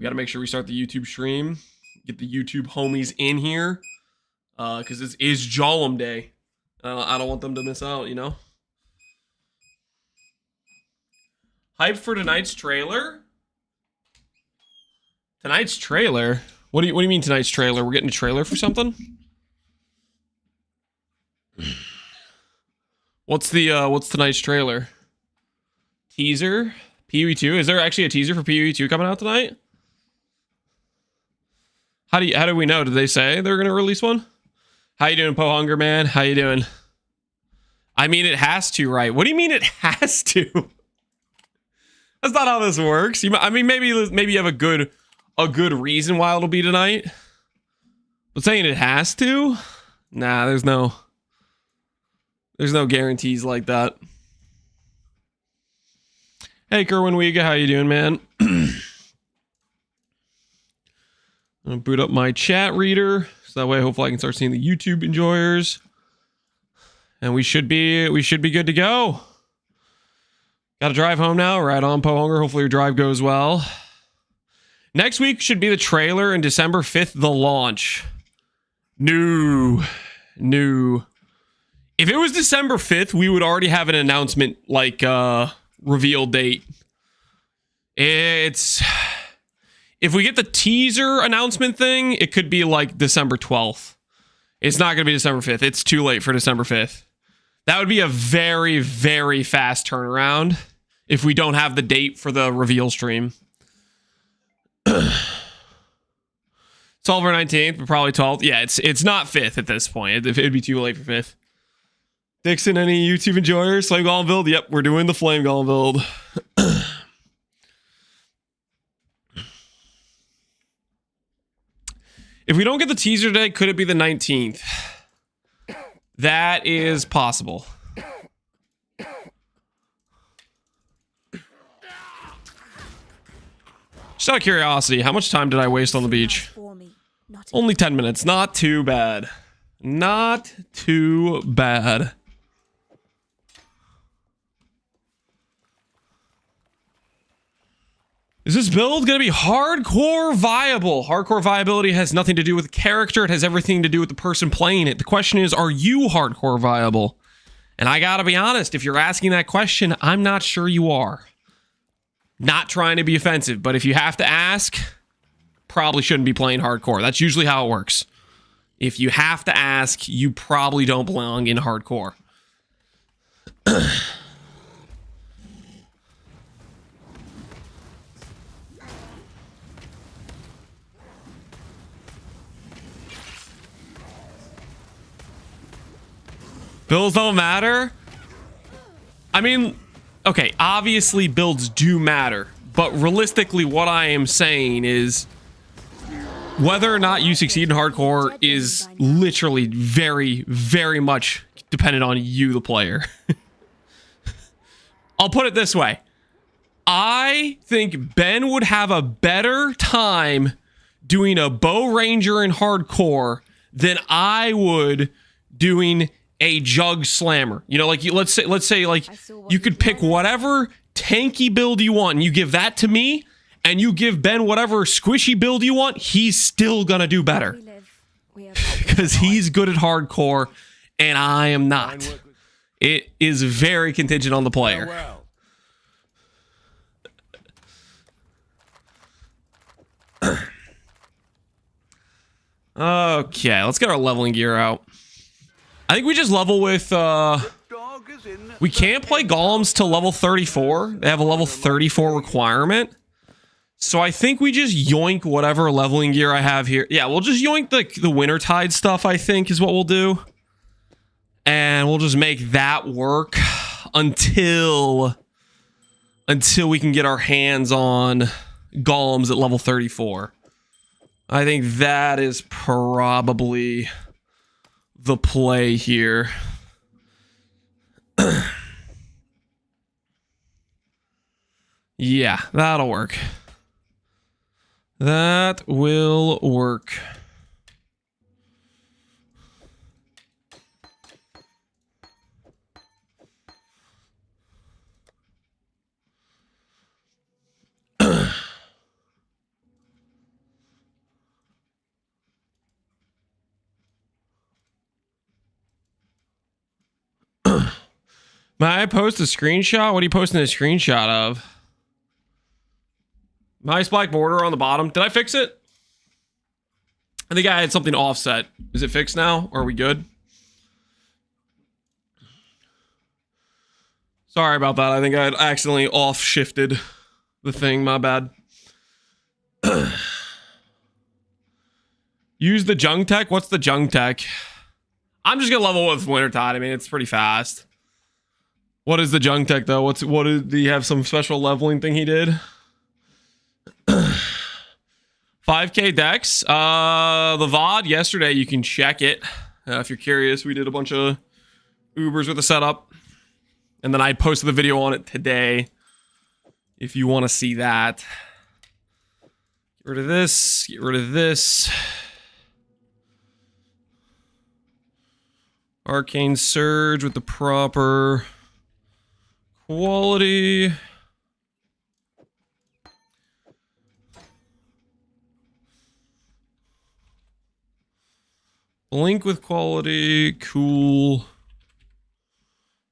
got to make sure we start the YouTube stream. Get the YouTube homies in here. Because this is Golem Day. I don't want them to miss out, you know? Hype for tonight's trailer? Tonight's trailer? What do you mean tonight's trailer? We're getting a trailer for something? What's tonight's trailer? Teaser? PoE2? Is there actually a teaser for PoE2 coming out tonight? How do we know? Did they say they're gonna release one? How you doing, Po Hunger Man? How you doing? I mean, it has to, right? What do you mean it has to? That's not how this works. I mean, maybe you have a good reason why it'll be tonight. But saying it has to? Nah, there's no guarantees like that. Hey, Kerwin Wiega, how you doing, man? I'm gonna boot up my chat reader, so that way hopefully I can start seeing the YouTube enjoyers. And we should be good to go. Gotta drive home now. Right on, Po Hunger. Hopefully your drive goes well. Next week should be the trailer, and December 5th, the launch. No. If it was December 5th, we would already have an announcement, like, reveal date. If we get the teaser announcement thing, it could be like December 12th. It's not going to be December 5th. It's too late for December 5th. That would be a very, very fast turnaround if we don't have the date for the reveal stream. 12th or 19th, but probably 12th. Yeah, it's not 5th at this point. It'd be too late for 5th. Dixon, any YouTube enjoyers? Flame Golem build? Yep, we're doing the Flame Golem build. If we don't get the teaser today, could it be the 19th? That is possible. Just out of curiosity, how much time did I waste on the beach? Only 10 minutes. Not too bad. Not too bad. Is this build going to be hardcore viable? Hardcore viability has nothing to do with the character. It has everything to do with the person playing it. The question is, are you hardcore viable? And I gotta be honest, if you're asking that question, I'm not sure you are. Not trying to be offensive, but if you have to ask, probably shouldn't be playing hardcore. That's usually how it works. If you have to ask, you probably don't belong in hardcore. Builds don't matter? I mean, okay, obviously builds do matter, but realistically what I am saying is whether or not you succeed in hardcore is literally very, very much dependent on you, the player. I'll put it this way. I think Ben would have a better time doing a bow ranger in hardcore than I would doing a jug slammer. You know, like let's say like you could pick whatever tanky build you want and you give that to me and you give Ben whatever squishy build you want, he's still gonna do better. Because he's good at hardcore and I am not. It is very contingent on the player. Okay, let's get our leveling gear out. I think we just level with, we can't play golems till level 34. They have a level 34 requirement. So I think we just yoink whatever leveling gear I have here. Yeah, we'll just yoink the Wintertide stuff, I think, is what we'll do. And we'll just make that work until we can get our hands on golems at level 34. I think that is probably the play here. Yeah, that'll work. That will work. May I post a screenshot? What are you posting a screenshot of? Nice black border on the bottom. Did I fix it? I think I had something offset. Is it fixed now? Or are we good? Sorry about that. I think I had accidentally off shifted the thing. My bad. Use the jung tech. What's the jung tech? I'm just gonna level with Wintertide. I mean, it's pretty fast. What is the jung tech though? Do you have some special leveling thing he did? 5k dex. The VOD yesterday, you can check it. If you're curious, we did a bunch of Ubers with the setup. And then I posted the video on it today. If you want to see that. Get rid of this. Get rid of this. Arcane Surge with the proper quality. Blink with quality. Cool.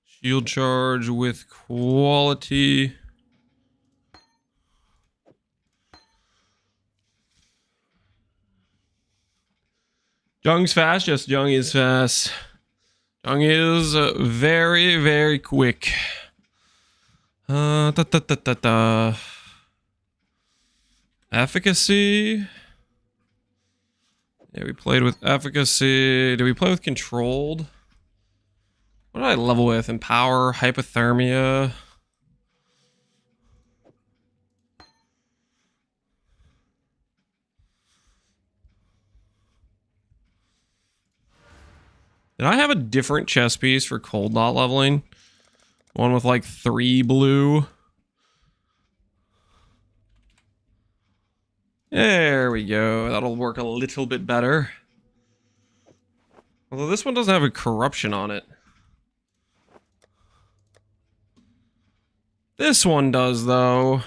Shield charge with quality. Jung's fast. Yes, Jung is fast. Jung is very, very quick. Efficacy. Yeah, we played with efficacy. Did we play with controlled? What did I level with? Empower, hypothermia. Did I have a different chess piece for cold dot leveling? One with like 3 blue. There we go. That'll work a little bit better. Although this one doesn't have a corruption on it. This one does though.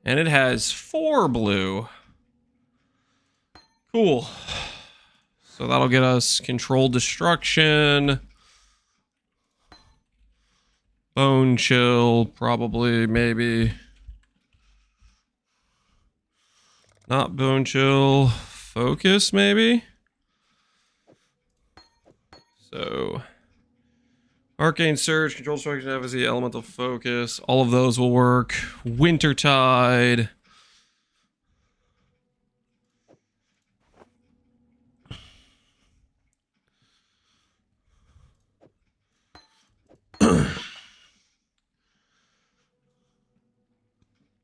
And it has 4 blue. Cool. So that'll get us controlled destruction. Bone chill, probably, maybe. Not bone chill. Focus, maybe? So... Arcane Surge, Control Destruction, Efficacy, Elemental Focus. All of those will work. Wintertide.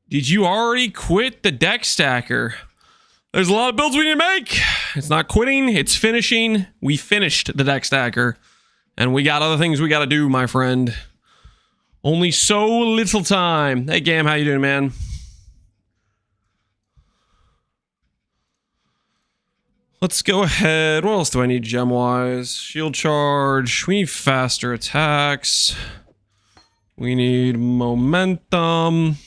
Did you already quit the deck stacker? There's a lot of builds we need to make. It's not quitting, it's finishing. We finished the deck stacker. And we got other things we gotta do, my friend. Only so little time. Hey, Gam, how you doing, man? Let's go ahead. What else do I need gem-wise? Shield charge. We need faster attacks. We need momentum.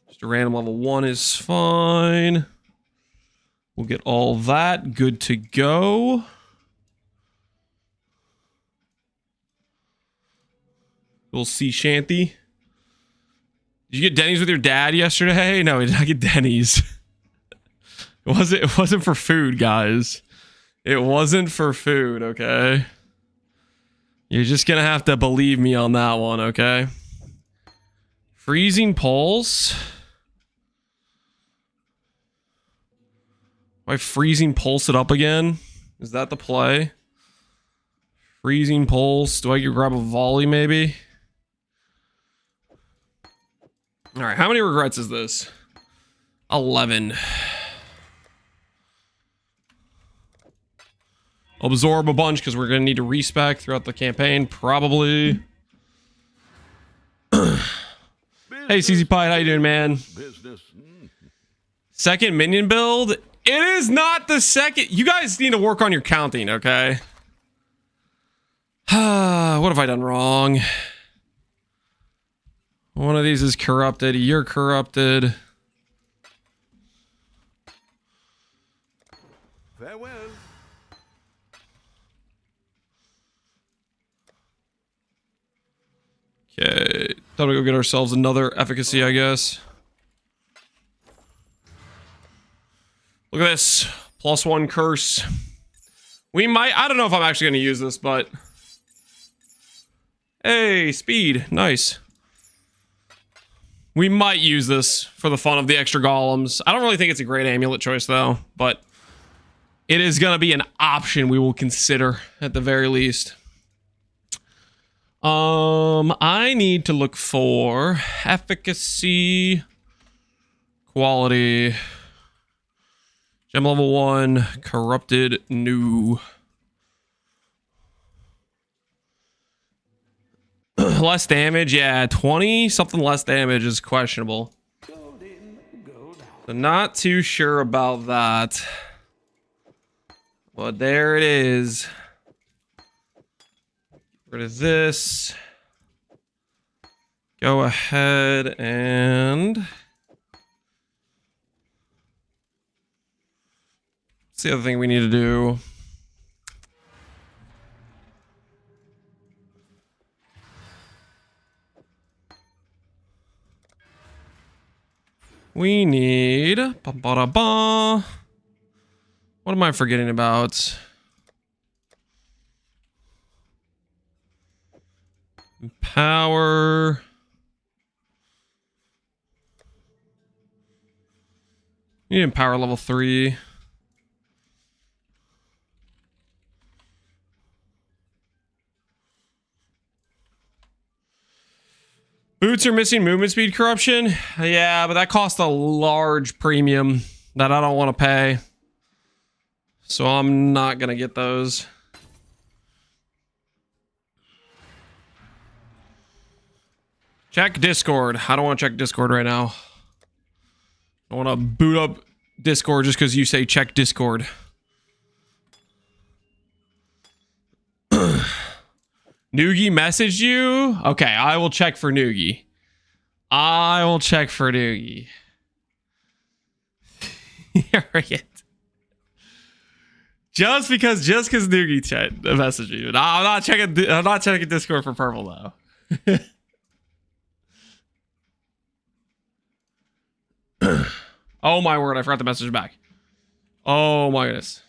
Just a random level 1 is fine. We'll get all that. Good to go. Little sea shanty. Did you get Denny's with your dad yesterday? No, we did not get Denny's. It wasn't for food, guys. It wasn't for food, okay? You're just gonna have to believe me on that one, okay? Freezing pulse. Why freezing pulse it up again? Is that the play? Freezing pulse. Do I grab a volley maybe? Alright, how many regrets is this? 11. Absorb a bunch because we're going to need to respec throughout the campaign, probably. Hey, CZ Pie, how you doing, man? Second minion build? It is not the second. You guys need to work on your counting, okay? What have I done wrong? One of these is corrupted. You're corrupted. Farewell. Okay, time to go get ourselves another efficacy, I guess. Look at this. +1 curse. We might... I don't know if I'm actually going to use this, but... Hey, speed. Nice. We might use this for the fun of the extra golems. I don't really think it's a great amulet choice, though, but... It is going to be an option we will consider, at the very least. I need to look for... Efficacy... Quality... Gem level 1, corrupted new. Less damage, yeah, 20 something less damage is questionable. So not too sure about that. But there it is. What is this? Go ahead and... What's the other thing we need to do? We need... Ba-ba-da-ba. What am I forgetting about? Power. You need power level 3. Boots are missing movement speed corruption. Yeah, but that costs a large premium that I don't want to pay. So I'm not going to get those. Check Discord. I don't want to check Discord right now. I want to boot up Discord just because you say check Discord. Noogie messaged you? Okay, I will check for Noogie. I will check for Noogie. Just because Noogie messaged you. No, I'm not checking Discord for purple though. Oh my word, I forgot to message back. Oh my goodness.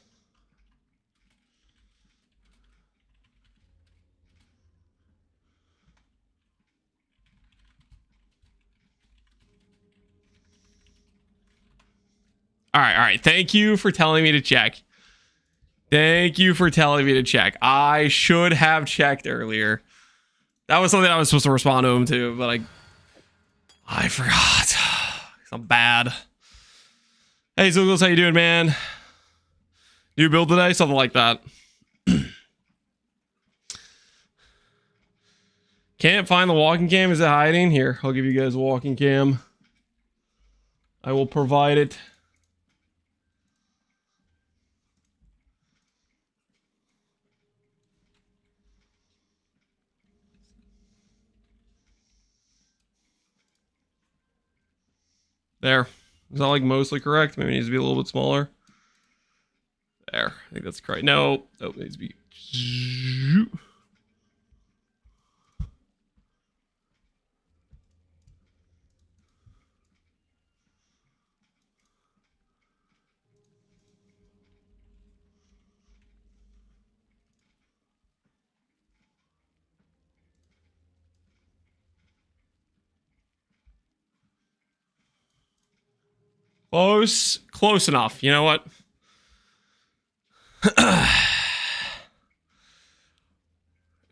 All right. Thank you for telling me to check. Thank you for telling me to check. I should have checked earlier. That was something I was supposed to respond to him to, but I forgot. I'm bad. Hey, Zoogles, how you doing, man? New build today? Something like that. Can't find the walking cam. Is it hiding? Here, I'll give you guys a walking cam. I will provide it. There. Is that like mostly correct? Maybe it needs to be a little bit smaller. There. I think that's correct. No. It needs to be... Close enough. You know what?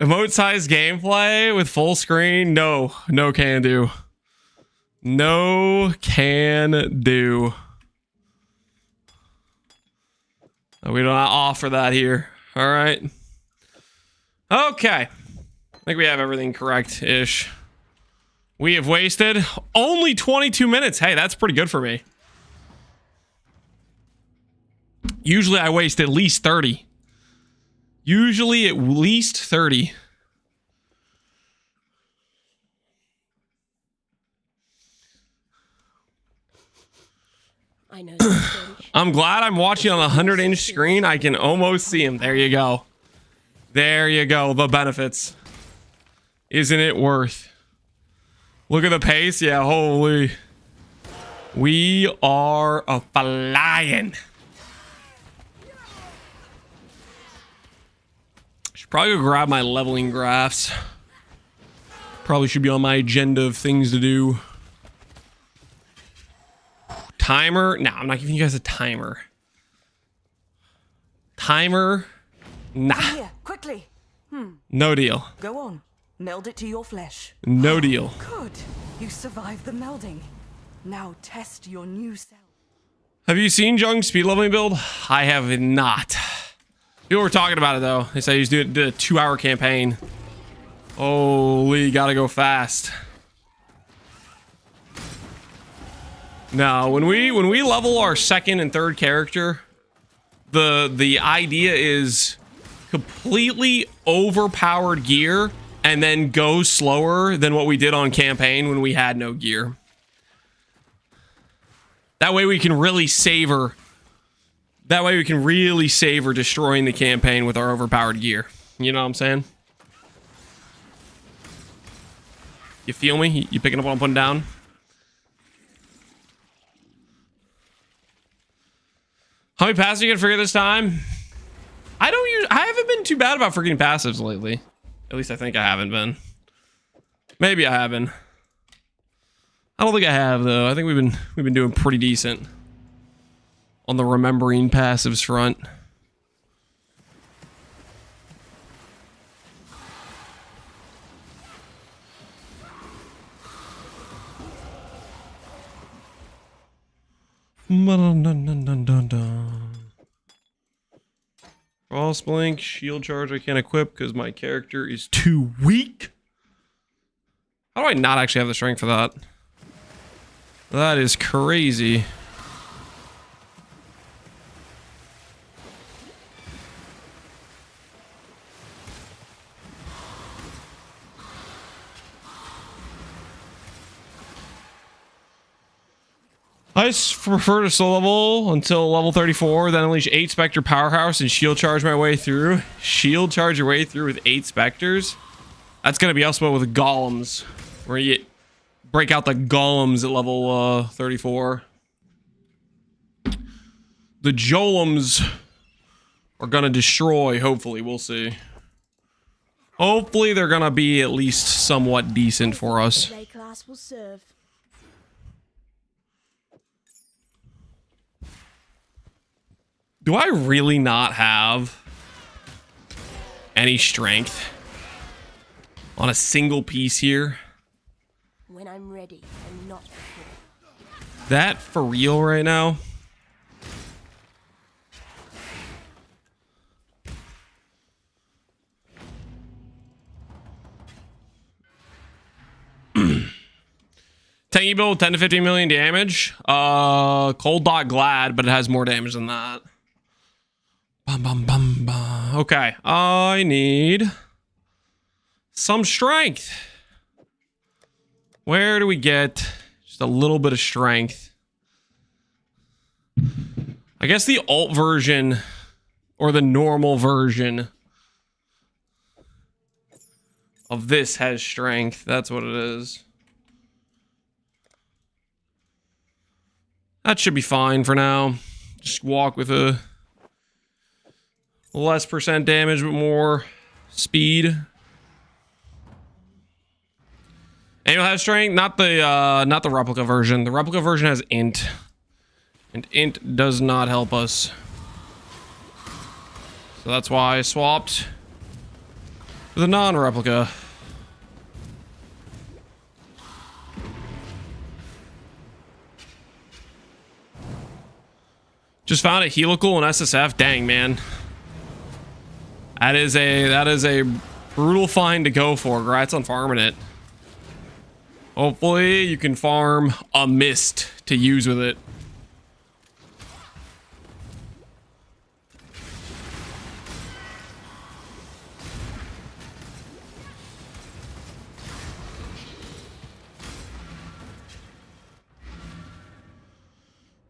Emote size gameplay with full screen? No can do. No can do. We do not offer that here. All right. Okay. I think we have everything correct-ish. We have wasted only 22 minutes. Hey, that's pretty good for me. Usually I waste at least 30. Usually at least 30. I know. I'm glad I'm watching on a 100-inch screen. I can almost see him. There you go. There you go. The benefits. Isn't it worth? Look at the pace. Yeah, holy. We are a flying. Should probably go grab my leveling graphs. Probably should be on my agenda of things to do. Timer? No, I'm not giving you guys a timer. Timer? Nah. Here, quickly. No deal. Go on. Meld it to your flesh. No deal. Good. You survived the melding. Now test your new self. Have you seen Jung's speed leveling build? I have not. People were talking about it though. They said he's did a 2-hour campaign. Holy, gotta go fast. Now, when we level our second and third character, the idea is completely overpowered gear and then go slower than what we did on campaign when we had no gear. That way we can really savor. That way we can really savor destroying the campaign with our overpowered gear. You know what I'm saying? You feel me? You picking up what I'm putting down? How many passives you gonna figure this time? I haven't been too bad about forgetting passives lately. At least I think I haven't been. Maybe I haven't. I don't think I have though. I think we've been doing pretty decent on the remembering passives front. Frost blink, shield charge I can't equip because my character is too weak. How do I not actually have the strength for that? That is crazy. I prefer to slow level until level 34, then unleash 8 Spectre Powerhouse and shield charge my way through. Shield charge your way through with 8 Spectres? That's going to be also with Golems, where you break out the Golems at level 34. The Jolems are going to destroy, hopefully. We'll see. Hopefully they're going to be at least somewhat decent for us. Class will serve. Do I really not have any strength on a single piece here? When I'm ready and not before. That for real right now? Tanky build, 10 to 15 million damage. Cold dot glad, but it has more damage than that. Bum, bum, bum, bum. Okay, I need some strength. Where do we get just a little bit of strength? I guess the alt version or the normal version of this has strength. That's what it is. That should be fine for now. Just walk with a less % damage, but more speed. Annual has strength, not the replica version. The replica version has int, and int does not help us. So that's why I swapped for the non-replica. Just found a helical and SSF. Dang, man. That is a brutal find to go for. Congrats on farming it. Hopefully you can farm a mist to use with it.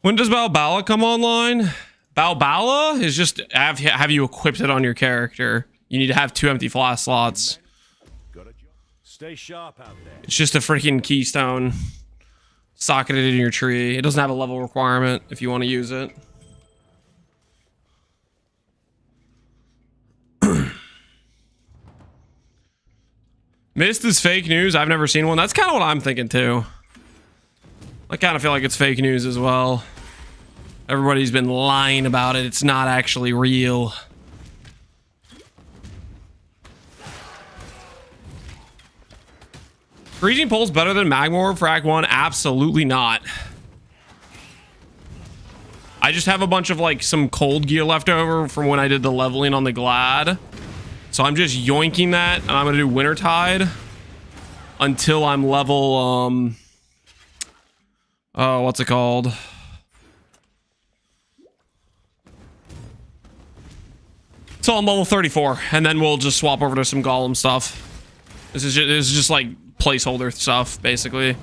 When does Balbala come online? Balbala is just have you equipped it on your character. You need to have 2 empty flask slots. Stay sharp out there. It's just a freaking keystone socketed in your tree. It doesn't have a level requirement if you want to use it. Mist is fake news. I've never seen one. That's kind of what I'm thinking too. I kind of feel like it's fake news as well. Everybody's been lying about it. It's not actually real. Freezing Pole's better than Magma Orb for Act 1? Absolutely not. I just have a bunch of like some cold gear left over from when I did the leveling on the Glad. So I'm just yoinking that, and I'm gonna do Wintertide until I'm level oh, what's it called? So I'm level 34, and then we'll just swap over to some Golem stuff. This is just like placeholder stuff, basically.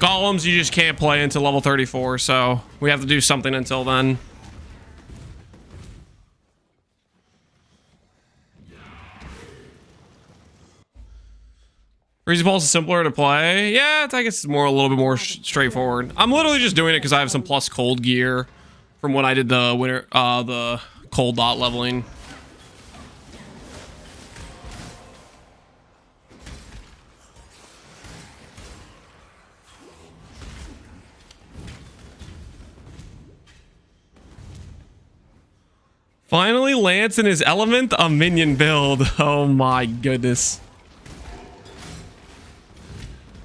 Golems you just can't play until level 34, so we have to do something until then. Freezing Pulse is simpler to play. Yeah, I guess it's a little bit more straightforward. I'm literally just doing it because I have some plus cold gear from when I did the cold dot leveling. Finally, Lance in his element, a minion build. Oh my goodness.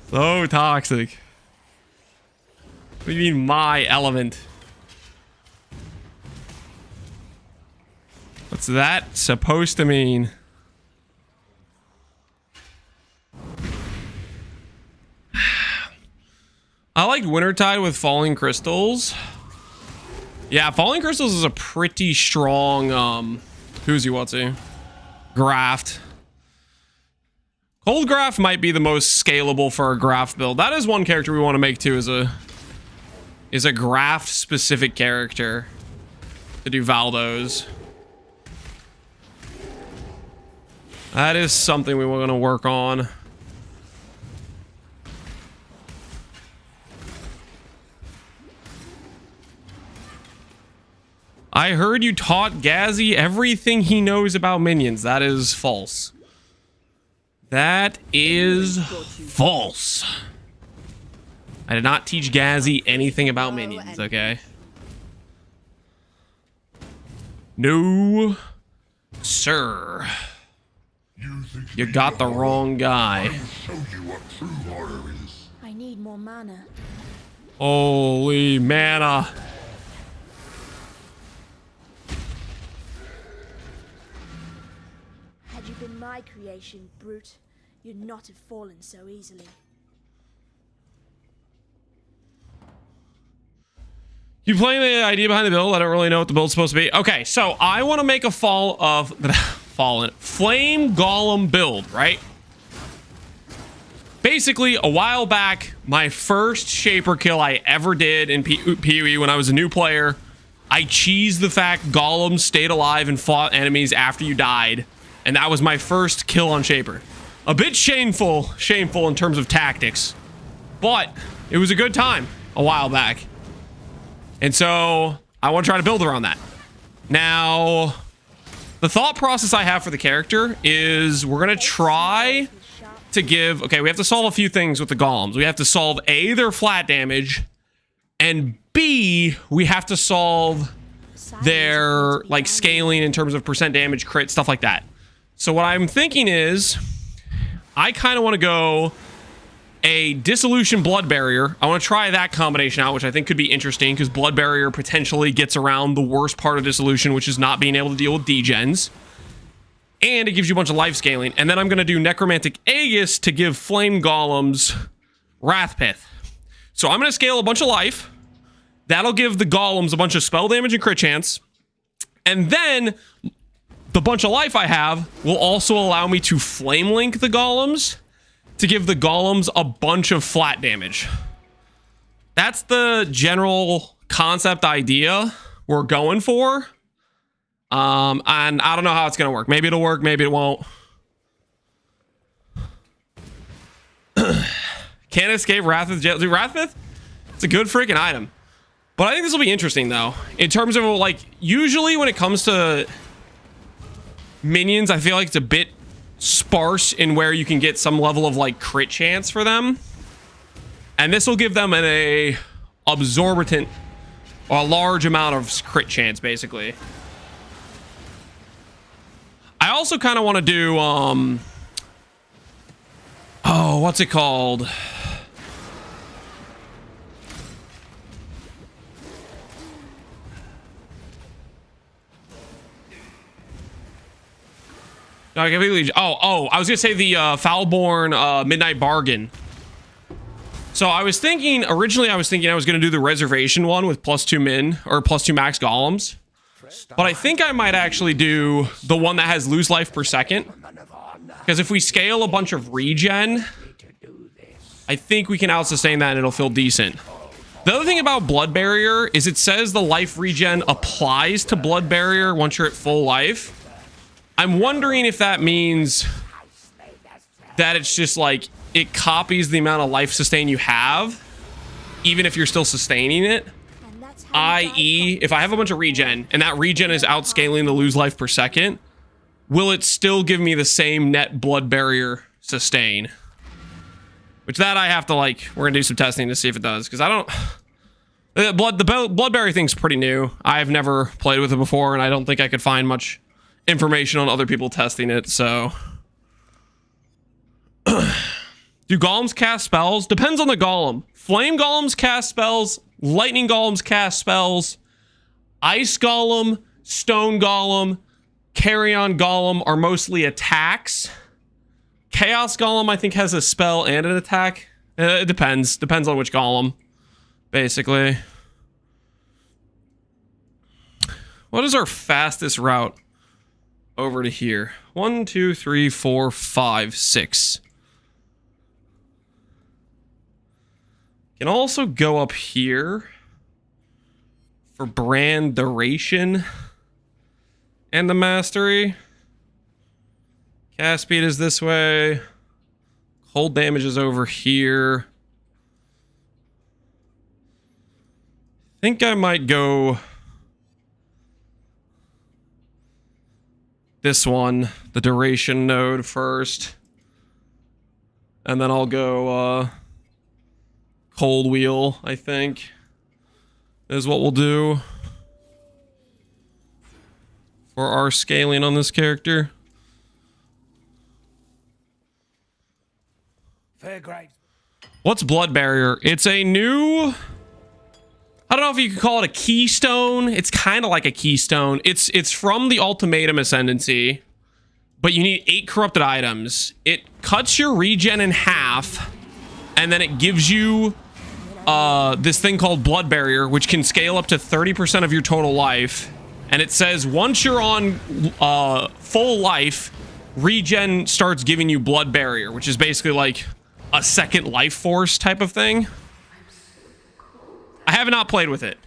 So toxic. What do you mean, my element? What's that supposed to mean? I like Wintertide with Falling Crystals. Yeah, Falling Crystals is a pretty strong, who's you what's he? Graft. Cold Graft might be the most scalable for a Graft build. That is one character we want to make too, is a Graft specific character to do Valdos. That is something we want to work on. I heard you taught Gazzy everything he knows about minions. That is false. That is false. I did not teach Gazzy anything about minions, okay? No, sir. You got the wrong guy. I need more mana. Holy mana. Had you been my creation, brute, you'd not have fallen so easily. You playing the idea behind the build? I don't really know what the build's supposed to be. Okay, so I want to make a flame golem build, right? Basically, a while back, my first Shaper kill I ever did in PoE when I was a new player, I cheesed the fact golems stayed alive and fought enemies after you died, and that was my first kill on Shaper. A bit shameful in terms of tactics, but it was a good time a while back. And so I want to try to build around that. Now, the thought process I have for the character is we're going to try to give... Okay, we have to solve a few things with the golems. We have to solve A, their flat damage, and B, we have to solve their like scaling in terms of percent damage, crit, stuff like that. So what I'm thinking is I kind of want to go a Dissolution Blood Barrier. I want to try that combination out, which I think could be interesting because Blood Barrier potentially gets around the worst part of Dissolution, which is not being able to deal with degens. And it gives you a bunch of life scaling. And then I'm going to do Necromantic Aegis to give Flame Golems Wrathpith. So I'm going to scale a bunch of life. That'll give the Golems a bunch of spell damage and crit chance. And then the bunch of life I have will also allow me to Flame Link the Golems to give the Golems a bunch of flat damage. That's the general concept idea we're going for. And I don't know how it's gonna work. Maybe it'll work, maybe it won't. Can't escape Wrathmouth jail. Dude, Wrathmouth, it's a good freaking item. But I think this will be interesting, though. In terms of, like, usually when it comes to minions, I feel like it's a bit sparse in where you can get some level of, like, crit chance for them. And this will give them a absorbent, or a large amount of crit chance, basically. I also kind of want to do, oh, what's it called? No, I completely. Oh, I was gonna say the Foulborn Midnight Bargain. So I was thinking originally, I was gonna do the reservation one with +2 min or +2 max golems, but I think I might actually do the one that has lose life per second, because if we scale a bunch of regen, I think we can out sustain that and it'll feel decent. The other thing about Blood Barrier is it says the life regen applies to Blood Barrier once you're at full life. I'm wondering if that means that it's just like it copies the amount of life sustain you have, even if you're still sustaining it. I.e., if I have a bunch of regen and that regen is outscaling the lose life per second, will it still give me the same net Blood Barrier sustain? Which that I have to, like, we're gonna do some testing to see if it does, because I don't. The Blood Barrier thing's pretty new. I've never played with it before, and I don't think I could find much information on other people testing it, so. Do golems cast spells? Depends on the golem. Flame golems cast spells. Lightning golems cast spells. Ice golem, stone golem, carrion golem are mostly attacks. Chaos golem, I think, has a spell and an attack. It depends. Depends on which golem, basically. What is our fastest route over to here? 1, 2, 3, 4, 5, 6. Can also go up here for brand duration and the mastery. Cast speed is this way. Cold damage is over here. I think I might go this one, the duration node first. And then I'll go cold wheel, I think, is what we'll do for our scaling on this character. What's Blood Barrier? It's a new, I don't know if you could call it a keystone. It's kind of like a keystone. It's from the Ultimatum Ascendancy, but you need 8 corrupted items. It cuts your regen in half, and then it gives you this thing called Blood Barrier, which can scale up to 30% of your total life. And it says once you're on full life, regen starts giving you Blood Barrier, which is basically like a second life force type of thing. I have not played with it.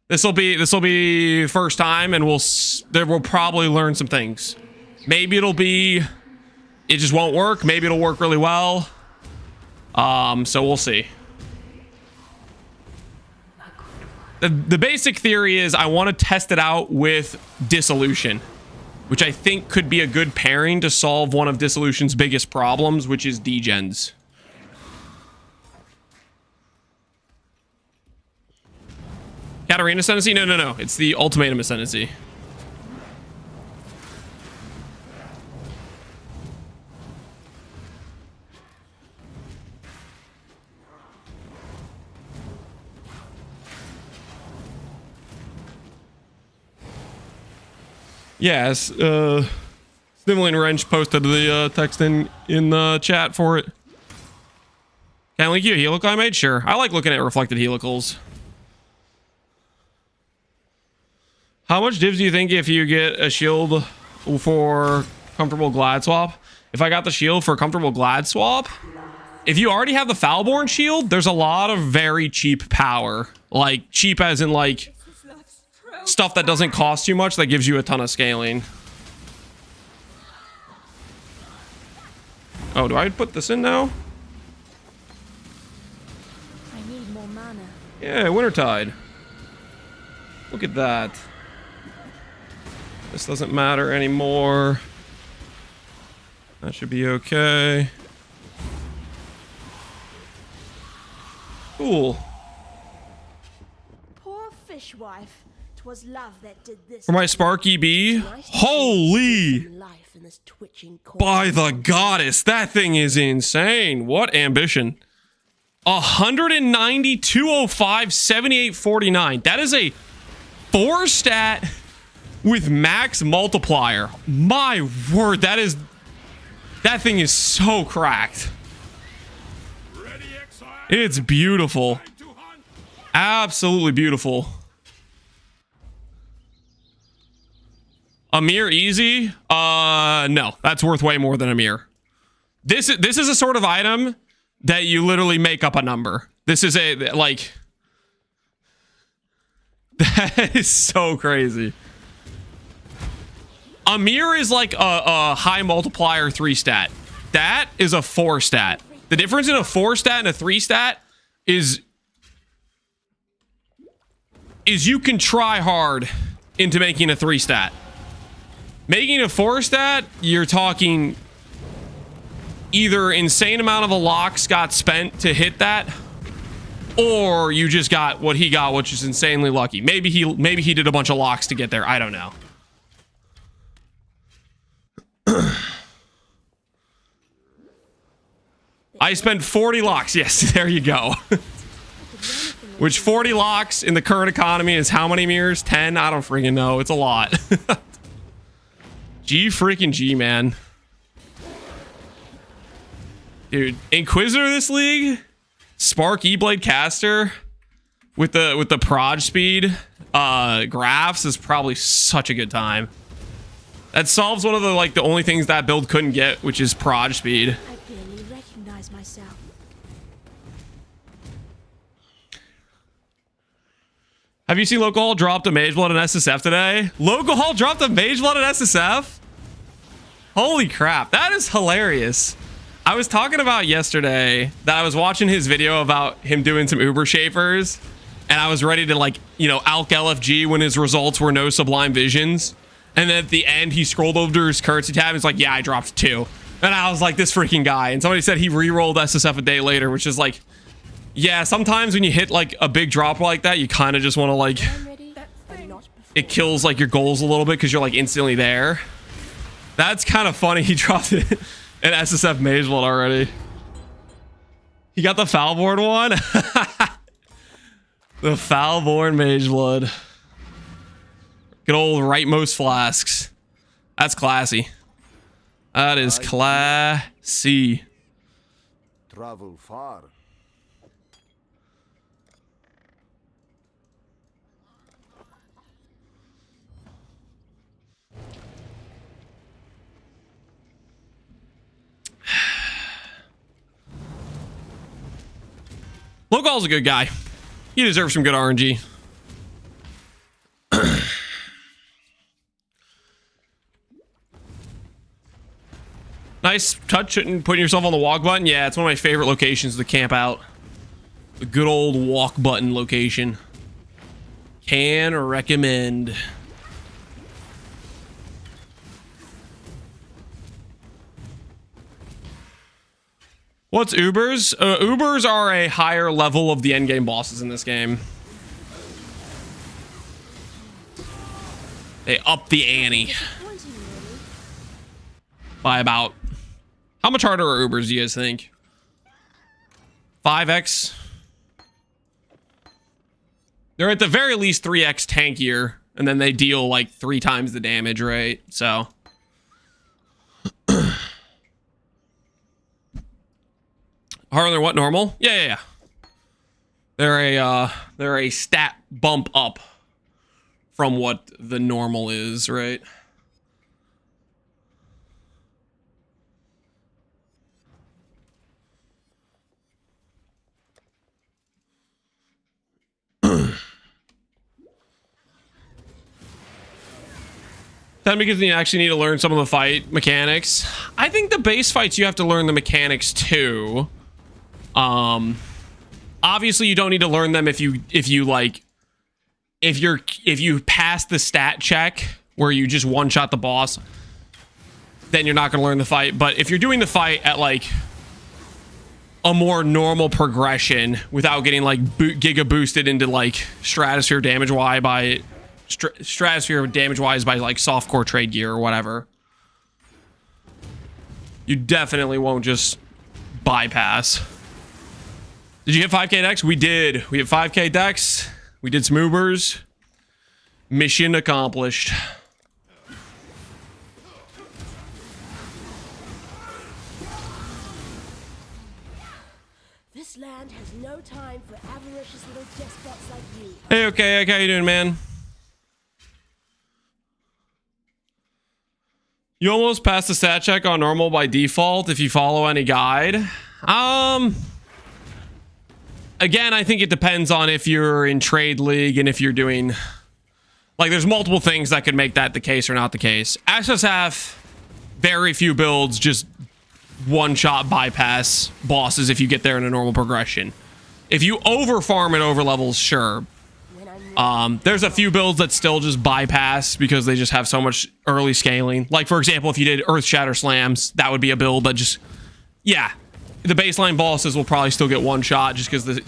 This will be first time, and we'll probably learn some things. Maybe it just won't work. Maybe it'll work really well. So we'll see. The basic theory is I want to test it out with Dissolution, which I think could be a good pairing to solve one of Dissolution's biggest problems, which is degens. Katarina Ascendancy? No. It's the Ultimatum Ascendancy. Yes, Sniveling Wrench posted the text in the chat for it. Can I link you a helical I made? Sure. I like looking at reflected helicals. How much divs do you think if you get a shield for comfortable glad swap? If I got the shield for comfortable glad swap, if you already have the Foulborn shield, there's a lot of very cheap power. Like, cheap as in, like, stuff that doesn't cost you much that gives you a ton of scaling. Oh, do I put this in now? need more mana. Yeah, Wintertide. Look at that. This doesn't matter anymore. That should be okay. Cool. Poor fishwife. 'Twas love that did this. For my Sparky Bee. Holy! Life in this twitching By the goddess, that thing is insane. What ambition. 190, 205, 78, 49. That is a 4 stat with max multiplier. My word, that thing is so cracked. It's beautiful. Absolutely beautiful. Amir easy? No, that's worth way more than Amir. This is a sort of item that you literally make up a number. This is a, like, that is so crazy. Amir is like a high multiplier 3 stat. That is a 4 stat. The difference in a 4 stat and a 3 stat is you can try hard into making a 3 stat. Making a 4 stat, you're talking either insane amount of a locks got spent to hit that, or you just got what he got, which is insanely lucky. Maybe he did a bunch of locks to get there. I don't know. I spent 40 locks. Yes, there you go. Which 40 locks in the current economy is how many mirrors? 10? I don't freaking know. It's a lot. G freaking G, man. Dude, Inquisitor this league, Spark E-Blade caster with the proj speed graphs is probably such a good time. That solves one of the only things that build couldn't get, which is proj speed. I barely recognize myself. Have you seen Local Hall dropped a Mage Blood and SSF today? Local Hall dropped a Mage Blood and SSF? Holy crap, that is hilarious. I was talking about yesterday that I was watching his video about him doing some Uber Shapers, and I was ready to, like, you know, Alk LFG when his results were no Sublime Visions. And then at the end, he scrolled over to his currency tab and he's like, yeah, I dropped 2. And I was like, this freaking guy. And somebody said he re-rolled SSF a day later, which is like, yeah, sometimes when you hit like a big drop like that, you kind of just want to like, it kills like your goals a little bit because you're like instantly there. That's kind of funny. He dropped it an SSF Mage Blood already. He got the Foulborn one. The Foulborn Mage Blood. Good old rightmost flasks. That's classy. That is classy. Travel far. Logal's a good guy. He deserves some good RNG. Nice touch and putting yourself on the walk button. Yeah, it's one of my favorite locations to camp out. The good old walk button location. Can recommend. What's Ubers? Ubers are a higher level of the endgame bosses in this game. They up the ante by about... How much harder are Ubers, do you guys think? 5x? They're at the very least 3x tankier, and then they deal like 3 times the damage, right? So... Harder than what, normal? Yeah. They're a stat bump up from what the normal is, right? That because you actually need to learn some of the fight mechanics. I think the base fights you have to learn the mechanics too. Obviously, you don't need to learn them if you pass the stat check where you just one-shot the boss, then you're not going to learn the fight. But if you're doing the fight at like a more normal progression without getting like giga boosted into like stratosphere damage wise by like softcore trade gear or whatever, you definitely won't just bypass. Did you hit 5k dex? We did. We hit 5k dex. We did some Ubers. Mission accomplished. This land has no time for avaricious little despots like you. Hey, okay, how you doing, man? You almost passed the stat check on normal by default if you follow any guide. Again, I think it depends on if you're in trade league and if you're doing like there's multiple things that could make that the case or not the case. XSF, very few builds just one-shot bypass bosses if you get there in a normal progression. If you over farm at over levels, sure. There's a few builds that still just bypass because they just have so much early scaling. Like, for example, if you did Earth Shatter Slams, that would be a build that just, yeah, the baseline bosses will probably still get one shot just because the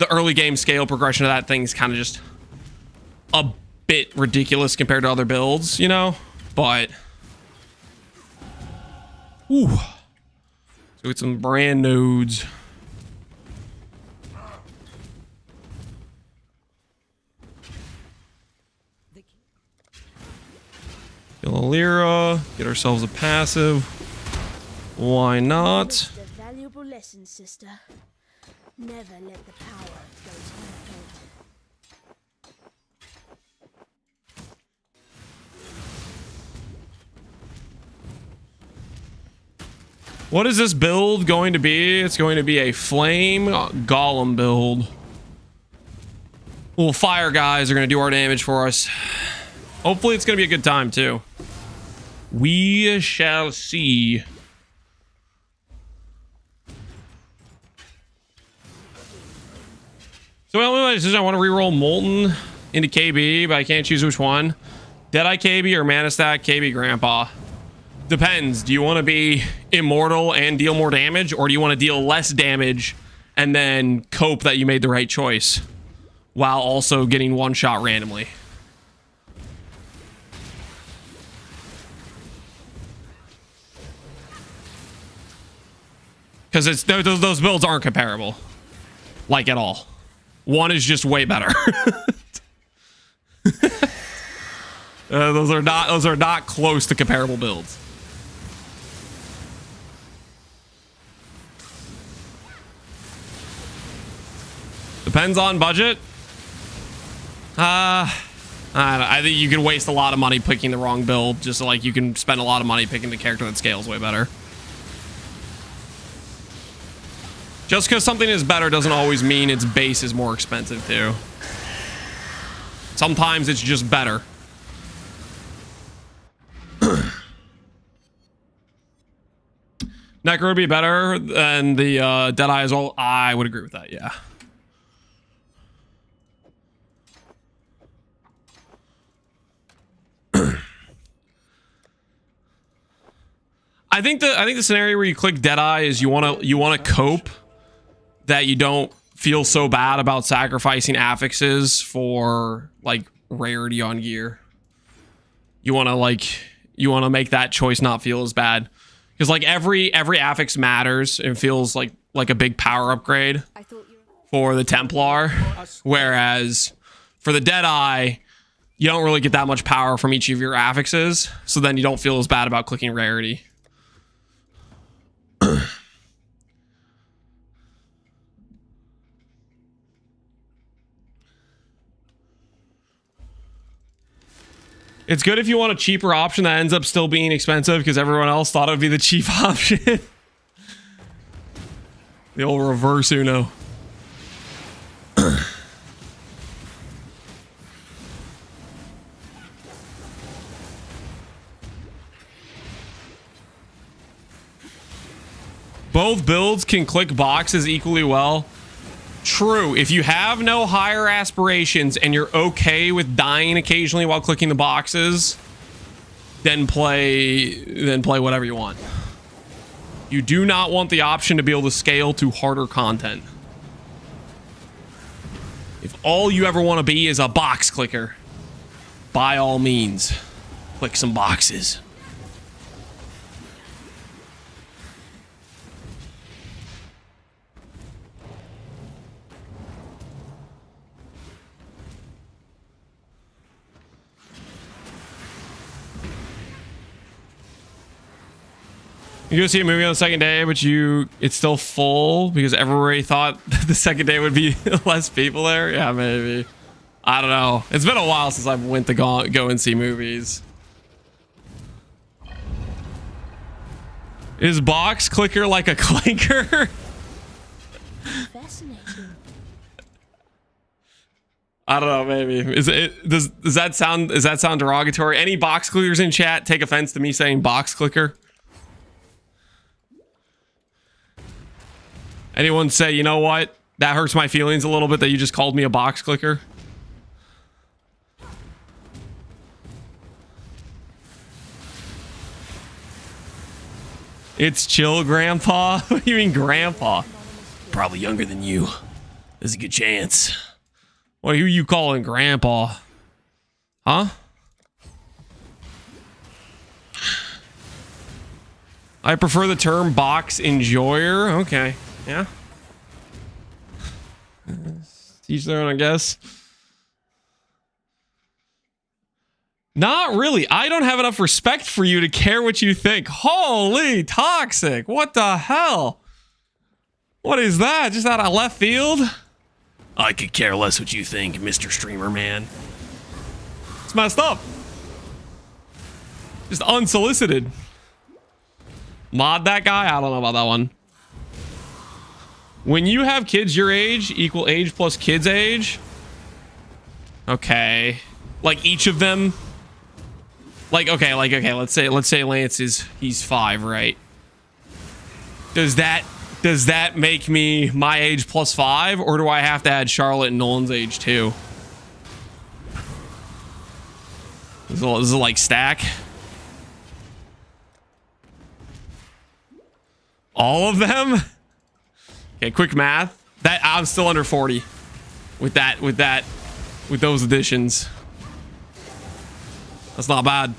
early game scale progression of that thing is kind of just a bit ridiculous compared to other builds, you know? But, ooh. So it's some brand nodes. Kill a Lyra, get ourselves a passive. Why not? It's a valuable lesson, sister. Never let the power go to your head. What is this build going to be? It's going to be a flame golem build. Little fire guys are going to do our damage for us. Hopefully it's going to be a good time too. We shall see. So my decision, I want to reroll Molten into KB, but I can't choose which one. Deadeye KB or Mana Stack KB Grandpa? Depends. Do you want to be immortal and deal more damage, or do you want to deal less damage and then cope that you made the right choice while also getting one shot randomly? Because it's those builds aren't comparable, like at all. One is just way better. Those are not close to comparable builds. Depends on budget. I think you can waste a lot of money picking the wrong build, just like you can spend a lot of money picking the character that scales way better. Just because something is better doesn't always mean its base is more expensive too. Sometimes it's just better. Necro would be better than the Deadeye as well. I would agree with that, yeah. I think the scenario where you click Deadeye is you wanna cope that you don't feel so bad about sacrificing affixes for like rarity on gear. You wanna make that choice not feel as bad. Because like every affix matters and feels like a big power upgrade for the Templar. Whereas for the Deadeye, you don't really get that much power from each of your affixes. So then you don't feel as bad about clicking rarity. It's good if you want a cheaper option that ends up still being expensive because everyone else thought it would be the cheap option. The old reverse Uno. Both builds can click boxes equally well. True. If you have no higher aspirations and you're okay with dying occasionally while clicking the boxes, then play whatever you want. You do not want the option to be able to scale to harder content. If all you ever want to be is a box clicker, by all means, click some boxes. You go see a movie on the second day, but it's still full because everybody thought the second day would be less people there. Yeah, maybe. I don't know. It's been a while since I went to go and see movies. Is box clicker like a clinker? Fascinating. I don't know. Maybe does that sound derogatory? Any box clickers in chat take offense to me saying box clicker? Anyone say, you know what? That hurts my feelings a little bit that you just called me a box clicker. It's chill, Grandpa. What do you mean, Grandpa? Probably younger than you. There's a good chance. What are you calling Grandpa? Huh? I prefer the term box enjoyer. Okay. Yeah. Each their own, I guess. Not really. I don't have enough respect for you to care what you think. Holy toxic. What the hell? What is that? Just out of left field? I could care less what you think, Mr. Streamer Man. It's messed up. Just unsolicited. Mod that guy? I don't know about that one. When you have kids your age, equal age plus kids age. Okay. Like each of them. Okay, let's say Lance he's 5, right? Does that make me my age plus 5, or do I have to add Charlotte and Nolan's age too? This is like stack. All of them? Okay, quick math. That I'm still under 40 with those additions. That's not bad.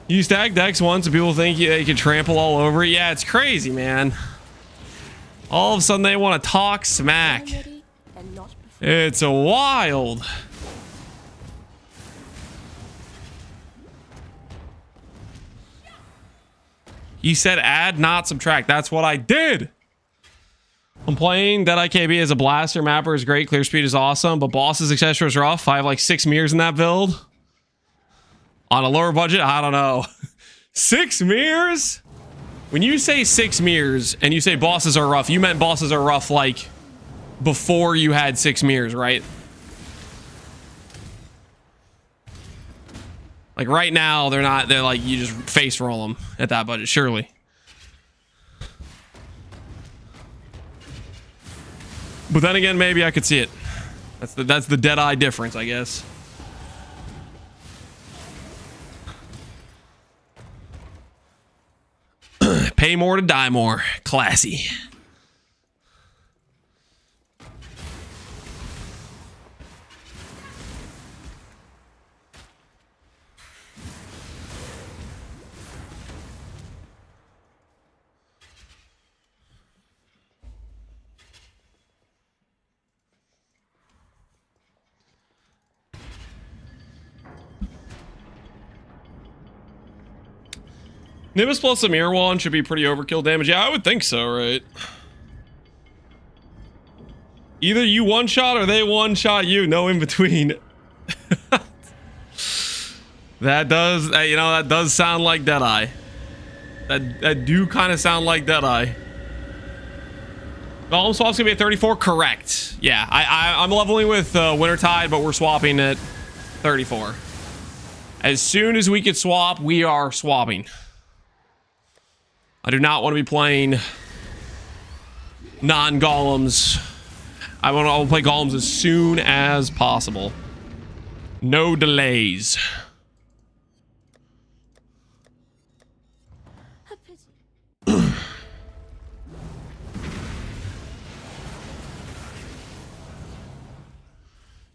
You stack decks once and people think they can trample all over it. Yeah, it's crazy, man. All of a sudden they want to talk smack. It's a wild. You said add, not subtract. That's what I did. I'm playing that IKB as a blaster. Mapper is great. Clear speed is awesome. But bosses, etc. is rough. I have like 6 mirrors in that build. On a lower budget, I don't know. 6 mirrors? When you say 6 mirrors and you say bosses are rough, you meant bosses are rough like before you had 6 mirrors, right? Like right now, they're not, they're like, you just face roll them at that budget, surely. But then again, maybe I could see it. That's the dead eye difference, I guess. Pay more to die more. Classy. Nimbus plus a mirror wand should be pretty overkill damage. Yeah, I would think so, right? Either you one-shot or they one-shot you. No in between. That does, you know, that does sound like Deadeye. That do kind of sound like Deadeye. Golem swap's gonna be at 34? Correct. Yeah, I'm leveling with Wintertide, but we're swapping at 34. As soon as we can swap, we are swapping. I do not want to be playing non-golems. I'll play golems as soon as possible. No delays.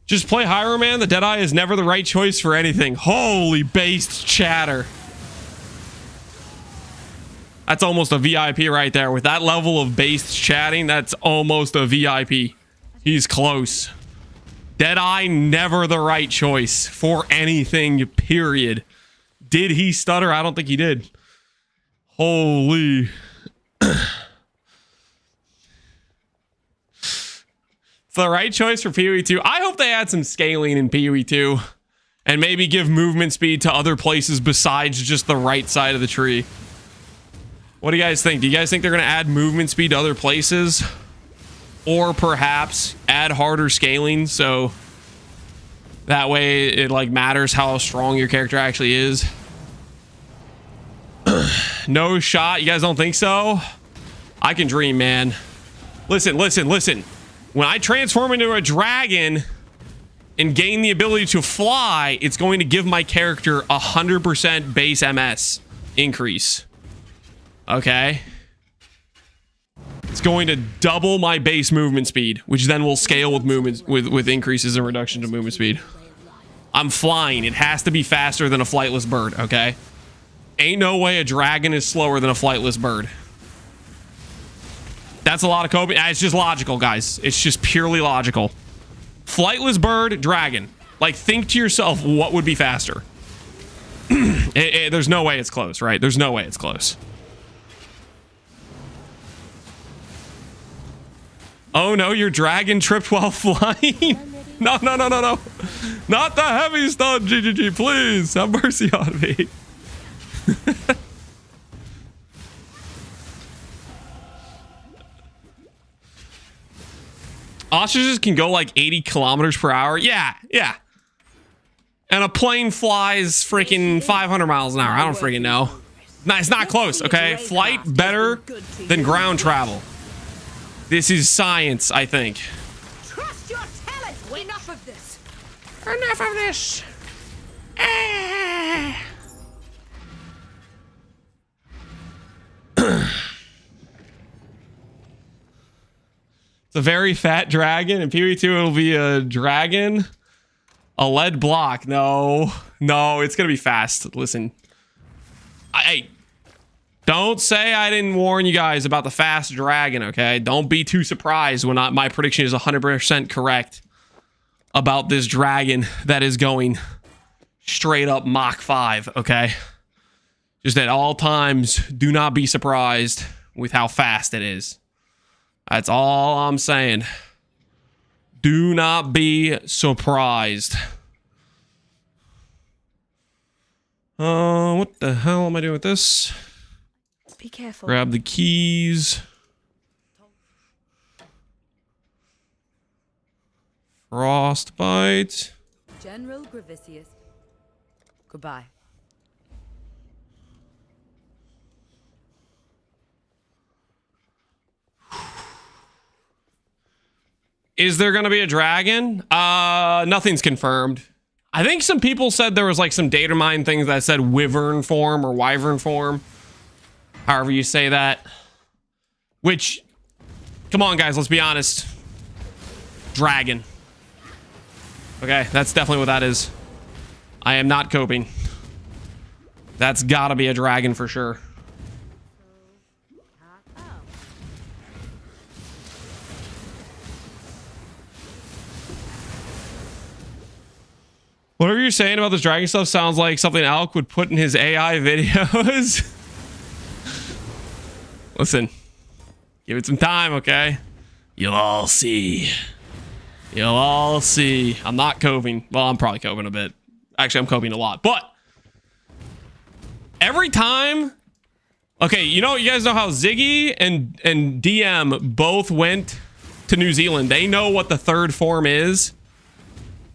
Just play Hyrule, man. The Deadeye is never the right choice for anything. Holy based chatter. That's almost a VIP right there. With that level of based chatting, that's almost a VIP. He's close. Deadeye, never the right choice for anything, period. Did he stutter? I don't think he did. Holy. It's the right choice for PoE 2. I hope they add some scaling in PoE 2 and maybe give movement speed to other places besides just the right side of the tree. What do you guys think? Do you guys think they're going to add movement speed to other places? Or perhaps add harder scaling so that way it like matters how strong your character actually is? No shot. You guys don't think so? I can dream, man. Listen. When I transform into a dragon and gain the ability to fly, it's going to give my character 100% base MS increase. Okay? It's going to double my base movement speed, which then will scale with movements with increases and reductions of movement speed. I'm flying. It has to be faster than a flightless bird, okay? Ain't no way a dragon is slower than a flightless bird. That's a lot of coping. It's just logical, guys. It's just purely logical. Flightless bird, dragon. Like, think to yourself, what would be faster? There's no way it's close, right? There's no way it's close. Oh no, your dragon tripped while flying. No. Not the heavy stun, GGG, please. Have mercy on me. Ostriches can go like 80 kilometers per hour. Yeah. And a plane flies freaking 500 miles an hour. I don't freaking know. No, it's not close, okay? Flight better than ground travel. This is science, I think. Trust your talent. Enough of this. Enough of this. It's a very fat dragon. In PoE 2, it'll be a dragon. A lead block. No, it's gonna be fast. Listen. Hey. Don't say I didn't warn you guys about the fast dragon, okay? Don't be too surprised when my prediction is 100% correct about this dragon that is going straight up Mach 5, okay? Just at all times, do not be surprised with how fast it is. That's all I'm saying. Do not be surprised. What the hell am I doing with this? Be careful. Grab the keys. Frostbite. General Gravicius. Goodbye. Is there going to be a dragon? Nothing's confirmed. I think some people said there was like some data mine things that said wyvern form or wyvern form. However you say that. Which, come on guys, let's be honest. Dragon. Okay, that's definitely what that is. I am not coping. That's gotta be a dragon for sure. Whatever you're saying about this dragon stuff sounds like something Alec would put in his AI videos. Listen, give it some time, okay? You'll all see. You'll all see. I'm not coping. Well, I'm probably coping a bit. Actually, I'm coping a lot. But every time... Okay, you guys know how Ziggy and DM both went to New Zealand. They know what the third form is.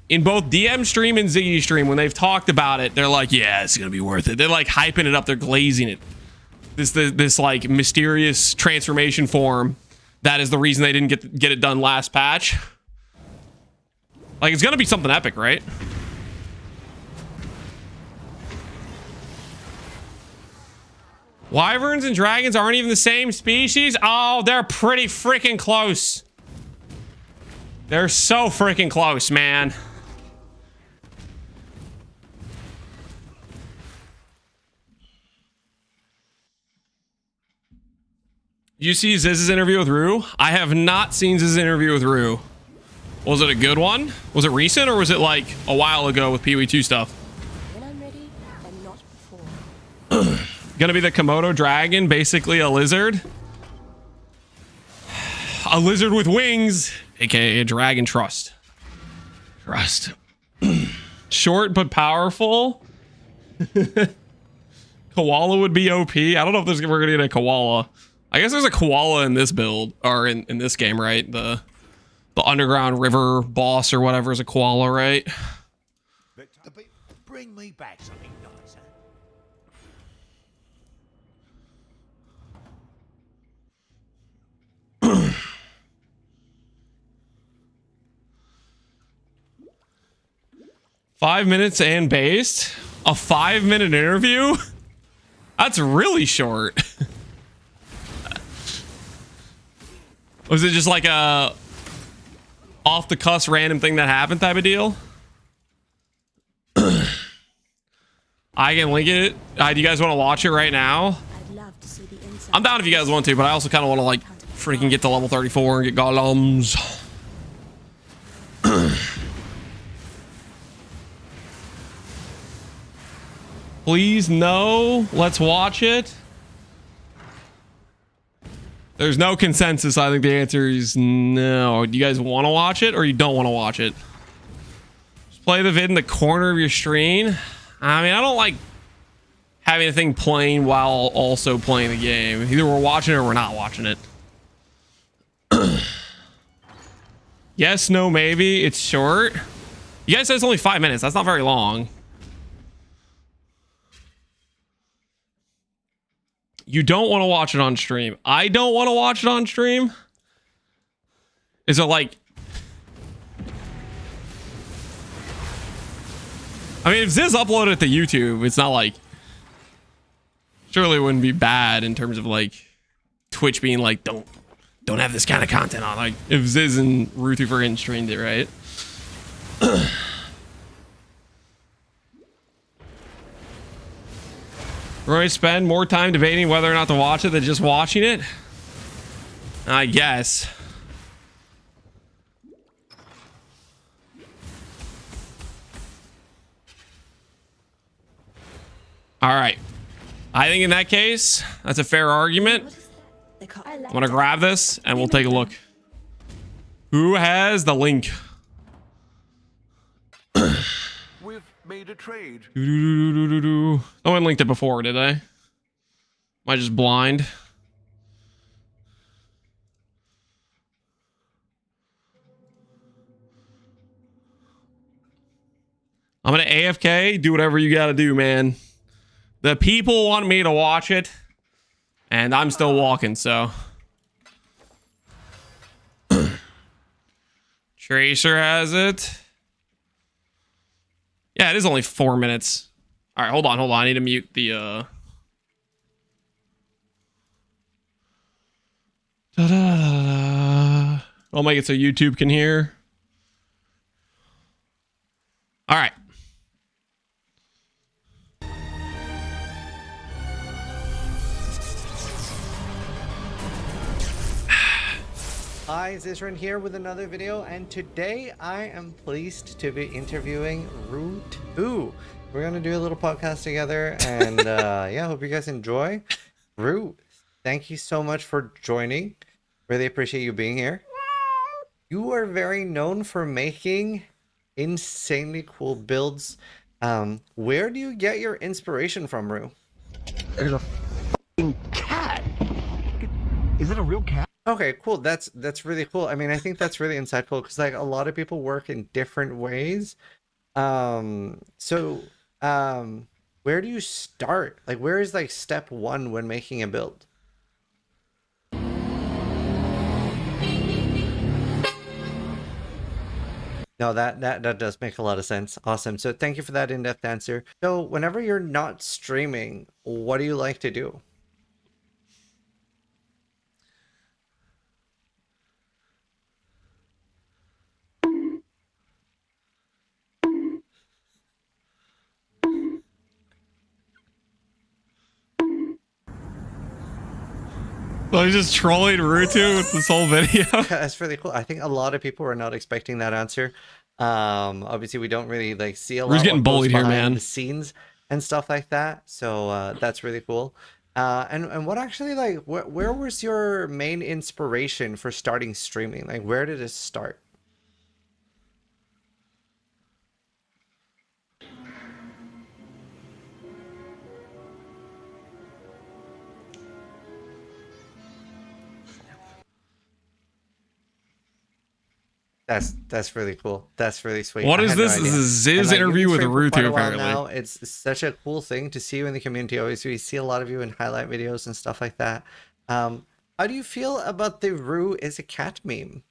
In both DM stream and Ziggy stream, when they've talked about it, they're like, yeah, it's going to be worth it. They're like hyping it up. They're glazing it. This like mysterious transformation form that is the reason they didn't get it done last patch. Like, it's gonna be something epic, right? Wyverns and dragons aren't even the same species? Oh, they're pretty freaking close. They're so freaking close, man. You see Ziz's interview with Rue? I have not seen Ziz's interview with Rue. Was it a good one? Was it recent, or was it like a while ago with Pee-wee 2 stuff? When I'm ready, and not before. Gonna be the Komodo dragon, basically a lizard. A lizard with wings, aka a dragon trust. Trust. Short but powerful. Koala would be OP. I don't know if we're gonna get a koala. I guess there's a koala in this build, or in this game, right? The underground river boss or whatever is a koala, right? Bring me back something nicer. Five minutes and based? A 5-minute interview? That's really short. Was it just like a off the cuff random thing that happened type of deal? I can link it. Do you guys want to watch it right now? I'd love to see the inside. I'm down if you guys want to, but I also kind of want to like freaking get to level 34 and get golems. Please, no. Let's watch it. There's no consensus. I think the answer is no. Do you guys want to watch it or you don't want to watch it? Just play the vid in the corner of your screen. I mean, I don't like having a thing playing while also playing the game. Either we're watching it or we're not watching it. Yes, no, maybe. It's short. You guys said it's only 5 minutes. That's not very long. You don't want to watch it on stream. I don't want to watch it on stream. Is it like... I mean, if Ziz uploaded it to YouTube, it's not like... Surely it wouldn't be bad in terms of like... Twitch being like, don't have this kind of content on. Like, if Ziz and Ruetoo freaking streamed it, right? Roy spend more time debating whether or not to watch it than just watching it? I guess. All right. I think in that case, that's a fair argument. I'm gonna grab this and we'll take a look. Who has the link? We've made a trade. No one linked it before, did I? Am I just blind? I'm gonna AFK, do whatever you gotta do, man. The people want me to watch it, and I'm still walking, so. Tracer has it. Yeah, it is only 4 minutes. All right, hold on. I need to mute the, Da-da-da-da. I'll make it so YouTube can hear. All right. Hi, Zizran here with another video, and today I am pleased to be interviewing Ruetoo. We're gonna do a little podcast together, and yeah, hope you guys enjoy. Rue, thank you so much for joining. Really appreciate you being here. You are very known for making insanely cool builds. Where do you get your inspiration from, Rue? There's a f***ing cat. Is it a real cat? Okay, cool. That's really cool. I mean, I think that's really insightful because like a lot of people work in different ways. Where do you start? Like, where is like step one when making a build? No, that does make a lot of sense. Awesome. So thank you for that in-depth answer. So whenever you're not streaming, what do you like to do? So he's just trolling Ruetoo with this whole video. That's really cool. I think a lot of people were not expecting that answer. Obviously we don't really like see a lot. We're just getting bullied here, man. The scenes and stuff like that. So that's really cool. And what actually like where was your main inspiration for starting streaming? Like where did it start? That's really cool. That's really sweet. What I is had no this? idea. This is Ziz's And, like, interview you've with been streaming for quite Ruetoo, a while apparently. now. It's such a cool thing to see you in the community. Obviously, we see a lot of you in highlight videos and stuff like that. How do you feel about the Rue is a cat meme?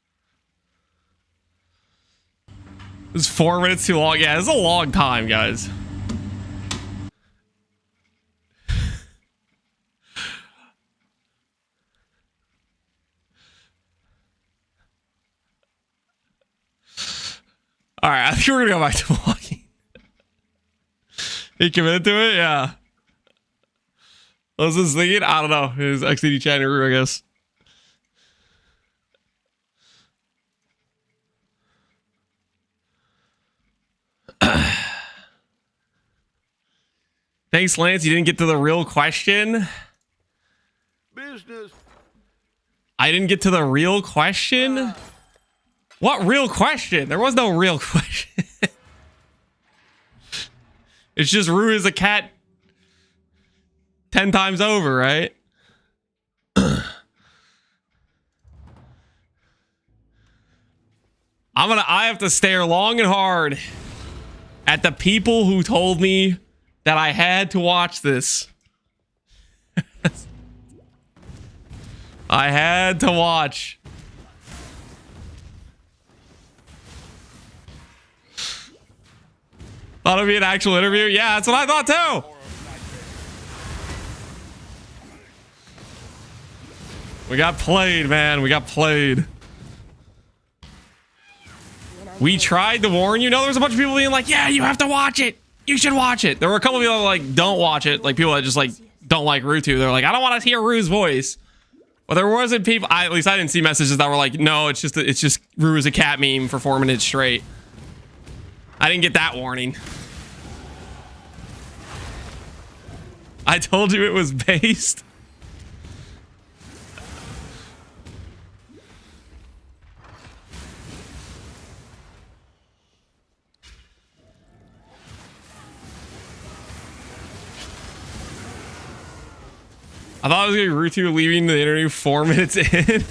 This is 4 minutes too long. Yeah, it's a long time, guys. All right, I think we're gonna go back to vlogging. You committed to it? Yeah. What was this thinking? I don't know. It was XCD chat Rue, I guess. Thanks, Lance. You didn't get to the real question. Business. I didn't get to the real question. What real question? There was no real question. It's just Rue is a cat 10 times over, right? I have to stare long and hard at the people who told me that I had to watch this. I had to watch. Thought it'd be an actual interview? Yeah, that's what I thought too. We got played, man. We got played. We tried to warn you. No, there was a bunch of people being like, yeah, you have to watch it. You should watch it. There were a couple of people that were like, don't watch it. Like people that just like don't like Ruetoo. They're like, I don't want to hear Rue's voice. Well, there wasn't people. At least I didn't see messages that were like, no, it's just Rue is a cat meme for 4 minutes straight. I didn't get that warning. I told you it was based. I thought it was gonna be Ruetoo leaving the interview 4 minutes in.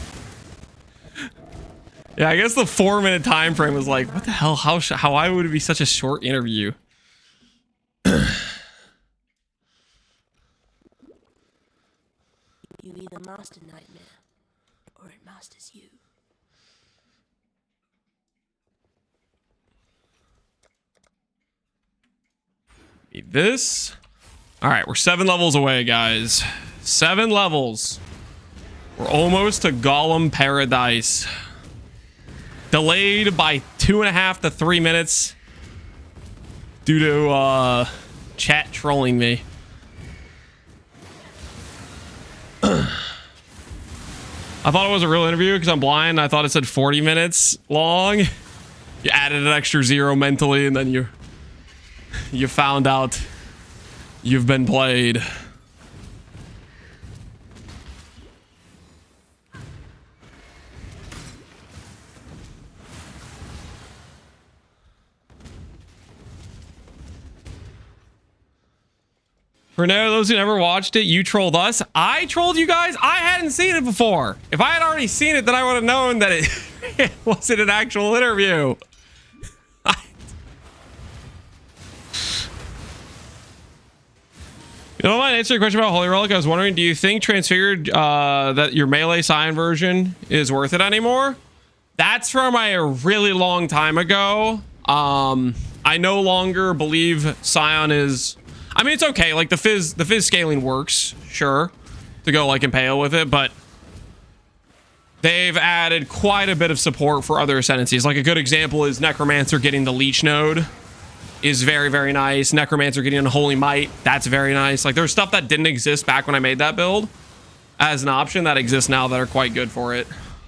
Yeah, I guess the 4 minute time frame was like, what the hell? How why would it be such a short interview? You either master nightmare, or it masters you. Need this. All right, we're 7 levels away, guys. 7 levels. We're almost to Golem Paradise. Delayed by 2.5 to 3 minutes due to chat trolling me. I thought it was a real interview because I'm blind. I thought it said 40 minutes long. You added an extra 0 mentally, and then you found out you've been played. For now, those who never watched it, you trolled us. I trolled you guys. I hadn't seen it before. If I had already seen it, then I would have known that it wasn't an actual interview. You know, I answered your question about Holy Relic. I was wondering, do you think Transfigured, that your melee sign version is worth it anymore? That's from a really long time ago. I no longer believe Scion is... I mean, it's okay. Like, the Fizz scaling works, sure, to go, like, Impale with it, but they've added quite a bit of support for other Ascendancies. Like, a good example is Necromancer getting the Leech node is very, very nice. Necromancer getting a Holy Might, that's very nice. Like, there's stuff that didn't exist back when I made that build as an option that exists now that are quite good for it.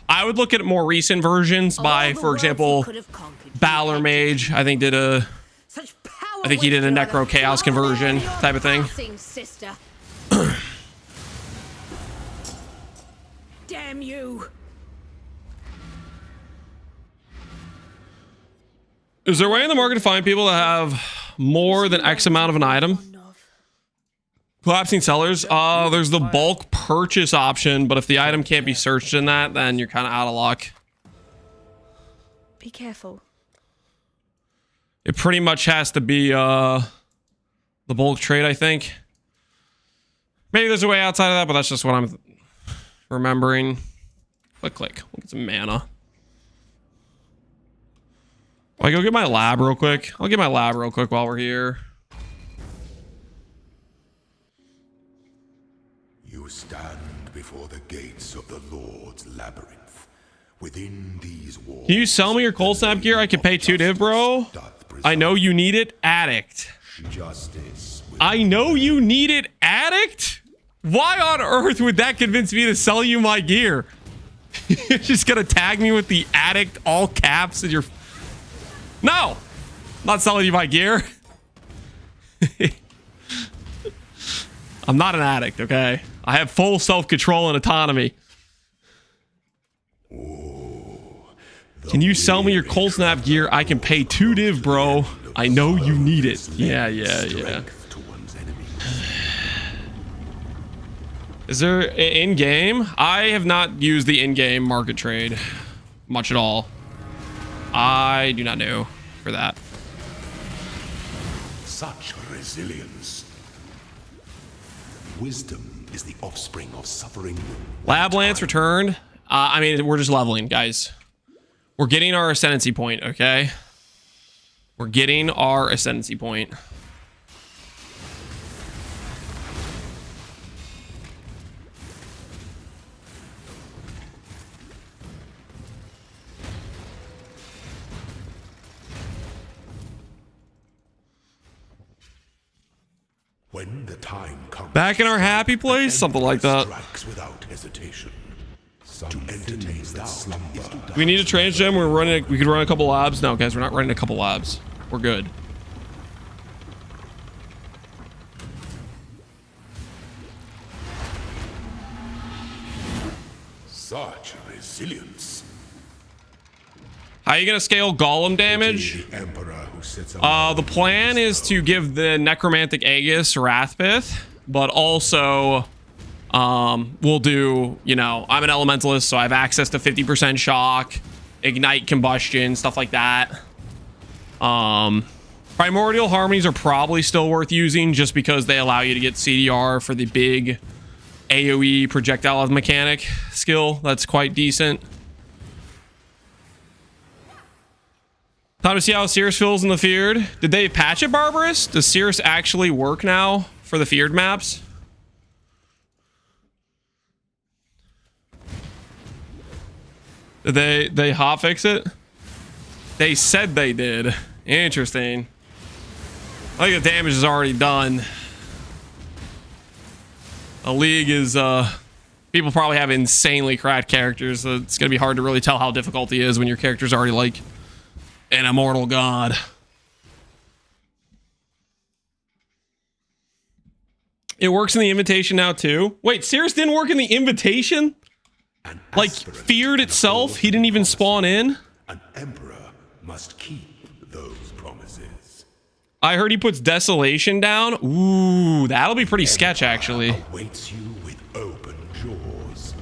I would look at more recent versions by, for example, Balor Mage. I think he did a Necro Chaos conversion type of thing. Sister. Damn you. Is there a way in the market to find people that have more than X amount of an item? Collapsing sellers? There's the bulk purchase option, but if the item can't be searched in that, then you're kind of out of luck. Be careful. It pretty much has to be the bulk trade, I think. Maybe there's a way outside of that, but that's just what I'm remembering. Click. We'll get some mana. I go get my lab real quick. I'll get my lab real quick while we're here. You stand before the gates of the Lord's labyrinth. Within these walls. Can you sell me your cold snap gear? I can pay 2 div, bro. I know you need it, addict. I know you need it, addict? Why on earth would that convince me to sell you my gear? You're just gonna tag me with the addict all caps and you're... No! I'm not selling you my gear. I'm not an addict, okay? I have full self-control and autonomy. Can you sell me your cold snap gear? I can pay 2 div, bro. I know you need it. Yeah. Is there in-game? I have not used the in-game market trade much at all. I do not know for that. Such resilience. Wisdom is the offspring of suffering. Lab Lance returned. I mean, we're just leveling, guys. We're getting our ascendancy point, okay? We're getting our ascendancy point. When the time comes, Back in our happy place? Something like that. strikes without hesitation. To entertain that slumber. We need a transgem. We could run a couple labs. No, guys, we're not running a couple labs. We're good. Such resilience. How are you gonna scale golem damage? The Emperor who sits The plan is to give the necromantic Aegis Wrathpith, but also we'll do, you know, I'm an elementalist, so I have access to 50% shock, ignite combustion, stuff like that. Primordial harmonies are probably still worth using just because they allow you to get CDR for the big AoE projectile mechanic skill. That's quite decent. Time to see how Cirrus feels in the Feared. Did they patch it, Barbarous? Does Cirrus actually work now for the Feared maps? Did they hotfix it? They said they did. Interesting. I think the damage is already done. A League is people probably have insanely cracked characters, so it's gonna be hard to really tell how difficult he is when your character's already like an immortal god. It works in the invitation now too. Wait, Cirrus didn't work in the invitation? Like Feared itself, he didn't even spawn in? An emperor must keep those promises. I heard he puts Desolation down. Ooh, that'll be pretty sketch actually. Awaits you with open jaws.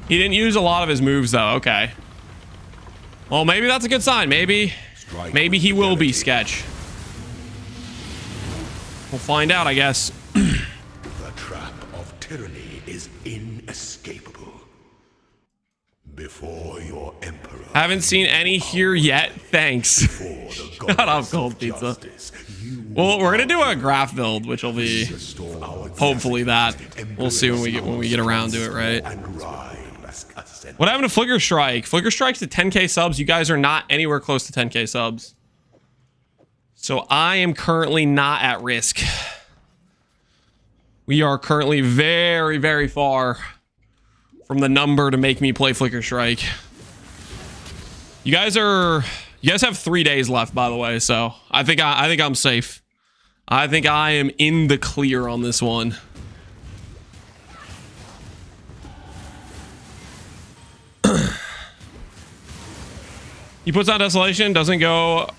He didn't use a lot of his moves though, okay. Well, maybe that's a good sign. Maybe he will be sketch. We'll find out, I guess. The trap of tyranny is inescapable. Before your emperor. Haven't seen any here yet. Thanks. Before the Shut up, goddess Cold of Pizza. justice, you Well, we're gonna do a graph build, which will be restore our hopefully that. We'll see when we get around to it, right? and rise, What happened to Flicker Strike? Flicker Strike's to 10k subs. You guys are not anywhere close to 10k subs. So I am currently not at risk. We are currently very, very far from the number to make me play Flicker Strike. You guys have 3 days left, by the way, so I think I'm safe. I think I am in the clear on this one. He puts out Desolation, doesn't go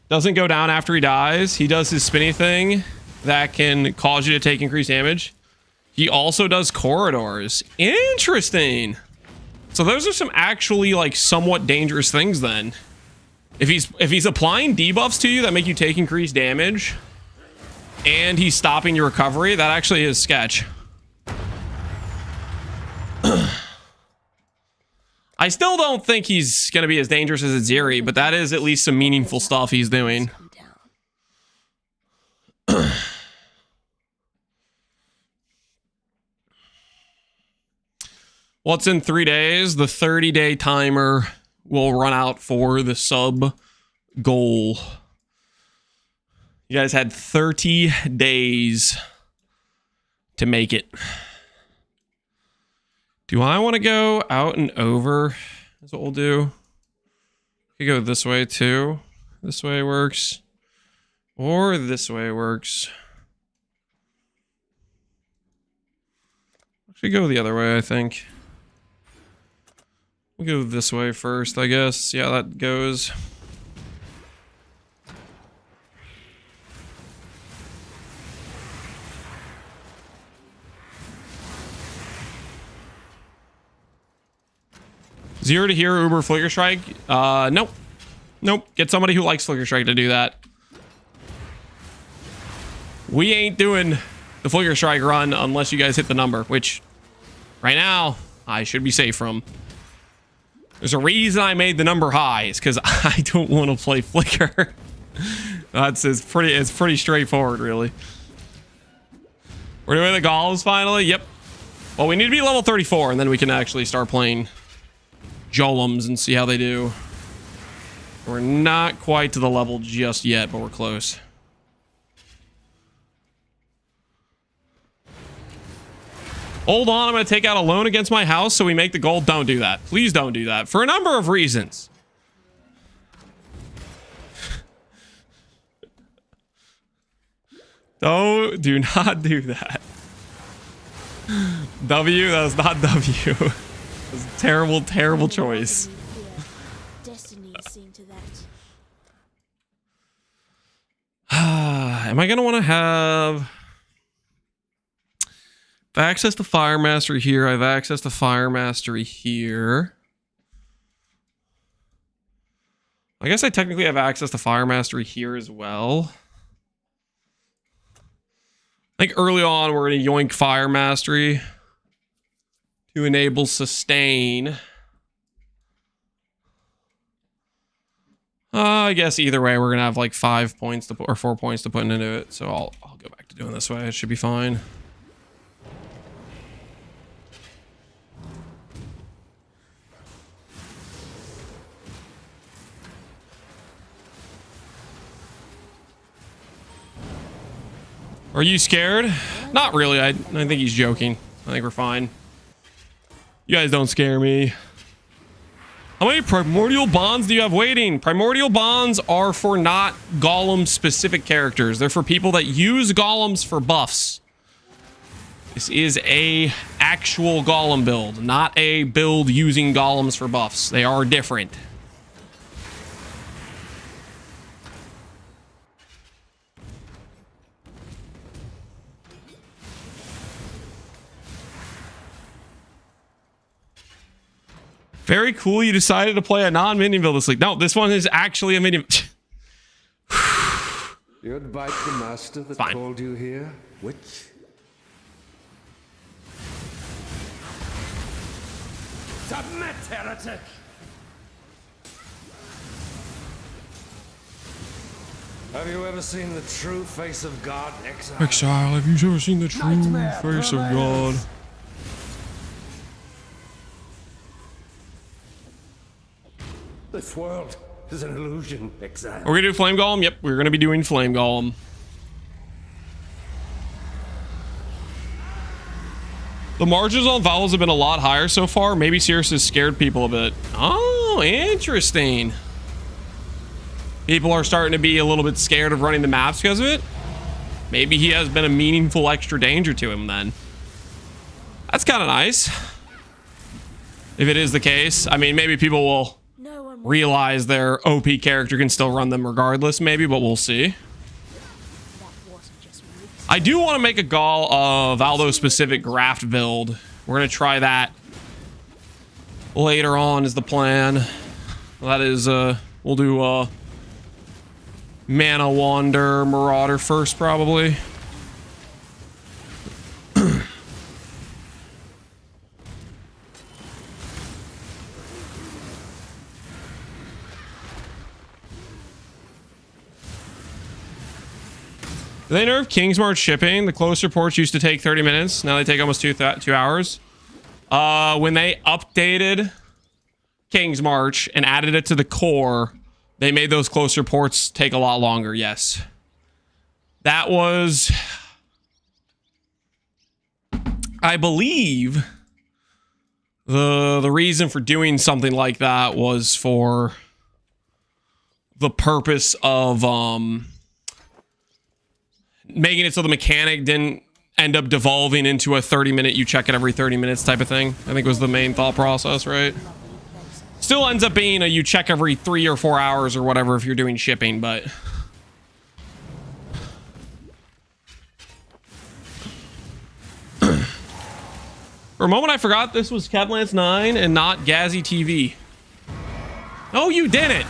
down after he dies. He does his spinny thing that can cause you to take increased damage. He also does corridors. Interesting. So those are some actually like somewhat dangerous things then. If he's applying debuffs to you that make you take increased damage and he's stopping your recovery, that actually is sketch. I still don't think he's going to be as dangerous as Aziri, but that is at least some meaningful stuff he's doing. What's in 3 days? The 30-day timer will run out for the sub goal. You guys had 30 days to make it. Do I want to go out and over? That's what we'll do. We could go this way too. This way works. Or this way works. Actually go the other way, I think. We'll go this way first, I guess. See how that goes. Zero to hero Uber Flicker Strike? Nope. Nope. Get somebody who likes Flicker Strike to do that. We ain't doing the Flicker Strike run unless you guys hit the number, which right now I should be safe from. There's a reason I made the number high. It's because I don't want to play Flicker. It's pretty straightforward, really. We're doing the golems finally. Yep. Well, we need to be level 34, and then we can actually start playing Golems and see how they do. We're not quite to the level just yet, but we're close. Hold on, I'm going to take out a loan against my house so we make the gold. Don't do that. Please don't do that. For a number of reasons. Do not do that. W, that was not W. It was a terrible, terrible choice. Destiny is seen to that. Am I going to want to have access to Fire Mastery here? I have access to Fire Mastery here. I guess I technically have access to Fire Mastery here as well. I think early on we're going to yoink Fire Mastery to enable sustain. I guess either way we're going to have like 5 points to put, or 4 points to put into it. So I'll go back to doing this way. It should be fine. Are you scared? Not really. I think he's joking. I think we're fine. You guys don't scare me. How many primordial bonds do you have waiting? Primordial bonds are for not golem specific characters. They're for people that use golems for buffs. This is a actual golem build, not a build using golems for buffs. They are different. Very cool. You decided to play a non-minion build this league. No, this one is actually a minion. You invite the master that Fine. called you here? Which? Submit, heretic! Have you ever seen the true face of God, Exile? Exile, have you ever seen the true face of God? This world is an illusion, Exile. We're gonna do Flame Golem? Yep, we're gonna be doing Flame Golem. The margins on vowels have been a lot higher so far. Maybe Cirrus has scared people a bit. Oh, interesting. People are starting to be a little bit scared of running the maps because of it. Maybe he has been a meaningful extra danger to him then. That's kind of nice. If it is the case. I mean, maybe people will realize their OP character can still run them regardless, maybe, but we'll see. I do want to make a Valdo specific graft build. We're going to try that later on is the plan. That is, we'll do, Mana Wander Marauder first, probably. They nerfed Kingsmarch shipping. The closer ports used to take 30 minutes. Now they take almost 2 hours. When they updated Kingsmarch and added it to the core, they made those closer ports take a lot longer, yes. That was... I believe the reason for doing something like that was for the purpose of making it so the mechanic didn't end up devolving into a 30-minute you check it every 30 minutes type of thing. I think was the main thought process, right? Still ends up being a you check every 3 or 4 hours or whatever if you're doing shipping, but... For a moment I forgot this was Cadlance 9 and not Gazzy TV. No, you didn't!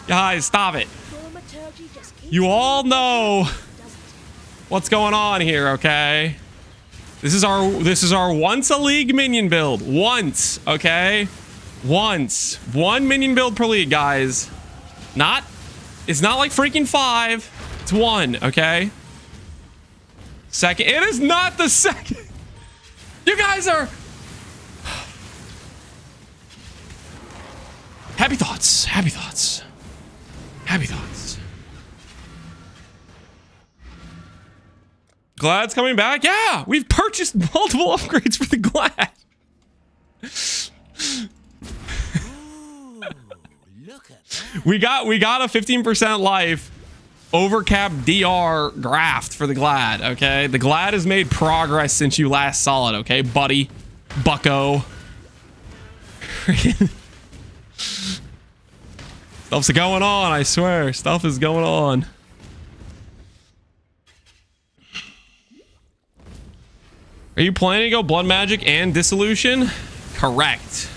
Guys, stop it. You all know what's going on here, okay? This is our once a league minion build. Once, okay? Once. 1 minion build per league, guys. It's not like freaking 5. It's 1, okay? Second. It is not the second. You guys are... Happy thoughts. Happy thoughts. Happy thoughts. Glad's coming back? Yeah, we've purchased multiple upgrades for the Glad. Ooh, look at that. We got a 15% life overcap DR graft for the Glad, okay? The Glad has made progress since you last saw it, okay, buddy? Bucko. Stuff's going on, I swear. Stuff is going on. Are you planning to go Blood Magic and Dissolution? Correct.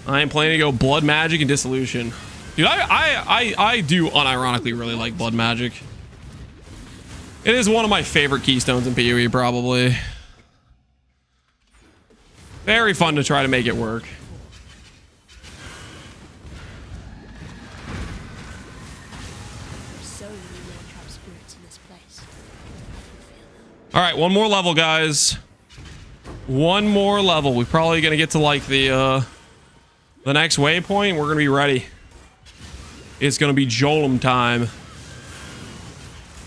I am planning to go Blood Magic and Dissolution. Dude, I do unironically really like Blood Magic. It is one of my favorite keystones in PoE, probably. Very fun to try to make it work. All right, one more level, guys. One more level. We're probably gonna get to like the next waypoint. We're gonna be ready. It's gonna be Golem time.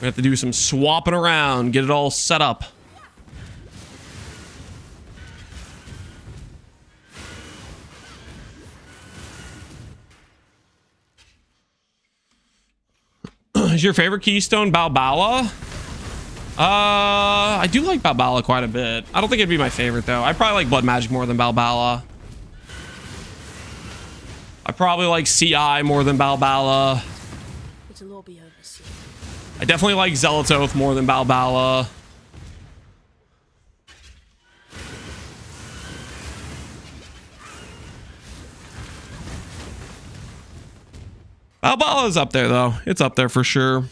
We have to do some swapping around, get it all set up. Is your favorite keystone Balbala? I do like Balbala quite a bit. I don't think it'd be my favorite though. I probably like Blood Magic more than Balbala. I probably like CI more than Balbala. It'll all be over soon. I definitely like Zealot's Oath more than Balbala. Balbala's up there though. It's up there for sure.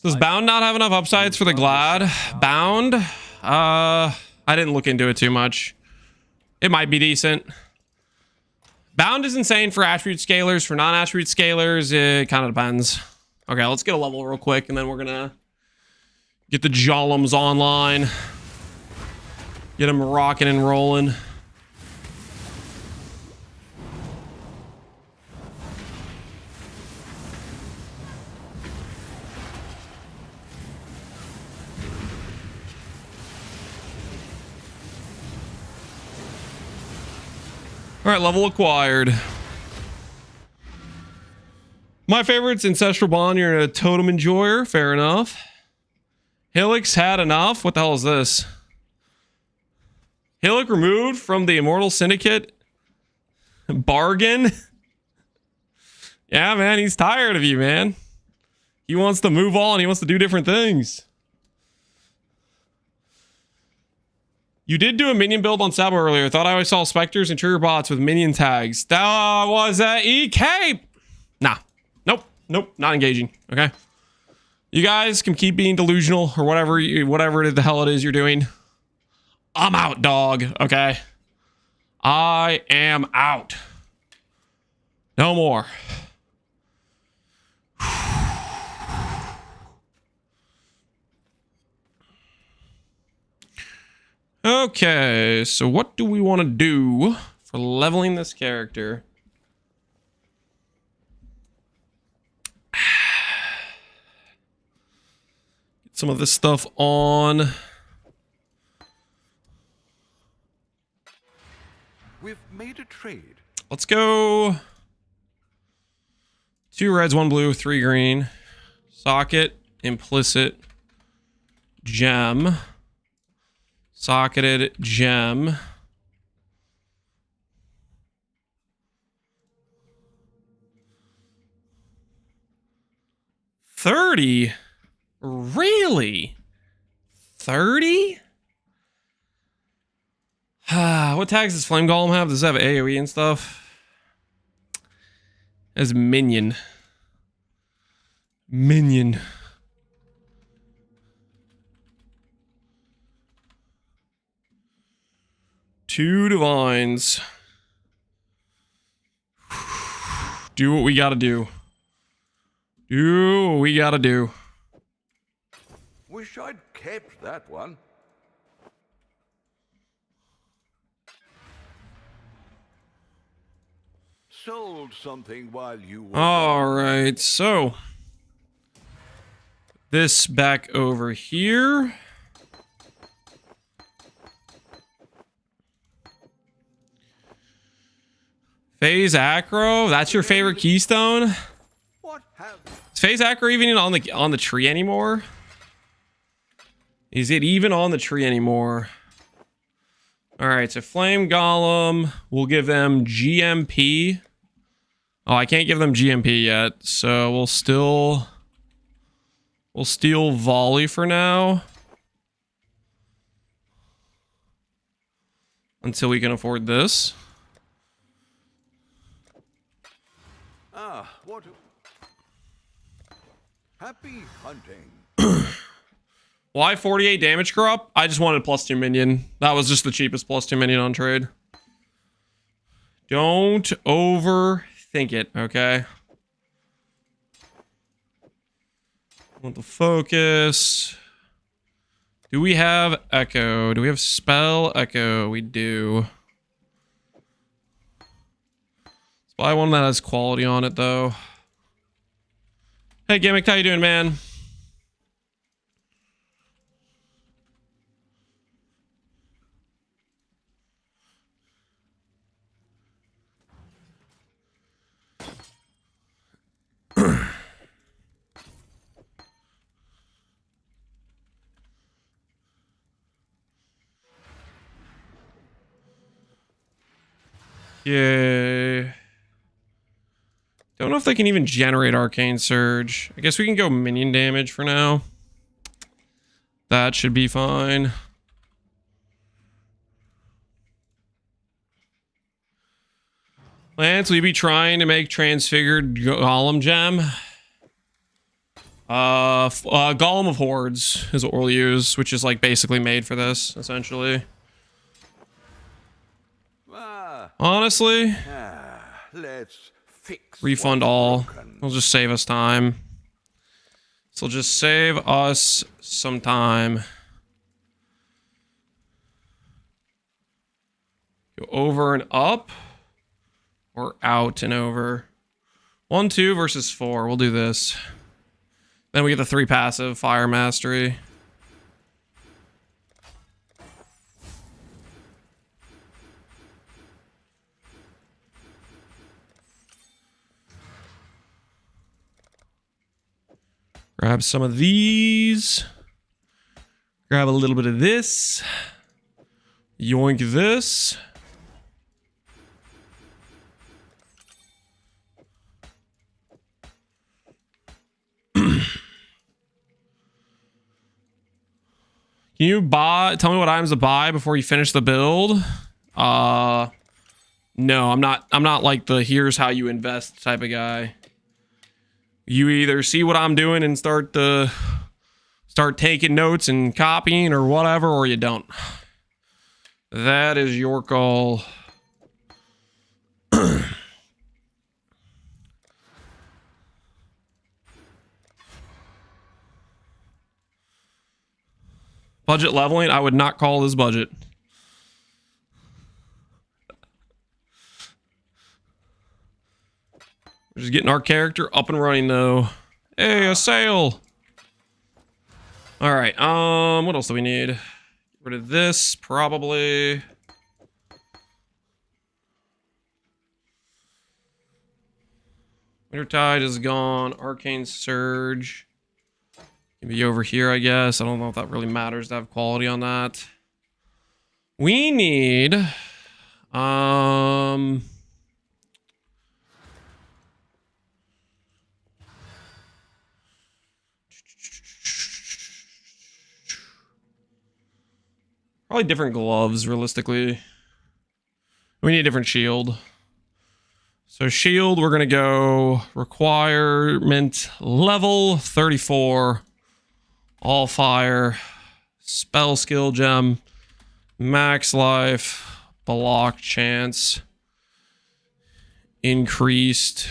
Does Bound not have enough upsides for the Glad? Bound? I didn't look into it too much. It might be decent. Bound is insane for attribute scalers. For non-attribute scalers, it kind of depends. Okay, let's get a level real quick, and then we're gonna get the Golems online. Get them rocking and rolling. All right, level acquired. My favorite's Ancestral Bond. You're a totem enjoyer. Fair enough. Hillick's had enough. What the hell is this? Hillick removed from the Immortal Syndicate. Bargain. Yeah, man, he's tired of you, man. He wants to move on. He wants to do different things. You did do a minion build on Sabo earlier. Thought I always saw specters and trigger bots with minion tags. That was a EK. Nah. Nope. Not engaging. Okay. You guys can keep being delusional or whatever the hell it is you're doing. I'm out, dog. Okay. I am out. No more. Okay, so what do we want to do for leveling this character? Get some of this stuff on. We've made a trade. Let's go 2 reds, 1 blue, 3 green. Socket, implicit, gem. Socketed, gem. $30? Really? 30? What tags does Flame Golem have? Does it have AoE and stuff? As minion. Minion. Two divines. Do what we gotta do. Do what we gotta do. Wish I'd kept that one. Sold something while you were All right, so this back over here. Phase Acro, that's your favorite keystone? Is Phase Acro even on the tree anymore? Is it even on the tree anymore? All right, so Flame Golem, we'll give them GMP. Oh, I can't give them GMP yet, so we'll steal Volley for now. Until we can afford this. What? Happy hunting. Why 48 damage corrupt? I just wanted +2 minion. That was just the cheapest +2 minion on trade. Don't overthink it, okay? Want the focus. Do we have Echo? Do we have Spell Echo? We do. Let's buy one that has quality on it, though. Hey, Gimmick, how you doing, man? Yay. Don't know if they can even generate Arcane Surge. I guess we can go minion damage for now. That should be fine. Lance, will you be trying to make Transfigured Golem Gem? Golem of Hordes is what we'll use, which is like basically made for this, essentially. Honestly, Let's fix refund what's all. broken. It'll just save us time. This will just save us some time. Go over and up, or out and over. 1, 2 versus 4. We'll do this. Then we get the 3 passive fire mastery. Grab some of these. Grab a little bit of this. Yoink this. Can you tell me what items to buy before you finish the build? No, I'm not like the here's how you invest type of guy. You either see what I'm doing and start taking notes and copying or whatever, or you don't. That is your call. Budget leveling, I would not call this budget. We're just getting our character up and running though. Hey, a sale. All right, what else do we need? Get rid of this, probably. Wintertide is gone. Arcane Surge. Can be over here, I guess. I don't know if that really matters to have quality on that. We need probably different gloves, realistically. We need a different shield. So shield, we're gonna go requirement level 34. All fire, spell skill gem, max life, block chance, increased.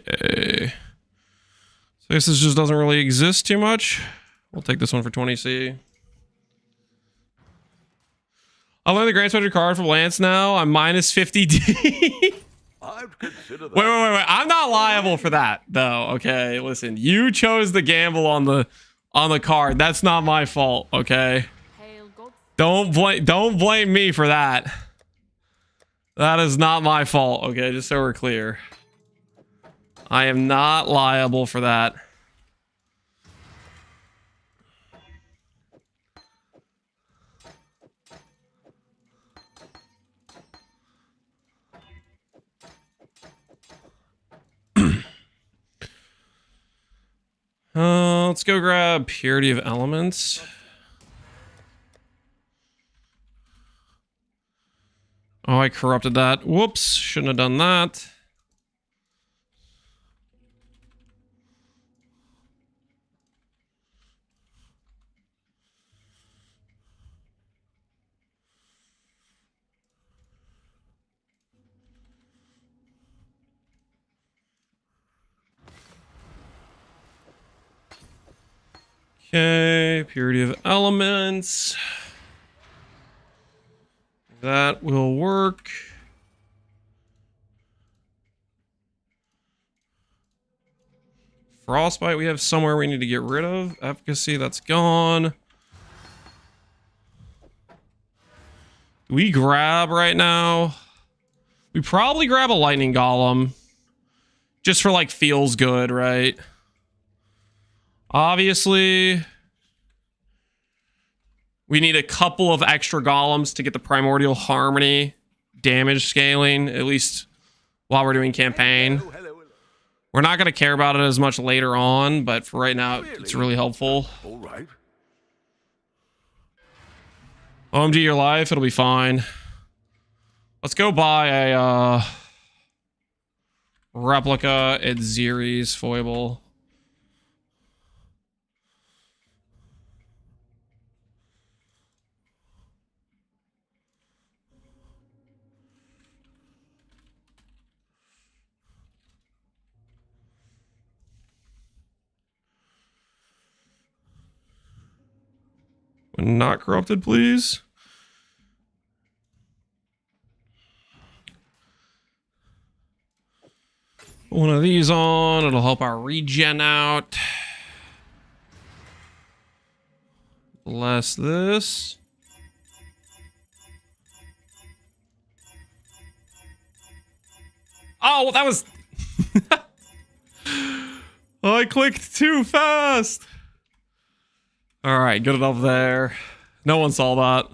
Okay. So I guess this just doesn't really exist too much. We'll take this one for 20C. I'll learn the Grand Strategy card from Lance now. I'm minus 50D. I'd consider that. Wait. I'm not liable for that, though. Okay, listen. You chose the gamble on the card. That's not my fault, okay? Don't blame me for that. That is not my fault, okay? Just so we're clear. I am not liable for that. Let's go grab Purity of Elements. Oh, I corrupted that. Whoops, shouldn't have done that. Okay, Purity of Elements. That will work. Frostbite we have somewhere we need to get rid of. Efficacy, that's gone. Do we grab right now? We probably grab a lightning golem. Just for like feels good, right? Obviously. We need a couple of extra golems to get the Primordial Harmony damage scaling, at least while we're doing campaign. We're not going to care about it as much later on, but for right now, it's really helpful. All right. OMG your life, it'll be fine. Let's go buy a replica at Ziri's foible. Not corrupted, please. Put one of these on. It'll help our regen out. Bless this. Oh, that was... Oh, I clicked too fast. All right, good enough there. No one saw that.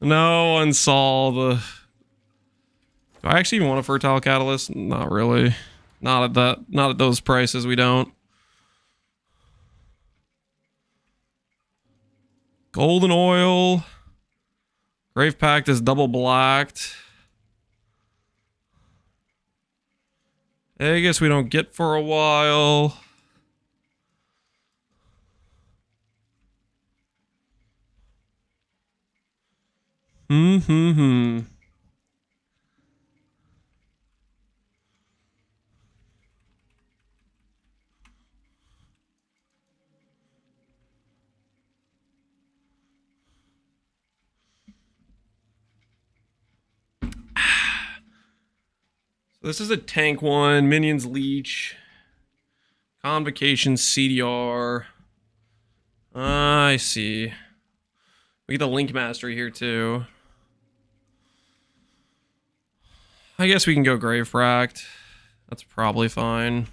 No one saw the... Do I actually even want a fertile catalyst? Not really. Not at that. Not at those prices. We don't. Golden oil. Grave Pact is double blacked. I guess we don't get for a while. Hmm. So this is a tank one, minions leech, convocation CDR. I see. We get the link mastery here too. I guess we can go grave fract. That's probably fine.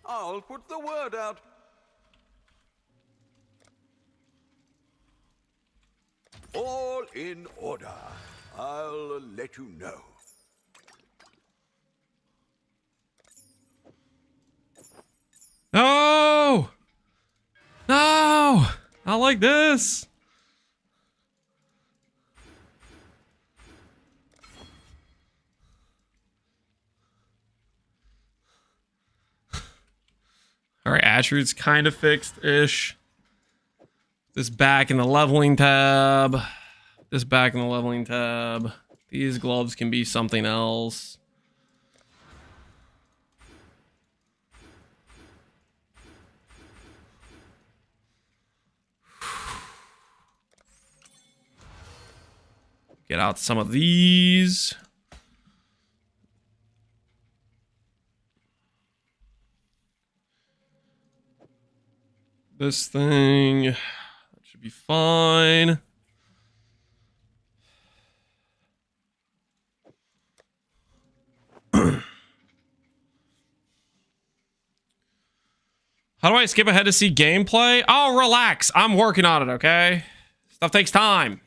I'll put the word out. All in order. I'll let you know. No! No! Not like this! Alright, Ashroot's kind of fixed-ish. This back in the leveling tab. This back in the leveling tab. These gloves can be something else. Get out some of these. This thing, that should be fine. How do I skip ahead to see gameplay? Oh, relax. I'm working on it, okay? Stuff takes time.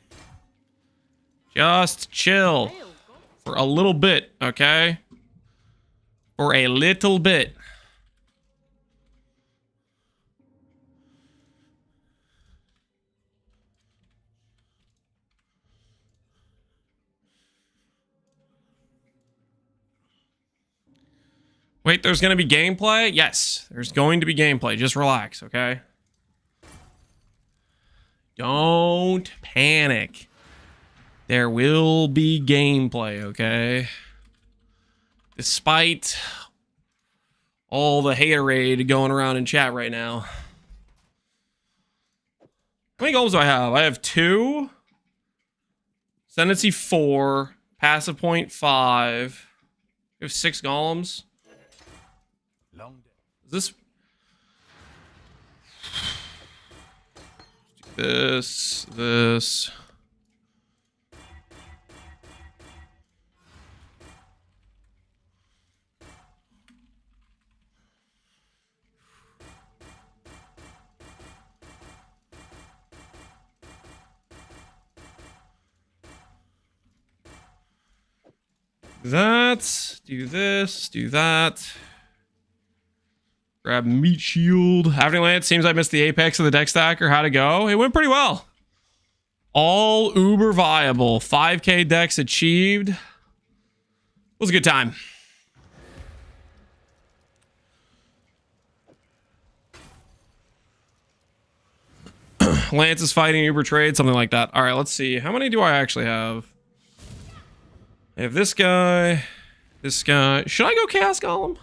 Just chill. For a little bit, okay? For a little bit. Wait, there's going to be gameplay? Yes, there's going to be gameplay. Just relax, okay? Don't panic. There will be gameplay, okay? Despite all the haterade going around in chat right now. How many goals do I have? I have 2. Ascendancy 4. Passive point 5. We have 6 golems. Is this... This. That. Do this. Do that. Grab meat shield. Halfling Lance, seems I missed the apex of the deck stacker. How'd it go? It went pretty well. All uber viable. 5k decks achieved. It was a good time. Lance is fighting Uber trade, something like that. All right, let's see. How many do I actually have? I have this guy. This guy. Should I go Chaos Golem?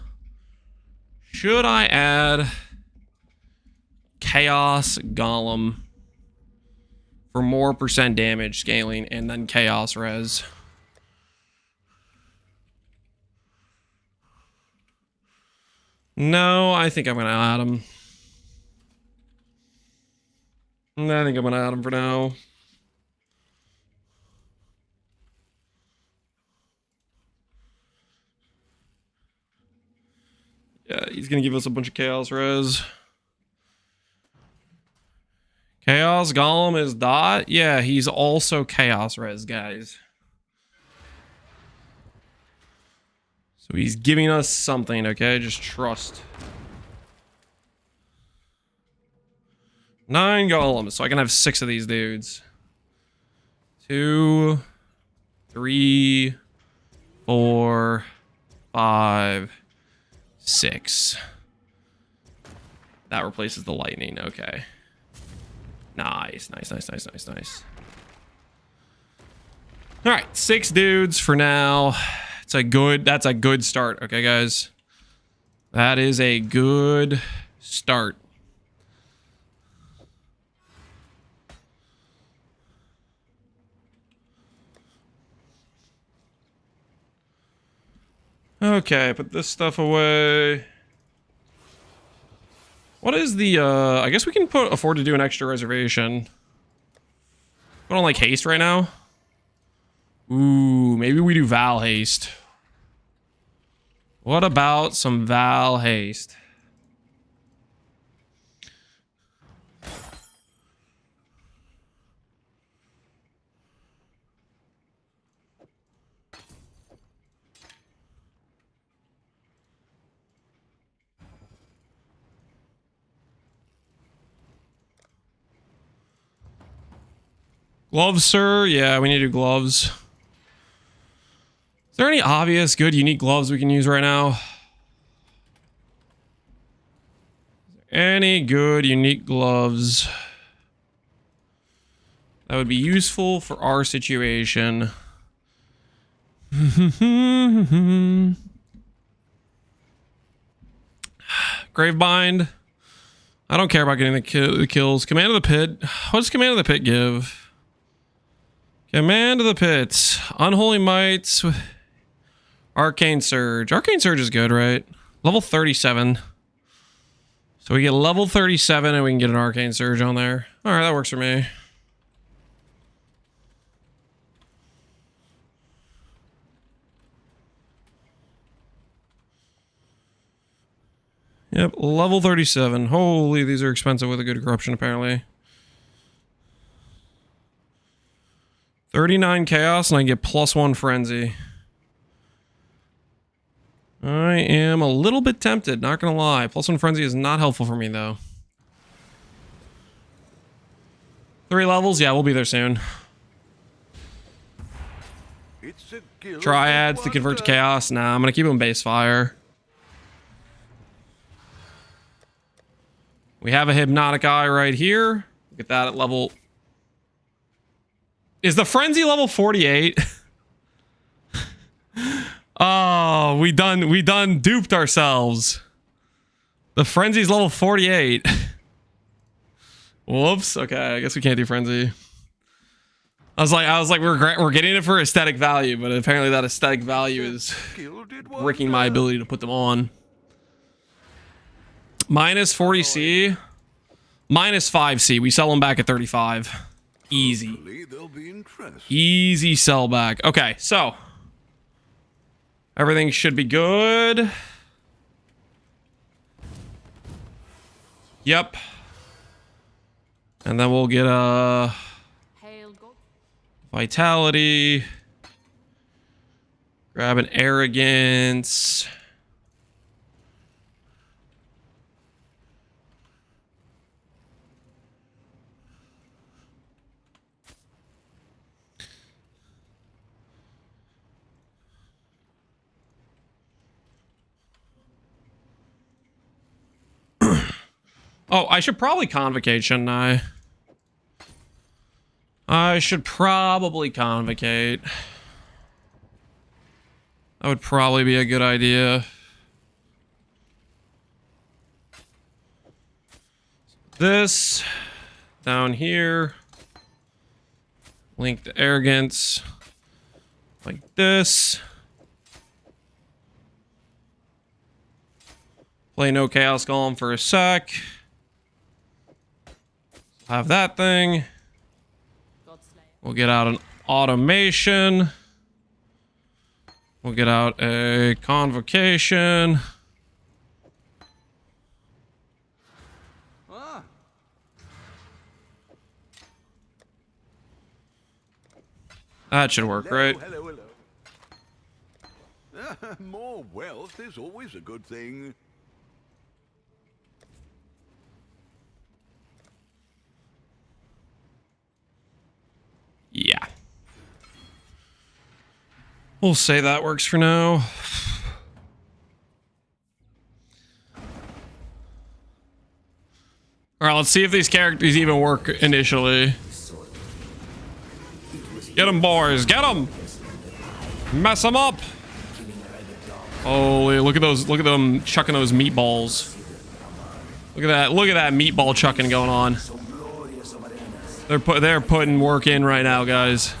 Should I add Chaos Golem for more % damage scaling and then Chaos Res? No, I think I'm going to add him. I think I'm going to add him for now. Yeah, he's going to give us a bunch of Chaos Res. Chaos Golem is Dot. Yeah, he's also Chaos Res, guys. So he's giving us something, okay? Just trust. 9 golems, so I can have 6 of these dudes. 2, 3, 4, 5, 6. That replaces the lightning. Okay. Nice, nice, nice, nice, nice, nice. All right, 6 dudes for now. It's a good. That's a good start. Okay, guys. That is a good start. Okay, put this stuff away. What is the, I guess we can afford to do an extra reservation. Put on, like, haste right now. Ooh, maybe we do Val haste. What about some Val haste? Gloves, sir? Yeah, we need to do gloves. Is there any obvious, good, unique gloves we can use right now? Any good, unique gloves that would be useful for our situation? Gravebind. I don't care about getting the kills. Command of the Pit. What does Command of the Pit give? Command of the Pit. Unholy Might. Arcane Surge. Arcane Surge is good, right? Level 37. So we get level 37 and we can get an Arcane Surge on there. Alright, that works for me. Yep, level 37. Holy, these are expensive with a good corruption, apparently. 39 Chaos, and I get +1 Frenzy. I am a little bit tempted, not gonna lie. +1 Frenzy is not helpful for me, though. 3 levels? Yeah, we'll be there soon. Triads to convert to Chaos? Nah, I'm gonna keep them base fire. We have a Hypnotic Eye right here. Get that at level... Is the Frenzy level 48? Oh, we done duped ourselves. The Frenzy's level 48. Whoops. Okay, I guess we can't do Frenzy. I was like, we're getting it for aesthetic value, but apparently that aesthetic value is breaking my ability to put them on. Minus 40C. Minus 5C. We sell them back at 35. Easy. Easy sell back. Okay, so. Everything should be good. Yep. And then we'll get a vitality. Grab an arrogance. Oh, I should probably convocate, shouldn't I? I should probably convocate. That would probably be a good idea. This down here. Link to arrogance. Like this. Play no chaos golem for a sec. Have that thing. We'll get out an automation. We'll get out a convocation. That should work, right? Hello, hello. More wealth is always a good thing. Yeah. We'll say that works for now. Alright, let's see if these characters even work initially. Get them, boys. Get them. Mess them up. Holy, look at those. Look at them chucking those meatballs. Look at that. Look at that meatball chucking going on. They're putting work in right now, guys.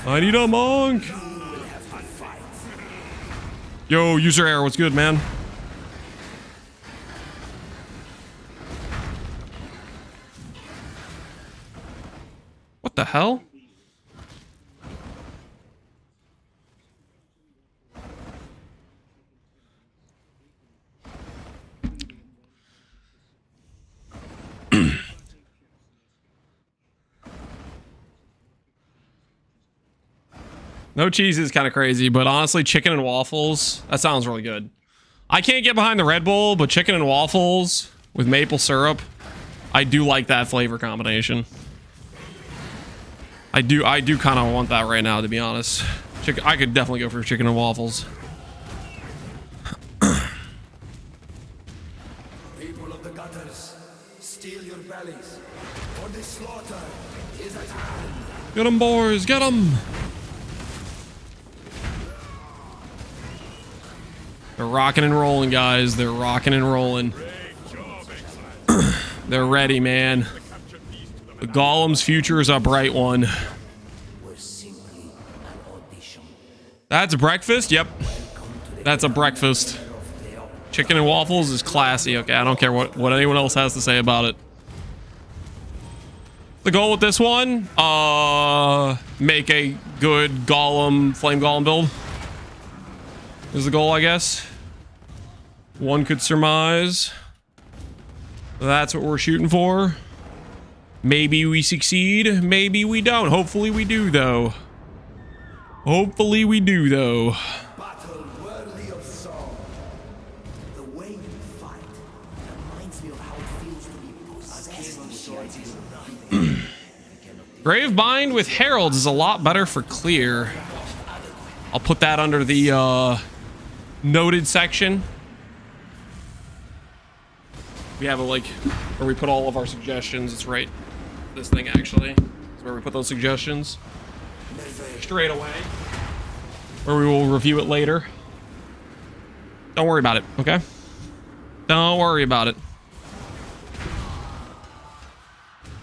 I need a monk. Yo, user error. What's good, man? What the hell? No cheese is kind of crazy, but honestly, chicken and waffles, that sounds really good. I can't get behind the Red Bull, but chicken and waffles with maple syrup, I do like that flavor combination. I do kind of want that right now, to be honest. I could definitely go for chicken and waffles. People of the gutters, steel your bellies, for the slaughter is at hand. Get them, boys, get them. They're rocking and rolling, guys. They're rocking and rolling. They're ready, man. The Golem's future is a bright one. That's breakfast? Yep. That's a breakfast. Chicken and waffles is classy. Okay, I don't care what anyone else has to say about it. The goal with this one, make a good Golem, Flame Golem build. Is the goal, I guess. One could surmise. That's what we're shooting for. Maybe we succeed, maybe we don't. Hopefully we do, though. Hopefully we do, though. Battle worthy of song. The way you fight reminds me of how it feels to be possessed. Gravebind with Heralds is a lot better for clear. I'll put that under the noted section. We have a like where we put all of our suggestions. It's right this thing actually. It's where we put those suggestions straight away. Where we will review it later. Don't worry about it, okay? Don't worry about it.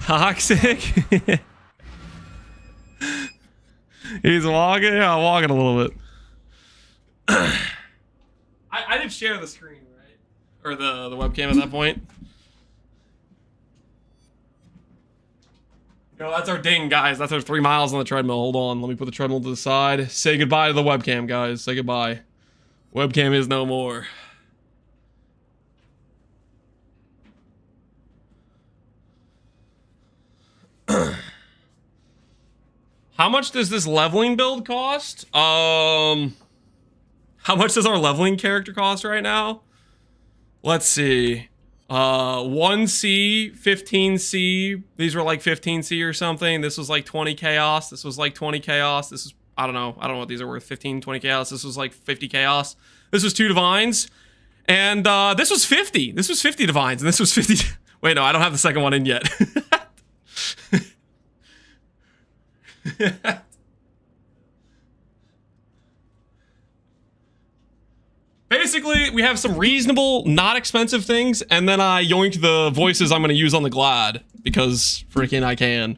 Toxic. He's walking. Yeah, I'm walking a little bit. I did share the screen, right? Or the webcam at that point. Yo, that's our ding, guys. That's our 3 miles on the treadmill. Hold on. Let me put the treadmill to the side. Say goodbye to the webcam, guys. Say goodbye. Webcam is no more. How much does this leveling build cost? How much does our leveling character cost right now? Let's see. 1C, 15C. These were like 15C or something. This was like 20 chaos. This was like 20 chaos. This is, I don't know what these are worth. 15, 20 chaos. This was like 50 chaos. This was 2 divines. And this was 50. This was 50 divines. And this was 50. Wait, no, I don't have the second one in yet. Basically, we have some reasonable, not expensive things, and then I yoink the voices I'm going to use on the Glad, because freaking I can.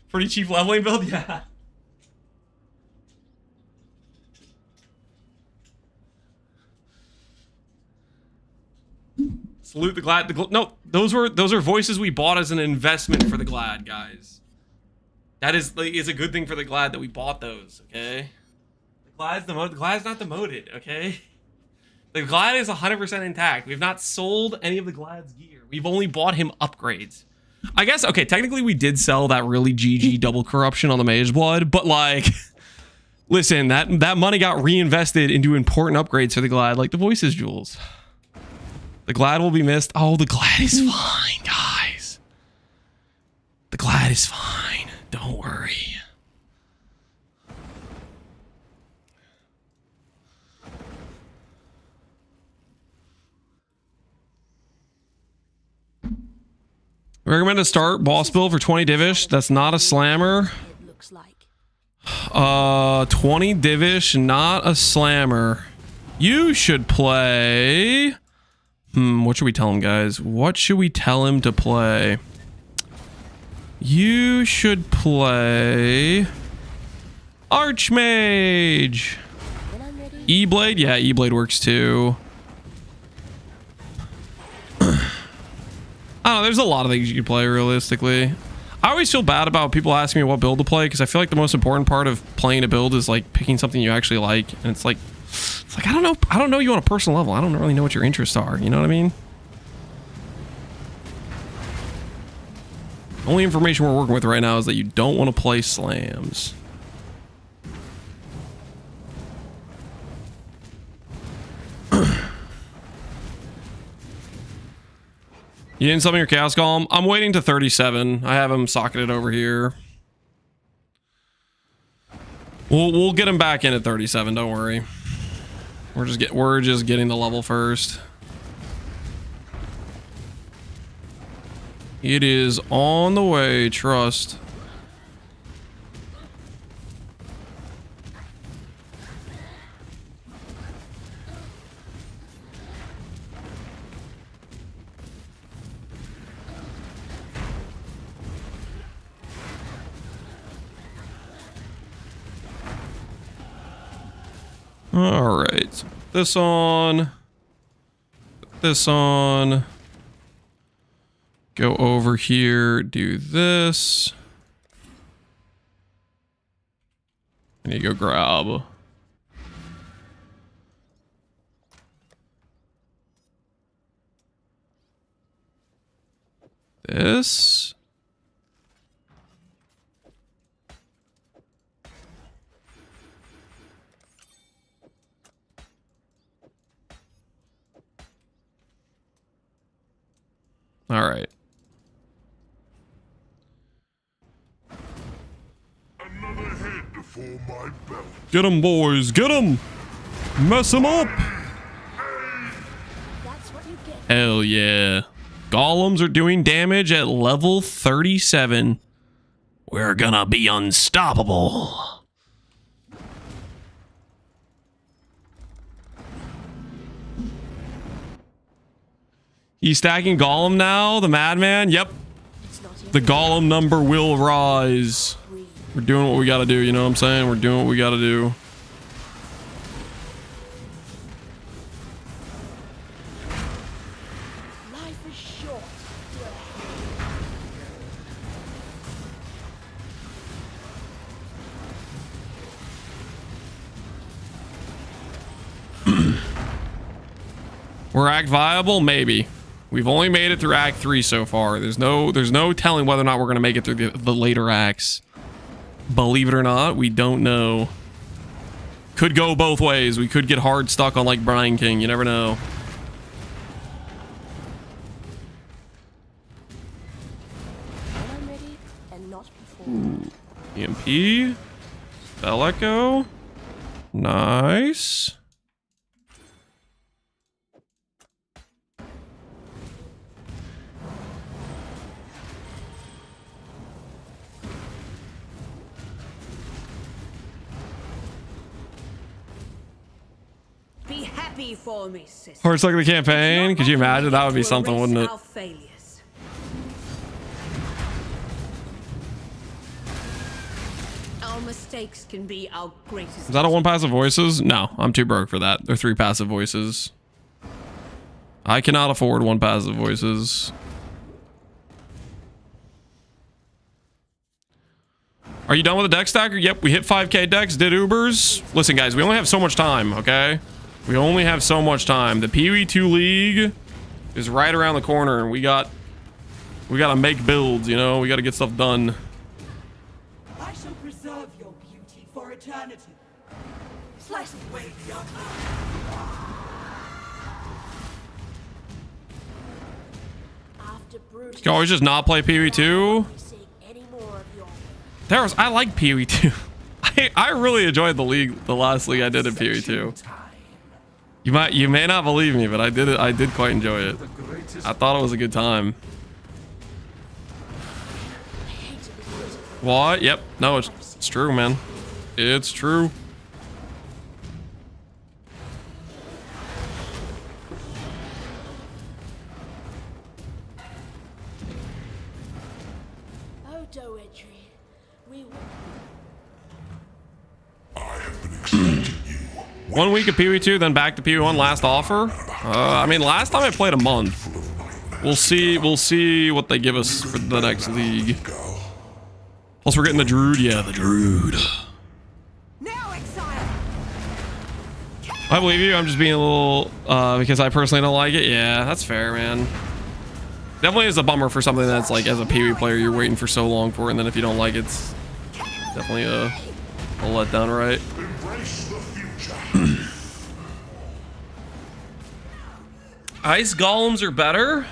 Pretty cheap leveling build, yeah. Salute the Glad. No, those are voices we bought as an investment for the Glad, guys. That is a good thing for the Glad that we bought those, okay? The Glad's not demoted, okay? The Glad is 100% intact. We've not sold any of the Glad's gear. We've only bought him upgrades. I guess, okay, technically we did sell that really GG double corruption on the Mage Blood, but like, listen, that money got reinvested into important upgrades for the Glad, like the Voices Jewels. The Glad will be missed. Oh, the Glad is fine, guys. The Glad is fine. Don't worry. Recommend a start boss build for 20 divish. That's not a slammer. It looks like. 20 divish, not a slammer. You should play. What should we tell him, guys? What should we tell him to play? You should play Archmage. E-Blade? Yeah, E-Blade works too. I don't know, there's a lot of things you can play realistically. I always feel bad about people asking me what build to play because I feel like the most important part of playing a build is like picking something you actually like, and it's like I don't know you on a personal level. I don't really know what your interests are, you know what I mean? Only information we're working with right now is that you don't want to play slams. You didn't summon your Chaos Golem? I'm waiting to 37. I have him socketed over here. We'll get him back in at 37. Don't worry. We're just getting the level first. It is on the way. Trust. All right, this on, this on, go over here, do this. I need to go grab this. All right. Another head before my belt. Get him, boys. Get him. Mess him up. That's what you get. Hell yeah. Golems are doing damage at level 37. We're gonna be unstoppable. He's stacking Golem now, the madman. Yep. The Golem number will rise. We're doing what we gotta do, you know what I'm saying? We're doing what we gotta do. Life is short. We're act viable? Maybe. We've only made it through Act 3 so far. There's no telling whether or not we're gonna make it through the later acts. Believe it or not, we don't know. Could go both ways. We could get hard stuck on like Brine King. You never know. I'm ready and not before. EMP. Spell Echo. Nice. Be happy for me, sister. Hard stuck in the campaign. Could you imagine? That would be something, wouldn't it? Our failures. Our mistakes can be our greatest. Is that a 1 passive voices? No, I'm too broke for that. They're 3 passive voices. I cannot afford 1 passive voices. Are you done with the deck stacker? Yep, we hit 5k decks, did Ubers. Listen, guys, we only have so much time, okay? We only have so much time. The Pee-wee 2 League is right around the corner, and we gotta make builds, you know? We gotta get stuff done. I shall preserve your beauty for eternity. Slice away the ugly. After Brutus, You can always just not play Pee-wee 2. seeing any more of your I like Pee-wee 2. I really enjoyed the league, the last league I did in Pee-wee 2. You may not believe me, but I did quite enjoy it. I thought it was a good time. What? Yep. No, it's true, man. It's true. Oh, Doetry. We will. 1 week of Pee-wee 2, then back to Pee-wee 1. Last offer. I mean, last time I played a month. We'll see what they give us for the next league. Plus, we're getting the Druid. Yeah, the Druid. Now, Exile. I believe you. I'm just being a little because I personally don't like it. Yeah, that's fair, man. Definitely is a bummer for something that's like, as a Pee-wee player, you're waiting for so long for it, and then if you don't like it, it's definitely a letdown, right? Ice golems are better?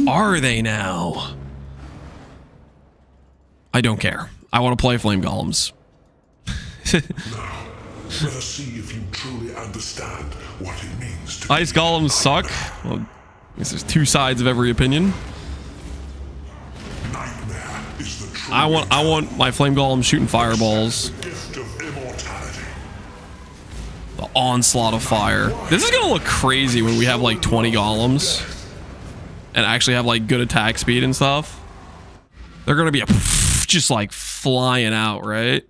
Are they now? I don't care. I want to play flame golems. Let us see if you truly understand what it means to Ice golems suck. Well, I guess there's 2 sides of every opinion. nightmare is the true I want my flame golem shooting fireballs. gift of immortality. The onslaught of fire. This is gonna look crazy when we have like 20 golems and actually have like good attack speed and stuff. They're gonna be just like flying out, right?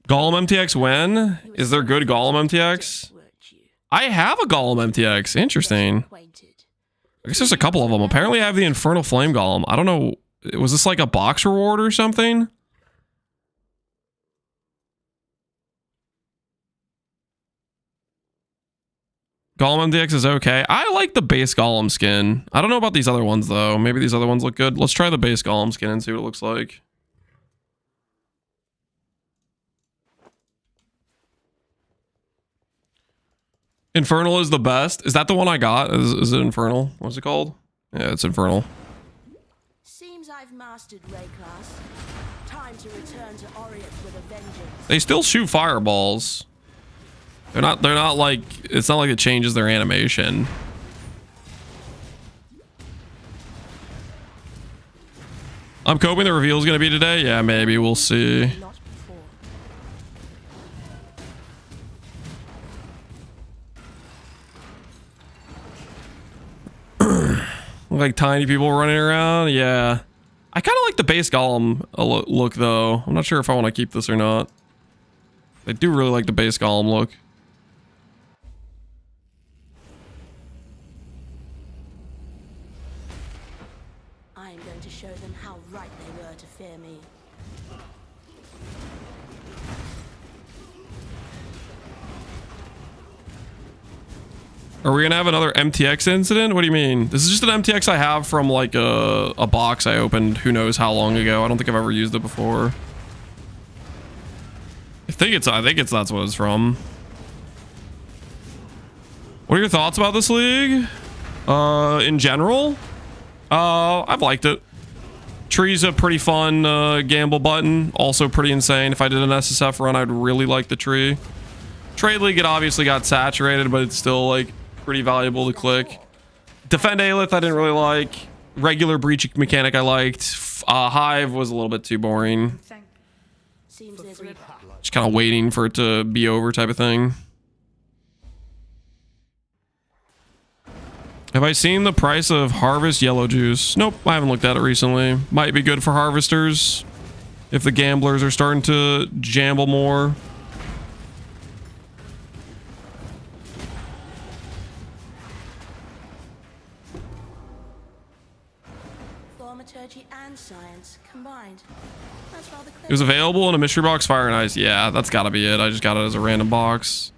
Golem MTX when? Is there good Golem MTX? I have a Golem MTX. Interesting. I guess there's a couple of them. Apparently I have the Infernal Flame Golem. I don't know. Was this like a box reward or something? Golem MTX is okay. I like the base Golem skin. I don't know about these other ones though. Maybe these other ones look good. Let's try the base Golem skin and see what it looks like. Infernal is the best. Is that the one I got? Is it Infernal? What's it called? Yeah, it's Infernal. Seems I've mastered Ray class. Time to return to Orient with a vengeance. They still shoot fireballs. They're not like, it's not like it changes their animation. I'm hoping the reveal is going to be today. Yeah, maybe. We'll see. Not before. Like tiny people running around. Yeah. I kind of like the base golem look though. I'm not sure if I want to keep this or not. I do really like the base golem look. I am going to show them how right they were to fear me. Are we gonna have another MTX incident? What do you mean? This is just an MTX I have from like a box I opened who knows how long ago. I don't think I've ever used it before. I think that's what it's from. What are your thoughts about this league? In general? I've liked it. Tree's a pretty fun gamble button. Also pretty insane. If I did an SSF run, I'd really like the tree. Trade League, it obviously got saturated, but it's still like pretty valuable to click. Defend Aelith, I didn't really like. Regular breach mechanic I liked. Hive was a little bit too boring. Just kind of waiting for it to be over type of thing. Have I seen the price of Harvest Yellow Juice? Nope, I haven't looked at it recently. Might be good for harvesters if the gamblers are starting to jamble more. Thaumaturgy and science combined. That's rather clever. It was available in a mystery box, Fire and Ice. Yeah, that's gotta be it. I just got it as a random box.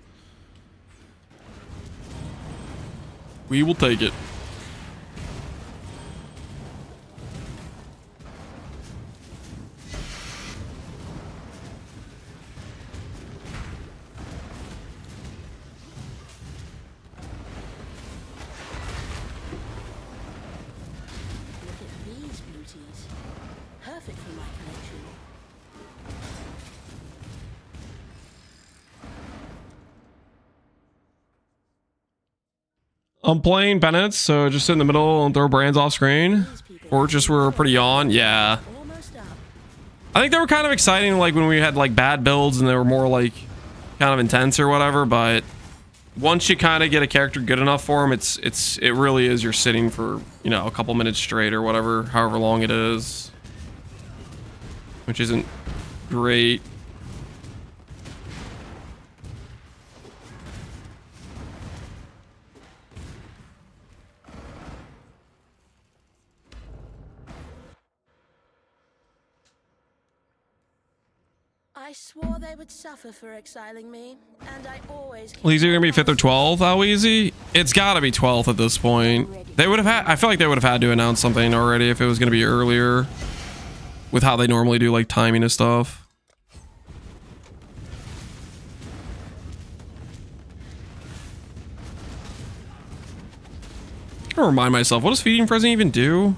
We will take it. Look at these beauties. Perfect for my collection. I'm playing Bennett, so just sit in the middle and throw brands off screen. Fortress were pretty on, yeah. I think they were kind of exciting, like when we had like bad builds and they were more like kind of intense or whatever. But once you kind of get a character good enough for him, it really is you're sitting for, you know, a couple minutes straight or whatever, however long it is, which isn't great. I swore they would suffer for exiling me, and I always. Well, these are gonna be 5th or 12th. How easy? It's gotta be 12th at this point. They would have had. I feel like they would have had to announce something already if it was gonna be earlier, with how they normally do like timing and stuff. I gotta remind myself, what does Feeding Frenzy even do?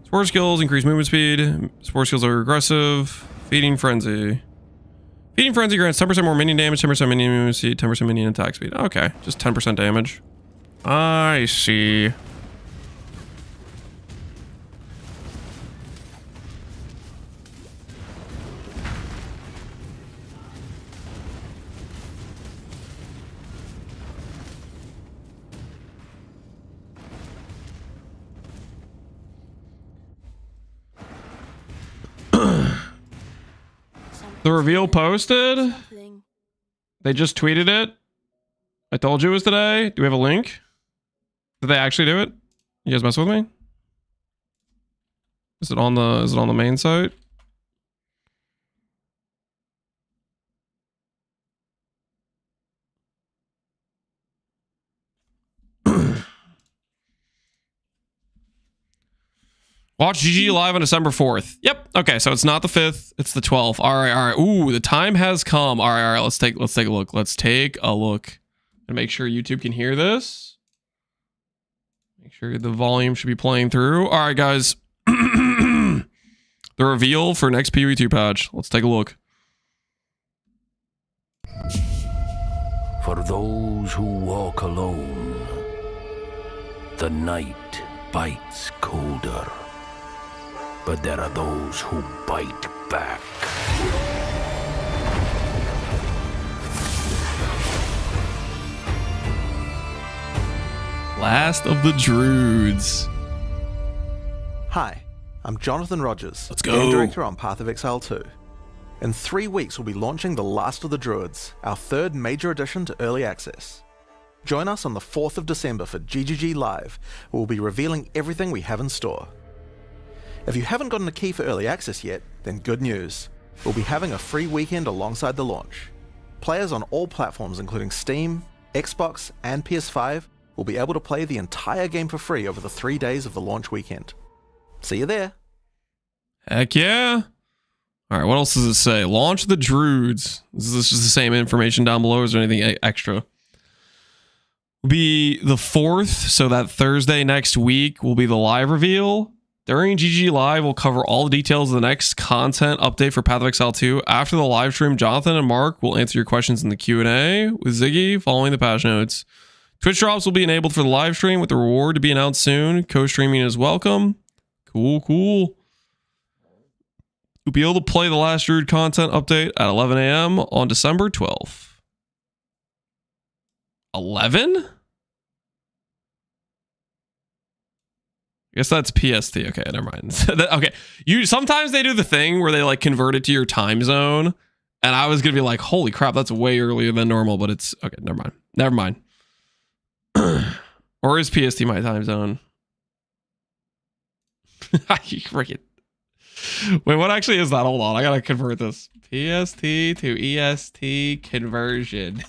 Spore skills increase movement speed. Spore skills are aggressive. Feeding Frenzy. Feeding Frenzy grants 10% more minion damage, 10% minion movement speed, 10% minion attack speed. Okay, just 10% damage. I see. The reveal posted. They just tweeted it. I told you it was today. Do we have a link? Did they actually do it? You guys mess with me? Is it on the main site? Watch GG live on December 4th. Yep. Okay, so it's not the 5th, it's the 12th. All right. Ooh, the time has come. All right. Let's take a look. Let's take a look and make sure YouTube can hear this. Make sure the volume should be playing through. All right, guys. The reveal for next PoE2 patch. Let's take a look. For those who walk alone, the night bites colder. But there are those who bite back. Last of the Druids. Hi, I'm Jonathan Rogers, Let's go. Game Director on Path of Exile 2. In 3 weeks, we'll be launching The Last of the Druids, our third major addition to Early Access. Join us on the 4th of December for GGG Live, where we'll be revealing everything we have in store. If you haven't gotten a key for Early Access yet, then good news. We'll be having a free weekend alongside the launch. Players on all platforms including Steam, Xbox, and PS5 will be able to play the entire game for free over the 3 days of the launch weekend. See you there. Heck yeah. All right, what else does it say? Launch the Druids. Is this just the same information down below, or is there anything extra? Will be the 4th, so that Thursday next week will be the live reveal. During GG Live, we'll cover all the details of the next content update for Path of Exile 2. After the live stream, Jonathan and Mark will answer your questions in the Q&A with Ziggy following the patch notes. Twitch drops will be enabled for the live stream with the reward to be announced soon. Co-streaming is welcome. Cool. You'll be able to play the last Druid content update at 11 a.m. on December 12th. 11? I guess that's PST. Okay, never mind. Okay, sometimes they do the thing where they like convert it to your time zone, and I was gonna be like, holy crap, that's way earlier than normal, but it's okay. Never mind. Or is PST my time zone? Wait, what actually is that? Hold on, I gotta convert this. PST to EST conversion.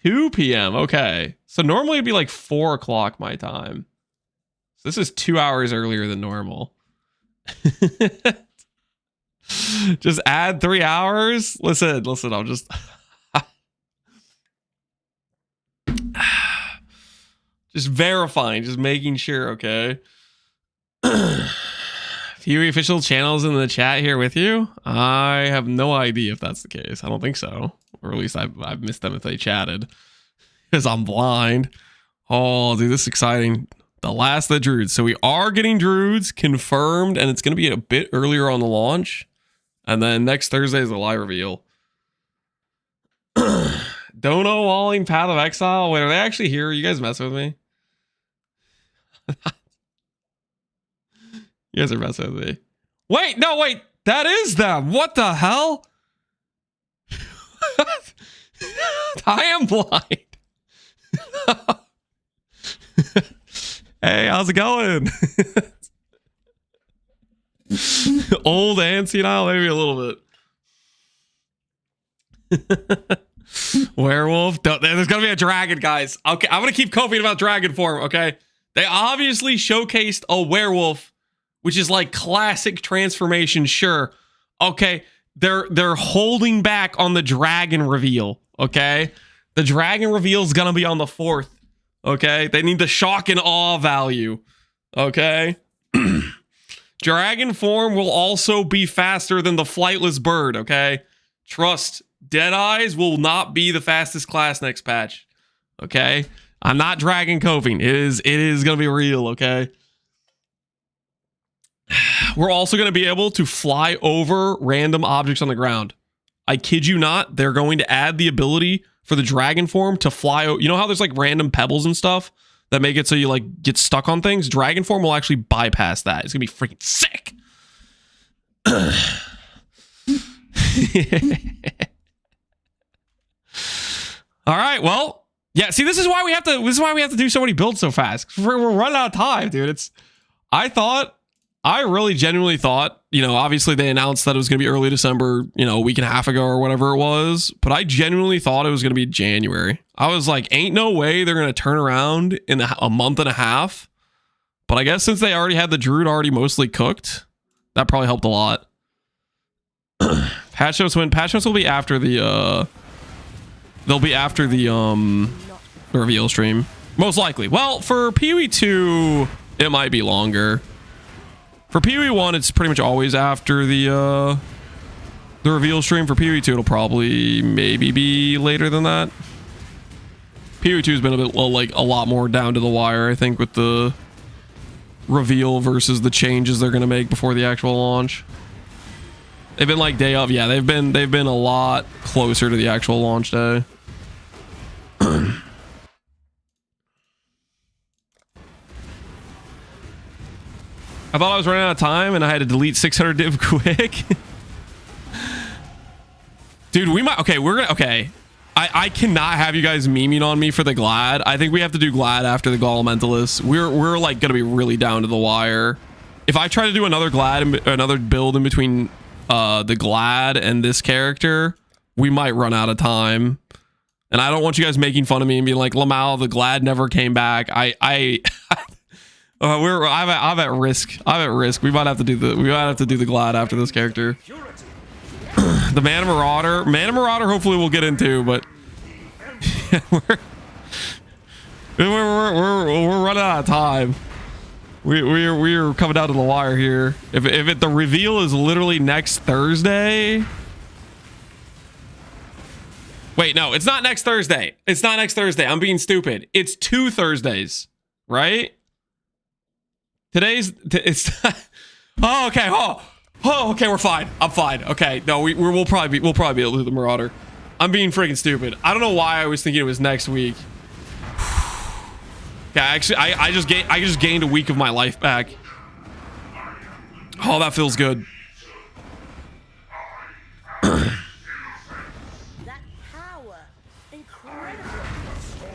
2 p.m. Okay. So normally it'd be like 4 o'clock my time. So this is 2 hours earlier than normal. Just add 3 hours. Listen, I'm just just verifying, just making sure, okay? Few official channels in the chat here with you. I have no idea if that's the case. I don't think so. Or at least I've missed them if they chatted. Because I'm blind. Oh, dude, this is exciting. The last of the Druids. So we are getting Druids confirmed, and it's going to be a bit earlier on the launch. And then next Thursday is the live reveal. Dono walling Path of Exile. Wait, are they actually here? Are you guys messing with me? You guys are messing with me. Wait, no, wait. That is them. What the hell? I am blind. Hey, how's it going? Old and senile, maybe a little bit. Werewolf. There's gonna be a dragon, guys. Okay, I'm gonna keep coping about dragon form. Okay, they obviously showcased a werewolf, which is like classic transformation. Sure. Okay, they're holding back on the dragon reveal. Okay, the dragon reveal is gonna be on the 4th. Okay, they need the shock and awe value. Okay. Dragon form will also be faster than the flightless bird, okay? Trust, Deadeyes will not be the fastest class next patch. Okay? I'm not dragon coping. It is gonna be real, okay? We're also gonna be able to fly over random objects on the ground. I kid you not, they're going to add the ability for the dragon form to fly. You know how there's like random pebbles and stuff that make it so you like get stuck on things? Dragon form will actually bypass that. It's gonna be freaking sick. All right, well, yeah, see, this is why we have to do so many builds so fast. We're running out of time, dude. I really genuinely thought, you know, obviously they announced that it was going to be early December, you know, a week and a half ago or whatever it was, but I genuinely thought it was going to be January. I was like, ain't no way they're going to turn around in a month and a half. But I guess since they already had the Druid already mostly cooked, that probably helped a lot. Patch notes will be after the they'll be after the reveal stream, most likely. Well, for PoE 2 it might be longer. For PoE 1 it's pretty much always after the reveal stream. For PoE 2 it'll probably maybe be later than that. PoE 2 has been a bit like a lot more down to the wire, I think, with the reveal versus the changes they're gonna make before the actual launch. They've been like day of, yeah, they've been a lot closer to the actual launch day. I thought I was running out of time and I had to delete 600 div quick. Dude, we might, okay. I cannot have you guys memeing on me for the Glad. I think we have to do Glad after the Golem. We're like gonna be really down to the wire if I try to do another another build in between the Glad and this character, we might run out of time. And I don't want you guys making fun of me and being like, Lamau, the Glad never came back. I'm at risk. I'm at risk. We might have to do the Glad after this character. The Man Marauder hopefully we'll get into, but we're running out of time. We're coming down to the wire here. If the reveal is literally next Thursday. Wait, no, it's not next Thursday. It's not next Thursday. I'm being stupid. It's 2 Thursdays, right? It's oh, okay. Oh, okay, we're fine. I'm fine. Okay, no, we'll probably be able to do the Marauder. I'm being freaking stupid. I don't know why I was thinking it was next week. Yeah, actually, I just gained a week of my life back. Oh, that feels good.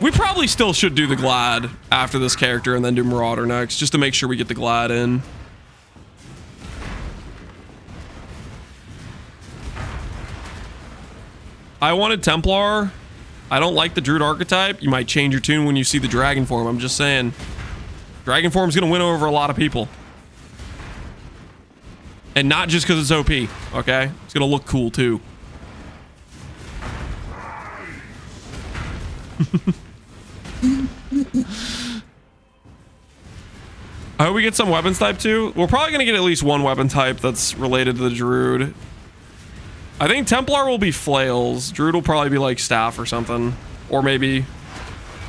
We probably still should do the Glad after this character and then do Marauder next, just to make sure we get the Glad in. I wanted Templar. I don't like the Druid archetype. You might change your tune when you see the Dragon form. I'm just saying. Dragon form's gonna win over a lot of people. And not just because it's OP, okay? It's gonna look cool too. I hope we get some weapons type too. We're probably gonna get at least one weapon type that's related to the Druid. I think Templar will be flails. Druid will probably be like staff or something. Or maybe...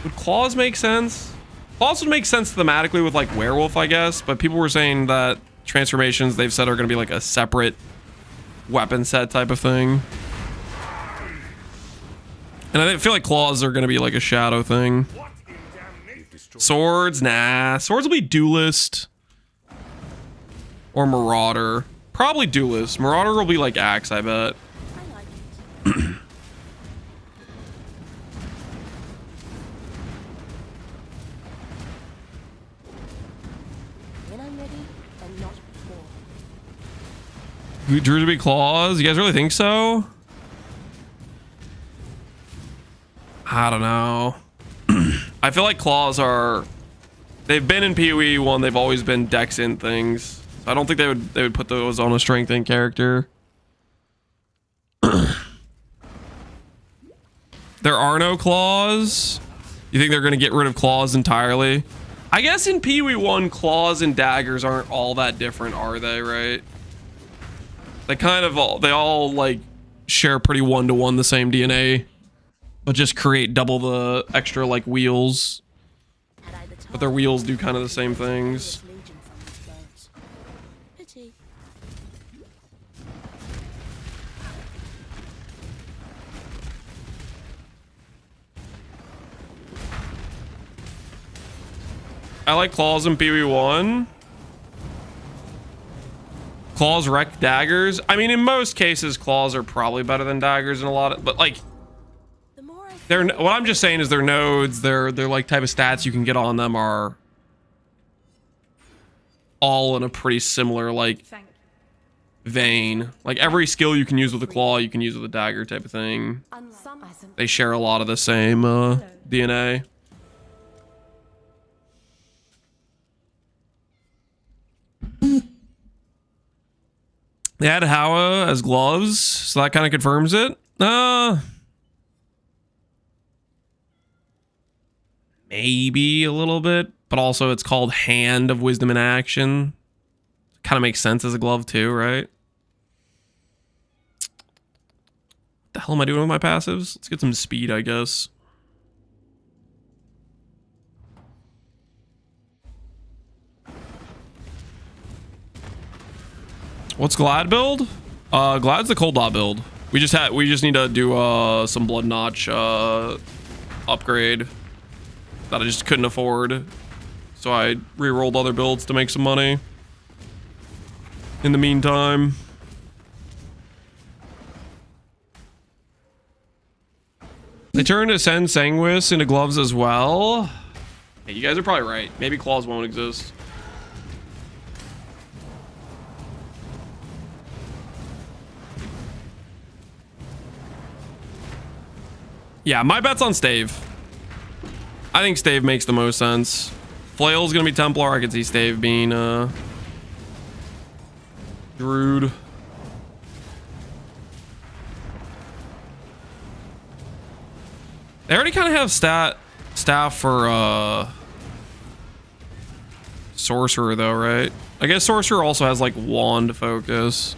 Would claws make sense? Claws would make sense thematically with like werewolf, I guess. But people were saying that transformations they've said are going to be like a separate weapon set type of thing. And I feel like claws are going to be like a shadow thing. Swords? Nah. Swords will be duelist. Or marauder. Probably duelist. Marauder will be like axe, I bet. I like it. When I'm ready and not before. Druid to be claws? You guys really think so? I don't know. I feel like claws are... They've been in PoE 1. They've always been dex in things. I don't think they would put those on a strength in character. There are no claws. You think they're going to get rid of claws entirely? I guess in PoE 1, claws and daggers aren't all that different, are they? Right? They kind of all like share pretty one-to-one the same DNA, but just create double the extra like wheels. But their wheels do kind of the same things. I like claws in PoE 1. Claws wreck daggers. I mean, in most cases, claws are probably better than daggers in a lot of, but like, what I'm just saying is their nodes, their like type of stats you can get on them are all in a pretty similar like vein. Like every skill you can use with a claw, you can use with a dagger type of thing. They share a lot of the same DNA. They had Hawa as gloves, so that kind of confirms it. Maybe a little bit, but also it's called Hand of Wisdom in Action. Kind of makes sense as a glove too, right? What the hell am I doing with my passives? Let's get some speed, I guess. What's Glad build? Glad's the cold dot build. We just need to do some blood notch upgrade that I just couldn't afford. So I re-rolled other builds to make some money. In the meantime. They turned Ascend Sanguis into gloves as well. Hey, you guys are probably right. Maybe claws won't exist. Yeah, my bet's on Stave. I think Stave makes the most sense. Flail's gonna be Templar. I could see Stave being Druid. They already kind of have staff for Sorcerer though, right? I guess Sorcerer also has like wand focus.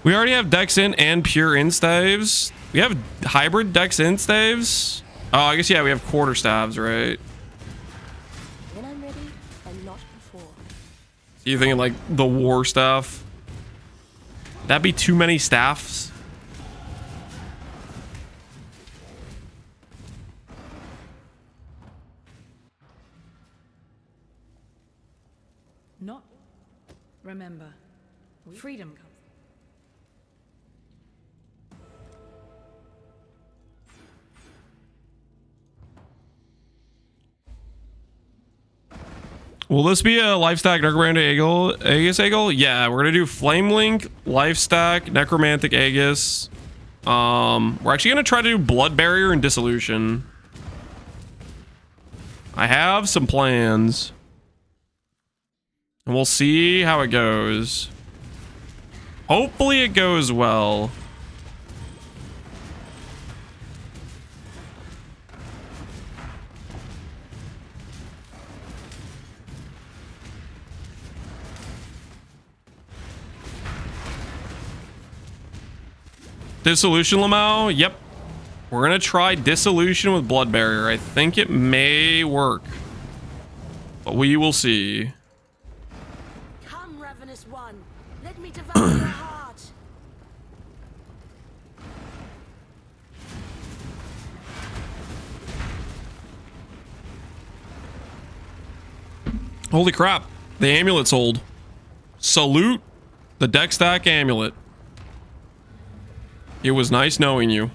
We already have Dex in and pure in staves. We have hybrid Dex in staves. Oh, I guess yeah, we have quarter staves, right? When I'm ready, and not before. So you thinking like the war staff? That'd be too many staffs. Not. Remember, freedom comes. Will this be a life stack necromantic Aegis Eagle? Yeah, we're gonna do Flame Link, life stack, necromantic Aegis. We're actually gonna try to do Blood Barrier and Dissolution. I have some plans. And we'll see how it goes. Hopefully it goes well. Dissolution, Lamau? Yep. We're gonna try Dissolution with Blood Barrier. I think it may work. But we will see. Come, ravenous one. Let me devour your heart. Holy crap. The amulet's old. Salute the deck stack amulet. It was nice knowing you.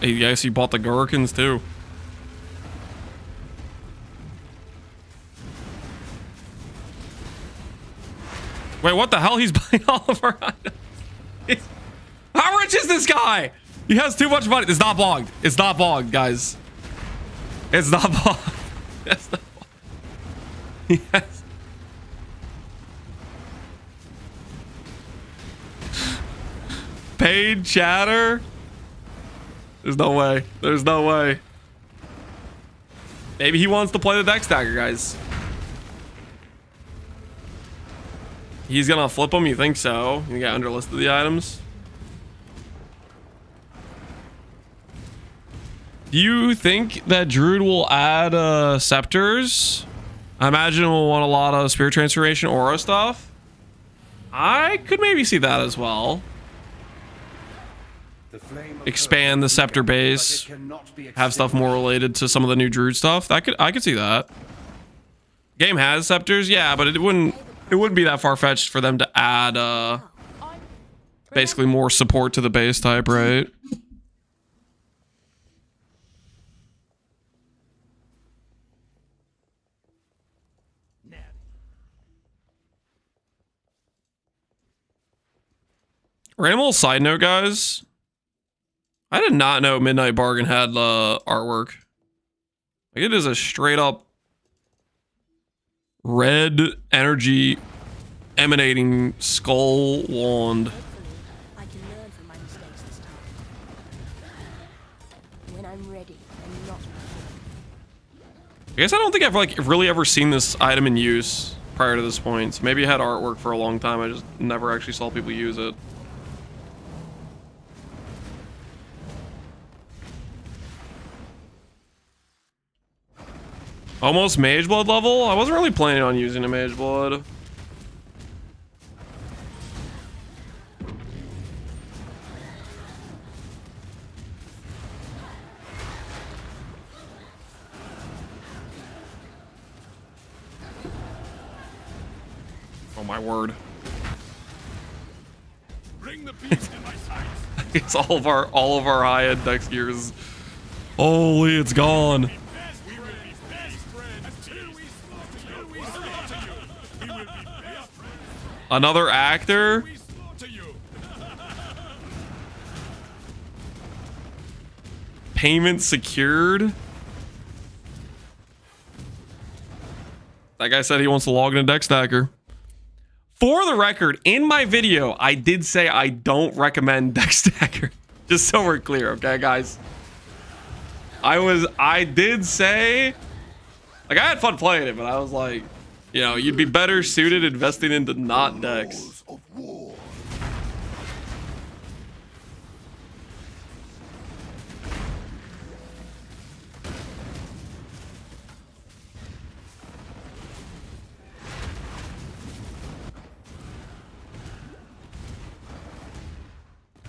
Yes, he bought the Gurkins too. Wait, what the hell? He's buying all of our items. How rich is this guy? He has too much money. It's not bogged. It's not bogged, guys. It's not bogged. It's not bogged. Yes. Paid chatter? There's no way. There's no way. Maybe he wants to play the deck stacker, guys. He's gonna flip them? You think so? You got underlisted the items? Do you think that Druid will add scepters? I imagine we'll want a lot of Spirit Transformation aura stuff. I could maybe see that as well. Expand the scepter base, have stuff more related to some of the new Druid stuff. I could see that. Game has scepters, yeah, but it wouldn't be that far-fetched for them to add basically more support to the base type, right? Random little side note, guys. I did not know Midnight Bargain had artwork. Like, it is a straight up red energy emanating skull wand. I can learn from my mistakes this time. When I'm ready and not before. I guess I don't think I've like really ever seen this item in use prior to this point. So maybe it had artwork for a long time. I just never actually saw people use it. Almost Mage Blood level? I wasn't really planning on using a Mage Blood. Oh my word. Bring the beast in my sights. It's all of our high-end Dex gears. Holy, it's gone. Another actor? Payment secured? That guy said he wants to log in a deck stacker. For the record, in my video, I did say I don't recommend deck stacker. Just so we're clear, okay, guys? I did say, like, I had fun playing it, but I was like, you know, you'd be better suited investing into not decks.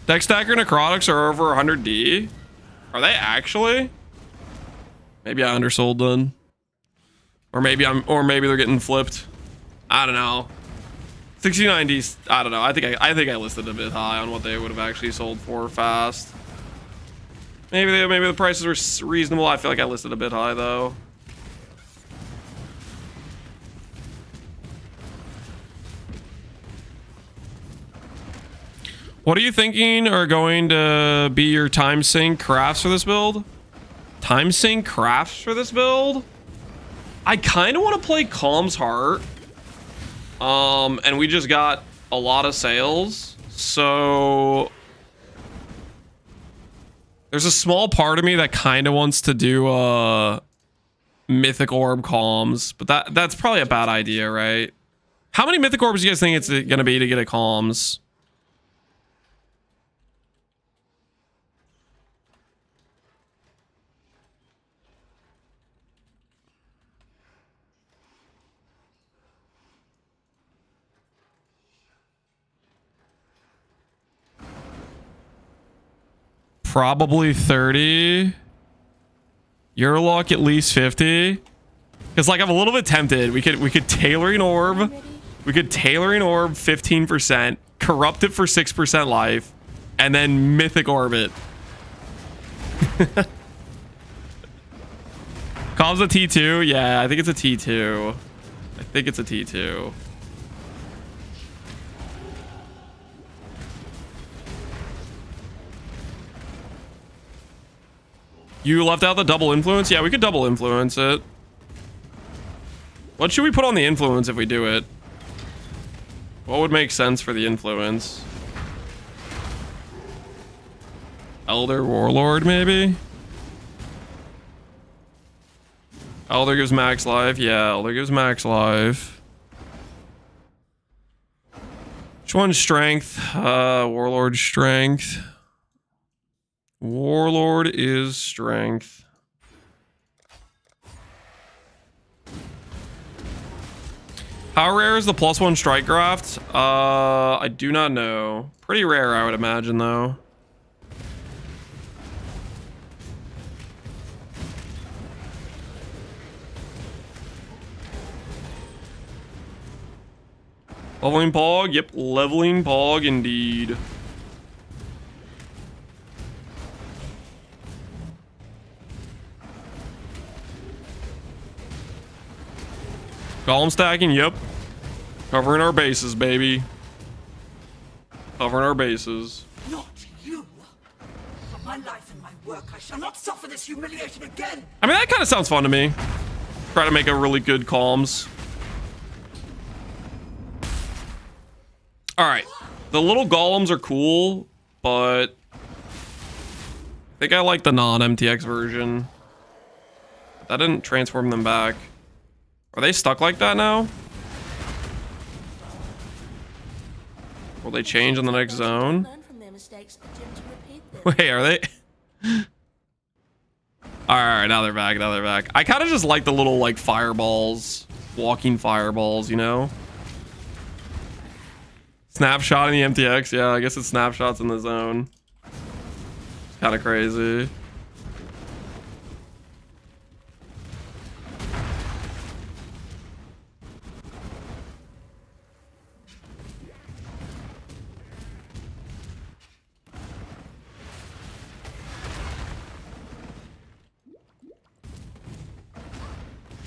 Deck stacker necrotics are over 100D. Are they actually? Maybe I undersold then. Or maybe they're getting flipped. I don't know. 6090s. I don't know. I think I listed a bit high on what they would have actually sold for fast. Maybe the prices were reasonable. I feel like I listed a bit high though. What are you thinking are going to be your time sync crafts for this build? Time sync crafts for this build? I kind of want to play Calm's Heart. And we just got a lot of sales. So there's a small part of me that kind of wants to do Mythic Orb Calms, but that's probably a bad idea, right? How many Mythic Orbs do you guys think it's going to be to get a Calms? Probably 30. Eurolock at least 50. Because like I'm a little bit tempted. We could Tailoring Orb. We could Tailoring Orb 15%, corrupt it for 6% life, and then Mythic Orbit. Calls a T2? Yeah, I think it's a T2. I think it's a T2. You left out the double influence? Yeah, we could double influence it. What should we put on the influence if we do it? What would make sense for the influence? Elder Warlord, maybe? Elder gives max life. Yeah, Elder gives max life. Which one's strength? Warlord strength. Warlord is strength. How rare is the +1 strike graft? I do not know. Pretty rare, I would imagine, though. Leveling Pog? Yep, leveling Pog indeed. Golem stacking, yep. Covering our bases, baby. Covering our bases. Not you. For my life and my work, I shall not suffer this humiliation again. I mean, that kind of sounds fun to me. Try to make a really good calms. All right. The little golems are cool, but I think I like the non-MTX version. That didn't transform them back. Are they stuck like that now? Will they change in the next zone? Wait, are they? Alright, now they're back, now they're back. I kind of just like the little, like, fireballs. Walking fireballs, you know? Snapshot in the MTX? Yeah, I guess it's snapshots in the zone. It's kind of crazy.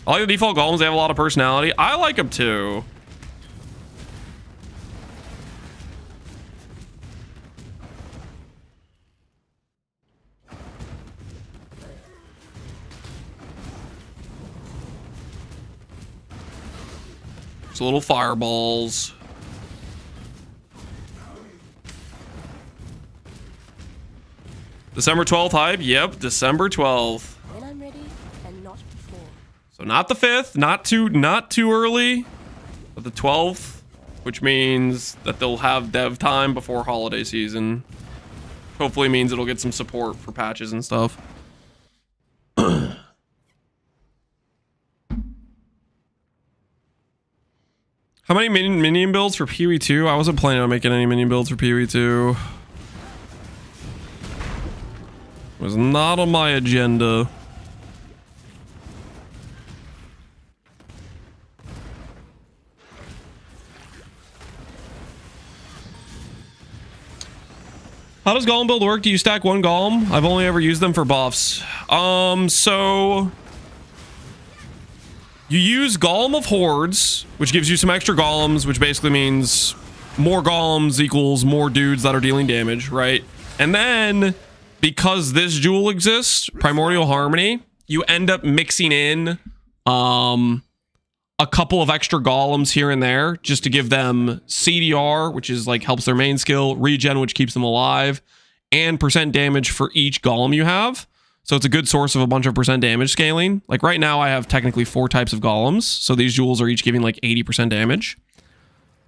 I like the default golems. They have a lot of personality. I like them too. So little fireballs. December 12th hype? Yep, December 12th. When I'm ready and not before. So not the 5th, not too early, but the 12th, which means that they'll have dev time before holiday season. Hopefully means it'll get some support for patches and stuff. How many minion builds for PoE 2? I wasn't planning on making any minion builds for PoE 2. Was not on my agenda. How does Golem build work? Do you stack one Golem? I've only ever used them for buffs. So you use Golem of Hordes, which gives you some extra Golems, which basically means more Golems equals more dudes that are dealing damage, right? And then because this jewel exists, Primordial Harmony, you end up mixing in a couple of extra Golems here and there just to give them CDR, which is like helps their main skill, regen, which keeps them alive, and percent damage for each Golem you have. So it's a good source of a bunch of percent damage scaling. Like right now I have technically 4 types of Golems, so these jewels are each giving like 80% damage.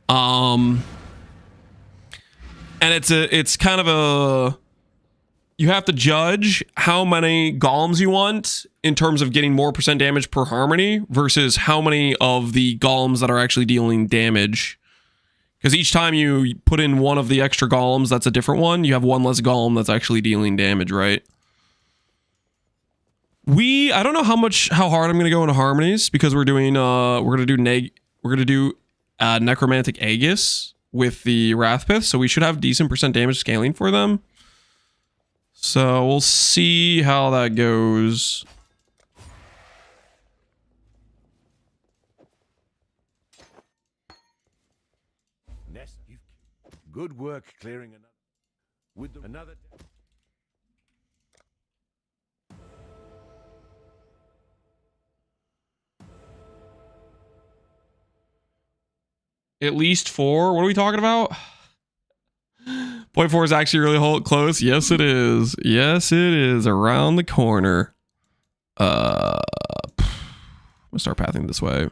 And it's kind of a, you have to judge how many Golems you want in terms of getting more percent damage per harmony versus how many of the Golems that are actually dealing damage. Because each time you put in one of the extra Golems, that's a different one. You have one less Golem that's actually dealing damage, right? I don't know how hard I'm gonna go into harmonies because we're doing Necromantic Aegis with the Wrathpith, so we should have decent percent damage scaling for them. So we'll see how that goes. Nest, good work clearing another. At least 4. What are we talking about? Point 4 is actually really close. Yes, it is. Yes, it is. Around the corner. I'm gonna start pathing this way.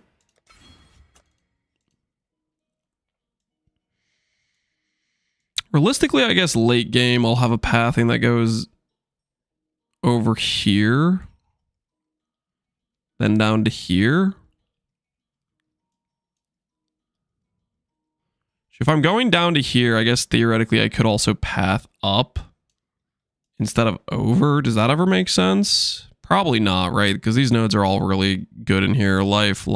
Realistically, I guess late game I'll have a pathing that goes over here. Then down to here. If I'm going down to here, I guess theoretically I could also path up instead of over. Does that ever make sense? Probably not, right? Because these nodes are all really good in here. Life.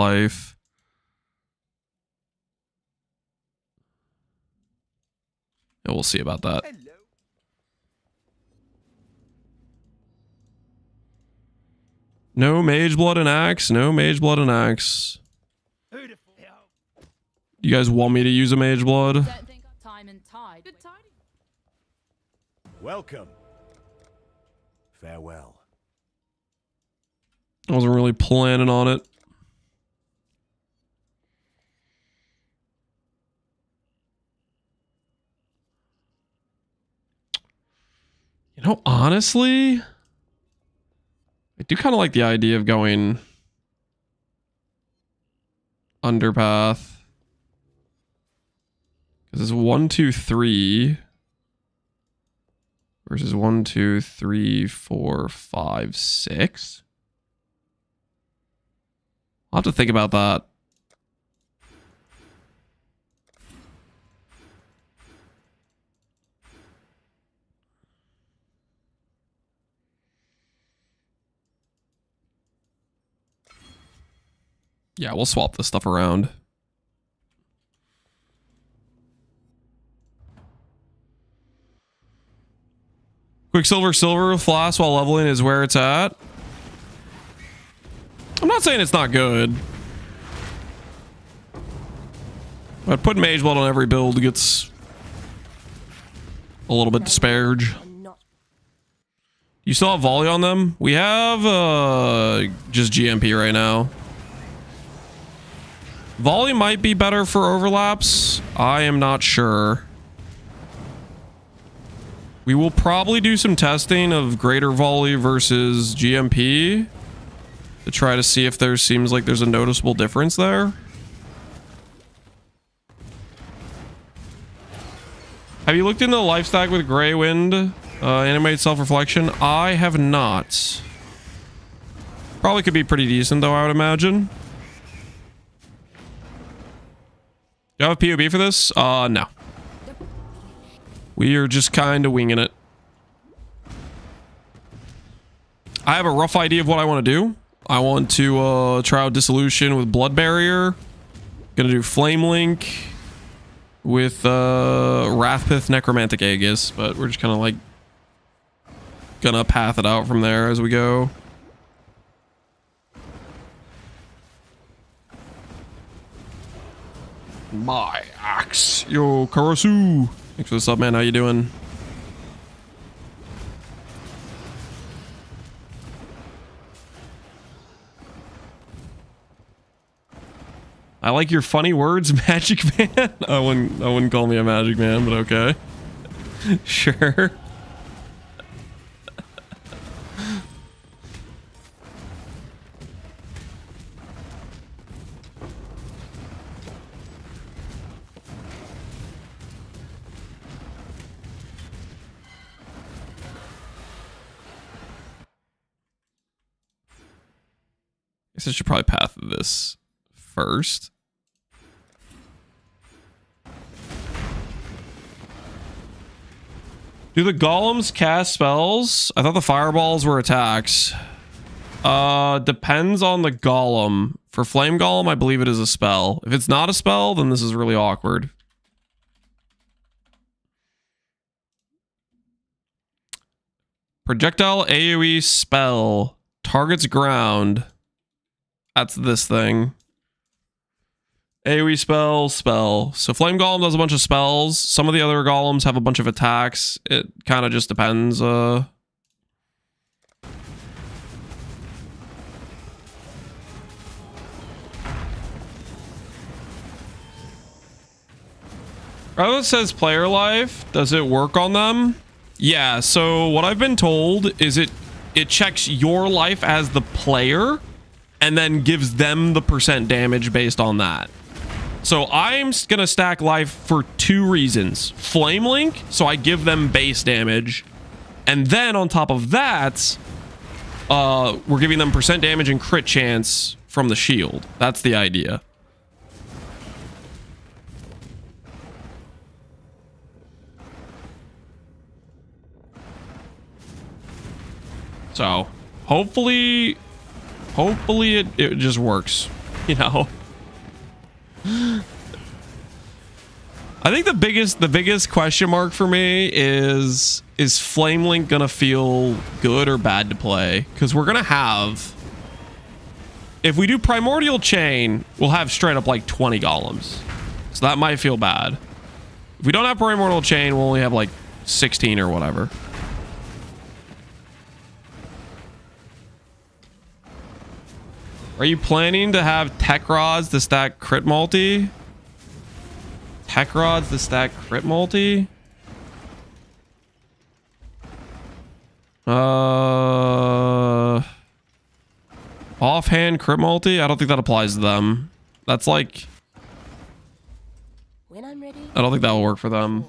And we'll see about that. No Mage Blood and Axe. No Mage Blood and Axe. You guys want me to use a Mage Blood? Welcome. Farewell. I wasn't really planning on it. You know, honestly, I do kind of like the idea of going underpath. Because it's 1, 2, 3 versus 1, 2, 3, 4, 5, 6. I'll have to think about that. Yeah, we'll swap this stuff around. Quicksilver Silver Flask while leveling is where it's at. I'm not saying it's not good. But putting Mage Blood on every build gets a little bit disparaged. You still have volley on them? We have just GMP right now. Volley might be better for overlaps. I am not sure. We will probably do some testing of greater volley versus GMP to try to see if there seems like there's a noticeable difference there. Have you looked into the life stack with Grey Wind, animated self-reflection? I have not. Probably could be pretty decent though, I would imagine. Do you have a POB for this? No. We are just kind of winging it. I have a rough idea of what I want to do. I want to try out Dissolution with Blood Barrier. Gonna do Flame Link with Wrathpith Necromantic Aegis, but we're just kind of like gonna path it out from there as we go. My axe. Yo, Karasu. Thanks for the sub, man. How you doing? I like your funny words, Magic Man. I wouldn't call me a Magic Man, but okay. Sure. I guess I should probably path this first. Do the golems cast spells? I thought the fireballs were attacks. Depends on the golem. For flame golem, I believe it is a spell. If it's not a spell, then this is really awkward. Projectile AoE spell. Targets ground. That's this thing. AoE spell. So Flame Golem does a bunch of spells. Some of the other golems have a bunch of attacks. It kind of just depends. Rather it says player life. Does it work on them? Yeah, so what I've been told is it checks your life as the player and then gives them the percent damage based on that. So I'm gonna stack life for 2 reasons. Flame Link, so I give them base damage. And then on top of that, we're giving them percent damage and crit chance from the shield. That's the idea. So hopefully it just works, you know. I think the biggest question mark for me is Flame Link gonna feel good or bad to play? Because we're gonna have, if we do Primordial Chain, we'll have straight up like 20 golems, so that might feel bad. If we don't have Primordial Chain, we'll only have like 16 or whatever. Are you planning to have Tech Rods to stack crit multi? Tech Rods to stack crit multi? Offhand crit multi? I don't think that applies to them. That's like... When I'm ready. I don't think that will work for them.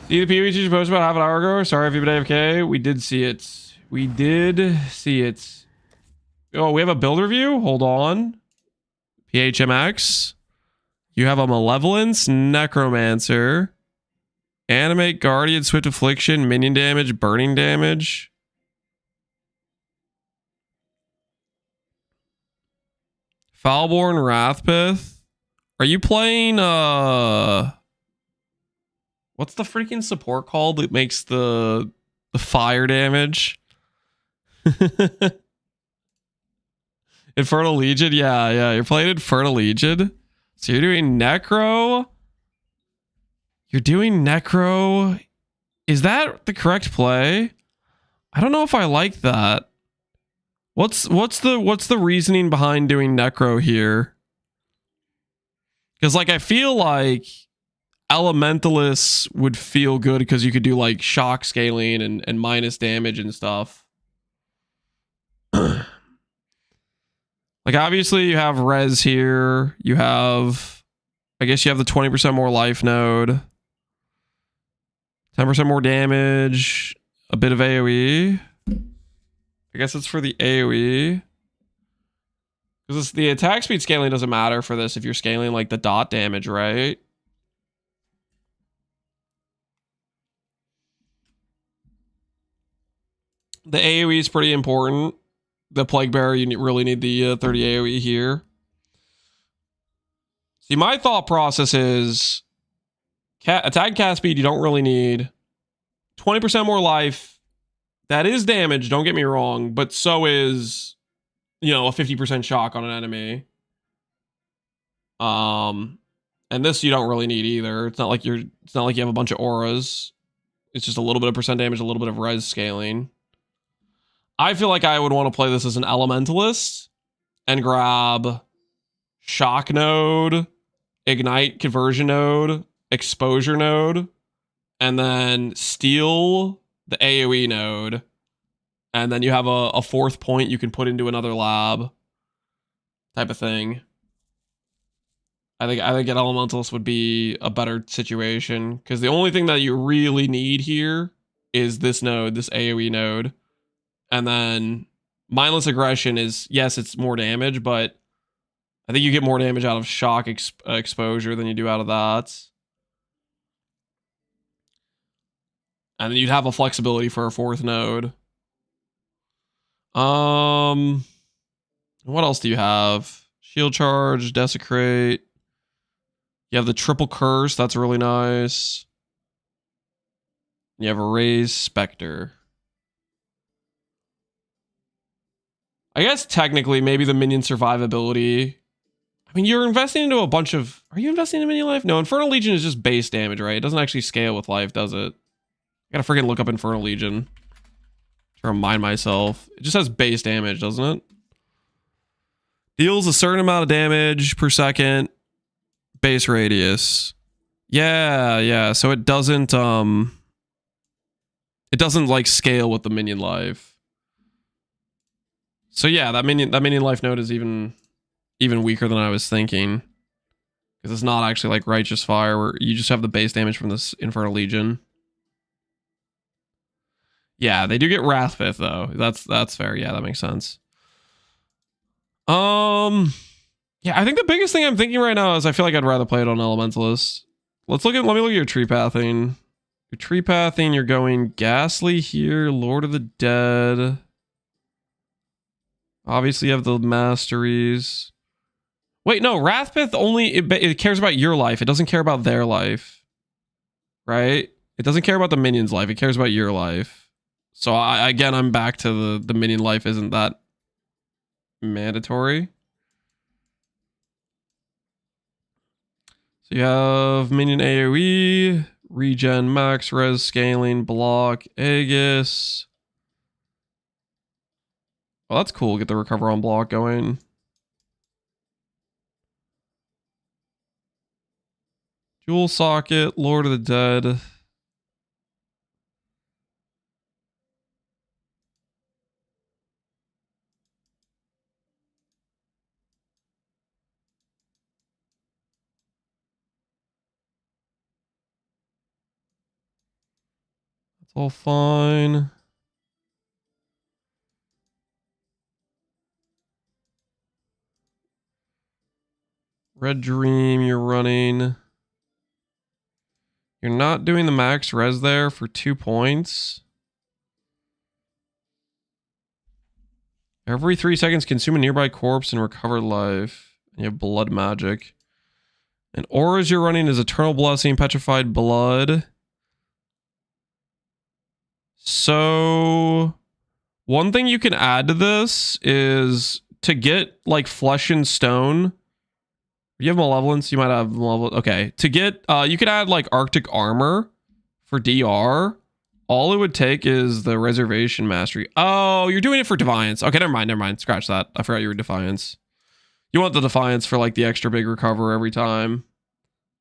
See the PvP post about half an hour ago? Sorry if you've been AFK. We did see it. We did see it. Oh, we have a build review? Hold on. PHMX. You have a Malevolence, Necromancer, Animate, Guardian, Swift Affliction, Minion damage, Burning damage. Foulborn, Wrathpith. Are you playing, what's the freaking support called that makes the fire damage? Infernal Legion, yeah, you're playing Infernal Legion. So you're doing Necro. You're doing Necro. Is that the correct play? I don't know if I like that. What's the reasoning behind doing Necro here? Because like I feel like Elementalists would feel good because you could do like shock scaling and minus damage and stuff. Like obviously you have res here. You have, I guess you have the 20% more life node. 10% more damage. A bit of AoE. I guess it's for the AoE. Because the attack speed scaling doesn't matter for this if you're scaling like the dot damage, right? The AoE is pretty important. The Plague Bearer, you really need the 30 AoE here. See, my thought process is attack cast speed you don't really need. 20% more life. That is damage, don't get me wrong, but so is, you know, a 50% shock on an enemy. And this you don't really need either. It's not like you have a bunch of auras. It's just a little bit of percent damage, a little bit of res scaling. I feel like I would want to play this as an Elementalist and grab Shock Node, Ignite Conversion Node, Exposure Node, and then steal the AoE node. And then you have a fourth point you can put into another lab type of thing. I think an Elementalist would be a better situation because the only thing that you really need here is this node, this AoE node. And then mindless aggression is, yes, it's more damage, but I think you get more damage out of shock exposure than you do out of that. And then you'd have a flexibility for a fourth node. What else do you have? Shield charge, desecrate. You have the triple curse, that's really nice. You have a raised specter. I guess technically maybe the minion survivability. I mean, you're investing into a bunch of... Are you investing in minion life? No, Infernal Legion is just base damage, right? It doesn't actually scale with life, does it? I gotta freaking look up Infernal Legion to remind myself. It just has base damage, doesn't it? Deals a certain amount of damage per second. Base radius. Yeah. So it doesn't like scale with the minion life. So yeah, that minion life node is even weaker than I was thinking. Because it's not actually like Righteous Fire where you just have the base damage from this Infernal Legion. Yeah, they do get Wrathpith though. That's fair. Yeah, that makes sense. Yeah, I think the biggest thing I'm thinking right now is I feel like I'd rather play it on Elementalist. Let me look at your tree pathing. Your tree pathing, you're going Ghastly here, Lord of the Dead. Obviously, you have the masteries. Wait, no, Wrathpith only it cares about your life. It doesn't care about their life, right? It doesn't care about the minion's life. It cares about your life. So I'm back to the minion life isn't that mandatory. So you have minion AoE, regen, max, res, scaling, block, Aegis. Well, that's cool. Get the recover on block going. Jewel socket, Lord of the Dead. That's all fine. Red Dream, you're running. You're not doing the max res there for 2 points. Every 3 seconds, consume a nearby corpse and recover life. And you have blood magic. And auras you're running is Eternal Blessing, Petrified Blood. So, one thing you can add to this is to get like Flesh and Stone. You have Malevolence, you might have Malevolence. Okay, to get, you could add like Arctic Armor for DR. All it would take is the reservation mastery. Oh, you're doing it for Defiance. Okay, never mind. Scratch that. I forgot you were Defiance. You want the Defiance for like the extra big recover every time.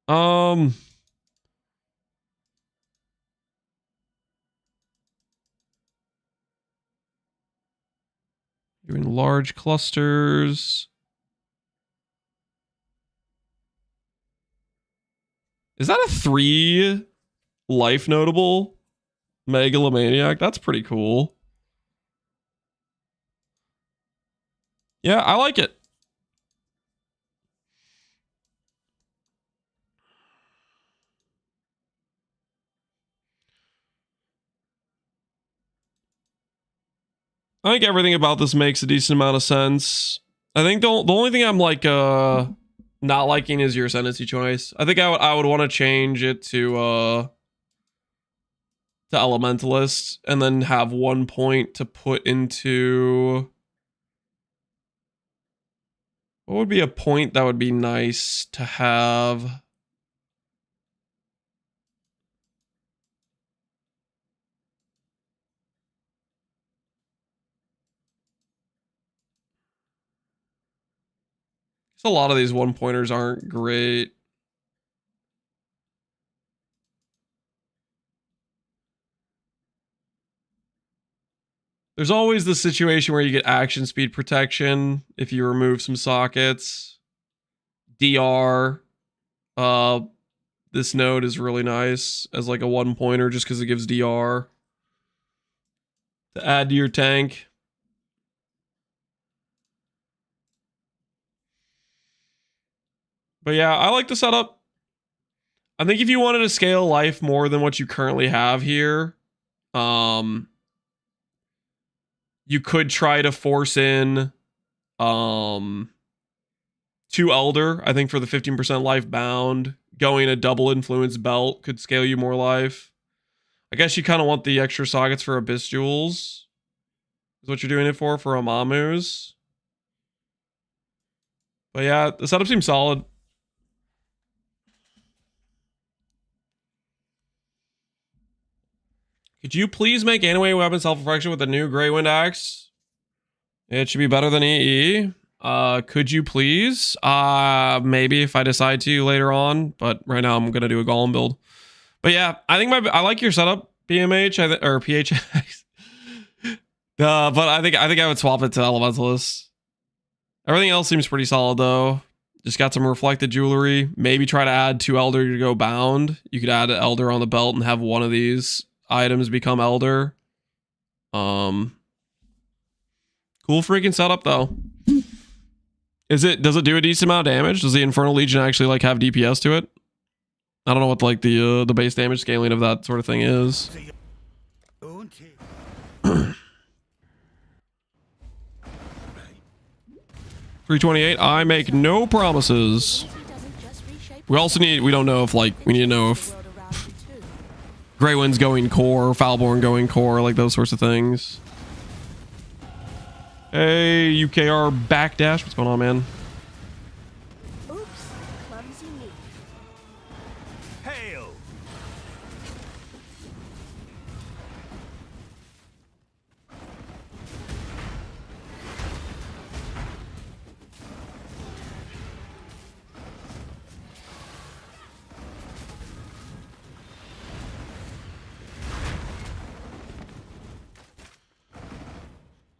Doing large clusters. Is that a 3 life notable megalomaniac? That's pretty cool. Yeah, I like it. I think everything about this makes a decent amount of sense. I think the only thing I'm like not liking is your Ascendancy choice. I think I would want to change it to Elementalist and then have 1 point to put into... What would be a point that would be nice to have? A lot of these 1-pointers aren't great. There's always the situation where you get action speed protection if you remove some sockets. DR. This node is really nice as like a 1-pointer just because it gives DR to add to your tank. But yeah, I like the setup. I think if you wanted to scale life more than what you currently have here, you could try to force in 2 Elder, I think, for the 15% life bound. Going a double influence belt could scale you more life. I guess you kind of want the extra sockets for Abyss Jewels. Is what you're doing it for Amamu's. But yeah, the setup seems solid. Could you please make anime weapon self-reflection with the new Grey Wind Axe? It should be better than EE. Could you please? Maybe if I decide to later on, but right now I'm gonna do a Golem build. But yeah, I think I like your setup, PMH or PHX. But I think I would swap it to Elementalist. Everything else seems pretty solid though. Just got some reflected jewelry. Maybe try to add 2 Elder to go bound. You could add an Elder on the belt and have one of these items become Elder. Cool freaking setup though. Does it do a decent amount of damage? Does the Infernal Legion actually like have DPS to it? I don't know what like the base damage scaling of that sort of thing is. 328. I make no promises. We also we don't know if like we need to know if Grey Wind's going core, Foulborn going core, like those sorts of things. Hey, UKR backdash. What's going on, man? Oops, clumsy me. Hail!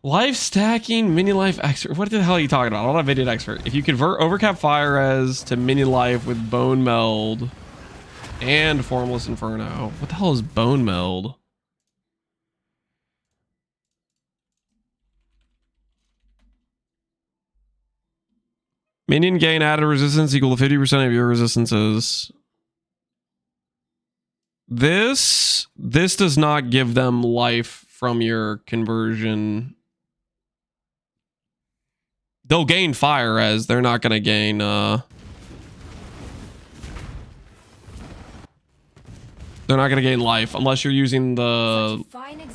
Life stacking, minion life expert. What the hell are you talking about? I'm not a minion expert. If you convert overcap fire res to minion life with bone meld and formless inferno. What the hell is bone meld? Minion gain added resistance equal to 50% of your resistances. This does not give them life from your conversion. They'll gain fire as they're not going to gain they're not going to gain life unless you're using the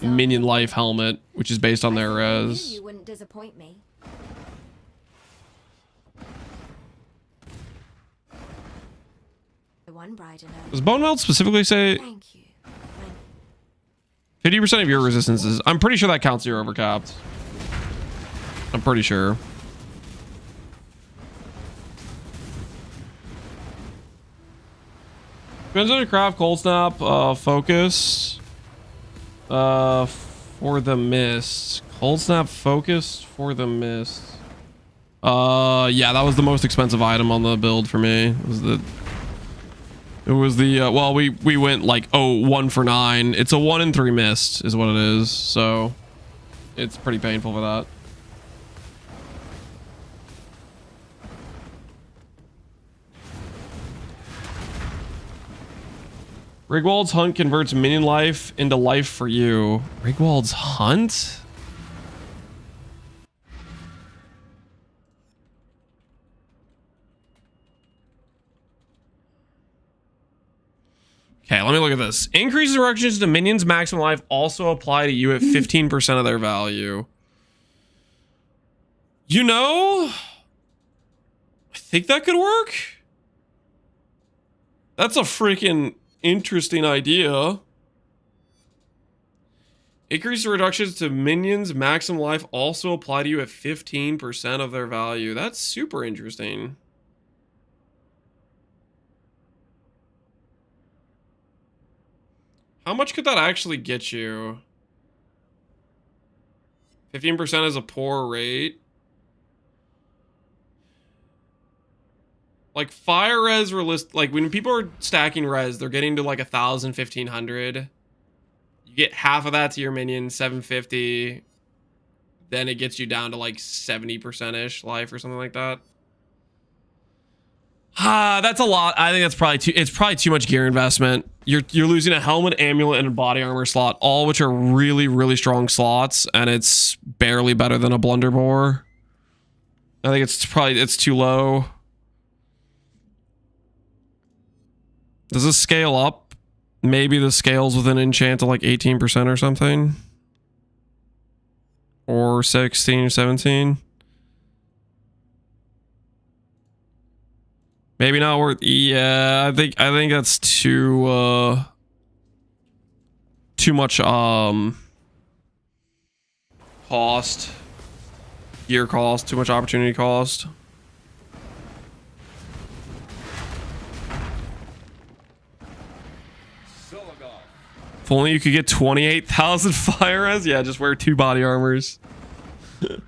minion life helmet, which is based on their res. You wouldn't disappoint me. The one bride in her. Does Bone Meld specifically say? Thank you. 50% of your resistances. I'm pretty sure that counts you're overcapped. I'm pretty sure. Depends on your craft. Cold snap. Focus. For the mist. Cold snap focus for the mist. Yeah, that was the most expensive item on the build for me. It was the well, we went like 1 for 9. It's a 1 in 3 mist is what it is, so it's pretty painful for that. Rigwald's Hunt converts minion life into life for you. Rigwald's Hunt? Okay, let me look at this. Increases reductions to minions' maximum life also apply to you at 15% of their value. You know, I think that could work. That's a freaking interesting idea. Increase reductions to minions maximum life also apply to you at 15% of their value. That's super interesting. How much could that actually get you? 15% is a poor rate. Like fire res like when people are stacking res, they're getting to like 1,000, 1,500. You get half of that to your minion, 750. Then it gets you down to like 70%-ish life or something like that. That's a lot. I think that's probably too much gear investment. You're losing a helmet, amulet, and a body armor slot, all which are really, really strong slots, and it's barely better than a blunderbore. I think it's too low. Does this scale up? Maybe the scales with an enchant to like 18% or something. Or 16, 17. Maybe not worth. Yeah, I think that's too much cost. Gear cost, too much opportunity cost. If only you could get 28,000 fire res. Yeah, just wear 2 body armors. You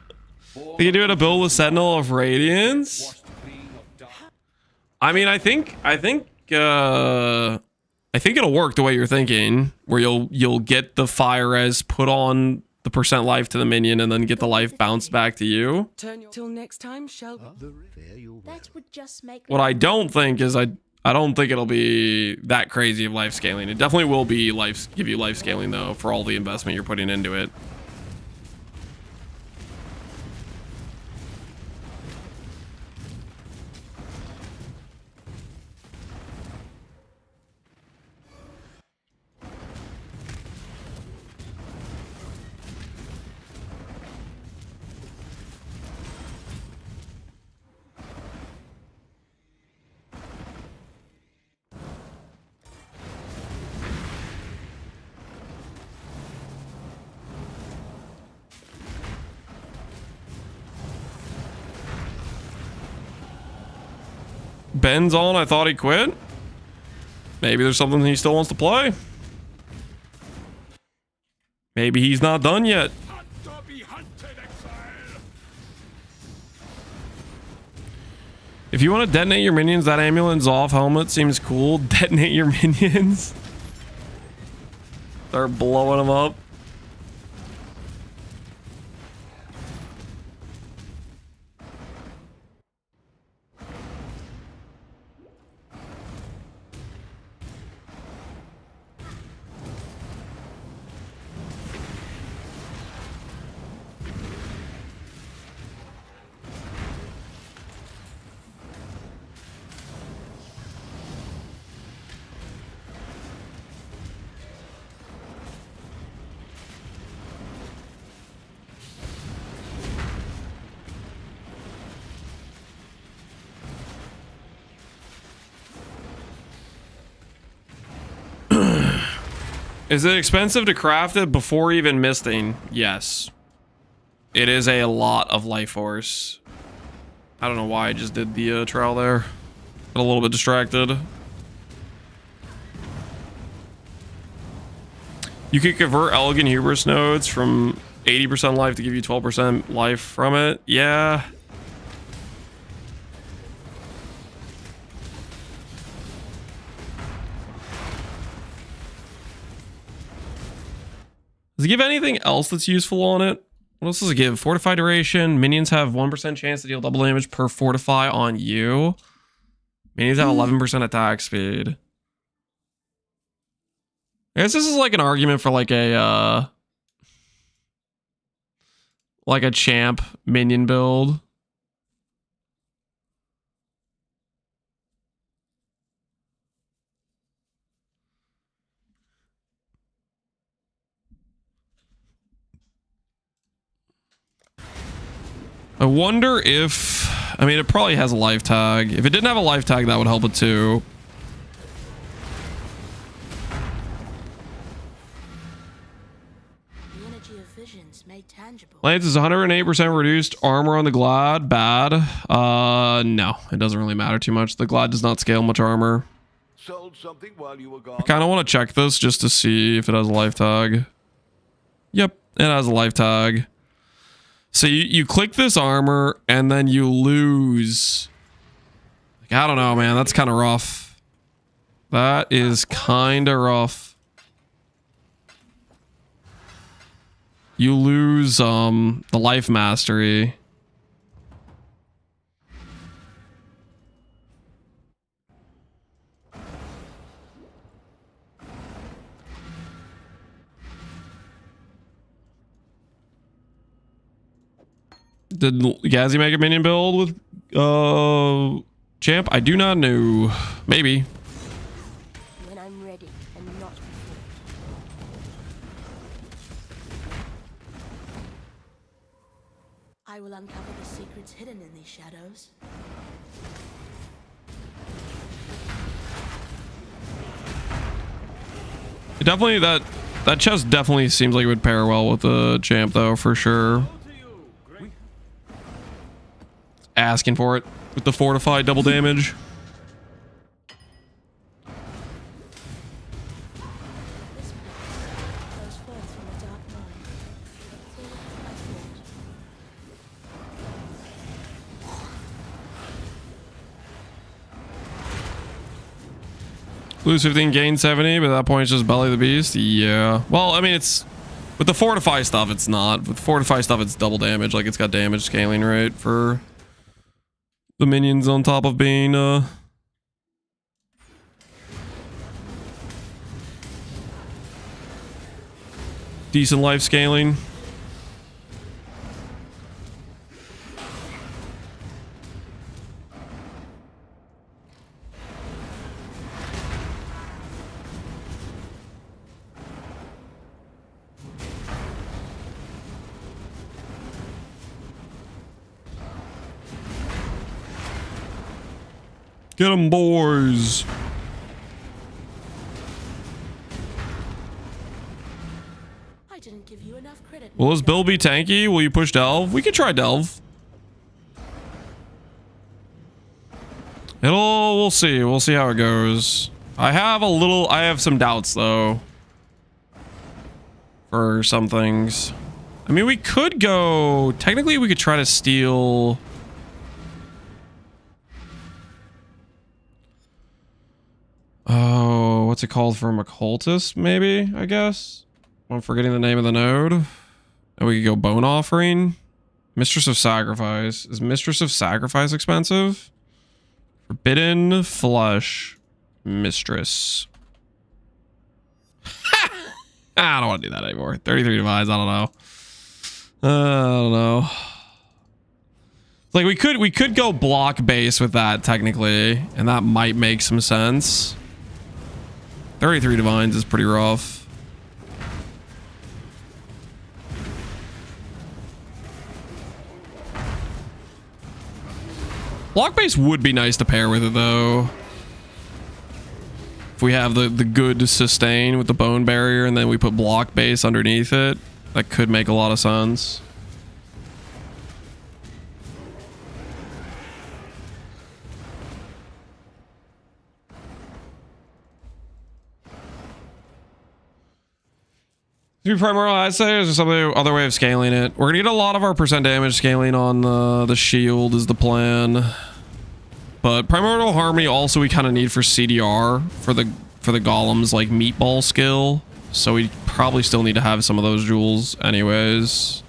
can do it a build with Sentinel of Radiance. I mean, I think it'll work the way you're thinking, where you'll get the fire res put on the percent life to the minion and then get the life bounced back to you. Till next time, shall That would just make What I don't think is I don't think it'll be that crazy of life scaling. It definitely will be give you life scaling though for all the investment you're putting into it. Ben's on. I thought he quit. Maybe there's something he still wants to play. Maybe he's not done yet. If you want to detonate your minions, that amulet's off helmet seems cool. Detonate your minions. Start blowing them up. Is it expensive to craft it before even misting? Yes. It is a lot of life force. I don't know why I just did the trial there. Got a little bit distracted. You could convert Elegant Hubris nodes from 80% life to give you 12% life from it. Yeah. Does it give anything else that's useful on it? What else does it give? Fortify duration. Minions have 1% chance to deal double damage per fortify on you. Minions have 11% attack speed. I guess this is like an argument for like a champ minion build. I wonder if... I mean, it probably has a life tag. If it didn't have a life tag, that would help it too. The energy of visions made tangible. Lance is 108% reduced armor on the Glad. Bad. No, it doesn't really matter too much. The Glad does not scale much armor. Sold something while you were gone. I kind of want to check this just to see if it has a life tag. Yep, it has a life tag. So you click this armor and then you lose. Like, I don't know, man. That's kind of rough. That is kind of rough. You lose the life mastery. Did Gazzy make a minion build with Champ? I do not know. Maybe. When I'm ready and not before. I will uncover the secrets hidden in these shadows. It definitely that chest definitely seems like it would pair well with the Champ though, for sure. Asking for it with the fortified double damage. Lose 15, gain 70, but at that point it's just belly the beast. Yeah. Well, I mean, it's with the fortify stuff, it's not. With fortify stuff, it's double damage. Like, it's got damage scaling, right? For the minions on top of being decent life scaling. Get them, boys. I didn't give you enough credit. Will this build be tanky? Will you push Delve? We could try Delve. We'll see. We'll see how it goes. I have some doubts though. For some things. I mean, we could go, technically we could try to steal. Oh, what's it called from occultist? Maybe, I guess. I'm forgetting the name of the node. And we could go bone offering. Mistress of Sacrifice. Is Mistress of Sacrifice expensive? Forbidden Flesh Mistress. I don't want to do that anymore. 33 Divines, I don't know. I don't know. Like, we could go block base with that technically, and that might make some sense. 33 Divines is pretty rough. Block base would be nice to pair with it though. If we have the good sustain with the bone barrier and then we put block base underneath it, that could make a lot of sense. To be primordial, I'd say, is there some other way of scaling it? We're gonna get a lot of our percent damage scaling on the shield is the plan. But primordial harmony also we kind of need for CDR for the golems like meatball skill. So we probably still need to have some of those jewels anyways.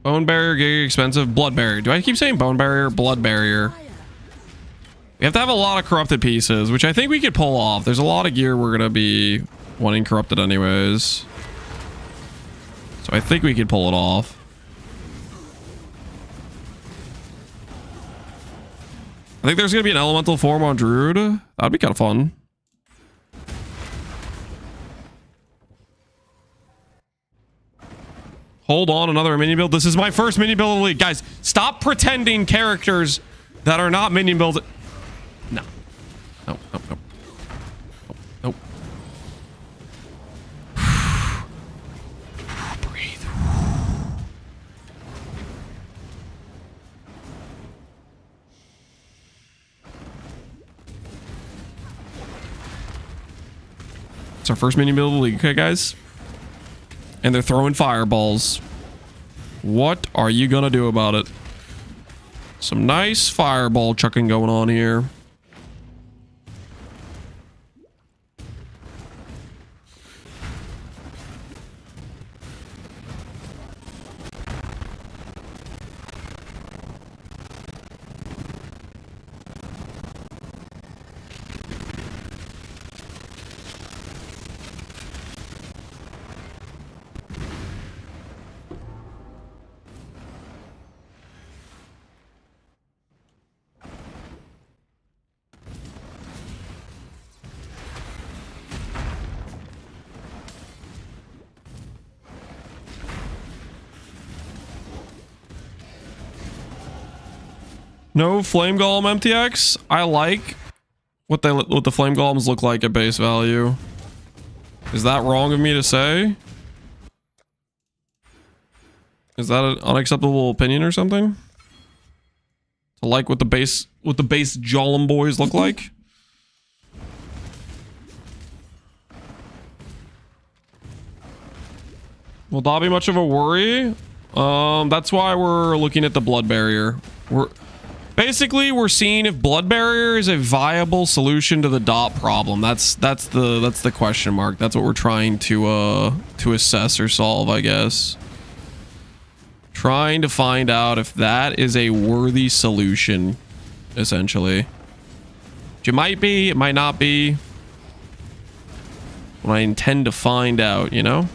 Bone barrier, getting expensive. Blood barrier. Do I keep saying bone barrier? Blood barrier. We have to have a lot of corrupted pieces, which I think we could pull off. There's a lot of gear we're going to be wanting corrupted anyways. So I think we could pull it off. I think there's going to be an elemental form on Druid. That'd be kind of fun. Hold on, another minion build. This is my first minion build in the league. Guys, stop pretending characters that are not minion builds. No. Nope, nope, nope. Nope. Breathe. It's our first minion build of the league, okay, guys? And they're throwing fireballs. What are you gonna do about it? Some nice fireball chucking going on here. No flame golem MTX. I like what the flame golems look like at base value. Is that wrong of me to say? Is that an unacceptable opinion or something? To like what the base golem boys look like? Will that be much of a worry? That's why we're looking at the blood barrier. We're seeing if blood barrier is a viable solution to the dot problem. That's the question mark. That's what we're trying to assess or solve, I guess. Trying to find out if that is a worthy solution, essentially. It might be, it might not be. What I intend to find out, you know?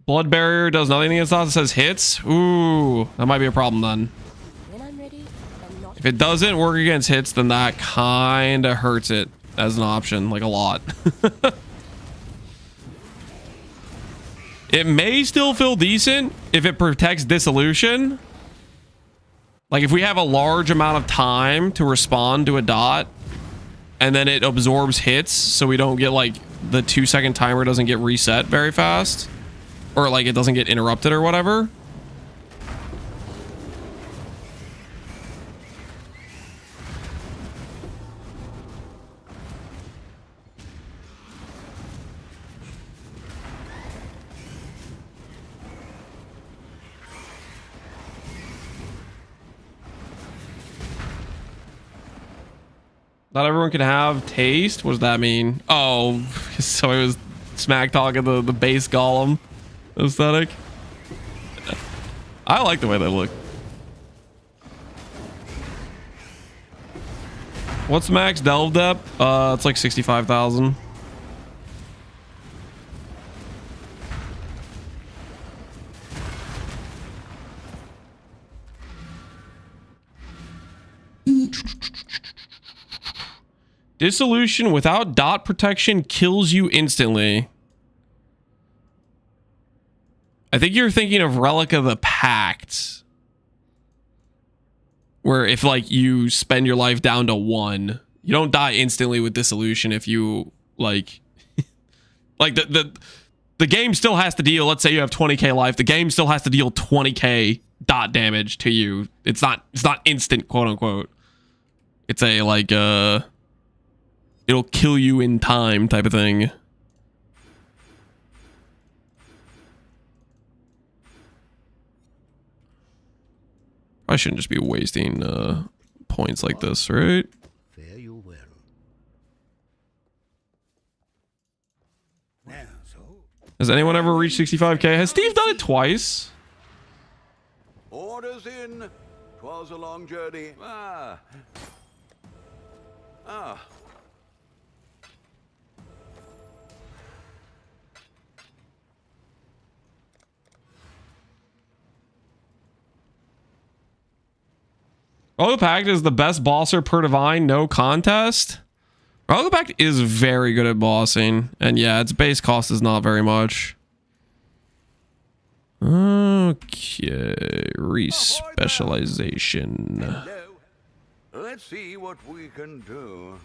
Blood barrier does nothing against us. It says hits. Ooh, that might be a problem then. If it doesn't work against hits, then that kind of hurts it as an option, like a lot. It may still feel decent if it protects dissolution. Like if we have a large amount of time to respond to a dot and then it absorbs hits, so we don't get like the 2-second timer doesn't get reset very fast. Or like it doesn't get interrupted or whatever. Not everyone can have taste. What does that mean? Oh, so it was smack talking the base golem aesthetic. I like the way they look. What's max delve depth? It's like 65,000. Dissolution without dot protection kills you instantly. I think you're thinking of Relic of the Pact, where if like you spend your life down to 1, you don't die instantly with Dissolution if you like like the game still has to deal, let's say you have 20k life, the game still has to deal 20k dot damage to you. It's not instant, quote unquote. It's a like it'll kill you in time type of thing. I shouldn't just be wasting points like this, right? Fare you well. Has anyone ever reached 65k? Has Steve done it twice? Orders in. 'Twas a long journey. Ah. Oh, the Pact is the best bosser per divine, no contest. Oh, the Pact is very good at bossing. And yeah, its base cost is not very much. Okay, respecialization. Hello. Let's see what we can do.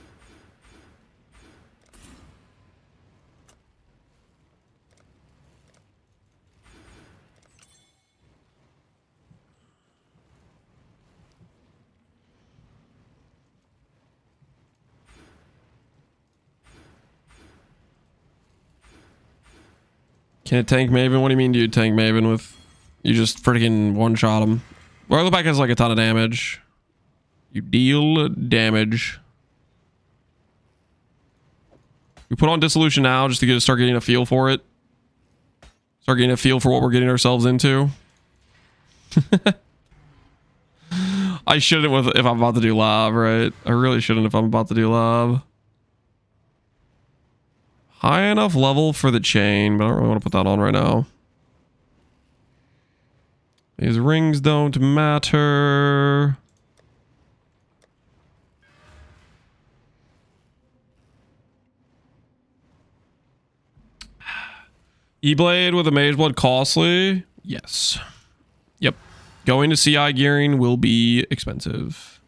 Can't tank Maven? What do you mean, dude? Tank Maven with... You just freaking one-shot him. Well, the back has like a ton of damage. You deal damage. We put on Dissolution now just to start getting a feel for it. Start getting a feel for what we're getting ourselves into. I shouldn't if I'm about to do lab, right? I really shouldn't if I'm about to do lab. High enough level for the chain, but I don't really want to put that on right now. These rings don't matter. E-Blade with a Mage Blood costly? Yes. Yep. Going to CI gearing will be expensive.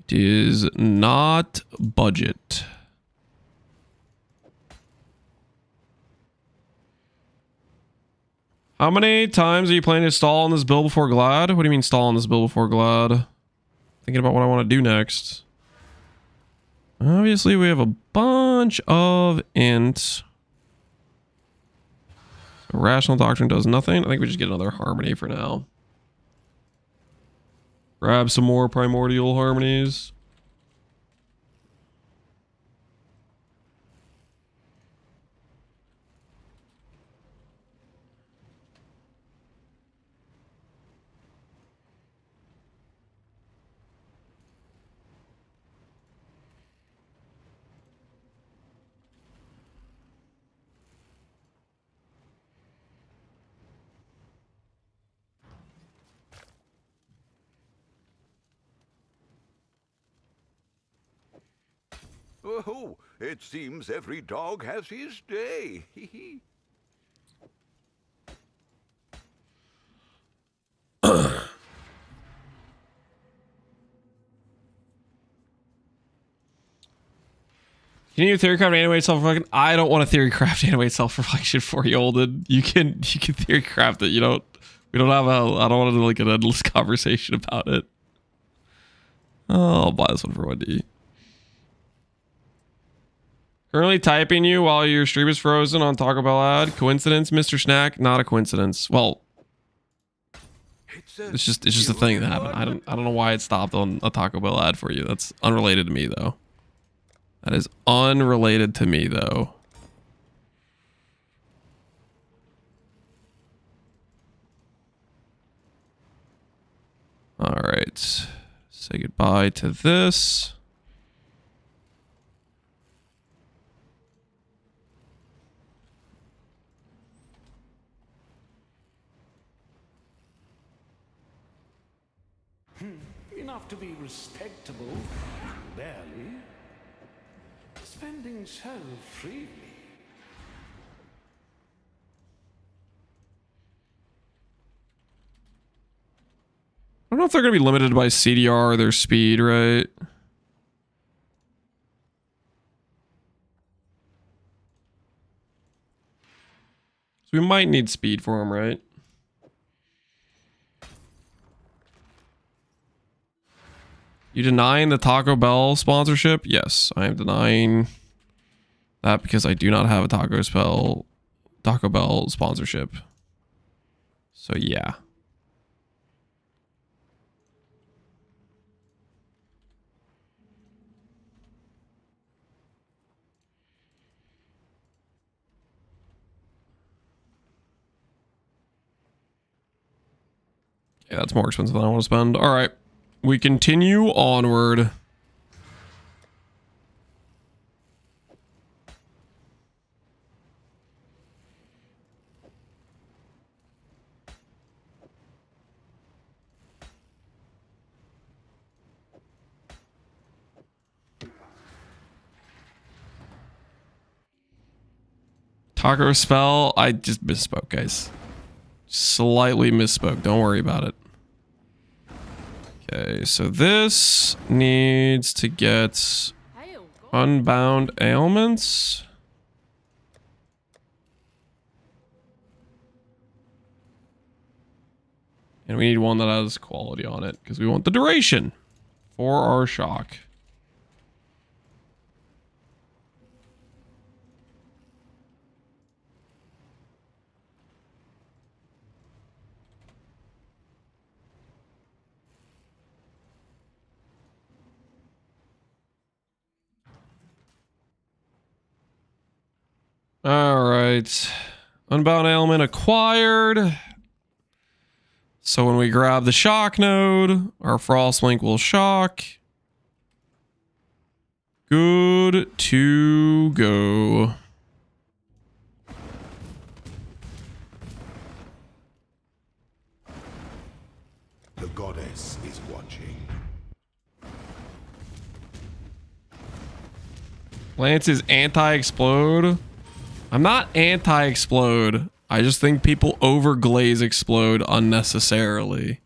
It is not budget. How many times are you planning to stall on this build before Glad? What do you mean stall on this build before Glad? Thinking about what I want to do next. Obviously, we have a bunch of ints. Rational Doctrine does nothing. I think we just get another Harmony for now. Grab some more Primordial Harmonies. Oh, it seems every dog has his day. Can you theory craft animate self-reflection? I don't want to theory craft animate self-reflection for you, Olden. You can theory craft it. We don't have I don't want to do like an endless conversation about it. Oh, I'll buy this one for 1D. Currently typing you while your stream is frozen on Taco Bell ad. Coincidence, Mr. Snack? Not a coincidence. Well, it's just a thing that happened. I don't know why it stopped on a Taco Bell ad for you. That's unrelated to me though. That is unrelated to me though. All right. Say goodbye to this. enough to be respectable. Barely. Spending so freely. I don't know if they're going to be limited by CDR or their speed, right? So we might need speed for them, right? You denying the Taco Bell sponsorship? Yes, I am denying that because I do not have a Taco Bell sponsorship. So yeah. Yeah, that's more expensive than I want to spend. All right, we continue onward. Taco spell. I just misspoke, guys. Slightly misspoke. Don't worry about it. Okay, so this needs to get unbound ailments. And we need one that has quality on it because we want the duration for our shock. All right. Unbound ailment acquired. So when we grab the shock node, our frost link will shock. Good to go. The goddess is watching. Lance is anti-explode. I'm not anti-explode. I just think people overglaze explode unnecessarily.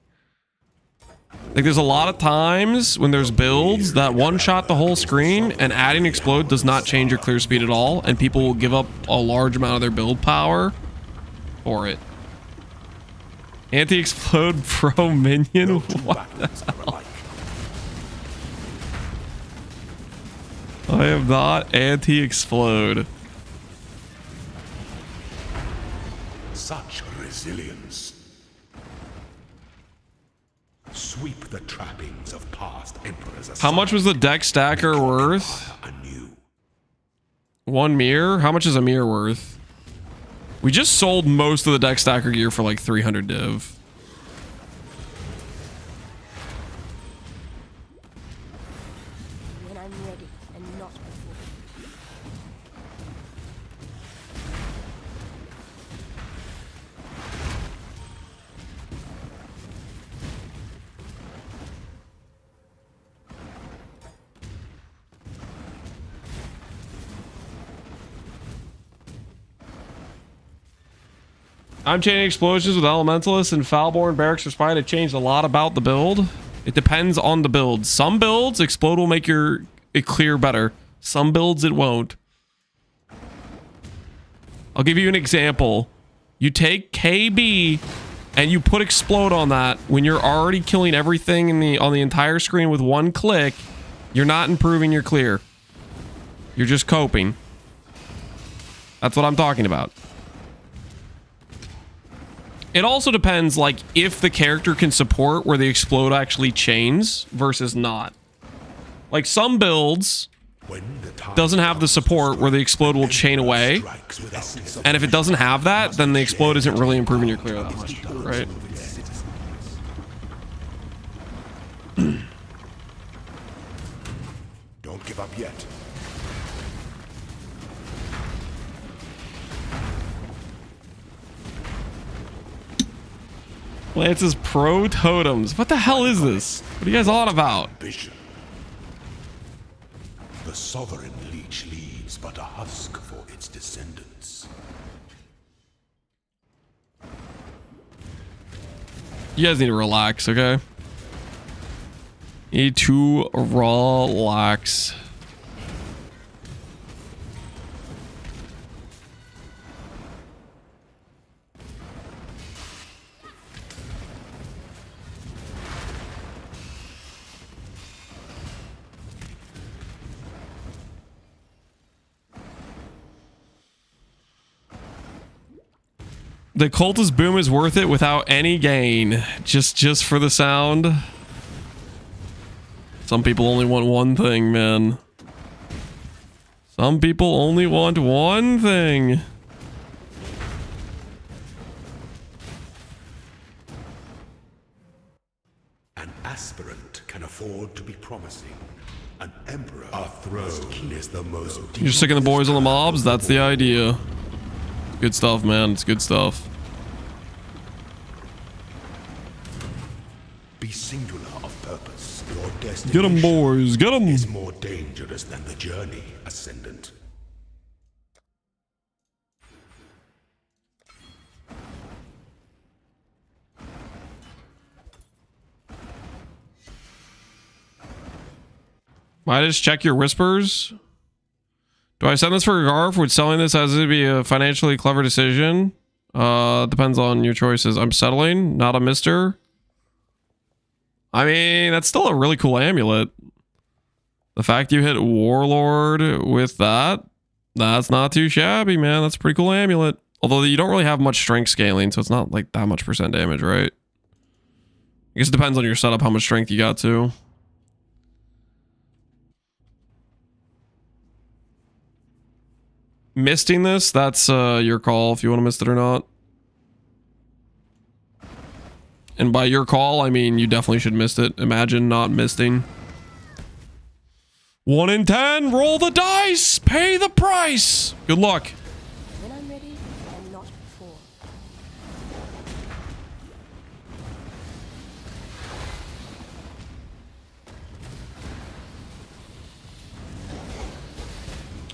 Like there's a lot of times when there's builds that one-shot the whole screen and adding explode does not change your clear speed at all, and people will give up a large amount of their build power for it. Anti-explode pro minion? What the hell? I am not anti-explode. Such resilience. Sweep the trappings of past emperors aside. How much was the deck stacker worth? One mirror? How much is a mirror worth? We just sold most of the deck stacker gear for like 300 div. When I'm ready and not before. I'm chaining explosions with Elementalists and Foulborn Barracks for Spine. It changed a lot about the build. It depends on the build. Some builds, explode will make it clear better. Some builds, it won't. I'll give you an example. You take KB and you put explode on that when you're already killing everything on the entire screen with one click. You're not improving your clear. You're just coping. That's what I'm talking about. It also depends, like, if the character can support where the explode actually chains versus not. Like, some builds doesn't have the support where the explode will chain away. And if it doesn't have that, then the explode isn't really improving your clear that much, right? Don't give up yet. Lance's pro totems. What the hell is this? What are you guys on about? Ambition. The sovereign leech leaves but a husk for its descendants. You guys need to relax, okay? Need to relax. The cultist boom is worth it without any gain. Just for the sound. Some people only want one thing, man. Some people only want one thing. An aspirant can afford to be promising. An emperor, a throne is the most. You're sticking the boys on the mobs? That's the idea. Good stuff, man. It's good stuff. Be singular of purpose. Your destiny. Get 'em, boys. Get 'em. Is more dangerous than the journey, Ascendant. Might I just check your whispers? Do I send this for Garf? Would selling this as it be a financially clever decision? Depends on your choices. I'm settling, not a mister. I mean, that's still a really cool amulet. The fact you hit Warlord with that, that's not too shabby, man. That's a pretty cool amulet. Although you don't really have much strength scaling, so it's not like that much % damage, right? I guess it depends on your setup, how much strength you got too. Misting this, that's your call if you want to mist it or not. And by your call, I mean you definitely should mist it. Imagine not misting. 1 in 10, roll the dice, pay the price. Good luck. When I'm ready, and not before.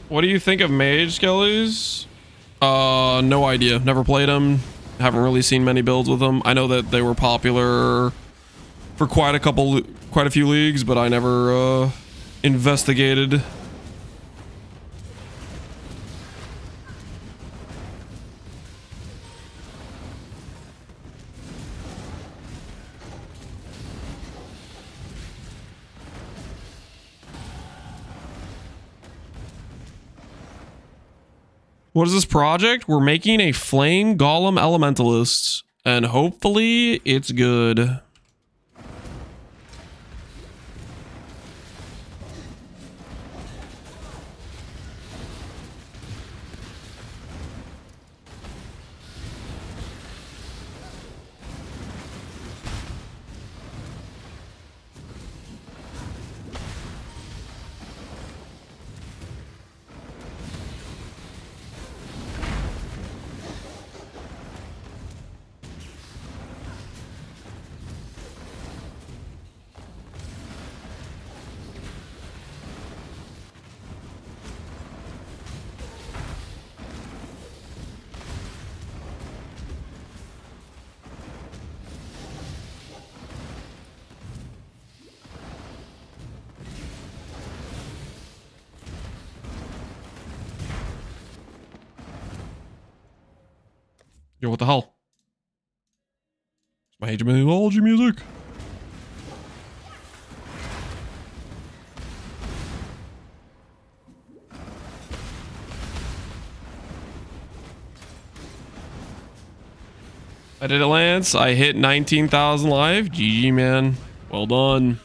What do you think of mage skellies? No idea. Never played them. Haven't really seen many builds with them. I know that they were popular for quite a few leagues, but I never investigated. What is this project? We're making a flame golem elementalist, and hopefully it's good. Yo, what the hell? It's my Age of Mythology music. I did it, Lance. I hit 19,000 live. GG, man. Well done.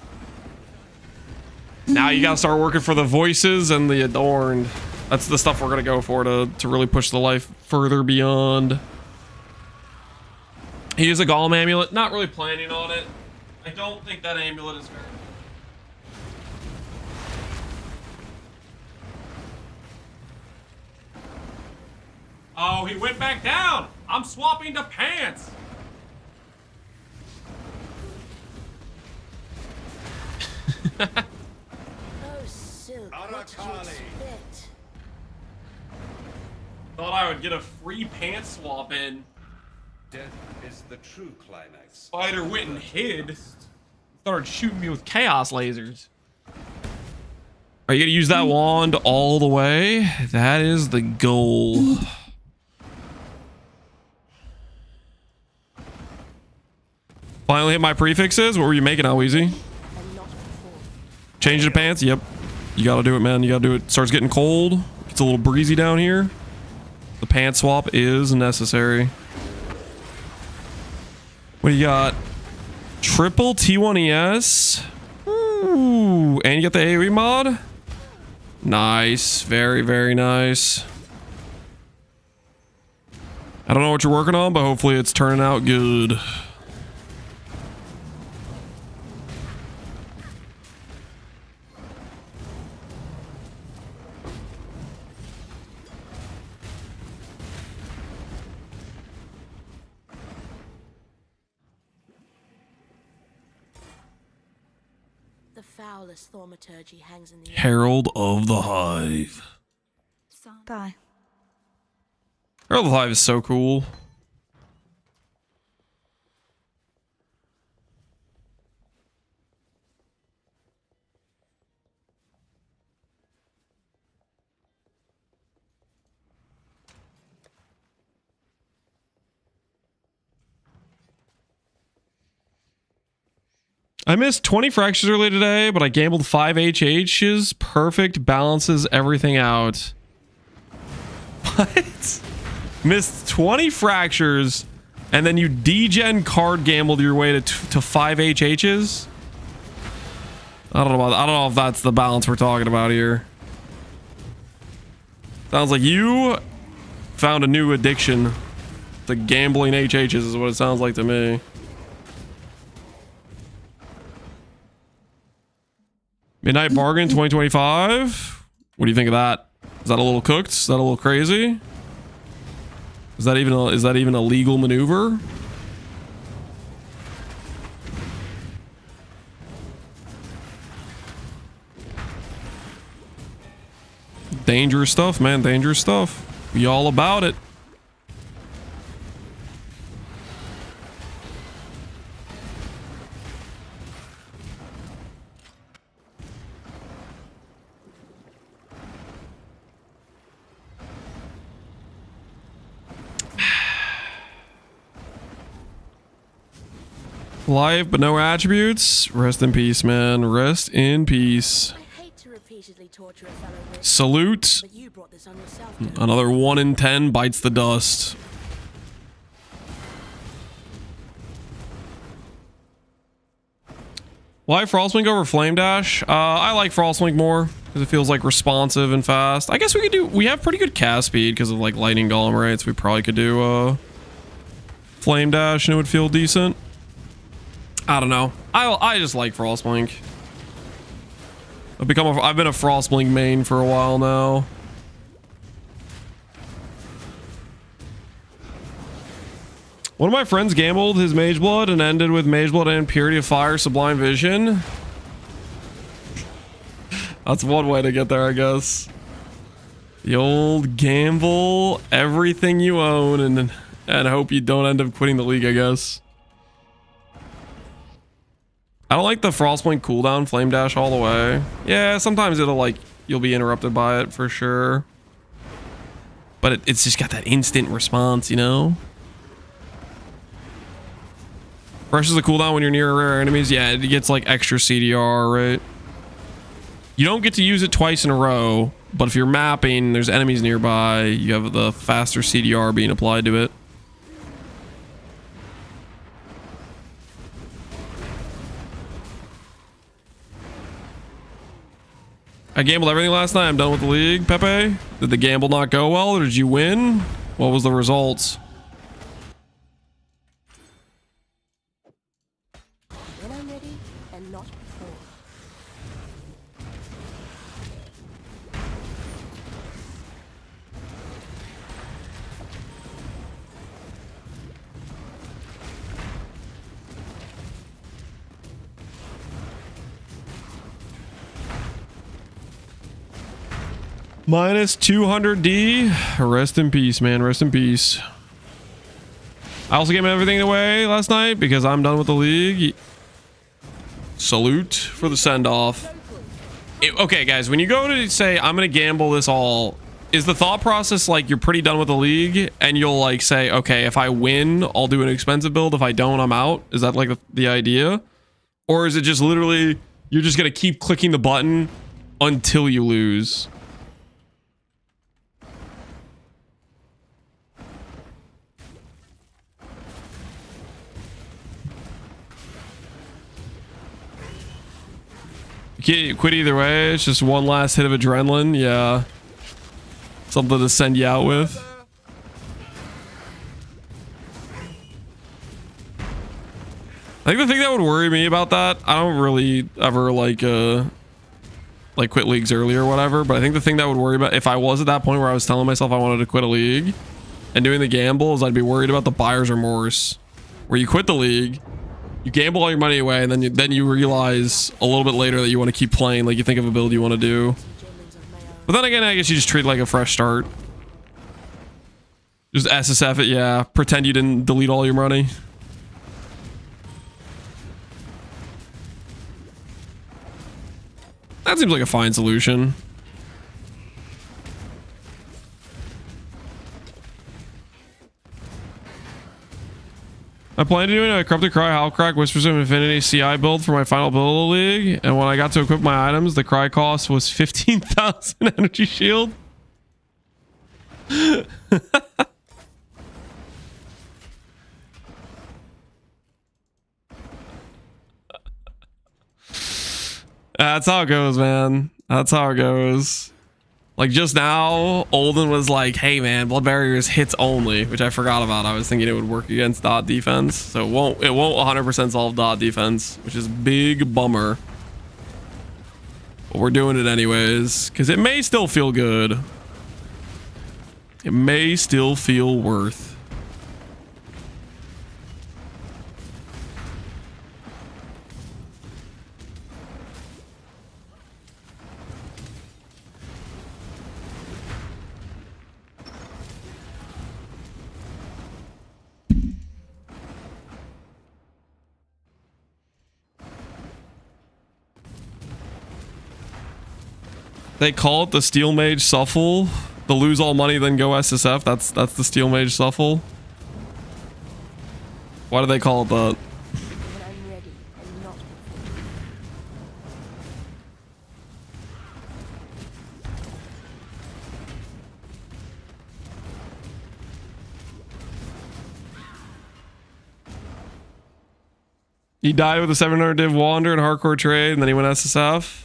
Now you gotta start working for the voices and the adorned. That's the stuff we're gonna go for to really push the life further beyond. He used a golem amulet. Not really planning on it. I don't think that amulet is very... Oh, he went back down. I'm swapping to pants. Oh, silk, what did you expect? Thought I would get a free pants swap in. Death is the true climax. Spider went and hid. Started shooting me with chaos lasers. Are you gonna use that wand all the way? That is the goal. Finally hit my prefixes. What were you making, Alweezy? Change the pants? Yep. You gotta do it, man. You gotta do it. Starts getting cold. Gets a little breezy down here. The pants swap is necessary. What do you got? Triple T1ES. Ooh. And you got the AoE mod? Nice. Very, very nice. I don't know what you're working on, but hopefully it's turning out good. The foulest thaumaturgy hangs in the air. Herald of the Hive. Bye. Herald of the Hive is so cool. I missed 20 fractures earlier today, but I gambled 5 HHs. Perfect, balances everything out. What? Missed 20 fractures, and then you degen card gambled your way to 5 HHs? I don't know if that's the balance we're talking about here. Sounds like you found a new addiction. The gambling HHs is what it sounds like to me. Midnight Bargain 2025. What do you think of that? Is that a little cooked? Is that a little crazy? Is that even a legal maneuver? Dangerous stuff, man. Dangerous stuff. Be all about it. Life, but no attributes. Rest in peace, man. Rest in peace. I hate to repeatedly torture a fellow witch, Salute. but you brought this on yourself. Another 1 in 10 bites the dust. Why Frostwing over Flame Dash? I like Frostwing more because it feels like responsive and fast. I guess we could do. We have pretty good cast speed because of like Lightning Golem, right? So we probably could do Flame Dash and it would feel decent. I don't know. I just like Frostblink. I've been a Frostblink main for a while now. One of my friends gambled his Mage Blood and ended with Mage Blood and Purity of Fire, Sublime Vision. That's one way to get there, I guess. The old gamble everything you own and hope you don't end up quitting the league, I guess. I don't like the Frostblink cooldown Flame Dash all the way. Yeah, sometimes it'll like, you'll be interrupted by it for sure. But it's just got that instant response, you know? Rushes the cooldown when you're near rare enemies. Yeah, it gets like extra CDR, right? You don't get to use it twice in a row, but if you're mapping, there's enemies nearby, you have the faster CDR being applied to it. I gambled everything last night. I'm done with the league, Pepe. Did the gamble not go well, or did you win? What was the results? When I'm ready, and not before. Minus 200D. Rest in peace, man. Rest in peace. I also gave everything away last night because I'm done with the league. Salute for the send-off. Okay, guys, when you go to say, I'm going to gamble this all, is the thought process like you're pretty done with the league and you'll like say, okay, if I win, I'll do an expensive build. If I don't, I'm out. Is that like the idea? Or is it just literally, you're just going to keep clicking the button until you lose? You can't quit either way. It's just one last hit of adrenaline. Yeah. Something to send you out with. I think the thing that would worry me about that, I don't really ever like quit leagues early or whatever, but I think the thing that would worry about if I was at that point where I was telling myself I wanted to quit a league and doing the gamble is I'd be worried about the buyer's remorse. Where you quit the league, you gamble all your money away, and then you realize a little bit later that you want to keep playing, like you think of a build you want to do. But then again, I guess you just treat it like a fresh start. Just SSF it, yeah. Pretend you didn't delete all your money. That seems like a fine solution. I plan to do a Corrupted Cry, Howlcrack, Whispers of Infinity CI build for my final build of the league, and when I got to equip my items, the Cry cost was 15,000 energy shield. That's how it goes, man. That's how it goes. Like just now, Olden was like, hey man, Blood Barrier is hits only, which I forgot about. I was thinking it would work against dot defense. So it won't 100% solve dot defense, which is big bummer. But we're doing it anyways, because it may still feel good. It may still feel worth. They call it the Steel Mage Shuffle. The lose all money, then go SSF. That's the Steel Mage Shuffle. Why do they call it that? He died with a 700 div wander and hardcore trade, and then he went SSF.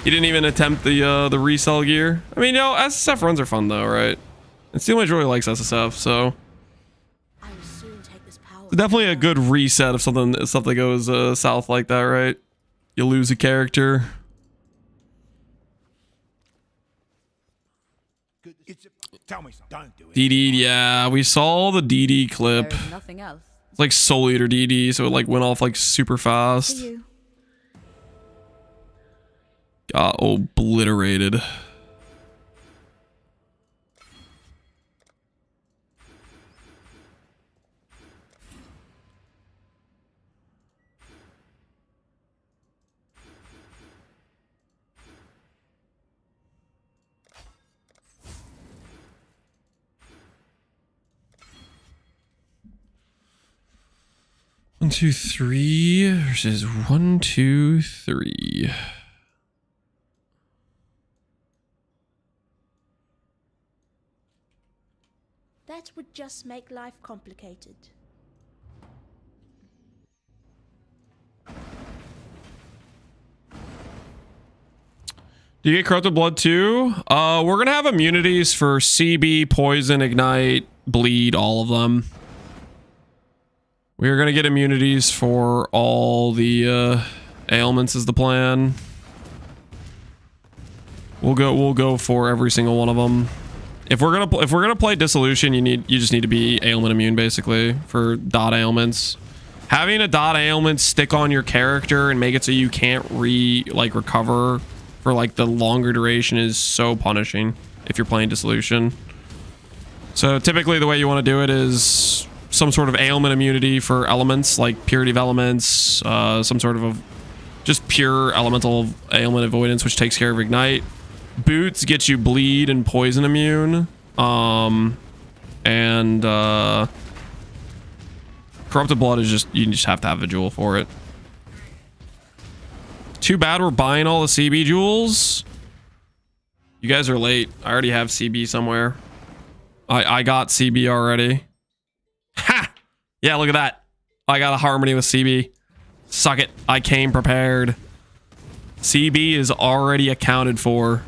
He didn't even attempt the resell gear. I mean, you know, SSF runs are fun though, right? And Steel Mage really likes SSF, so it's definitely a good reset if something goes south like that, right? You lose a character. Tell me something. Don't do it. DD, yeah, we saw the DD clip. Nothing else. It's like Soul Eater DD, so it like went off like super fast. Got obliterated. One, two, three versus 1, 2, 3. That would just make life complicated. Do you get Corrupted Blood too? We're gonna have immunities for CB, Poison, Ignite, Bleed, all of them. We're gonna get immunities for all the ailments is the plan. We'll go for every single one of them. If we're gonna play Dissolution, you just need to be ailment immune basically for dot ailments. Having a dot ailment stick on your character and make it so you can't recover for like the longer duration is so punishing if you're playing Dissolution. So typically the way you want to do it is some sort of ailment immunity for elements, like Purity of Elements, some sort of just pure elemental ailment avoidance, which takes care of Ignite. Boots gets you bleed and poison immune. Corrupted Blood is just, you just have to have a jewel for it. Too bad we're buying all the CB jewels. You guys are late. I already have CB somewhere. I got CB already. Ha! Yeah, look at that. I got a harmony with CB. Suck it. I came prepared. CB is already accounted for.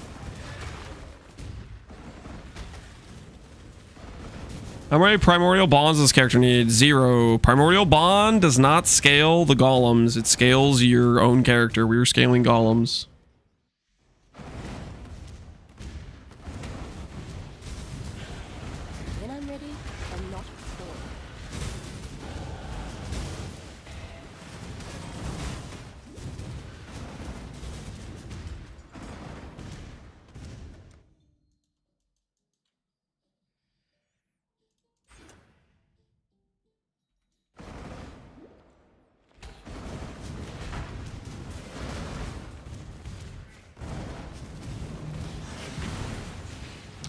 How many primordial bonds does this character need? 0. Primordial bond does not scale the golems. It scales your own character. We're scaling golems. When I'm ready, I'm not before.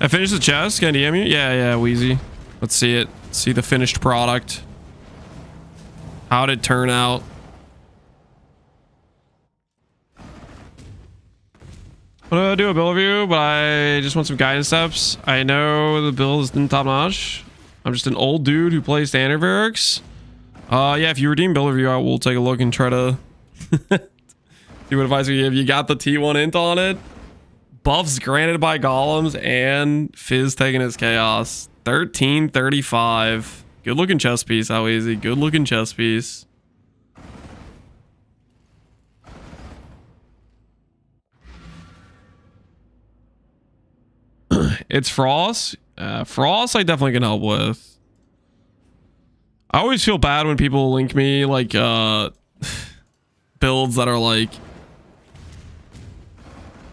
I finished the chest. Can I DM you? Yeah, Wheezy. Let's see it. See the finished product. How'd it turn out? I'm gonna do a build review, but I just want some guidance steps. I know the build isn't top notch. I'm just an old dude who plays standard Varix. Yeah, if you redeem build review, I will take a look and try to see what advice we give. You got the T1 int on it. Buffs granted by golems and Fizz taking his chaos. 1335. Good looking chess piece. How easy. Good looking chess piece. It's Frost. Frost I definitely can help with. I always feel bad when people link me like builds that are like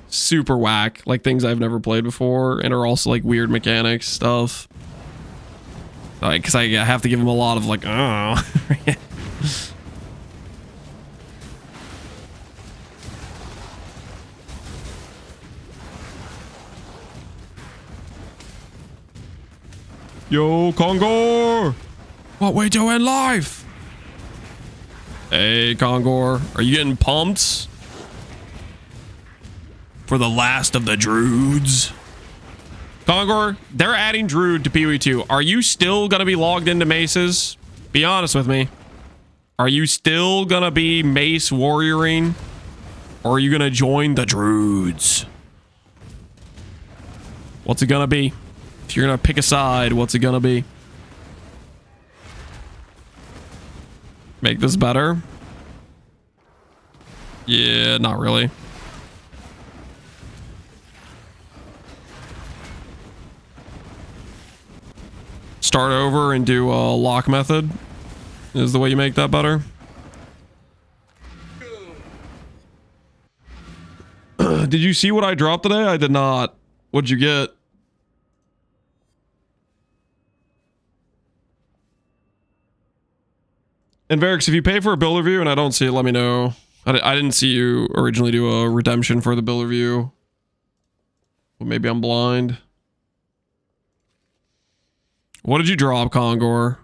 super whack, like things I've never played before and are also like weird mechanics stuff, like because I have to give them a lot of like oh. Yo, Kongor, what we doing live? Hey Kongor, are you getting pumped for the last of the Druids? Kongor, they're adding Druid to PoE2. Are you still gonna be logged into Maces? Be honest with me. Are you still gonna be Mace warrioring? Or are you gonna join the Druids? What's it gonna be? If you're gonna pick a side, what's it gonna be? Make this better? Yeah, not really. Start over and do a lock method is the way you make that better. Did you see what I dropped today? I did not. What'd you get? And Varix, if you pay for a build review and I don't see it, let me know. I didn't see you originally do a redemption for the build review. Well, maybe I'm blind. What did you drop, Kongor?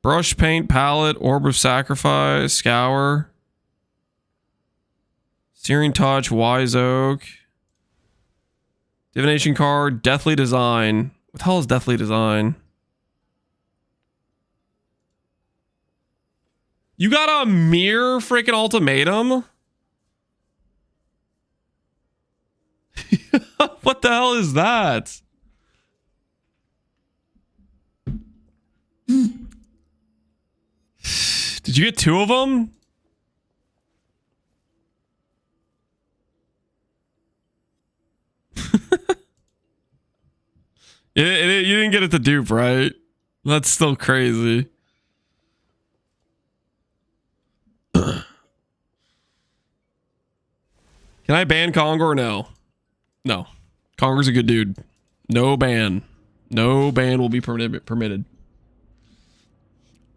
Brush, paint, palette, orb of sacrifice, scour, searing touch, wise oak, divination card, deathly design. What the hell is deathly design? You got a mirror freaking ultimatum? What the hell is that? Did you get 2 of them? You didn't get it to dupe, right? That's still crazy. Can I ban Kong or no? No. Konger's a good dude. No ban. No ban will be permitted.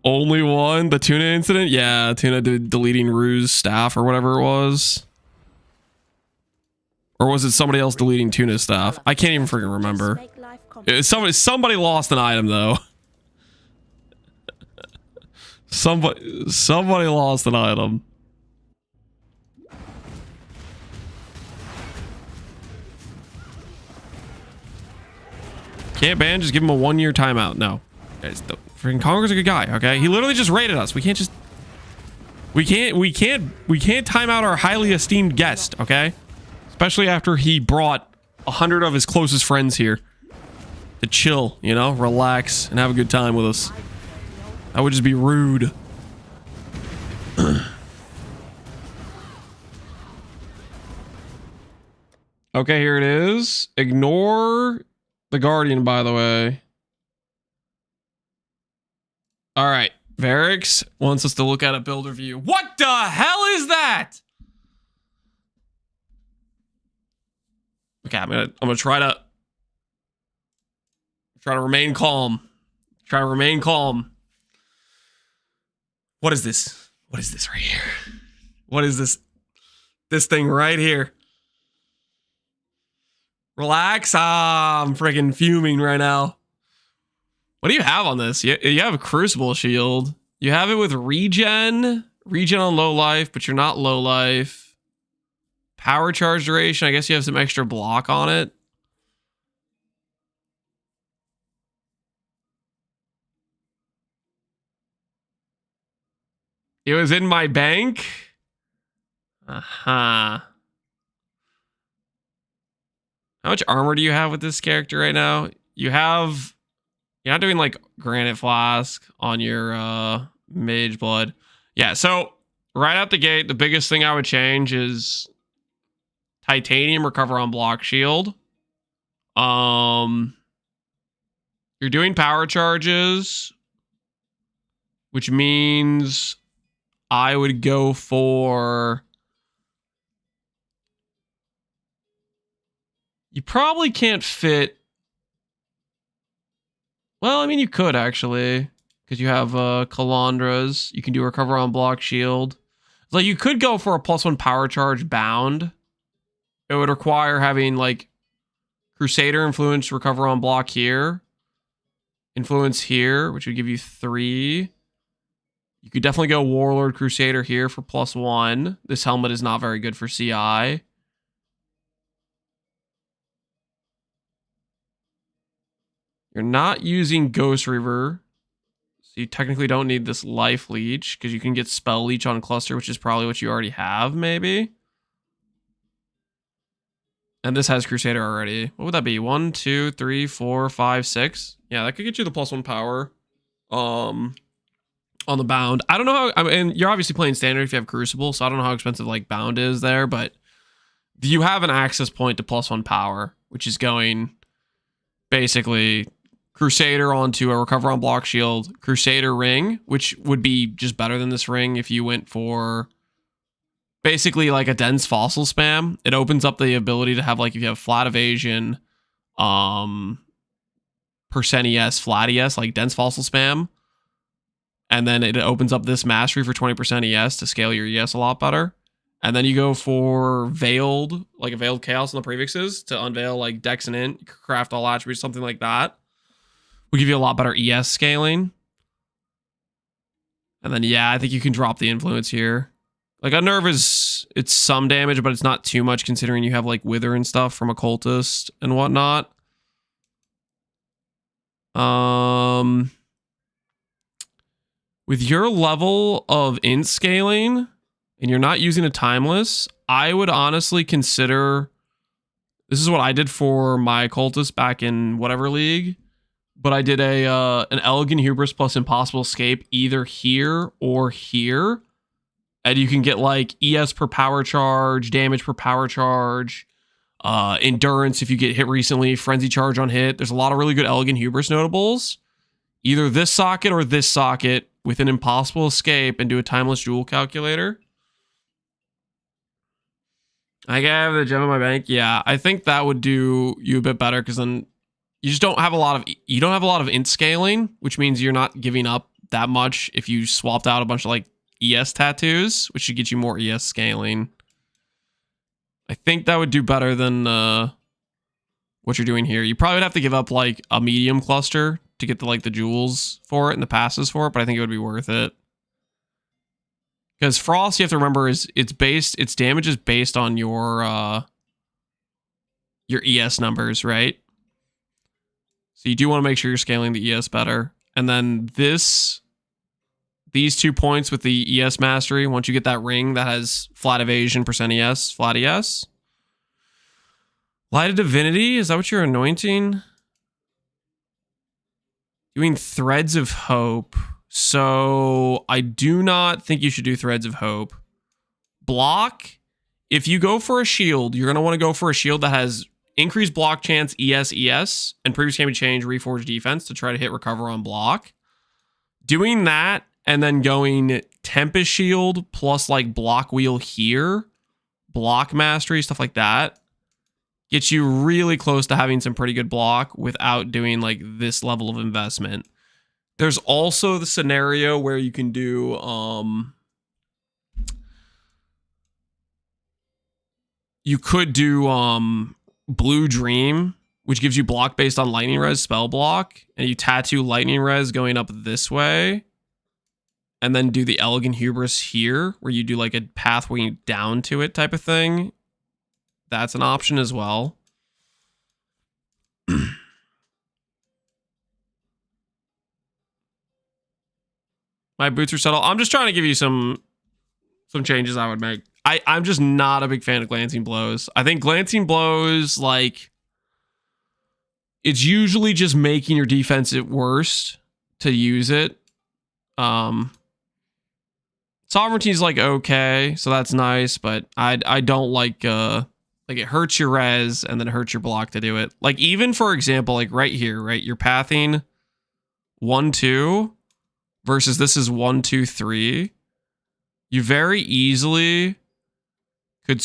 Only one? The Tuna incident? Yeah, Tuna deleting Rue's staff or whatever it was. Or was it somebody else deleting Tuna's staff? I can't even freaking remember. Somebody lost an item though. Somebody lost an item. Can't ban, just give him a 1-year timeout. No. Guys, the freaking Konger's a good guy, okay? He literally just raided us. We can't just we can't time out our highly esteemed guest, okay? Especially after he brought 100 of his closest friends here to chill, you know, relax and have a good time with us. That would just be rude. Okay, here it is. Ignore the Guardian, by the way. All right. Varix wants us to look at a builder view. What the hell is that? Okay, I'm gonna try to remain calm. Try to remain calm. What is this? What is this right here? What is this? This thing right here. Relax. I'm freaking fuming right now. What do you have on this? You have a Crucible Shield. You have it with regen. Regen on low life, but you're not low life. Power charge duration. I guess you have some extra block on it. It was in my bank. How much armor do you have with this character right now? You're not doing like Granite Flask on your Mage Blood. Yeah, so right out the gate, the biggest thing I would change is Titanium Recover on Block Shield. You're doing power charges, which means I would go for... You probably can't fit... Well, I mean, you could actually, because you have Calandras. You can do Recover on Block Shield. Like, you could go for a +1 power charge bound. It would require having like Crusader Influence, Recover on Block here, Influence here, which would give you 3. You could definitely go Warlord Crusader here for +1. This helmet is not very good for CI. You're not using Ghost Reaver, so you technically don't need this Life Leech, because you can get Spell Leech on Cluster, which is probably what you already have, maybe. And this has Crusader already. What would that be? 1, 2, 3, 4, 5, 6? Yeah, that could get you the +1 power on the bound. I don't know how... I mean, you're obviously playing Standard if you have Crucible, so I don't know how expensive like bound is there, but you have an access point to +1 power, which is going basically... Crusader onto a Recover on Block Shield, Crusader Ring, which would be just better than this ring if you went for basically like a dense fossil spam. It opens up the ability to have like, if you have flat evasion, percent ES, flat ES, like dense fossil spam. And then it opens up this mastery for 20% ES to scale your ES a lot better. And then you go for Veiled, like a Veiled Chaos on the prefixes to unveil like Dex and Int, craft all attributes, something like that. Will give you a lot better ES scaling. And then, yeah, I think you can drop the influence here. Like, Unnerve it's some damage, but it's not too much considering you have, like, Wither and stuff from Occultist and whatnot. With your level of Int scaling, and you're not using a Timeless, I would honestly consider... This is what I did for my Occultist back in whatever league. But I did an Elegant Hubris plus Impossible Escape either here or here. And you can get like ES per power charge, damage per power charge, endurance if you get hit recently, frenzy charge on hit. There's a lot of really good Elegant Hubris notables. Either this socket or this socket with an Impossible Escape and do a Timeless Jewel Calculator. I have the gem in my bank. Yeah, I think that would do you a bit better because then you just don't have a lot of int scaling, which means you're not giving up that much if you swapped out a bunch of like ES tattoos, which should get you more ES scaling. I think that would do better than what you're doing here. You probably would have to give up like a medium cluster to get the jewels for it and the passes for it, but I think it would be worth it. Because Frost, you have to remember, its damage is based on your ES numbers, right? So you do want to make sure you're scaling the ES better. And then these 2 points with the ES mastery, once you get that ring that has flat evasion, percent ES, flat ES. Light of Divinity, is that what you're anointing? Doing Threads of Hope. So I do not think you should do Threads of Hope. Block, if you go for a shield, you're going to want to go for a shield that has increased block chance, ES, and previous can be changed, reforged defense to try to hit recover on block. Doing that and then going Tempest Shield plus like block wheel here, block mastery, stuff like that, gets you really close to having some pretty good block without doing like this level of investment. There's also the scenario where you can do you could do Blue Dream, which gives you block based on lightning res spell block, and you tattoo lightning res going up this way, and then do the Elegant Hubris here, where you do like a pathway down to it type of thing. That's an option as well. My boots are subtle. I'm just trying to give you some changes I would make. I'm just not a big fan of Glancing Blows. I think Glancing Blows, like, it's usually just making your defense at worst to use it. Sovereignty's like okay, so that's nice, but I don't like it hurts your res and then it hurts your block to do it. Like even for example, like right here, right? You're pathing 1, 2 versus this is 1, 2, 3. You very easily could,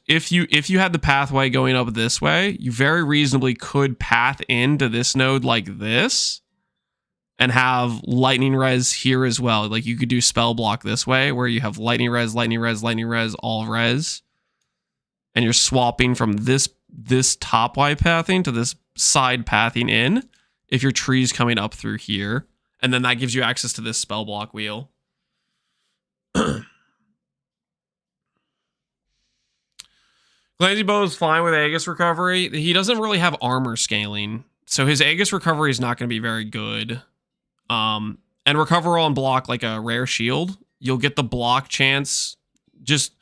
if you had the pathway going up this way, you very reasonably could path into this node like this and have lightning res here as well. Like you could do spell block this way where you have lightning res, lightning res, lightning res, all res. And you're swapping from this top Y pathing to this side pathing in if your tree's coming up through here. And then that gives you access to this spell block wheel. Glancing Bow is fine with Aegis recovery. He doesn't really have armor scaling, so his Aegis recovery is not going to be very good. And recover on block like a rare shield, you'll get the block chance. Just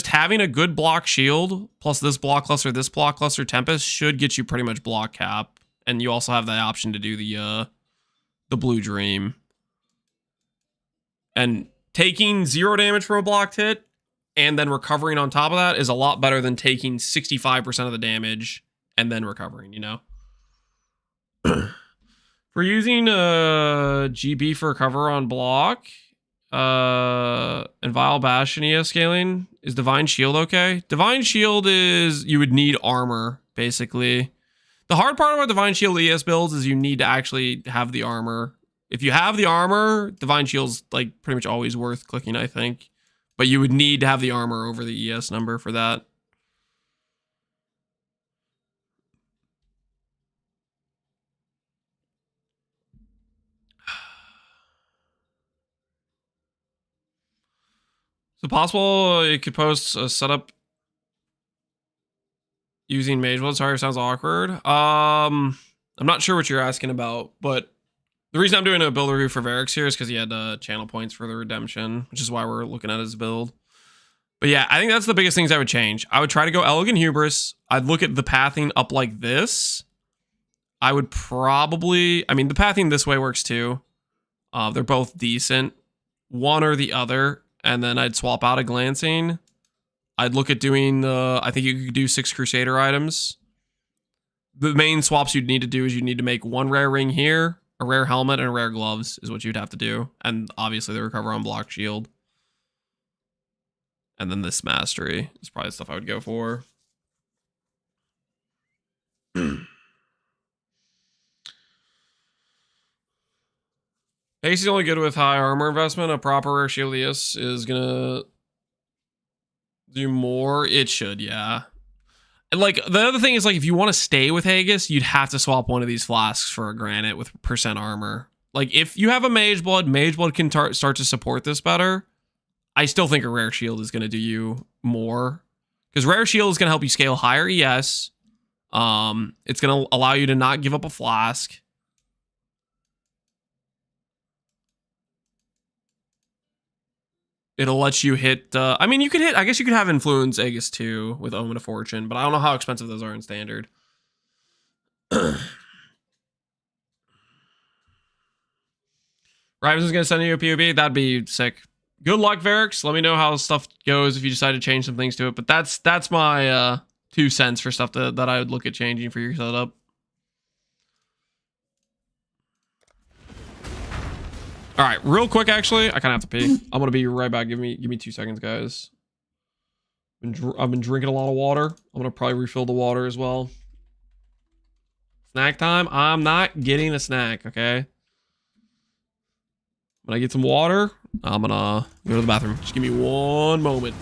having a good block shield plus this block cluster Tempest should get you pretty much block cap, and you also have the option to do the Blue Dream. And taking 0 damage from a blocked hit and then recovering on top of that is a lot better than taking 65% of the damage and then recovering, you know? For using GB for recover on block and Vile Bastion ES scaling, is Divine Shield okay? Divine Shield is, you would need armor, basically. The hard part about Divine Shield ES builds is you need to actually have the armor. If you have the armor, Divine Shield's like pretty much always worth clicking, I think. But you would need to have the armor over the ES number for that. Is it possible you could post a setup using Mage Blood? Sorry, it sounds awkward. I'm not sure what you're asking about, but the reason I'm doing a build review for Varix here is because he had channel points for the redemption, which is why we're looking at his build. But yeah, I think that's the biggest things I would change. I would try to go Elegant Hubris. I'd look at the pathing up like this. I would probably, I mean, the pathing this way works too. They're both decent. One or the other. And then I'd swap out a Glancing. I'd look at doing, I think you could do 6 Crusader items. The main swaps you'd need to do is you need to make 1 rare ring here, a rare helmet, and a rare gloves is what you'd have to do. And obviously the recover on block shield. And then this mastery is probably the stuff I would go for. Haste is only good with high armor investment. A proper rare Shieldius is gonna do more. It should, yeah. And like the other thing is, like, if you want to stay with Haggis, you'd have to swap one of these flasks for a granite with percent armor. Like, if you have a Mage Blood can start to support this better. I still think a rare shield is gonna do you more. Because rare shield is gonna help you scale higher, yes. It's gonna allow you to not give up a flask. It'll let you hit, I mean, you could hit, I guess you could have Influence Aegis too with Omen of Fortune, but I don't know how expensive those are in Standard. Rivens is going to send you a POB. That'd be sick. Good luck, Varix. Let me know how stuff goes if you decide to change some things to it. But that's my 2 cents for stuff that I would look at changing for your setup. All right, real quick, actually, I kind of have to pee. I'm gonna be right back. Give me 2 seconds, guys. I've been drinking a lot of water. I'm gonna probably refill the water as well. Snack time. I'm not getting a snack. Okay. When I get some water, I'm gonna go to the bathroom. Just give me 1 moment.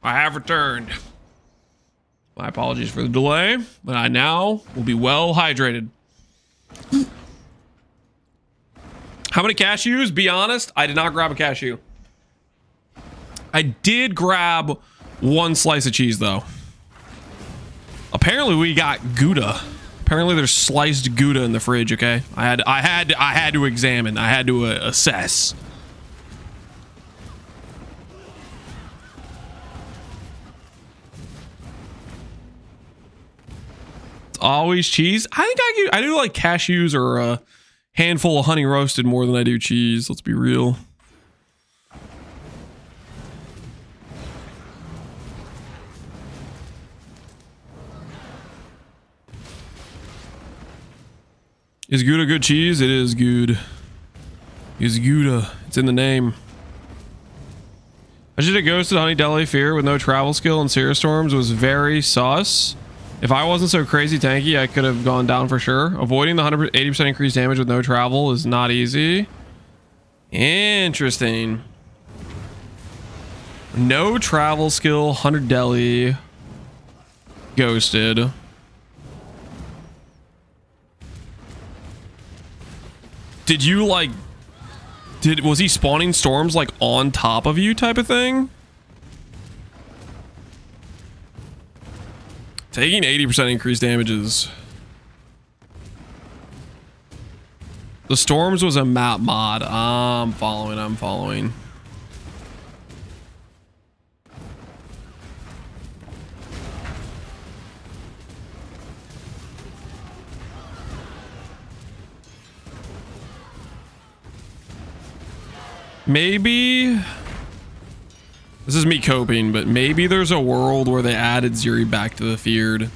I have returned. My apologies for the delay, but I now will be well hydrated. How many cashews? Be honest, I did not grab a cashew. I did grab one slice of cheese though. Apparently we got Gouda. Apparently there's sliced Gouda in the fridge, okay? I had to examine. I had to assess. It's always cheese. I think I do like cashews or a handful of honey roasted more than I do cheese. Let's be real. Is Gouda good cheese? It is good. Is Gouda. It's in the name. I should have ghosted Honey Deli Fear with no travel skill and Seer Storms was very sus. If I wasn't so crazy tanky, I could have gone down for sure. Avoiding the 180% increased damage with no travel is not easy. Interesting. No travel skill, 100 Deli. Ghosted. Did you like, was he spawning storms like on top of you type of thing? Taking 80% increased damages. The storms was a map mod. I'm following. Maybe this is me coping, but maybe there's a world where they added Zuri back to the feared.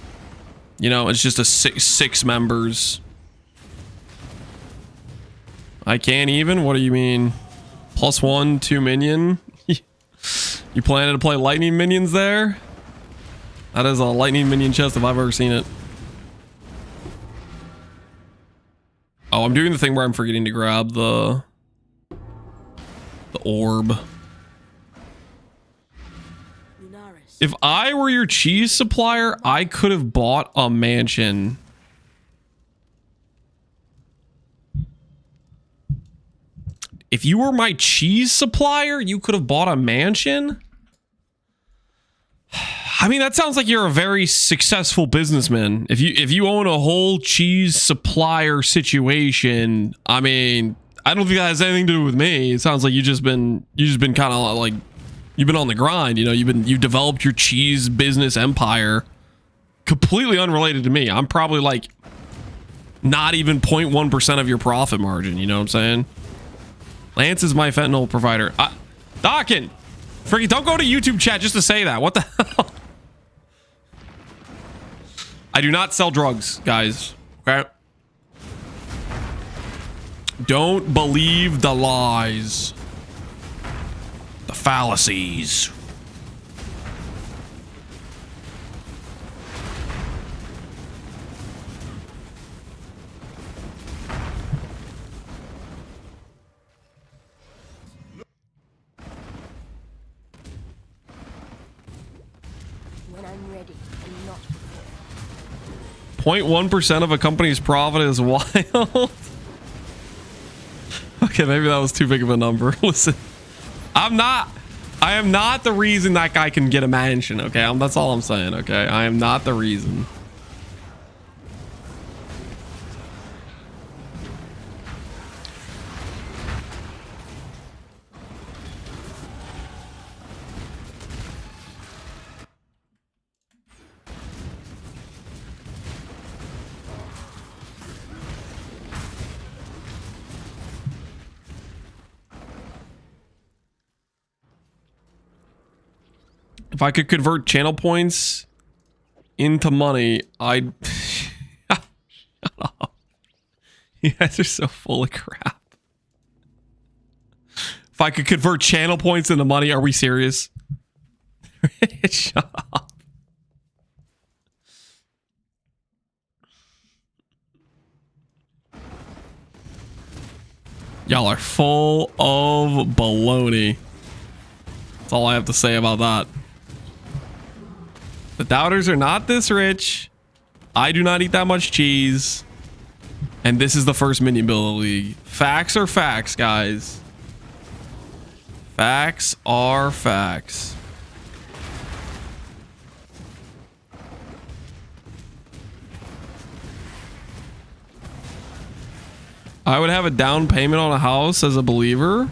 You know, it's just a six members. I can't even. What do you mean? +1, 2 minion. You planning to play lightning minions there? That is a lightning minion chest if I've ever seen it. Oh, I'm doing the thing where I'm forgetting to grab the orb. If I were your cheese supplier, I could have bought a mansion. If you were my cheese supplier, you could have bought a mansion? I mean, that sounds like you're a very successful businessman. If you own a whole cheese supplier situation, I mean, I don't think that has anything to do with me. It sounds like you've just been kind of like, you've been on the grind, you know, you've developed your cheese business empire completely unrelated to me. I'm probably like not even 0.1% of your profit margin, you know what I'm saying? Lance is my fentanyl provider. Dawkin, freaking don't go to YouTube chat just to say that. What the hell? I do not sell drugs, guys. Okay? Don't believe the lies. The fallacies. When I'm ready and not 0.1% of a company's profit is wild. Okay, maybe that was too big of a number. Listen, I am not the reason that guy can get a mansion, okay? That's all I'm saying, okay? I am not the reason. If I could convert channel points into money, I'd... Shut up. You guys are so full of crap. If I could convert channel points into money, are we serious? Shut up. Y'all are full of baloney. That's all I have to say about that. The doubters are not this rich. I do not eat that much cheese. And this is the first minion build of the league. Facts are facts, guys. Facts are facts. I would have a down payment on a house as a believer.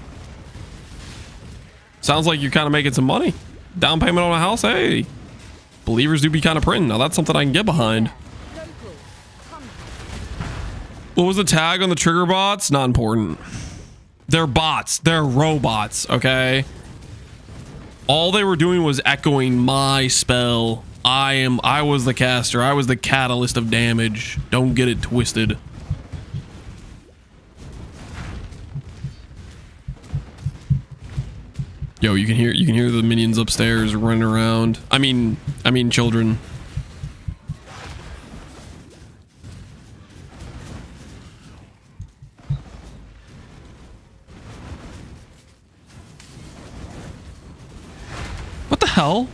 Sounds like you're kind of making some money. Down payment on a house, hey. Believers do be kind of printing. Now that's something I can get behind. What was the tag on the trigger bots? Not important. They're bots. They're robots, okay? All they were doing was echoing my spell. I was the caster. I was the catalyst of damage. Don't get it twisted. Yo, you can hear the minions upstairs running around. I mean children. What the hell?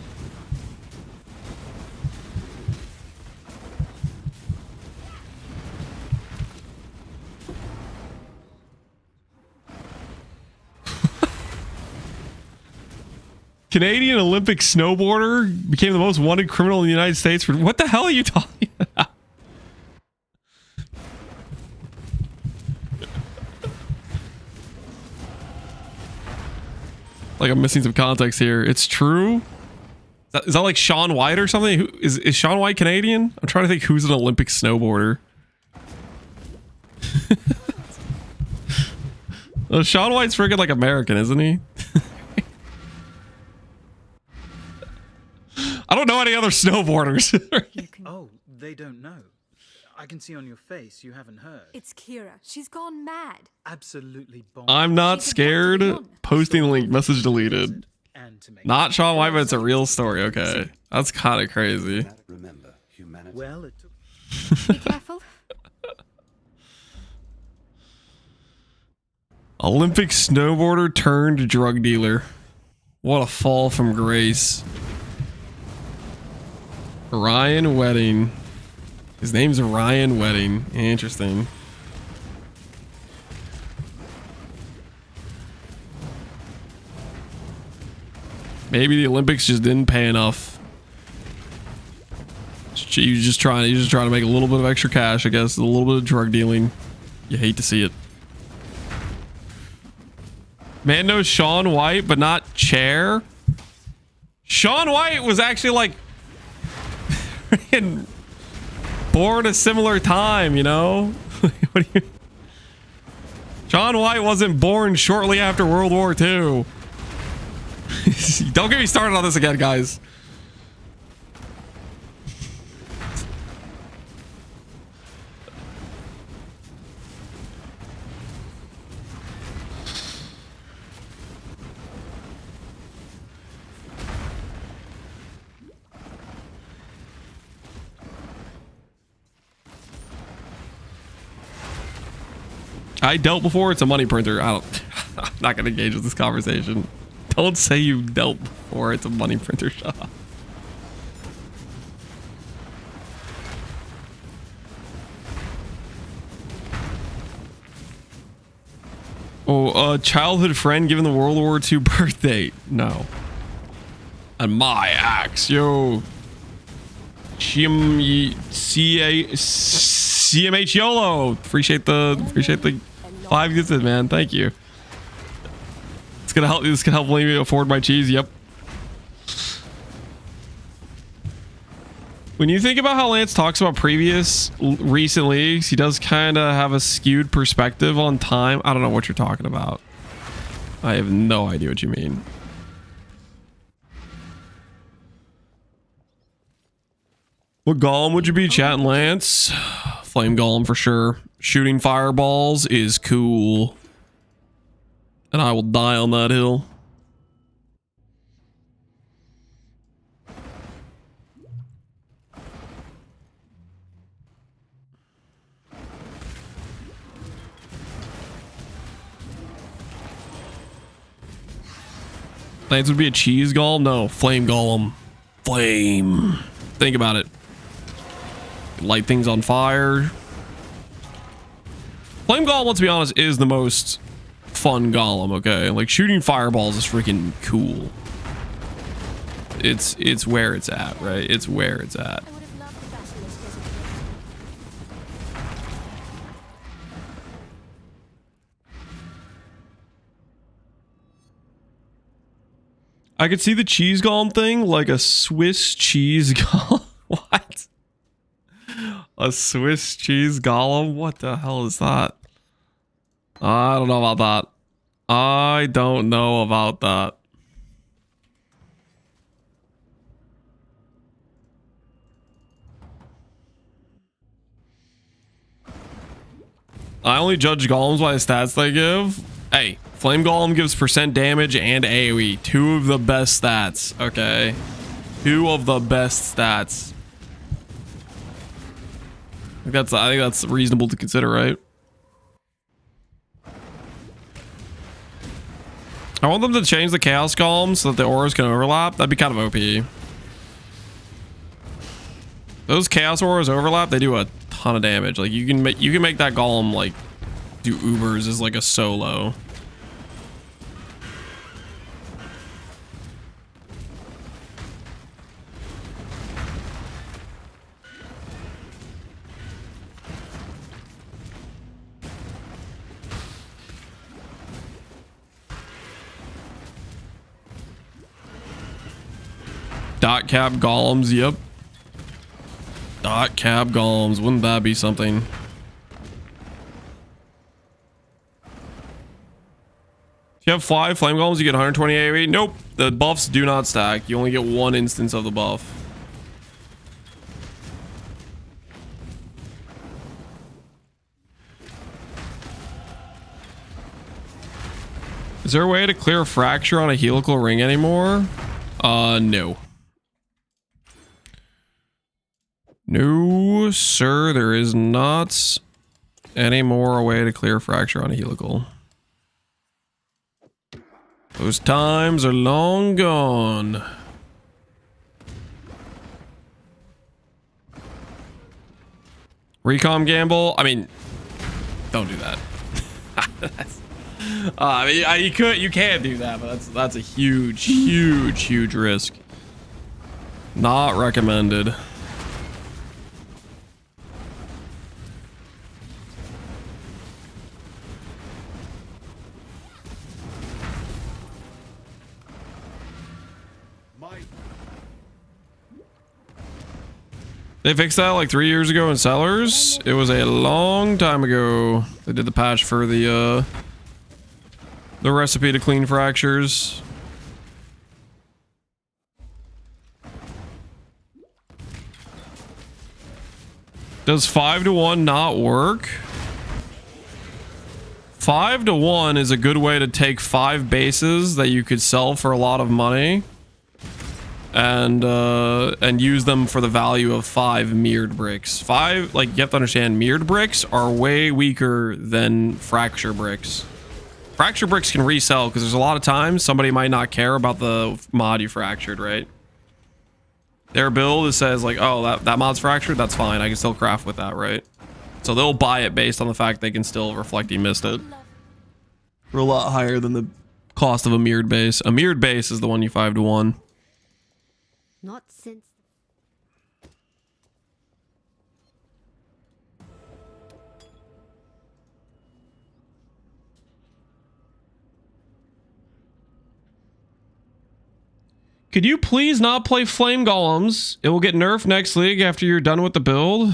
Canadian Olympic snowboarder became the most wanted criminal in the United States for what the hell are you talking about? Like I'm missing some context here. It's true. Is that like Shaun White or something? Is Shaun White Canadian? I'm trying to think who's an Olympic snowboarder. Well, Shaun White's freaking like American, isn't he? I don't know any other snowboarders. Oh, they don't know. I can see on your face you haven't heard. It's Kira. She's gone mad. Absolutely bonkers. I'm not scared. Posting link, message deleted. Not Shaun White, but it's a real story. Okay. That's kind of crazy. Remember, humanity. Well, it took... Be careful. Olympic snowboarder turned drug dealer. What a fall from grace. Ryan Wedding. His name's Ryan Wedding. Interesting. Maybe the Olympics just didn't pay enough. He's just trying to make a little bit of extra cash, I guess. A little bit of drug dealing. You hate to see it. Man knows Shaun White, but not Chair. Shaun White was actually like born a similar time, you know? What do you... Shaun White wasn't born shortly after World War II. Don't get me started on this again, guys. I dealt before. It's a money printer. I'm not going to engage with this conversation. Don't say you dealt before. It's a money printer shop. Oh, a childhood friend given the World War II birth date. No. And my axe, yo. CMH YOLO. Appreciate the 5 gifted, man. Thank you. It's gonna help. This can help me afford my cheese. Yep. When you think about how Lance talks about previous recent leagues, he does kind of have a skewed perspective on time. I don't know what you're talking about. I have no idea what you mean. What golem would you be, chatting, Lance? Flame golem for sure. Shooting fireballs is cool. And I will die on that hill. Lance would be a cheese golem? No, flame golem. Flame. Think about it. Light things on fire. Flame Golem, let's be honest, is the most fun golem, okay? Like, shooting fireballs is freaking cool. It's where it's at, right? It's where it's at. I could see the cheese golem thing like a Swiss cheese golem. What? A Swiss cheese golem? What the hell is that? I don't know about that. I don't know about that. I only judge golems by the stats they give. Hey, Flame Golem gives % damage and AoE. Two of the best stats, okay? Two of the best stats. I think that's reasonable to consider, right? I want them to change the Chaos Golem so that the auras can overlap. That'd be kind of OP. Those Chaos auras overlap, they do a ton of damage. Like you can make that golem like do Ubers as like a solo. Dot cap golems, yep. Dot cap golems, wouldn't that be something? If you have 5 flame golems, you get 120 AoE. Nope, the buffs do not stack. You only get 1 instance of the buff. Is there a way to clear a fracture on a helical ring anymore? No. No, sir, there is not any more a way to clear a fracture on a helical. Those times are long gone. Recom gamble? I mean, don't do that. I mean, you can do that, but that's a huge risk. Not recommended. They fixed that like 3 years ago in Sellers. It was a long time ago. They did the patch for the recipe to clean fractures. Does 5-to-1 not work? 5-to-1 is a good way to take 5 bases that you could sell for a lot of money and use them for the value of 5 mirrored bricks. 5, like, you have to understand, mirrored bricks are way weaker than fracture bricks. Fracture bricks can resell because there's a lot of times somebody might not care about the mod you fractured, right? Their build says like, oh, that mod's fractured, that's fine, I can still craft with that, right? So they'll buy it based on the fact they can still reflect he missed it. For a lot higher than the cost of a mirrored base. A mirrored base is the one you 5-to-1. Not since. Could you please not play flame golems? It will get nerfed next league after you're done with the build.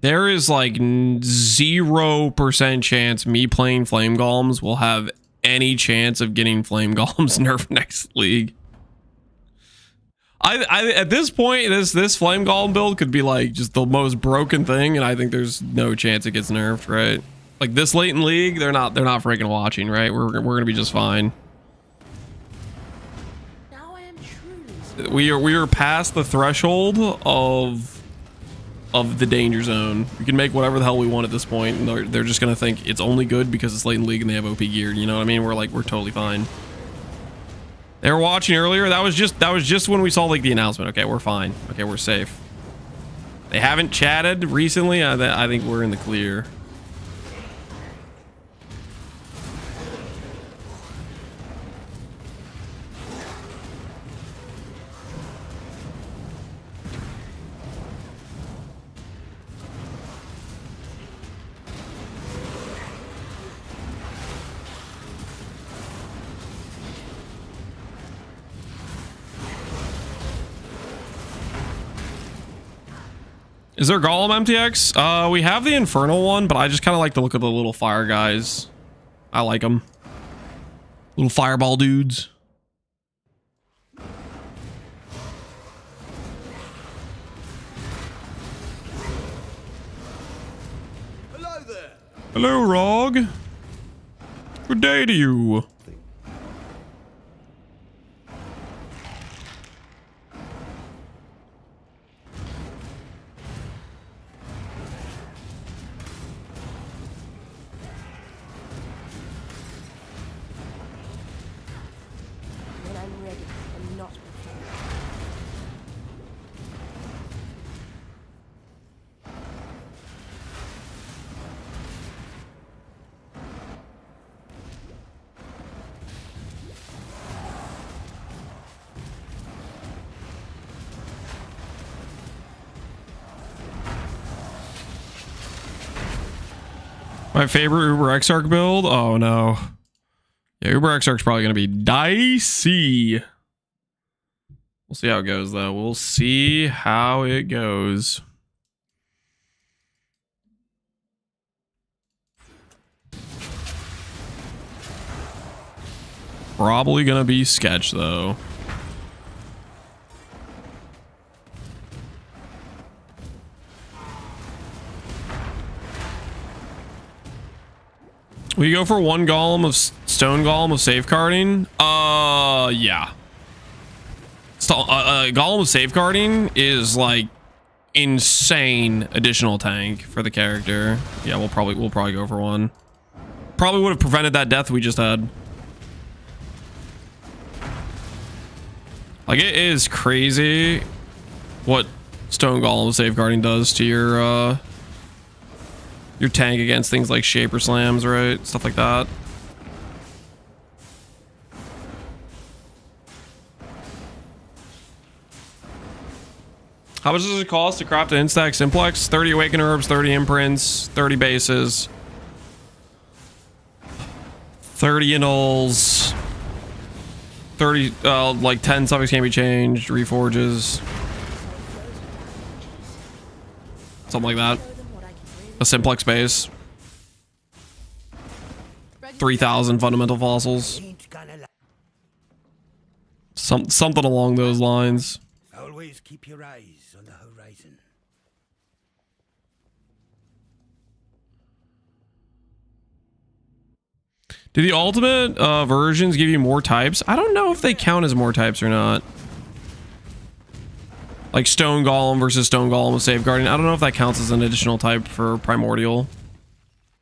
There is like 0% chance me playing flame golems will have any chance of getting flame golems nerfed next league. I at this point, this flame golem build could be like just the most broken thing, and I think there's no chance it gets nerfed, right? Like this late in league, they're not freaking watching, right? We're gonna be just fine. We are past the threshold of the danger zone. We can make whatever the hell we want at this point, and they're just gonna think it's only good because it's late in league and they have OP gear. You know what I mean? We're totally fine. They were watching earlier. That was just when we saw like the announcement. Okay, we're fine. Okay, we're safe. They haven't chatted recently. I think we're in the clear. Is there Golem MTX? We have the Infernal one, but I just kind of like the look of the little fire guys. I like them. Little fireball dudes. Hello there. Hello, Rog. Good day to you. When I'm ready, and not before. My favorite Uber Exarch build? Oh no. Yeah, Uber Exarch's probably going to be dicey. We'll see how it goes though. We'll see how it goes. Probably going to be sketch though. We go for one golem of stone golem of safeguarding. Yeah. Golem of safeguarding is like insane additional tank for the character. Yeah, we'll probably go for one. Probably would have prevented that death we just had. Like, it is crazy what stone golem of safeguarding does to your tank against things like shaper slams, right? Stuff like that. How much does it cost to craft an instack simplex? 30 awaken herbs, 30 imprints, 30 bases, 30 annuls, 30 like 10 suffix can be changed, reforges, something like that. A simplex base, 3,000 fundamental fossils, something along those lines. Always keep your eyes on the horizon. Do the ultimate versions give you more types? I don't know if they count as more types or not. Like stone golem versus stone golem with safeguarding. I don't know if that counts as an additional type for primordial.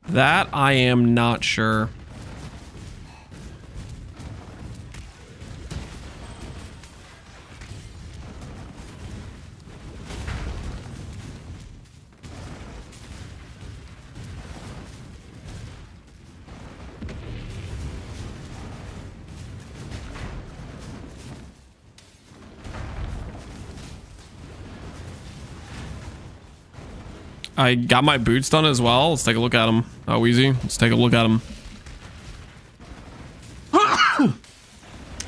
That I am not sure. I got my boots done as well. Let's take a look at them. Oh, easy. Let's take a look at them.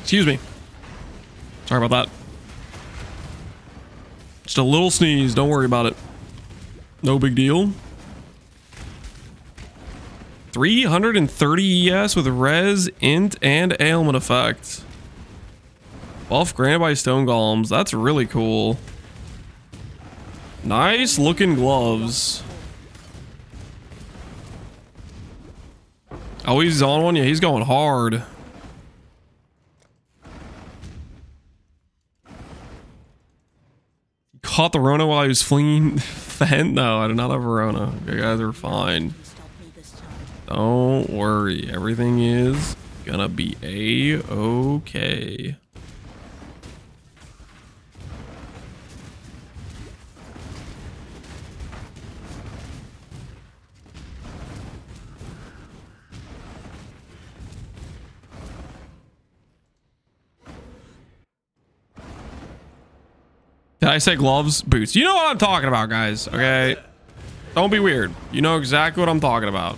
Excuse me. Sorry about that. Just a little sneeze. Don't worry about it. No big deal. 330 ES with res, int, and ailment effect. Buff granted by stone golems. That's really cool. Nice looking gloves. Oh, he's on one? Yeah, he's going hard. Caught the Rona while he was fleeing Fent? No, I do not have a Rona. You guys are fine. Don't worry. Everything is gonna be A-okay. Did I say gloves? Boots. You know what I'm talking about, guys. Okay. Don't be weird. You know exactly what I'm talking about.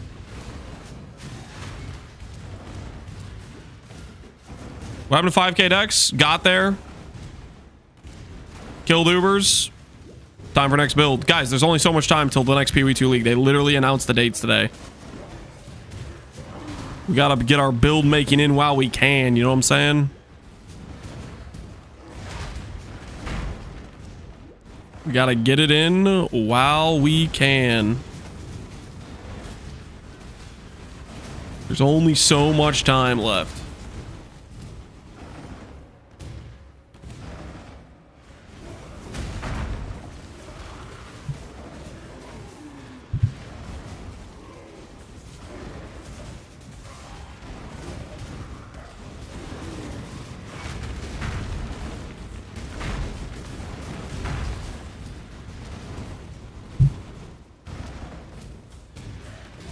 What happened to 5K decks? Got there. Killed Ubers. Time for next build. Guys, there's only so much time till the next PW2 League. They literally announced the dates today. We gotta get our build making in while we can. You know what I'm saying? We gotta get it in while we can. There's only so much time left.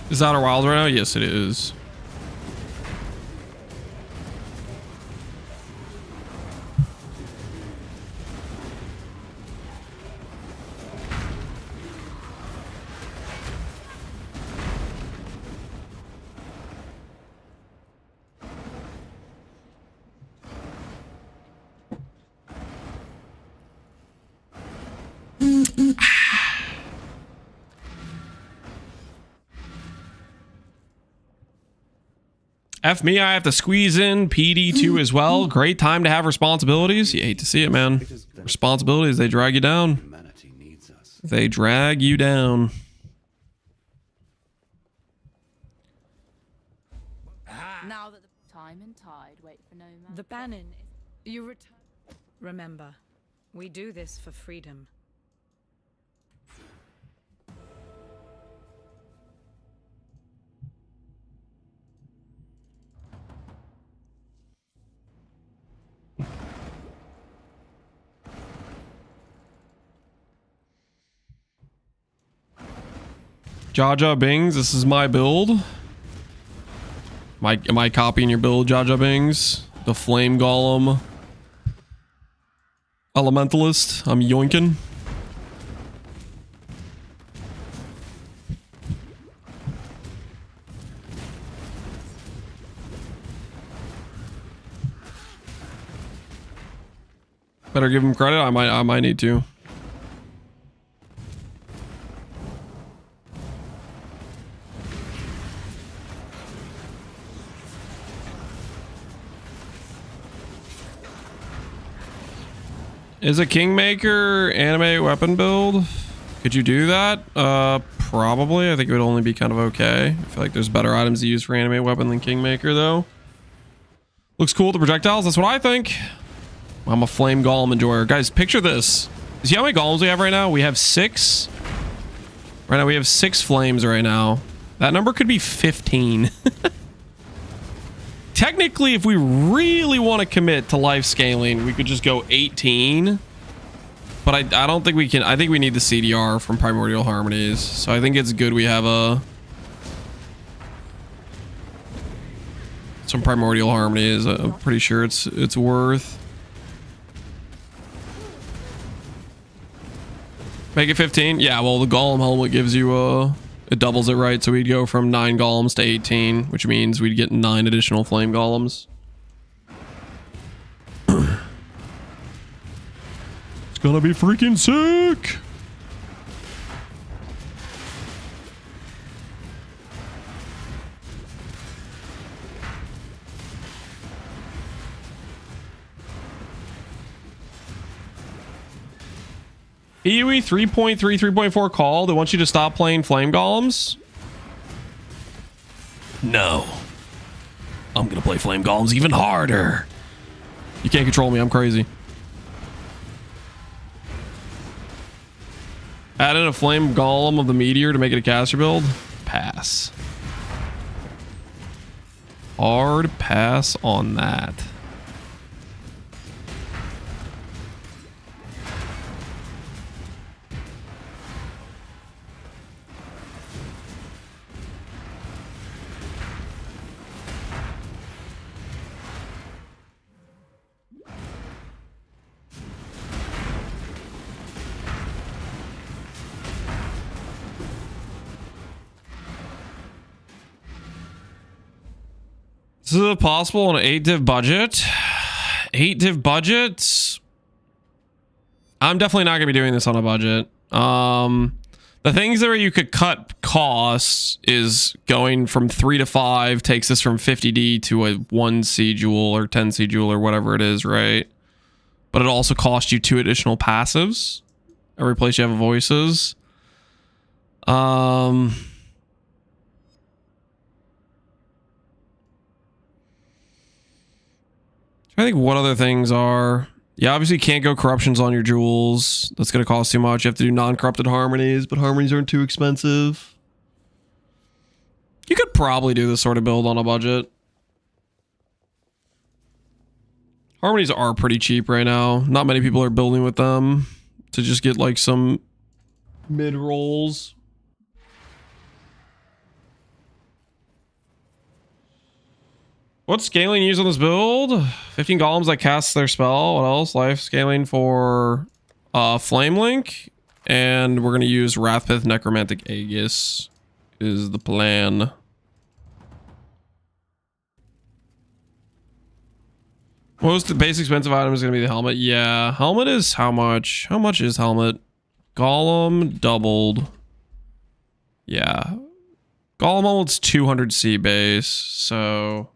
Is Outer Wilds right now? Yes, it is. F me, I have to squeeze in PD2 as well. Great time to have responsibilities. You hate to see it, man. Responsibilities, they drag you down. They drag you down. Now that the time and tide wait for no man. The Bannon, you return. Remember, we do this for freedom. Jaja Bings, this is my build. Am I copying your build, Jaja Bings? The Flame Golem Elementalist. I'm yoinking. Better give him credit. I might need to. Is a Kingmaker anime weapon build? Could you do that? Probably. I think it would only be kind of okay. I feel like there's better items to use for anime weapon than Kingmaker, though. Looks cool with the projectiles. That's what I think. I'm a Flame Golem enjoyer. Guys, picture this. See how many golems we have right now? We have 6. Right now, we have 6 flames right now. That number could be 15. Technically, if we really want to commit to life scaling, we could just go 18. But I don't think we can. I think we need the CDR from Primordial Harmonies. So I think it's good we have some Primordial Harmonies. I'm pretty sure it's worth. Make it 15. Yeah, well, the Golem helmet gives you it doubles it, right? So we'd go from 9 golems to 18, which means we'd get 9 additional flame golems. It's gonna be freaking sick. EUE 3.3, 3.4 call that wants you to stop playing flame golems? No. I'm gonna play flame golems even harder. You can't control me, I'm crazy. Add in a flame golem of the meteor to make it a caster build? Pass. Hard pass on that. This is possible on an 8 div budget. 8 div budget. I'm definitely not gonna be doing this on a budget. The things that you could cut costs is going from 3 to 5 takes this from 50D to a 1C jewel or 10C jewel or whatever it is, right? But it also costs you 2 additional passives every place you have voices. I think what other things are... You obviously can't go corruptions on your jewels. That's going to cost too much. You have to do non-corrupted harmonies, but harmonies aren't too expensive. You could probably do this sort of build on a budget. Harmonies are pretty cheap right now. Not many people are building with them to just get like some mid rolls. What scaling you use on this build? 15 golems that cast their spell. What else? Life scaling for Flame Link. And we're going to use Wrathpith Necromantic Aegis is the plan. Most base expensive item is going to be the helmet. Yeah, helmet is how much? How much is helmet? Golem doubled. Yeah. Golem almost 200C base, so...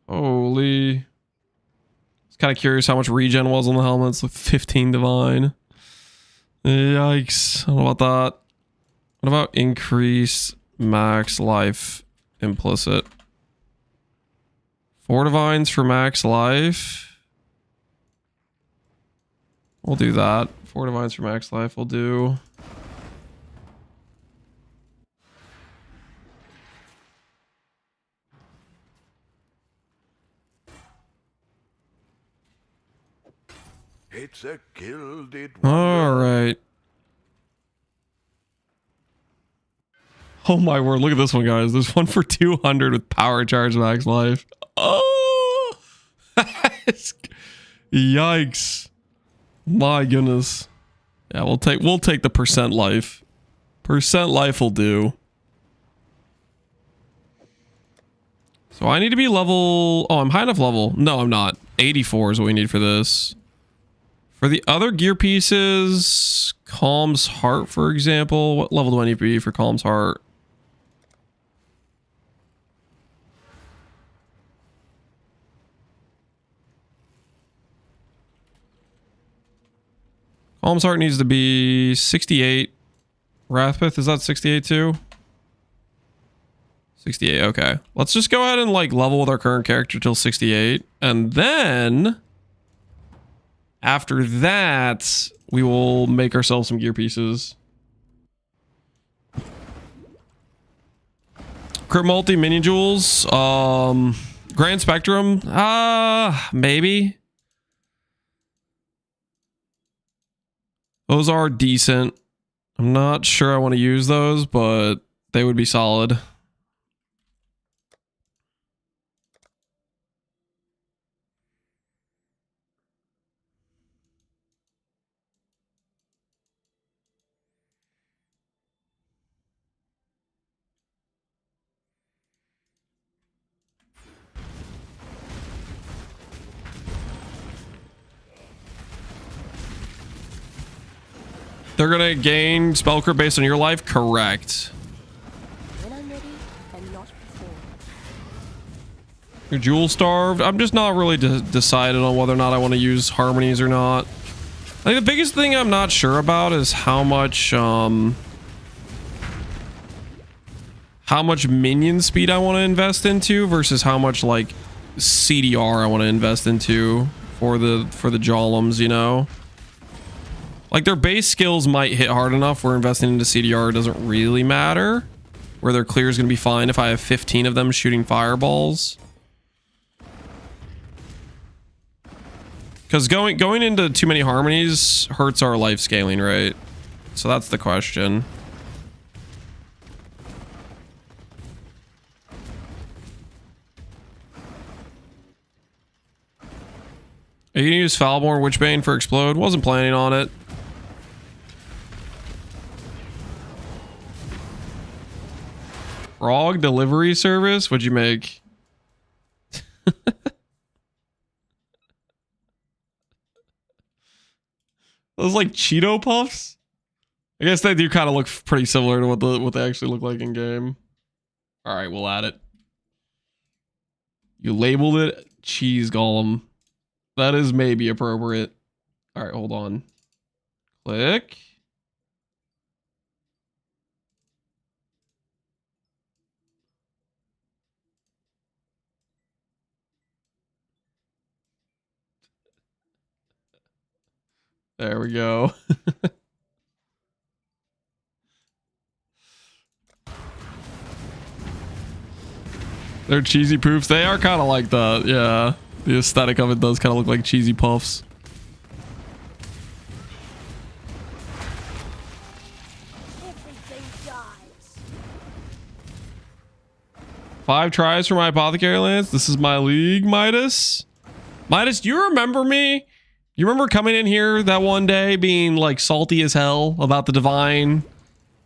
Holy. I was kind of curious how much regen was on the helmets. Like 15 divine. Yikes. I don't know about that. What about increase max life implicit? 4 divines for max life. We'll do that. 4 divines for max life we'll do. It's a gilded wonder. All right. Oh my word, look at this one, guys. There's one for 200 with power charge max life. Oh! Yikes. My goodness. Yeah, we'll take the percent life. Percent life will do. So I need to be level... Oh, I'm high enough level. No, I'm not. 84 is what we need for this. For the other gear pieces, Calm's Heart, for example. What level do I need to be for Calm's Heart? Calm's Heart needs to be 68. Wrathpith, is that 68 too? 68, okay. Let's just go ahead and like level with our current character till 68. And then... after that, we will make ourselves some gear pieces. Crit multi minion jewels. Grand Spectrum. Maybe. Those are decent. I'm not sure I want to use those, but they would be solid. They're gonna gain spell crit based on your life? Correct. When I'm ready and not before. You're jewel starved? I'm just not really decided on whether or not I want to use harmonies or not. I think the biggest thing I'm not sure about is how much minion speed I want to invest into versus how much like CDR I want to invest into for the Golems, you know? Like, their base skills might hit hard enough where investing into CDR doesn't really matter. Where their clear is going to be fine if I have 15 of them shooting fireballs. Because going into too many harmonies hurts our life scaling, right? So that's the question. Are you going to use Foulborn Witchbane for Explode? Wasn't planning on it. Frog delivery service? What'd you make? Those like Cheeto Puffs? I guess they do kind of look pretty similar to what they actually look like in game. All right, we'll add it. You labeled it cheese golem. That is maybe appropriate. All right, hold on. Click. There we go. They're cheesy poofs. They are kind of like the, yeah. The aesthetic of it does kind of look like cheesy puffs. Everything dies. 5 tries for my apothecary lance. This is my league, Midas. Midas, do you remember me? You remember coming in here that one day being like salty as hell about the divine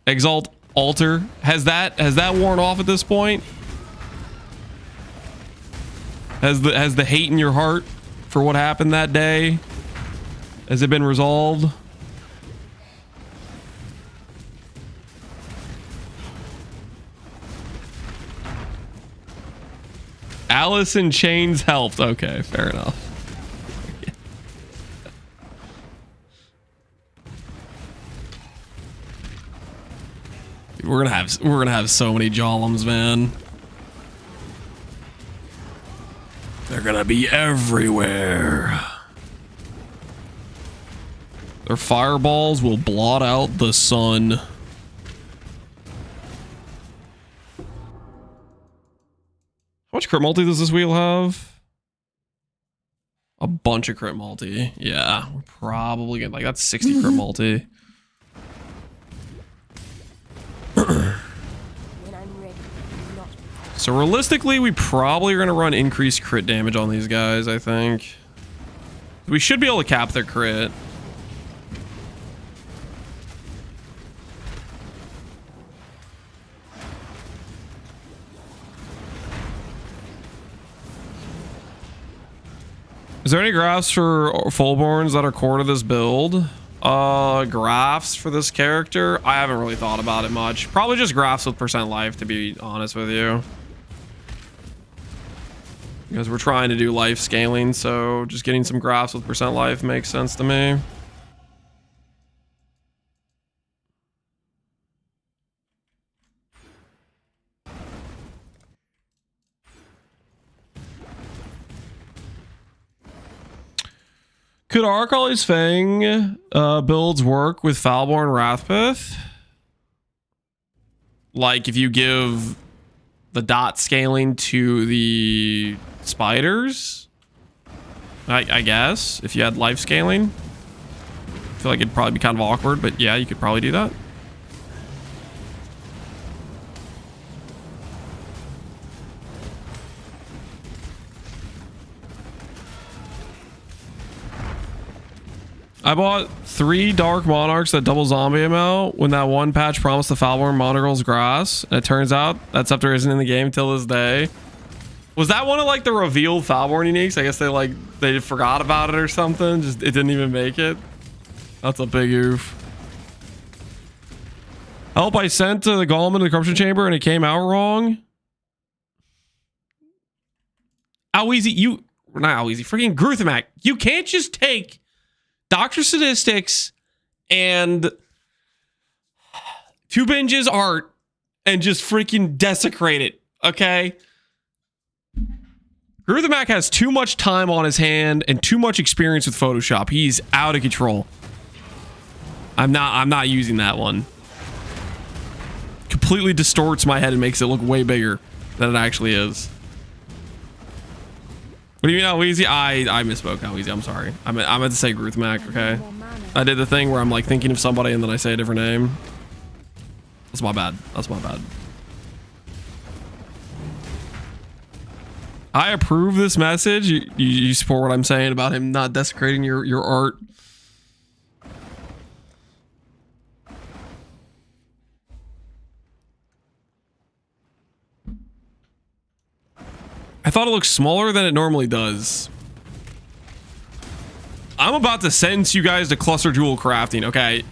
exalt altar? Has that worn off at this point? Has the hate in your heart for what happened that day, has it been resolved? Alice in Chains helped. Okay, fair enough. We're gonna have so many Golems, man. They're gonna be everywhere. Their fireballs will blot out the sun. How much crit multi does this wheel have? A bunch of crit multi. Yeah, we're probably getting like that's 60 crit multi. So realistically, we probably are going to run increased crit damage on these guys, I think. We should be able to cap their crit. Is there any graphs for fullborns that are core to this build? Graphs for this character? I haven't really thought about it much. Probably just graphs with percent life, to be honest with you. Because we're trying to do life scaling, so just getting some graphs with percent life makes sense to me. Could Arcali's Fang builds work with Foulborn Wrathpith? Like if you give the dot scaling to the spiders? I guess, if you had life scaling. I feel like it'd probably be kind of awkward, but yeah, you could probably do that. I bought 3 Dark Monarchs that double zombie ammo when that one patch promised the Foulborn Mongrel's grass, and it turns out that scepter isn't in the game till this day. Was that one of like the revealed Foulborn uniques? I guess they forgot about it or something. Just it didn't even make it. That's a big oof. Help! I sent the Golem into the corruption chamber and it came out wrong. How easy you? Not how easy. Freaking Gruthamac. You can't just take Dr. Statistics and 2 binges art and just freaking desecrate it, okay? Gruthamac has too much time on his hand and too much experience with Photoshop. He's out of control. I'm not using that one. Completely distorts my head and makes it look way bigger than it actually is. What do you mean how easy? I misspoke how easy. I'm sorry. I meant to say Gruthamac, okay? I did the thing where I'm like thinking of somebody and then I say a different name. That's my bad. That's my bad. I approve this message. You support what I'm saying about him not desecrating your art. I thought it looked smaller than it normally does. I'm about to sentence you guys to cluster jewel crafting, okay?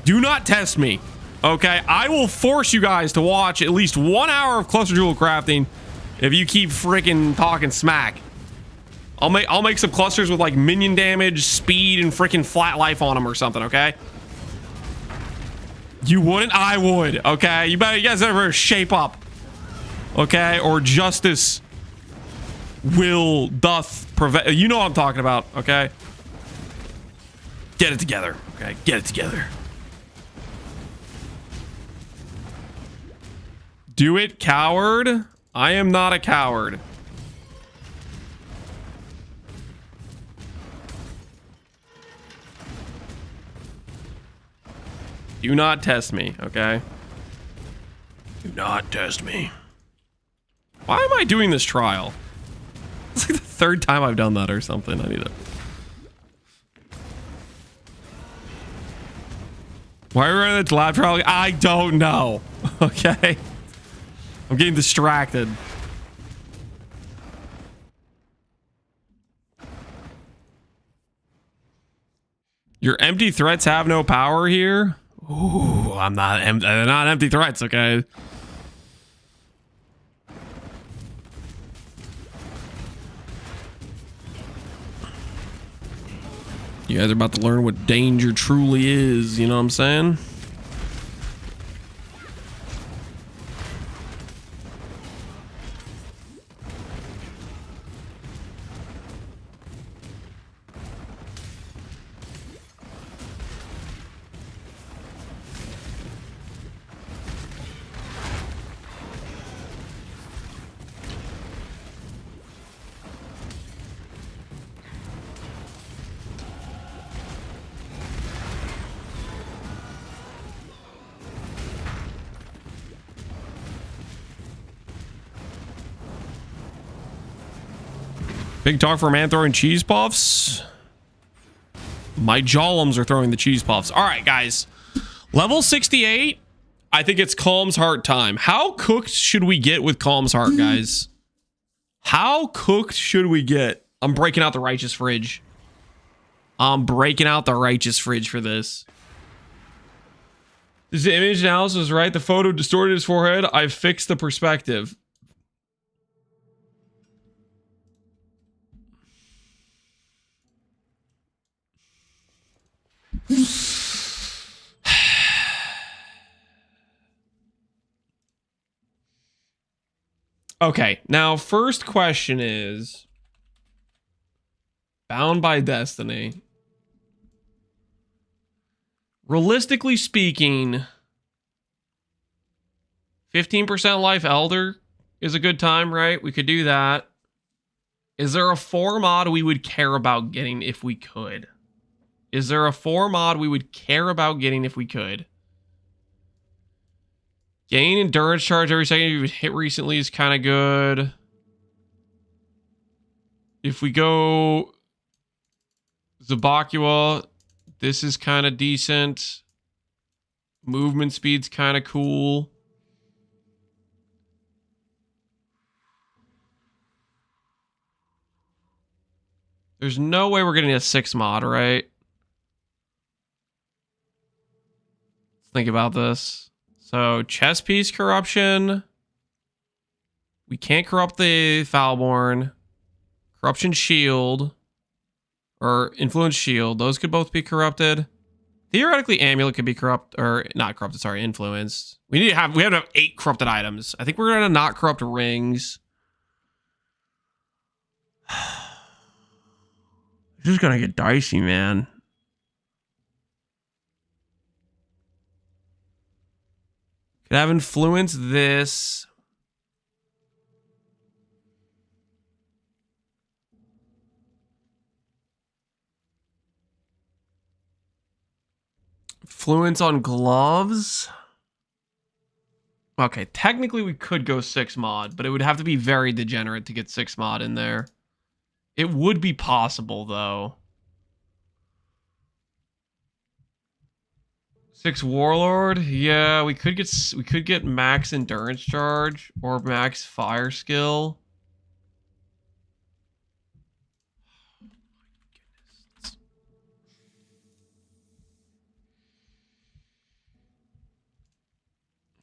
Do not test me, okay? I will force you guys to watch at least 1 hour of cluster jewel crafting if you keep freaking talking smack. I'll make some clusters with like minion damage, speed, and freaking flat life on them or something, okay? You wouldn't? I would, okay? You guys better shape up, okay? Or justice will doth prevent. You know what I'm talking about, okay? Get it together, okay? Get it together. Do it, coward. I am not a coward. Do not test me, okay? Do not test me. Why am I doing this trial? It's like the third time I've done that or something. I need it. Why are we running the lab trial? I don't know. Okay. I'm getting distracted. Your empty threats have no power here? Ooh, they're not empty threats, okay? You guys are about to learn what danger truly is, you know what I'm saying? Big talk for a man throwing cheese puffs. My Golems are throwing the cheese puffs. All right, guys. Level 68. I think it's Calm's Heart time. How cooked should we get with Calm's Heart, guys? How cooked should we get? I'm breaking out the Righteous Fridge. I'm breaking out the Righteous Fridge for this. Is the image analysis right? The photo distorted his forehead. I've fixed the perspective. Okay, now first question is Bound by Destiny. Realistically speaking, 15% life elder is a good time, right? We could do that. Is there a 4 mod we would care about getting if we could? Is there a 4 mod we would care about getting if we could? Gain endurance charge every second you've hit recently is kind of good. If we go Zabakua, this is kind of decent. Movement speed's kind of cool. There's no way we're getting a 6 mod, right? Let's think about this. So, chess piece corruption. We can't corrupt the Foulborn. Corruption shield. Or influence shield. Those could both be corrupted. Theoretically, amulet could be corrupt, or not corrupted, sorry, influenced. We have to have 8 corrupted items. I think we're gonna not corrupt rings. This is gonna get dicey, man. Could have influenced this. Influence on gloves. Okay, technically we could go 6 mod, but it would have to be very degenerate to get 6 mod in there. It would be possible though. 6 warlord, yeah, we could get max endurance charge or max fire skill.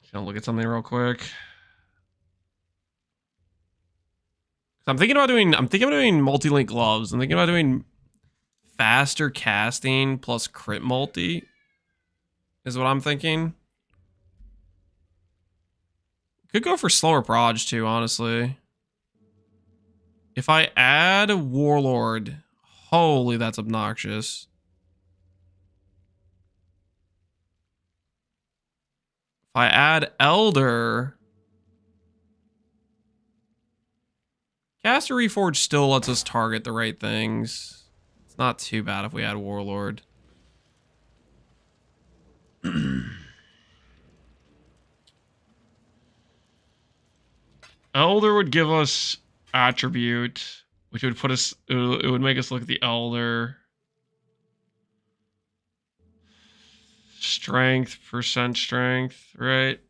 Just gonna look at something real quick. I'm thinking about doing multi-link gloves. I'm thinking about doing faster casting plus crit multi is what I'm thinking. Could go for slower proj too, honestly. If I add Warlord, holy, that's obnoxious. If I add Elder, Caster Reforge still lets us target the right things. It's not too bad if we add Warlord. Elder would give us attribute, which would put us, it would make us look at the Elder. Strength, percent strength, right?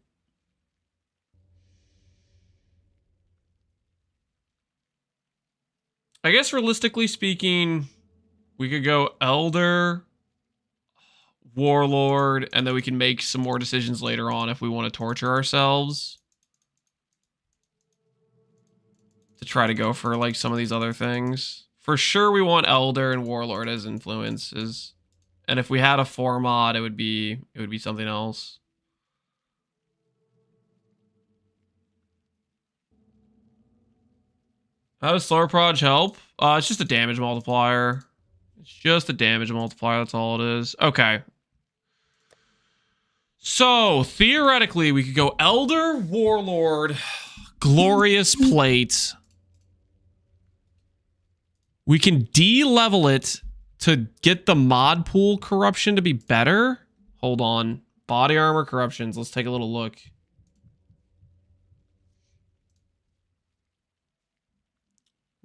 I guess realistically speaking, we could go Elder, Warlord, and then we can make some more decisions later on if we want to torture ourselves. To try to go for like some of these other things. For sure we want Elder and Warlord as influences. And if we had a 4 mod, it would be something else. How does slower proj help? It's just a damage multiplier. It's just a damage multiplier, that's all it is. Okay. So, theoretically, we could go Elder, Warlord, Glorious Plate. We can de-level it to get the mod pool corruption to be better. Hold on. Body armor corruptions. Let's take a little look.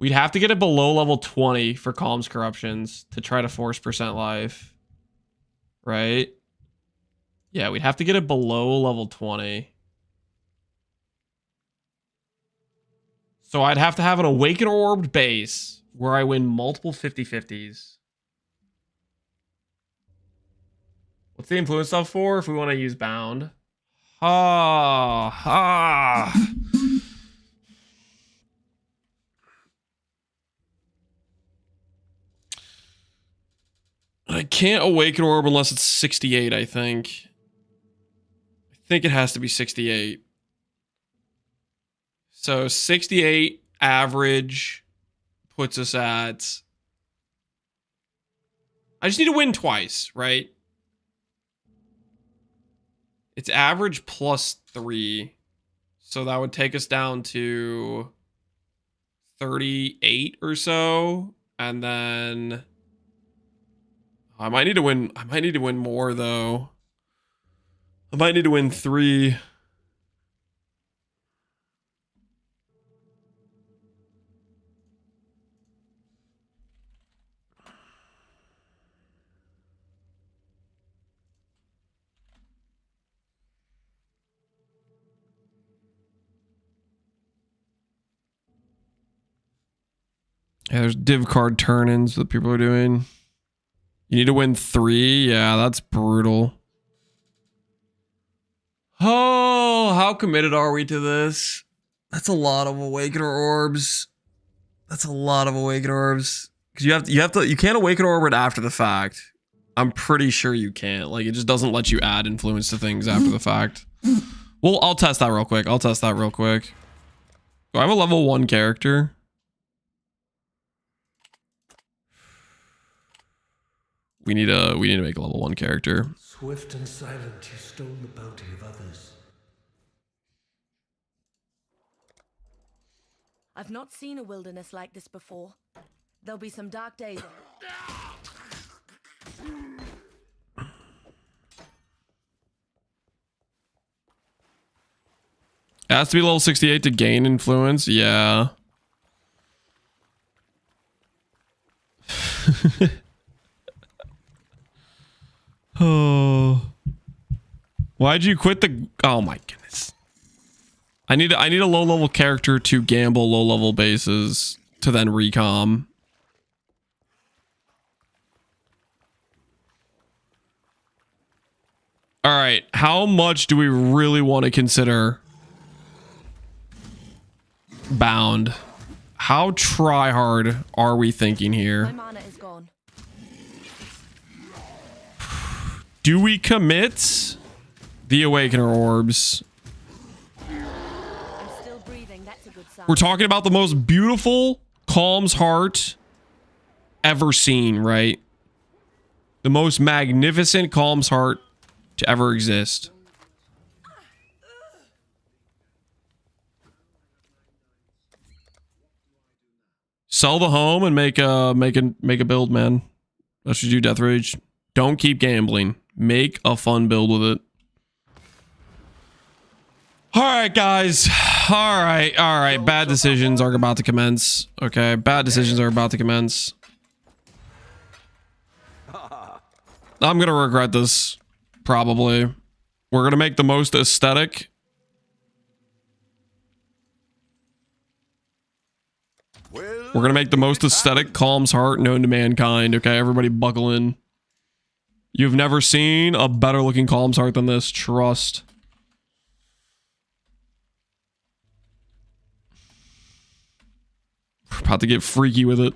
We'd have to get it below level 20 for comms corruptions to try to force percent life. Right? Yeah, we'd have to get it below level 20. So I'd have to have an Awaken Orbed base where I win multiple 50-50s. What's the influence stuff for if we want to use bound? I can't Awaken Orb unless it's 68, I think. I think it has to be 68. So 68 average puts us at... I just need to win twice, right? It's average plus 3. So that would take us down to 38 or so. And then I might need to win more though. I might need to win 3. Yeah, there's div card turn-ins that people are doing. You need to win 3. Yeah, that's brutal. Oh, how committed are we to this? That's a lot of Awakener orbs. That's a lot of Awakener orbs. Because you can't Awaken Orb it after the fact. I'm pretty sure you can't. Like, it just doesn't let you add influence to things after the fact. Well, I'll test that real quick. Do I have a level 1 character? We need to make a level 1 character. Swift and silent, you stole the bounty of others. I've not seen a wilderness like this before. There'll be some dark days. It has to be level 68 to gain influence. Yeah. Oh. Why'd you quit the... Oh my goodness. I need a low level character to gamble low level bases to then recom. All right, how much do we really want to consider bound? How try hard are we thinking here? My mana is gone. Do we commit the Awakener orbs? I'm still breathing. That's a good sign. We're talking about the most beautiful Calm's Heart ever seen, right? The most magnificent Calm's Heart to ever exist. Sell the home and make a build, man. That's what you do, Death Rage. Don't keep gambling. Make a fun build with it. All right, guys. All right. Bad decisions are about to commence. Okay, bad decisions are about to commence. I'm gonna regret this. Probably. We're gonna make the most aesthetic. We're gonna make the most aesthetic Calm's Heart known to mankind. Okay, everybody buckle in. You've never seen a better looking Calm's Heart than this. Trust. We're about to get freaky with it.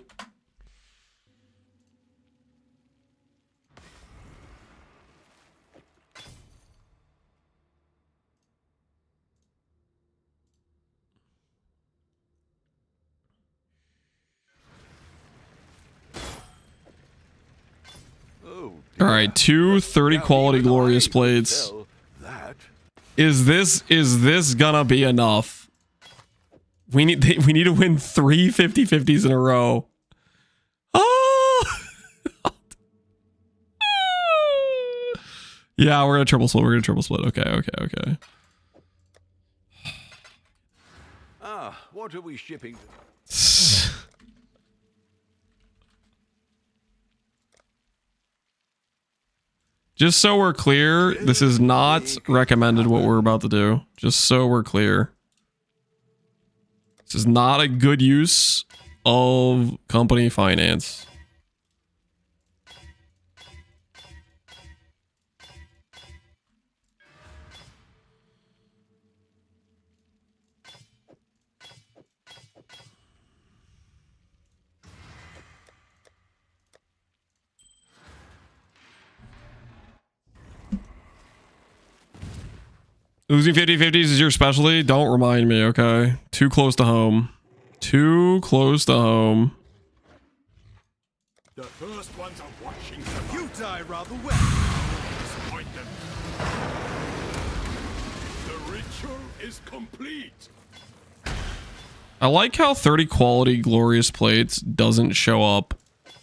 All right, 2 30 quality glorious plates. Is this gonna be enough? We need to win 3 50/50s in a row. Oh! Yeah, we're gonna triple split. Okay. What are we shipping? Just so we're clear, this is not recommended what we're about to do. Just so we're clear. This is not a good use of company finance. Losing 50/50s is your specialty? Don't remind me, okay? Too close to home. Too close to home. The first ones are watching. You die rather well. Disappoint them. The ritual is complete. I like how 30 quality glorious plates doesn't show up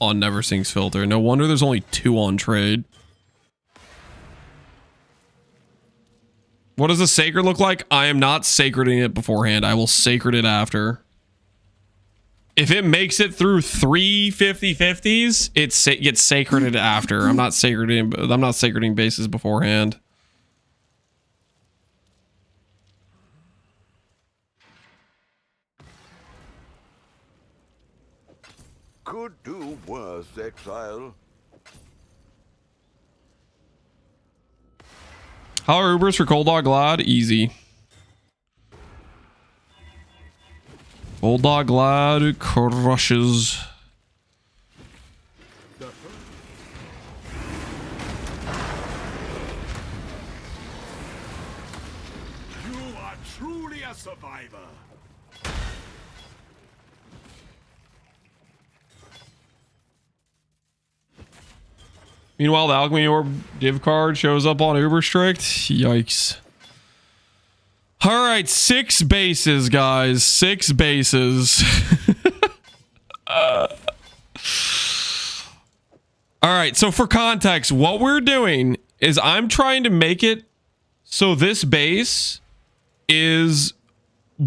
on NeverSink's filter. No wonder there's only 2 on trade. What does a sacred look like? I am not sacreding it beforehand. I will sacred it after. If it makes it through 3 50/50s, it gets sacreded after. I'm not sacreding bases beforehand. Could do worse, Exile. How are Ubers for Cold Dog Glad? Easy. Cold Dog Glad crushes. You are truly a survivor. Meanwhile, the Alchemy Orb div card shows up on Uber Strict. Yikes. All right, 6 bases, guys. 6 bases. All right, so for context, what we're doing is I'm trying to make it so this base is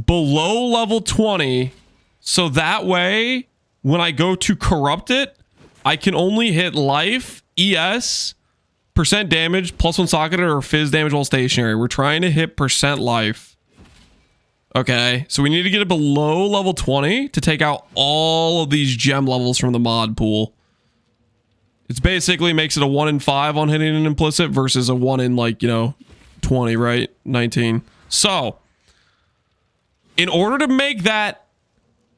below level 20. So that way, when I go to corrupt it, I can only hit life, ES, percent damage, +1 socket, or fizz damage while stationary. We're trying to hit percent life. Okay, so we need to get it below level 20 to take out all of these gem levels from the mod pool. It's basically makes it a 1 in 5 on hitting an implicit versus a 1 in, like, you know, 20, right? 19. So, in order to make that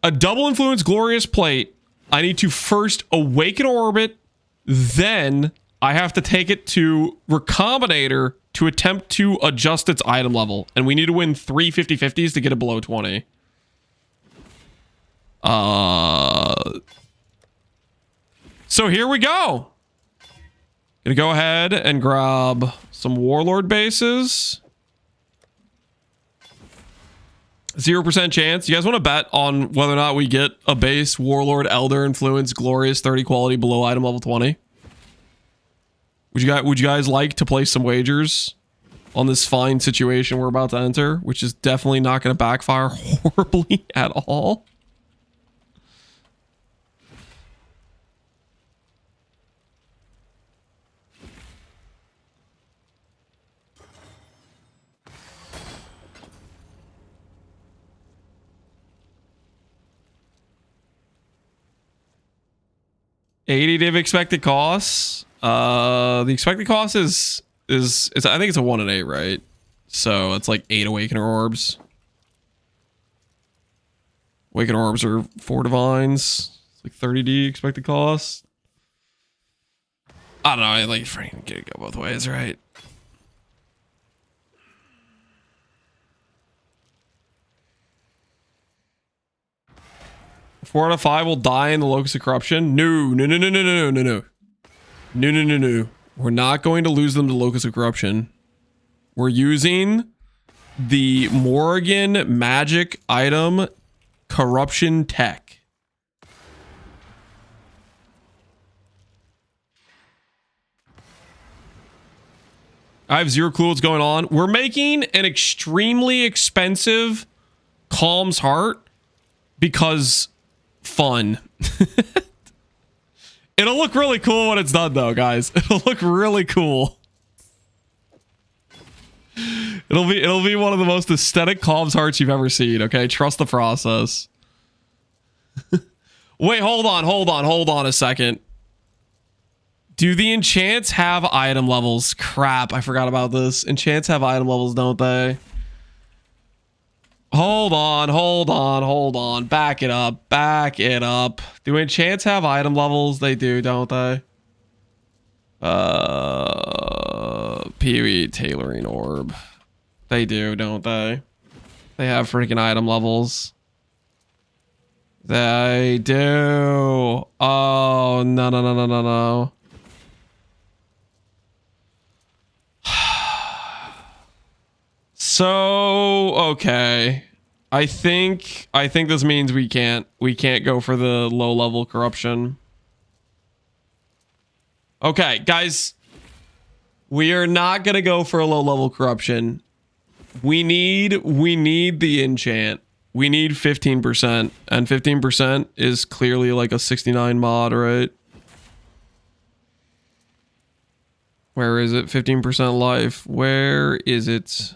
a double influence glorious plate, I need to first awaken orbit, then I have to take it to Recombinator to attempt to adjust its item level. And we need to win 3 50-50s to get it below 20. So here we go. Gonna go ahead and grab some Warlord bases. 0% chance. You guys want to bet on whether or not we get a base Warlord, Elder, Influence, Glorious, 30 quality below item level 20? Would you guys like to place some wagers on this fine situation we're about to enter, which is definitely not going to backfire horribly at all? $80 of expected costs. The expected cost is I think it's a 1 in 8, right? So it's like 8 Awakener Orbs. Awakener Orbs are 4 Divines. It's like $30 expected cost. I don't know. I like freaking get it go both ways, right? Four out of 5 will die in the Locus of Corruption. No. We're not going to lose them to Locus of Corruption. We're using the Morrigan magic item Corruption Tech. I have zero clue what's going on. We're making an extremely expensive Calm's Heart because fun. It'll look really cool when it's done, though, guys. It'll look really cool. It'll be one of the most aesthetic Calm's Hearts you've ever seen. Okay, trust the process. Wait, hold on a second. Do the enchants have item levels? Crap, I forgot about this. Enchants have item levels, don't they? Hold on. Back it up. Do enchants have item levels? They do, don't they? PoE tailoring orb. They do, don't they? They have freaking item levels. They do. Oh, no. So, okay. I think this means we can't go for the low level corruption. Okay, guys. We are not going to go for a low level corruption. We need the enchant. We need 15%, and 15% is clearly like a 69 mod, right? Where is it? 15% life. Where is it?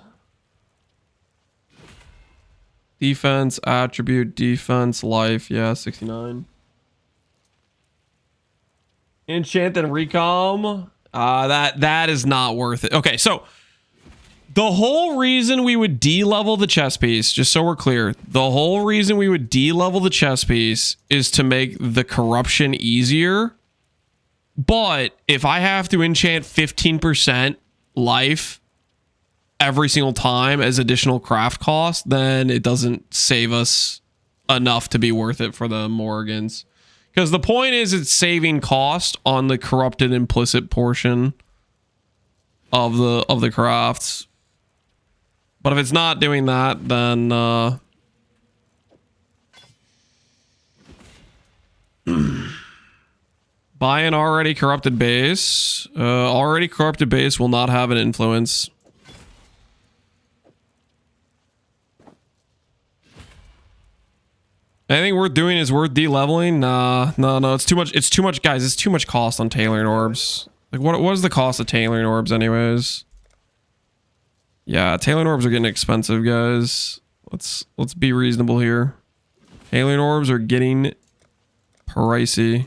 Defense, attribute, defense, life. Yeah, 69. Enchant and recom. That is not worth it. Okay, so the whole reason we would de-level the chess piece, just so we're clear, the whole reason we would de-level the chess piece is to make the corruption easier. But if I have to enchant 15% life every single time as additional craft cost, then it doesn't save us enough to be worth it for the Morgans. Because the point is it's saving cost on the corrupted implicit portion of the crafts. But if it's not doing that, then buy an already corrupted base. Already corrupted base will not have an influence. Anything worth doing is worth de-leveling? No, it's too much. It's too much, guys. It's too much cost on tailoring orbs. Like, what is the cost of tailoring orbs, anyways? Yeah, tailoring orbs are getting expensive, guys. Let's be reasonable here. Tailoring orbs are getting pricey.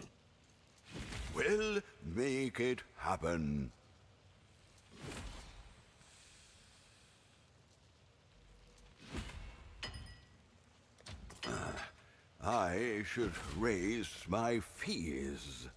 Well make it happen. I should raise my fees.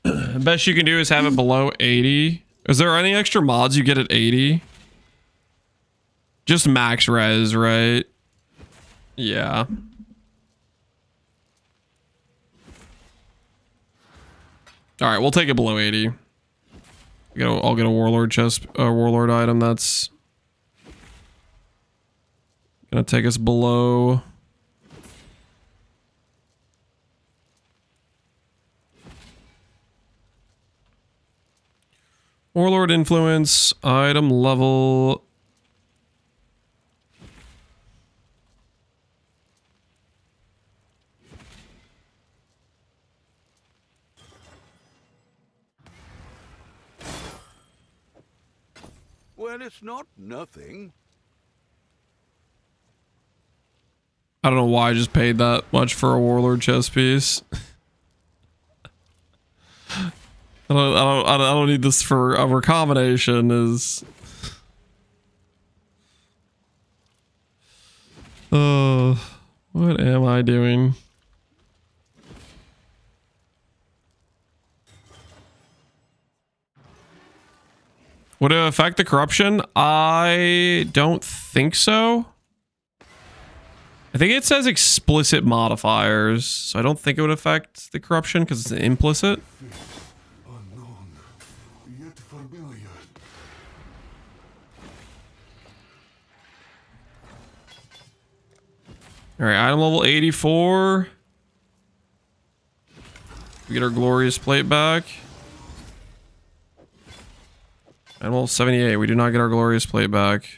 The best you can do is have it below 80. Is there any extra mods you get at 80? Just max res, right? Yeah. All right, we'll take it below 80. I'll get a warlord chest, warlord item that's gonna take us below. Warlord influence, item level. Well, it's not nothing. I don't know why I just paid that much for a warlord chest piece. I don't need this for a recombination. Is what am I doing? Would it affect the corruption? I don't think so. I think it says explicit modifiers, so I don't think it would affect the corruption because it's implicit. All right, item level 84. We get our glorious plate back. Item level 78. We do not get our glorious plate back.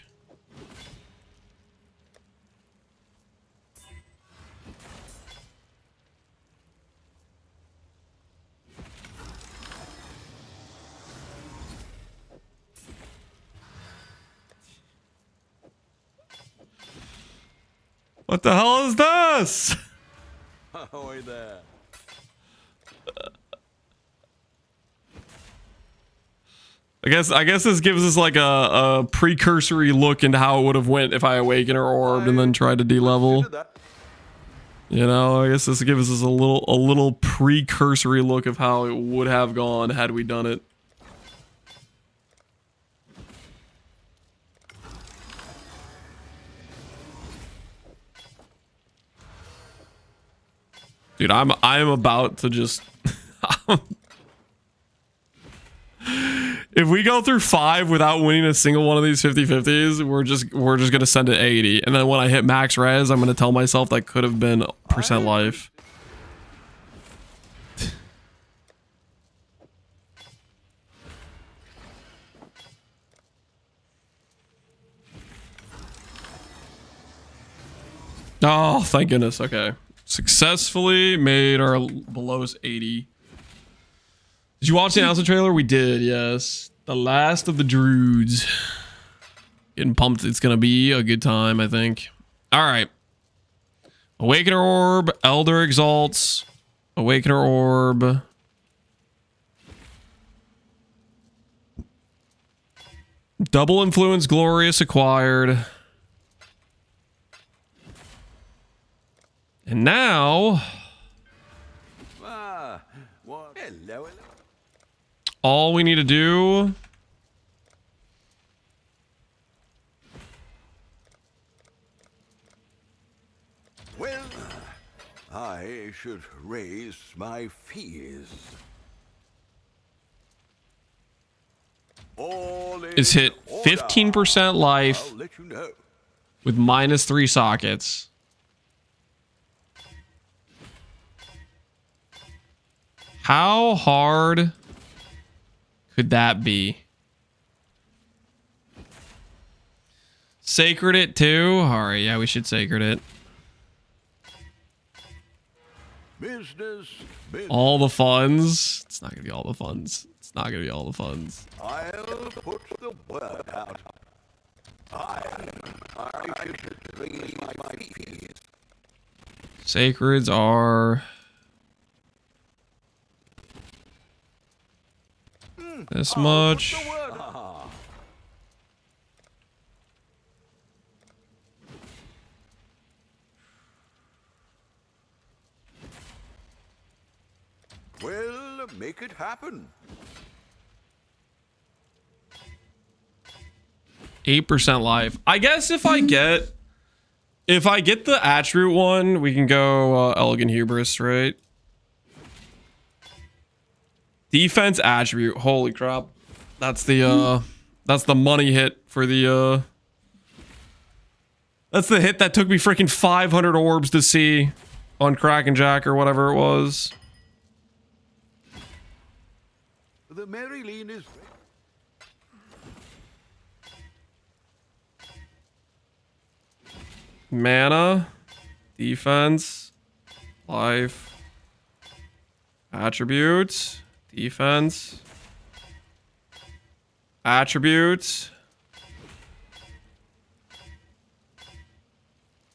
What the hell is this? Ahoy there. I guess this gives us like a precursory look into how it would have went if I awakened or orbed and then tried to de-level. You know, I guess this gives us a little precursory look of how it would have gone had we done it. Dude, I am about to just if we go through 5 without winning a single one of these 50-50s, we're just gonna send it 80. And then when I hit max res, I'm gonna tell myself that could have been percent life. Oh, thank goodness. Okay. Successfully made our below 80. Did you watch the announcement trailer? We did, yes. The last of the Druids. Getting pumped. It's going to be a good time, I think. All right. Awakener Orb. Elder Exalts. Awakener Orb. Double Influence Glorious acquired. And now... Hello. All we need to do... Well, I should raise my fees. Is hit 15% life with -3 sockets. How hard could that be? Sacred it too? Alright, yeah, we should sacred it. Business. All the funds. It's not gonna be all the funds. It's Not gonna be all the funds. I'll put the word out. I should raise my fees. Sacreds are this much. Well, make it happen. 8% life. I guess if I get the attribute one, we can go Elegant Hubris, right? Defense attribute. Holy crap. That's the money hit for the that's the hit that took me freaking 500 orbs to see on Kraken Jack or whatever it was. The Marilyn is... Mana, defense, life, attributes, defense, attributes.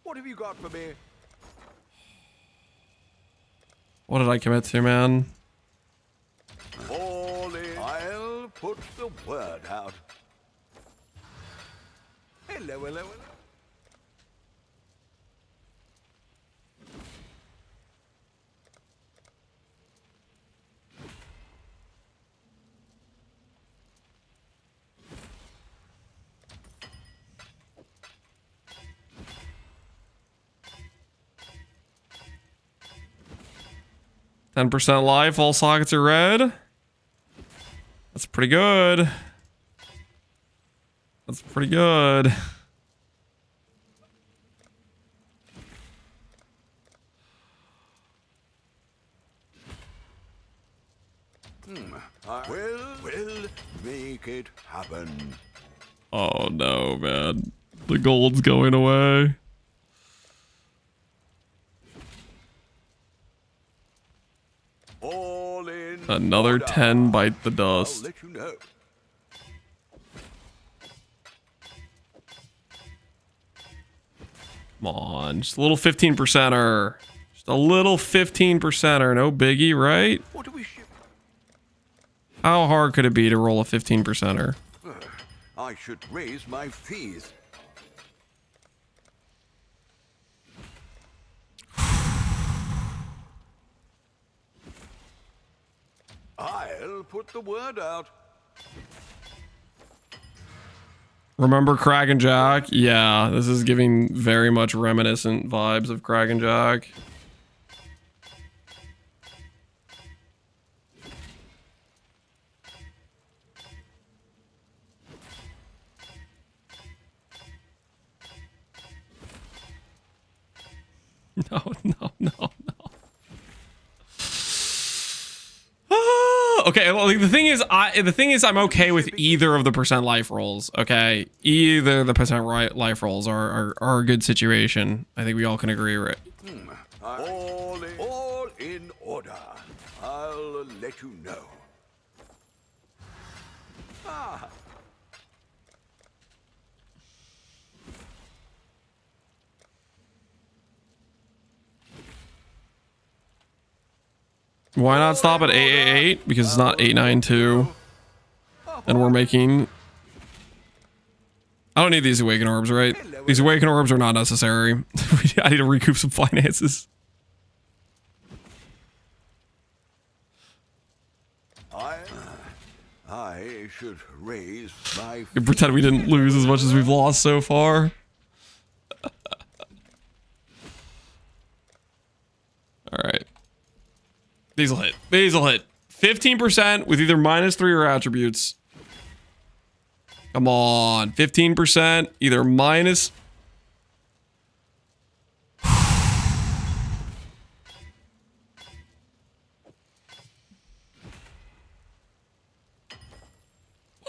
What have you got for me? What did I commit to, man? All in. I'll put the word out. Hello, hello, hello. %10 life, all sockets are red. That's pretty good. That's pretty good. We'll make it happen. Oh no, man. The gold's going away. All in. Another 10 bite the dust. I'll let you know. Come on, just a little 15%er. Just a little 15%er, no biggie, right? What do we ship? How hard could it be to roll a 15%er? I should raise my fees. I'll put the word out. Remember Kraken Jack? Yeah, this is giving very much reminiscent vibes of Kraken Jack. No. Okay, well, the thing is, I'm okay with either of the % life rolls. Okay, either the % life rolls are a good situation. I think we all can agree, right? All in order. I'll let you know. Ah. Why not stop at 888? Because it's not 892. And we're making... I don't need these awaken orbs, right? These awaken orbs are not necessary. I need to recoup some finances. I should raise my... You pretend we didn't lose as much as we've lost so far. Alright. These will hit. These will hit. 15% with either -3 or attributes. Come on. 15%. Either minus...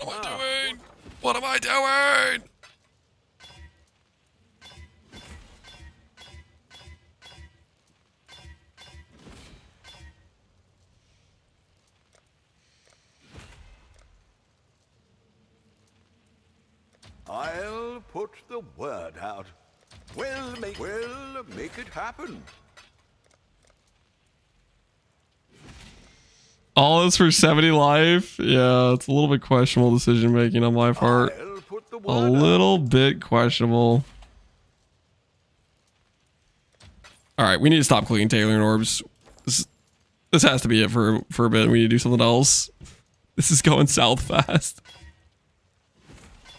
What am I doing? What am I doing? the word out. We'll make it happen. All this for 70 life? Yeah, it's a little bit questionable decision making on my part. A little bit questionable. Alright, we need to stop clicking Tailoring Orbs. This has to be it for a bit. We need to do something else. This is going south fast.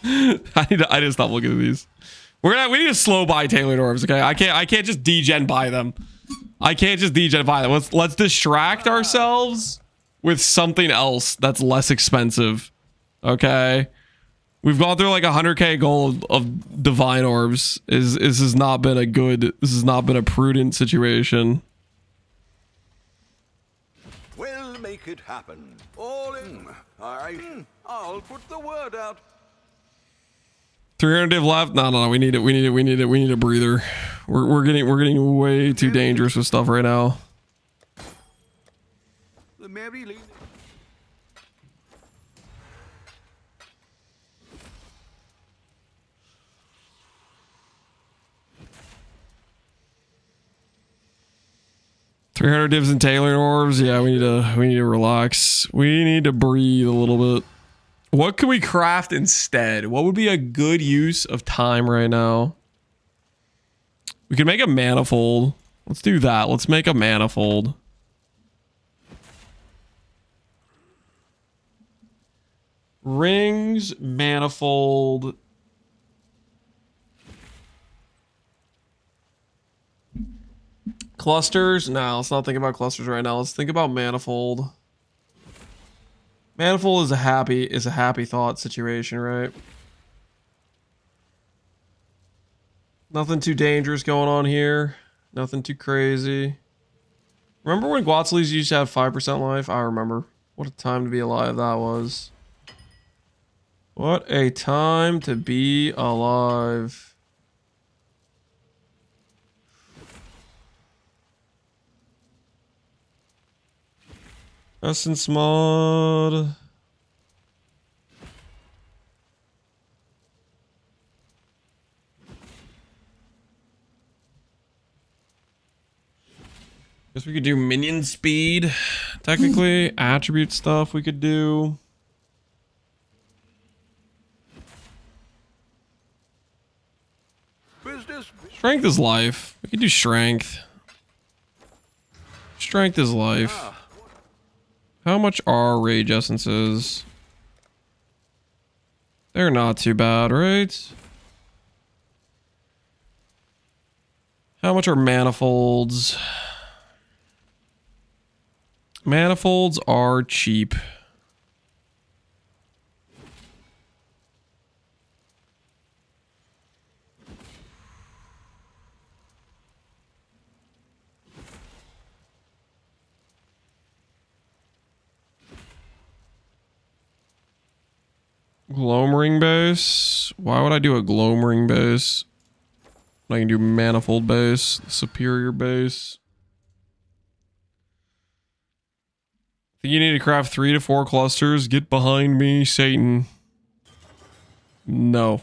I need to stop looking at these. We need to slow buy Tailored Orbs, okay? I can't just degen buy them. I can't just degen buy them. Let's distract ourselves with something else that's less expensive. Okay? We've gone through like 100k gold of divine orbs. This has not been a prudent situation. We'll make it happen. All in. All right. I'll put the word out. 300 div left. No. We need a breather. We're getting way too dangerous with stuff right now. The Mary Lee. 300 divs and tailoring orbs. Yeah, we need to relax. We need to breathe a little bit. What could we craft instead? What would be a good use of time right now? We could make a manifold. Let's do that. Let's make a manifold. Rings, manifold. Clusters? No, let's not think about clusters right now. Let's think about manifold. Manifold is a happy thought situation, right? Nothing too dangerous going on here. Nothing too crazy. Remember when Guatzlis used to have 5% life? I remember. What a time to be alive that was. What a time to be alive. Essence mod. Guess we could do minion speed. Technically, attribute stuff we could do. Strength is life. We could do strength. Strength is life. How much are rage essences? They're not too bad, right? How much are manifolds? Manifolds are cheap. Gloam ring base? Why would I do a gloam ring base? I can do manifold base, superior base. Think you need to craft 3 to 4 clusters. Get behind me, Satan. No.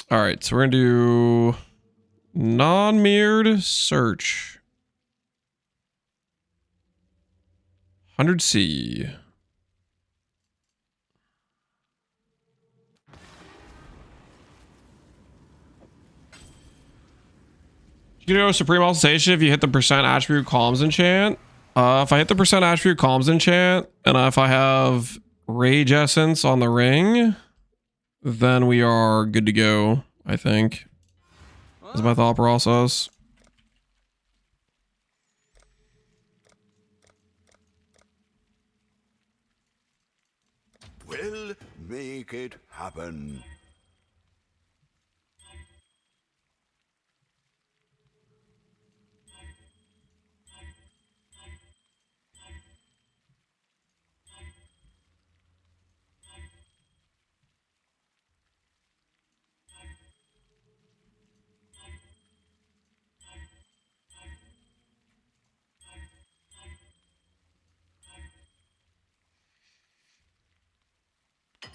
Alright, so we're gonna do non-mirrored search. 100C. You know, Supreme Ultimation if you hit the percent attribute calms enchant. If I hit the percent attribute calms enchant, and if I have Rage Essence on the ring, then we are good to go, I think. That's my thought process. We'll make it happen.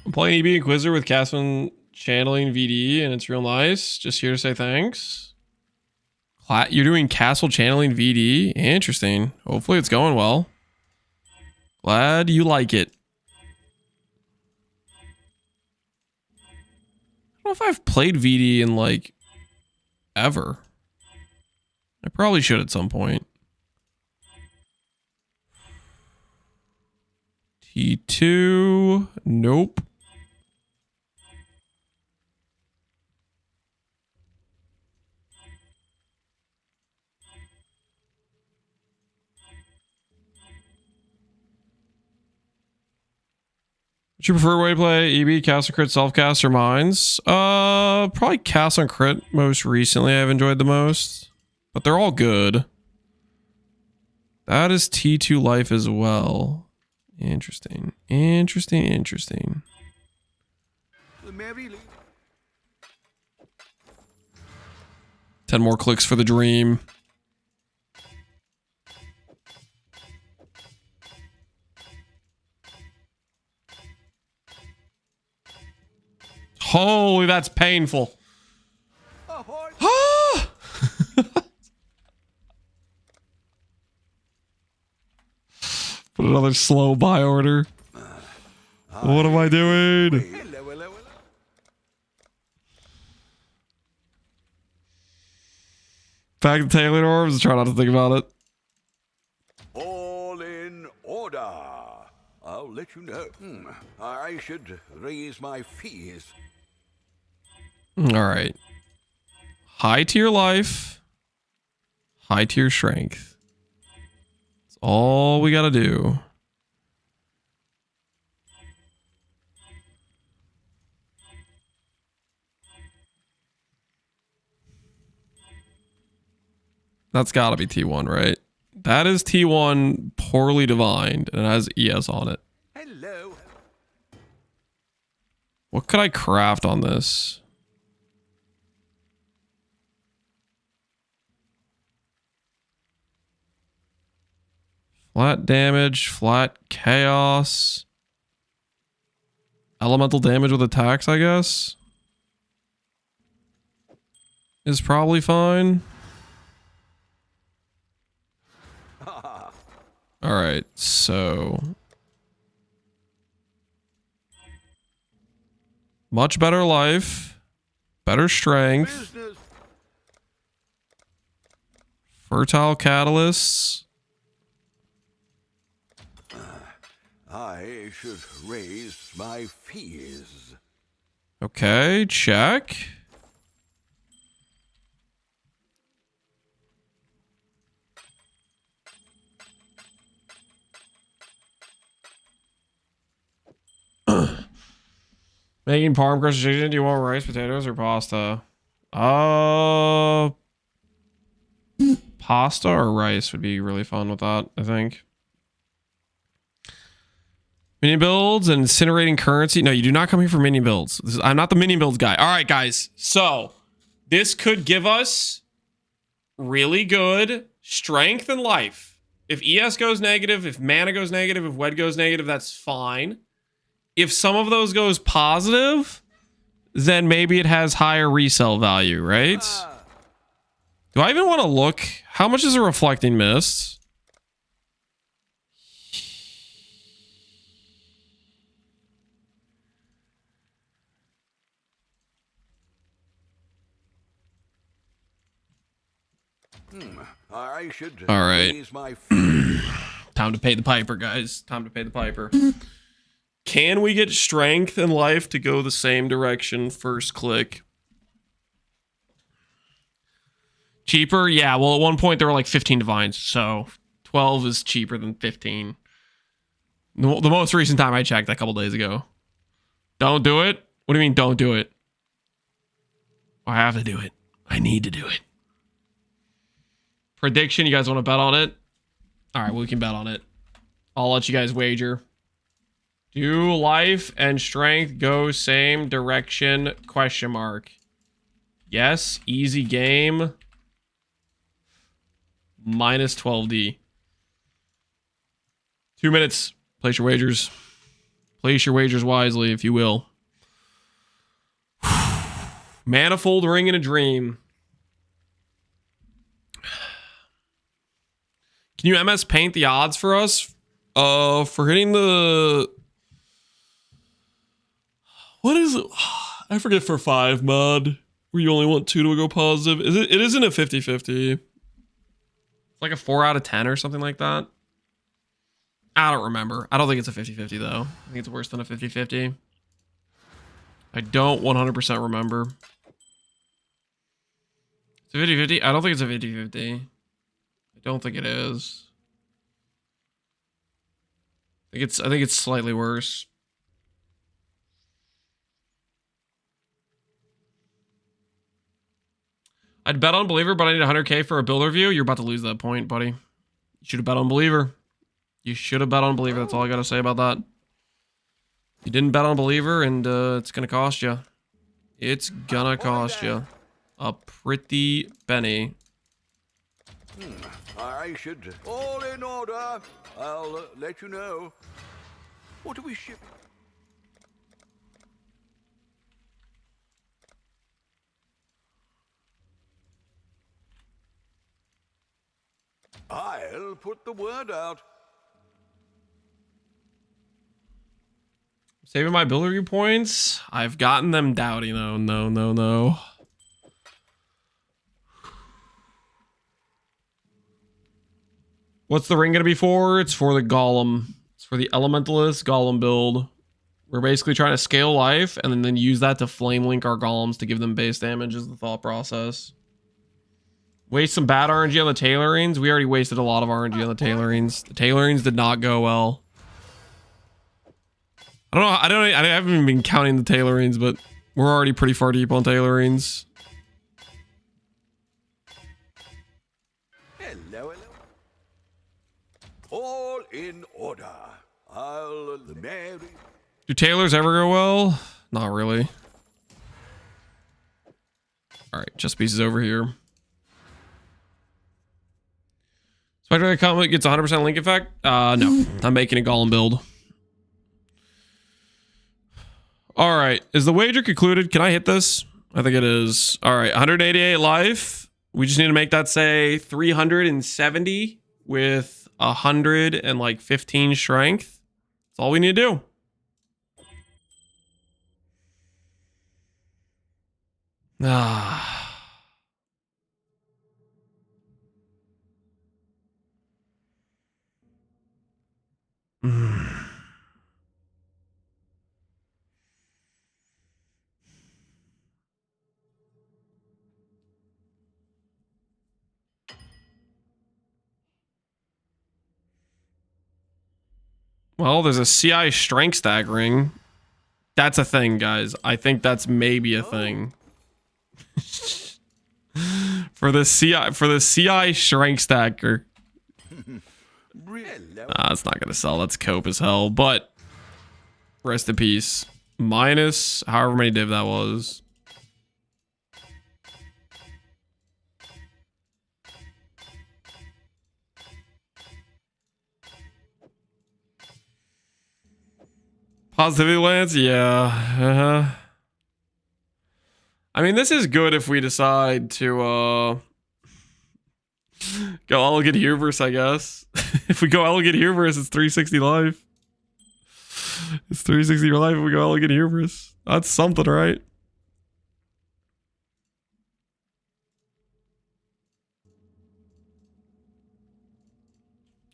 I'm playing EB Inquisitor with Castle channeling VD, and it's real nice. Just here to say thanks. You're doing Castle channeling VD? Interesting. Hopefully it's going well. Glad you like it. I don't know if I've played VD in like ever. I probably should at some point. T2. Nope. What's your preferred way to play? EB, cast and crit, self-cast, or mines? Probably cast and crit most recently I've enjoyed the most. But they're all good. That is T2 life as well. Interesting. Interesting. 10 more clicks for the dream. Holy, that's painful. Ah! Put another slow buy order. What am I doing? Back to tailored orbs. Try not to think about it. All in order. I'll let you know. I should raise my fees. All right. High tier life. High tier strength. That's all we gotta do. That's gotta be T1, right? That is T1 poorly divined and it has ES on it. Hello. What could I craft on this? Flat damage, flat chaos. Elemental damage with attacks, I guess. Is probably fine. Alright, so... much better life. Better strength. Fertile catalysts. I should raise my fees. Okay, check. Making parm crusted chicken. Do you want rice, potatoes, or pasta? Pasta or rice would be really fun with that, I think. Minion builds and incinerating currency. No, you do not come here for minion builds. I'm not the minion builds guy. All right, guys. So this could give us really good strength and life. If ES goes negative, if mana goes negative, if WED goes negative, that's fine. If some of those goes positive, then maybe it has higher resale value, right? Do I even want to look? How much is a reflecting mist? I should All right. raise my fees. Time to pay the piper, guys. Time to pay the piper. Can we get strength and life to go the same direction? First click. Cheaper? Yeah, well, at one point there were like 15 divines, so 12 is cheaper than 15. The most recent time I checked, a couple days ago. Don't do it? What do you mean, don't do it? I have to do it. I need to do it. Prediction, you guys want to bet on it? All right, well, we can bet on it. I'll let you guys wager. Do life and strength go same direction? Question mark. Yes, easy game. Minus 12D. 2 minutes. Place your wagers. Place your wagers wisely, if you will. Manifold Ring in a Dream. Can you MS Paint the odds for us? For hitting the... What is it? I forget for 5 mod. Where you only want 2 to go positive. It isn't a 50-50. It's like a 4 out of 10 or something like that. I don't remember. I don't think it's a 50-50 though. I think it's worse than a 50-50. I don't 100% remember. It's a 50-50? I don't think it's a 50-50. I don't think it is. I think it's slightly worse. I'd bet on Believer, but I need 100k for a build review. You're about to lose that point, buddy. You should have bet on Believer. You should have bet on Believer. That's all I got to say about that. You didn't bet on Believer, and it's going to cost you. It's going to cost you a pretty penny. I should. All in order. I'll let you know. What are we shipping? I'll put the word out. Saving my build review points. I've gotten them dowdy though. No. What's the ring gonna be for? It's for the Golem. It's for the Elementalist Golem build. We're basically trying to scale life and then use that to flame link our golems to give them base damage is the thought process. Waste some bad RNG on the tailorings. We already wasted a lot of RNG on the tailorings. The tailorings did not go well. I haven't even been counting the tailorings, but we're already pretty far deep on tailorings. Hello. All in order. I'll marry. Do tailors ever go well? Not really. All right, chess pieces over here. Spectre Comet gets 100% link effect? No. I'm making a Golem build. All right. Is the wager concluded? Can I hit this? I think it is. All right. 188 life. We just need to make that say 370 with 115 strength. That's all we need to do. Ah. Well, there's a CI strength staggering. That's a thing, guys. I think that's maybe a thing. for the CI strength stacker. It's not gonna sell. That's cope as hell. But rest in peace. Minus however many div that was. Positivity Lance? Yeah. I mean, this is good if we decide to go Elegant Hubris, I guess. If we go Elegant Hubris, it's 360 life. It's 360 life if we go Elegant Hubris. That's something, right?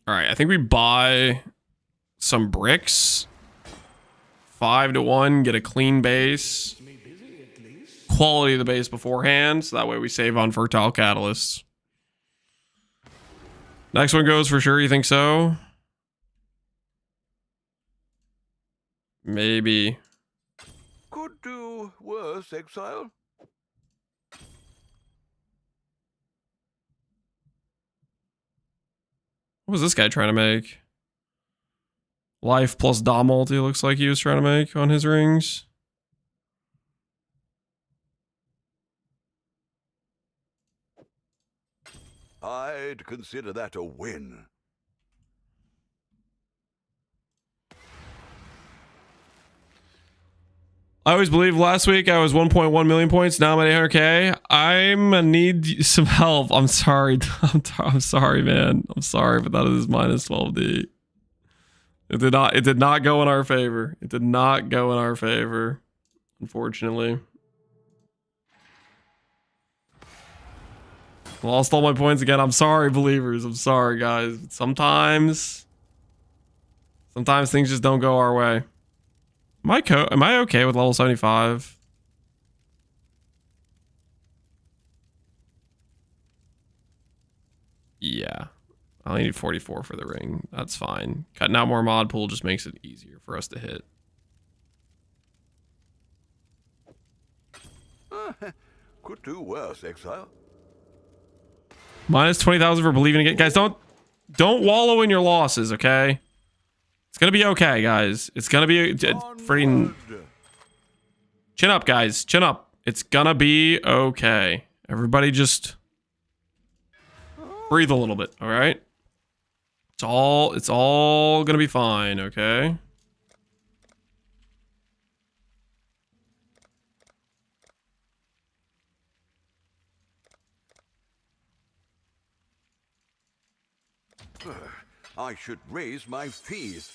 All right, I think we buy some bricks. 5-1, get a clean base. Quality of the base beforehand, so that way we save on fertile catalysts. Next one goes for sure, you think so? Maybe. Could do worse, Exile. What was this guy trying to make? Life plus Dom multi looks like he was trying to make on his rings. I'd consider that a win. I always believed last week I was 1.1 million points. Now I'm at 800k. I'm gonna need some help. I'm sorry. I'm sorry, man. I'm sorry, but that is minus 12D. It did not go in our favor. It did not go in our favor, unfortunately. Lost all my points again. I'm sorry, believers. I'm sorry, guys. Sometimes things just don't go our way. Am I okay with level 75? Yeah. I only need 44 for the ring. That's fine. Cutting out more mod pool just makes it easier for us to hit. Could do worse, Exile. Minus 20,000 for believing it. Guys, don't wallow in your losses, okay? It's gonna be okay, guys. It's gonna be freaking... Chin up, guys. Chin up. It's gonna be okay. Everybody just breathe a little bit, all right? It's all gonna be fine, okay? I should raise my fees.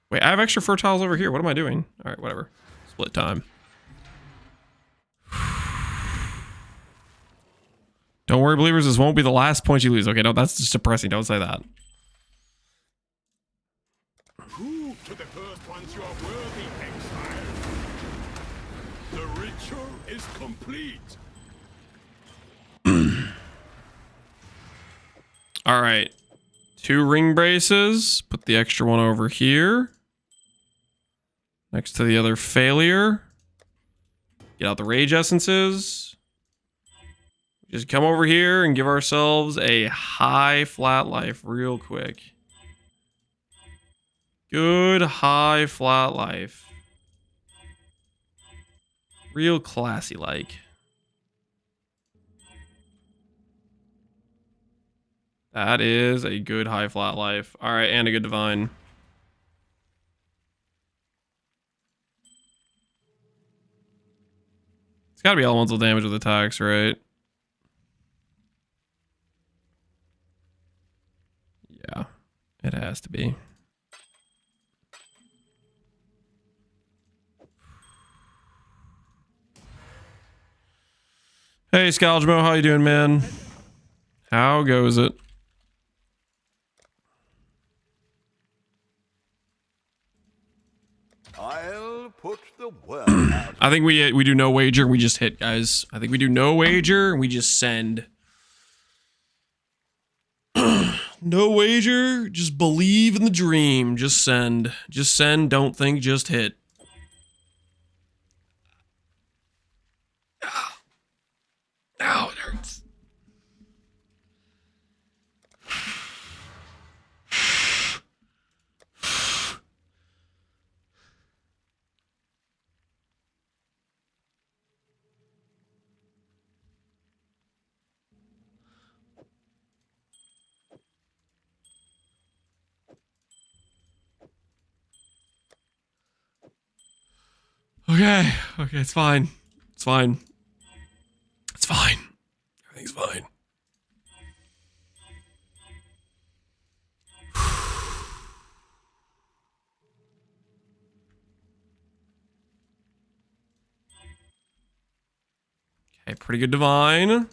Wait, I have extra fertiles over here. What am I doing? All right, whatever. Split time. Don't worry, believers. This won't be the last point you lose. Okay, no, that's just depressing. Don't say that. Prove to the first ones you are worthy, Exile. The ritual is complete. All right. 2 ring braces. Put the extra one over here. Next to the other failure. Get out the rage essences. Just come over here and give ourselves a high flat life real quick. Good high flat life. Real classy like. That is a good high flat life. All right, and a good divine. It's got to be elemental damage with attacks, right? Yeah, it has to be. Hey, Scalgemo, how you doing, man? How goes it? I'll put the word out. I think we do no wager. We just hit, guys. I think we do no wager. We just send. No wager. Just believe in the dream. Just send. Just send. Don't think. Just hit. Ow, it hurts. Okay, it's fine. It's fine. It's fine. Everything's fine. Okay, pretty good divine.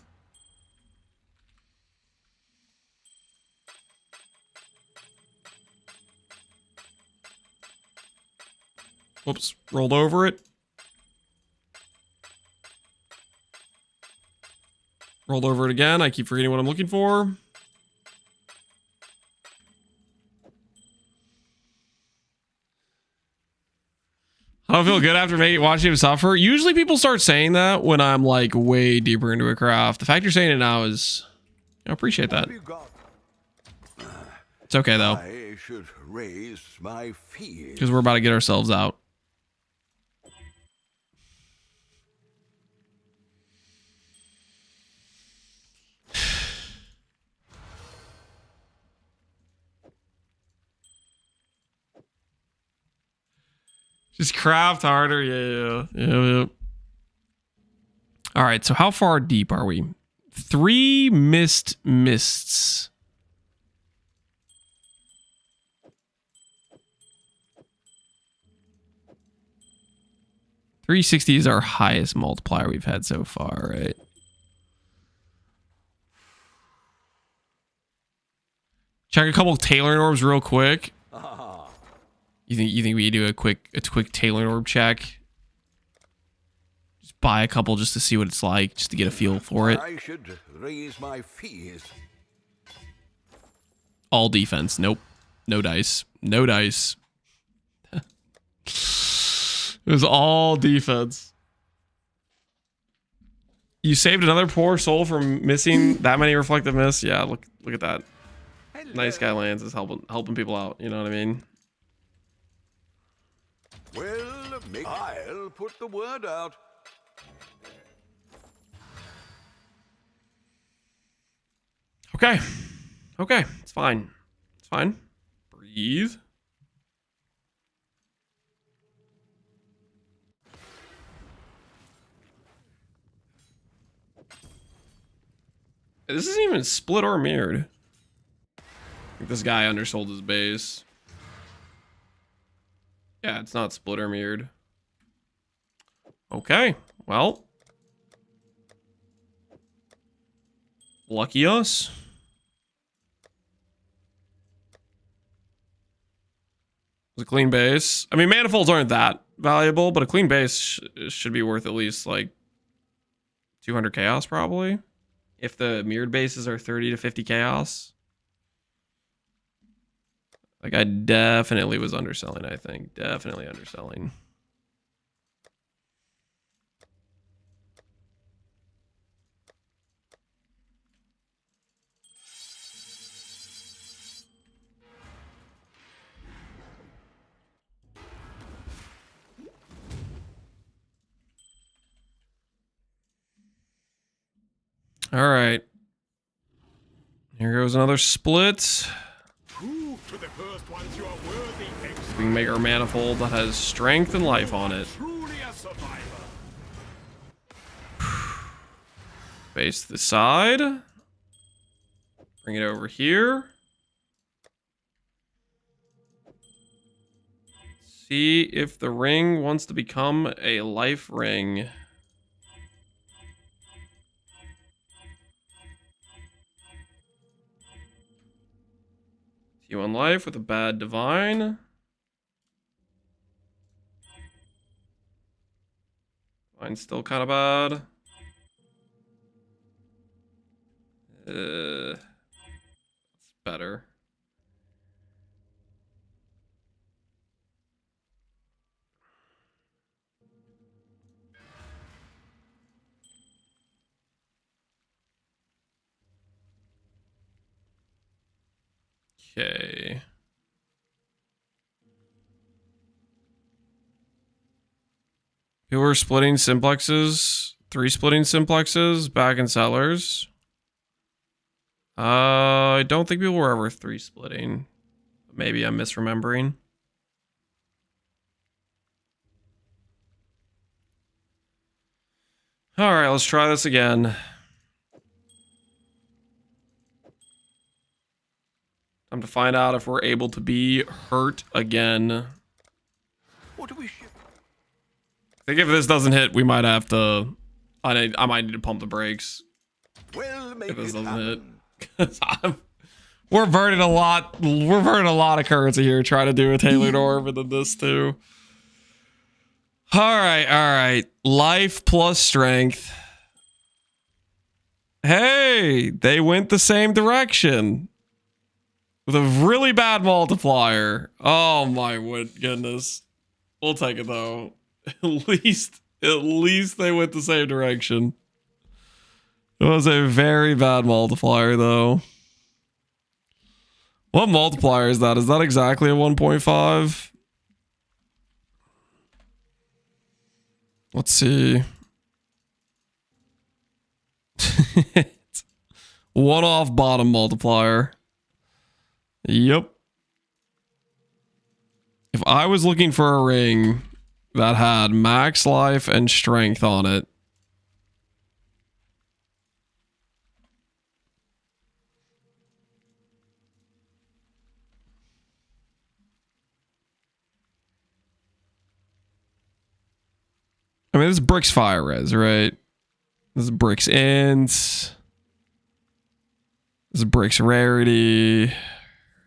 Whoops, rolled over it. Rolled over it again. I keep forgetting what I'm looking for. I don't feel good after watching him suffer. Usually people start saying that when I'm like way deeper into a craft. The fact you're saying it now is... I appreciate that. It's okay though. I should raise my fees. Because we're about to get ourselves out. Just craft harder. Yeah. All right, so how far deep are we? 3 mists. 360 is our highest multiplier we've had so far, right? Check a couple tailoring orbs real quick. You think we do a quick tailoring orb check? Just buy a couple just to see what it's like, just to get a feel for it. I should raise my fees. All defense. Nope. No dice. No dice. It was all defense. You saved another poor soul from missing that many reflective mists. Yeah, look at that. Hello. Nice guy lands is helping people out. You know what I mean? Well, I'll put the word out. Okay. It's fine. Breathe. This isn't even split or mirrored. I think this guy undersold his base. Yeah, it's not split or mirrored. Okay, well. Lucky us. It was a clean base. I mean, manifolds aren't that valuable, but a clean base should be worth at least like 200 chaos probably. If the mirrored bases are 30 to 50 chaos. Like, I definitely was underselling, I think. Definitely underselling. All right. Here goes another split. Prove to the first ones you are worthy, Exile. We can make our manifold that has strength and life on it. Truly a survivor. Face to the side. Bring it over here. See if the ring wants to become a life ring. You on life with a bad divine. Divine's still kind of bad. It's better. Okay. People were splitting simplexes, 3 splitting simplexes back in Cellars. I don't think people were ever 3 splitting. Maybe I'm misremembering. All right, let's try this again. Time to find out if we're able to be hurt again. What do we ship? I think if this doesn't hit, we might have to. I might need to pump the brakes. We'll make if this it doesn't hit. We're burning a lot. We're burning a lot of currency here trying to do a tailored orb and then this too. All right. Life plus strength. Hey, they went the same direction. With a really bad multiplier. Oh my goodness. We'll take it though. At least they went the same direction. It was a very bad multiplier though. What multiplier is that? Is that exactly a 1.5? Let's see. One off bottom multiplier. Yep. If I was looking for a ring that had max life and strength on it. I mean, this is bricks fire res, right? This is bricks int. This is bricks rarity,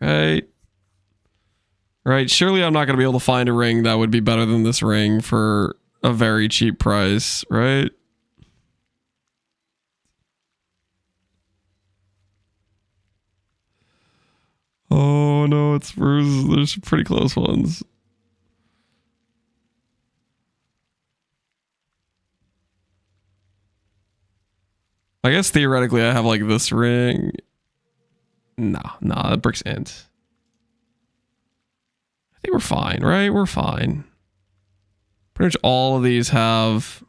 right? Right, surely I'm not going to be able to find a ring that would be better than this ring for a very cheap price, right? Oh no, it's bruises. There's some pretty close ones. I guess theoretically I have like this ring. Nah, that bricks int. I think we're fine, right? We're fine. Pretty much all of these have...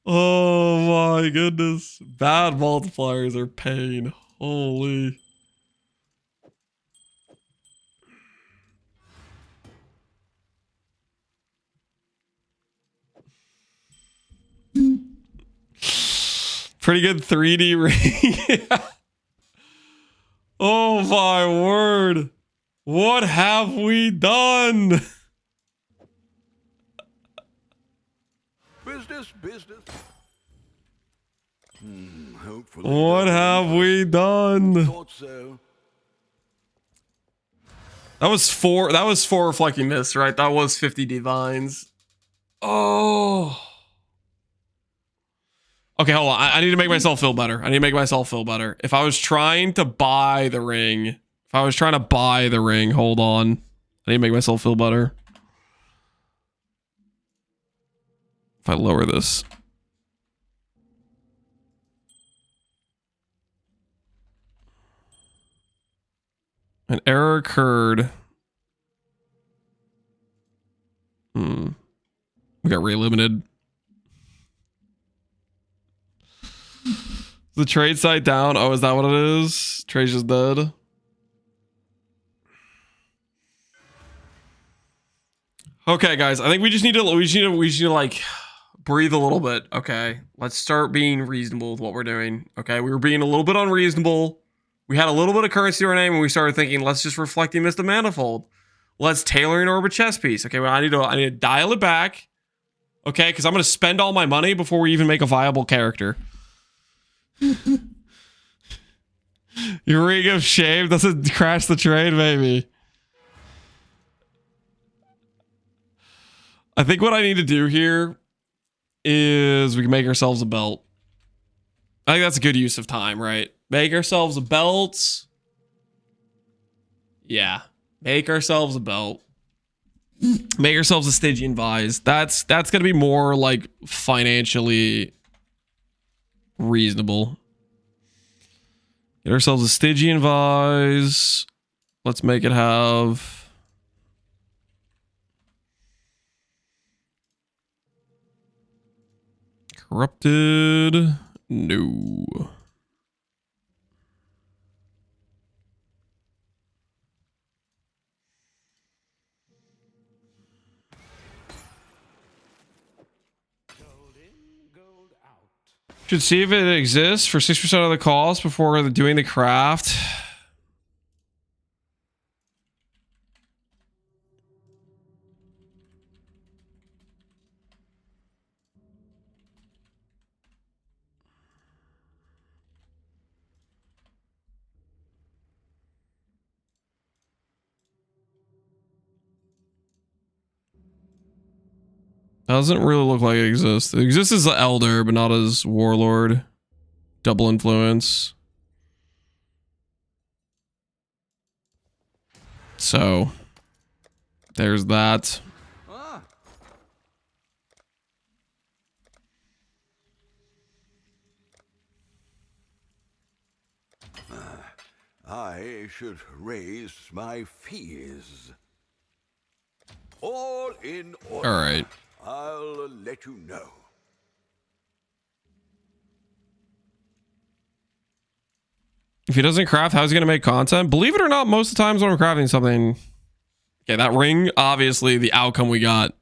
Oh my goodness. Bad multipliers are pain. Holy. Pretty good 3D ring. Oh my word. What have we done? Business. Hopefully. What have we done? Thought so. That was four reflecting this, right? That was 50 divines. Oh. Okay, hold on. I need to make myself feel better. If I was trying to buy the ring, hold on. I need to make myself feel better. If I lower this. An error occurred. We got relimited. The trade site down. Oh, is that what it is? Trade's just dead. Okay, guys. I think we just need to like breathe a little bit. Okay, let's start being reasonable with what we're doing. Okay, we were being a little bit unreasonable. We had a little bit of currency to our name, and we started thinking, let's just reflect the Mist of Manifold. Let's tailor an orbit chess piece. Okay, well, I need to dial it back. Okay, because I'm gonna spend all my money before we even make a viable character. Your ring of shame doesn't crash the trade, baby. I think what I need to do here is we can make ourselves a belt. I think that's a good use of time, right? Make ourselves a belt. Yeah. Make ourselves a belt. Make ourselves a Stygian vise. That's gonna be more like financially reasonable. Get ourselves a Stygian vise. Let's make it have corrupted. No. Should see if it exists for 6% of the cost before doing the craft. Doesn't really look like it exists. It exists as the Elder, but not as Warlord. Double influence. So, there's that. I should raise my fees. All in order. All right. I'll let you know. If he doesn't craft, how's he going to make content? Believe it or not, most of the times when I'm crafting something... Okay, that ring, obviously, the outcome we got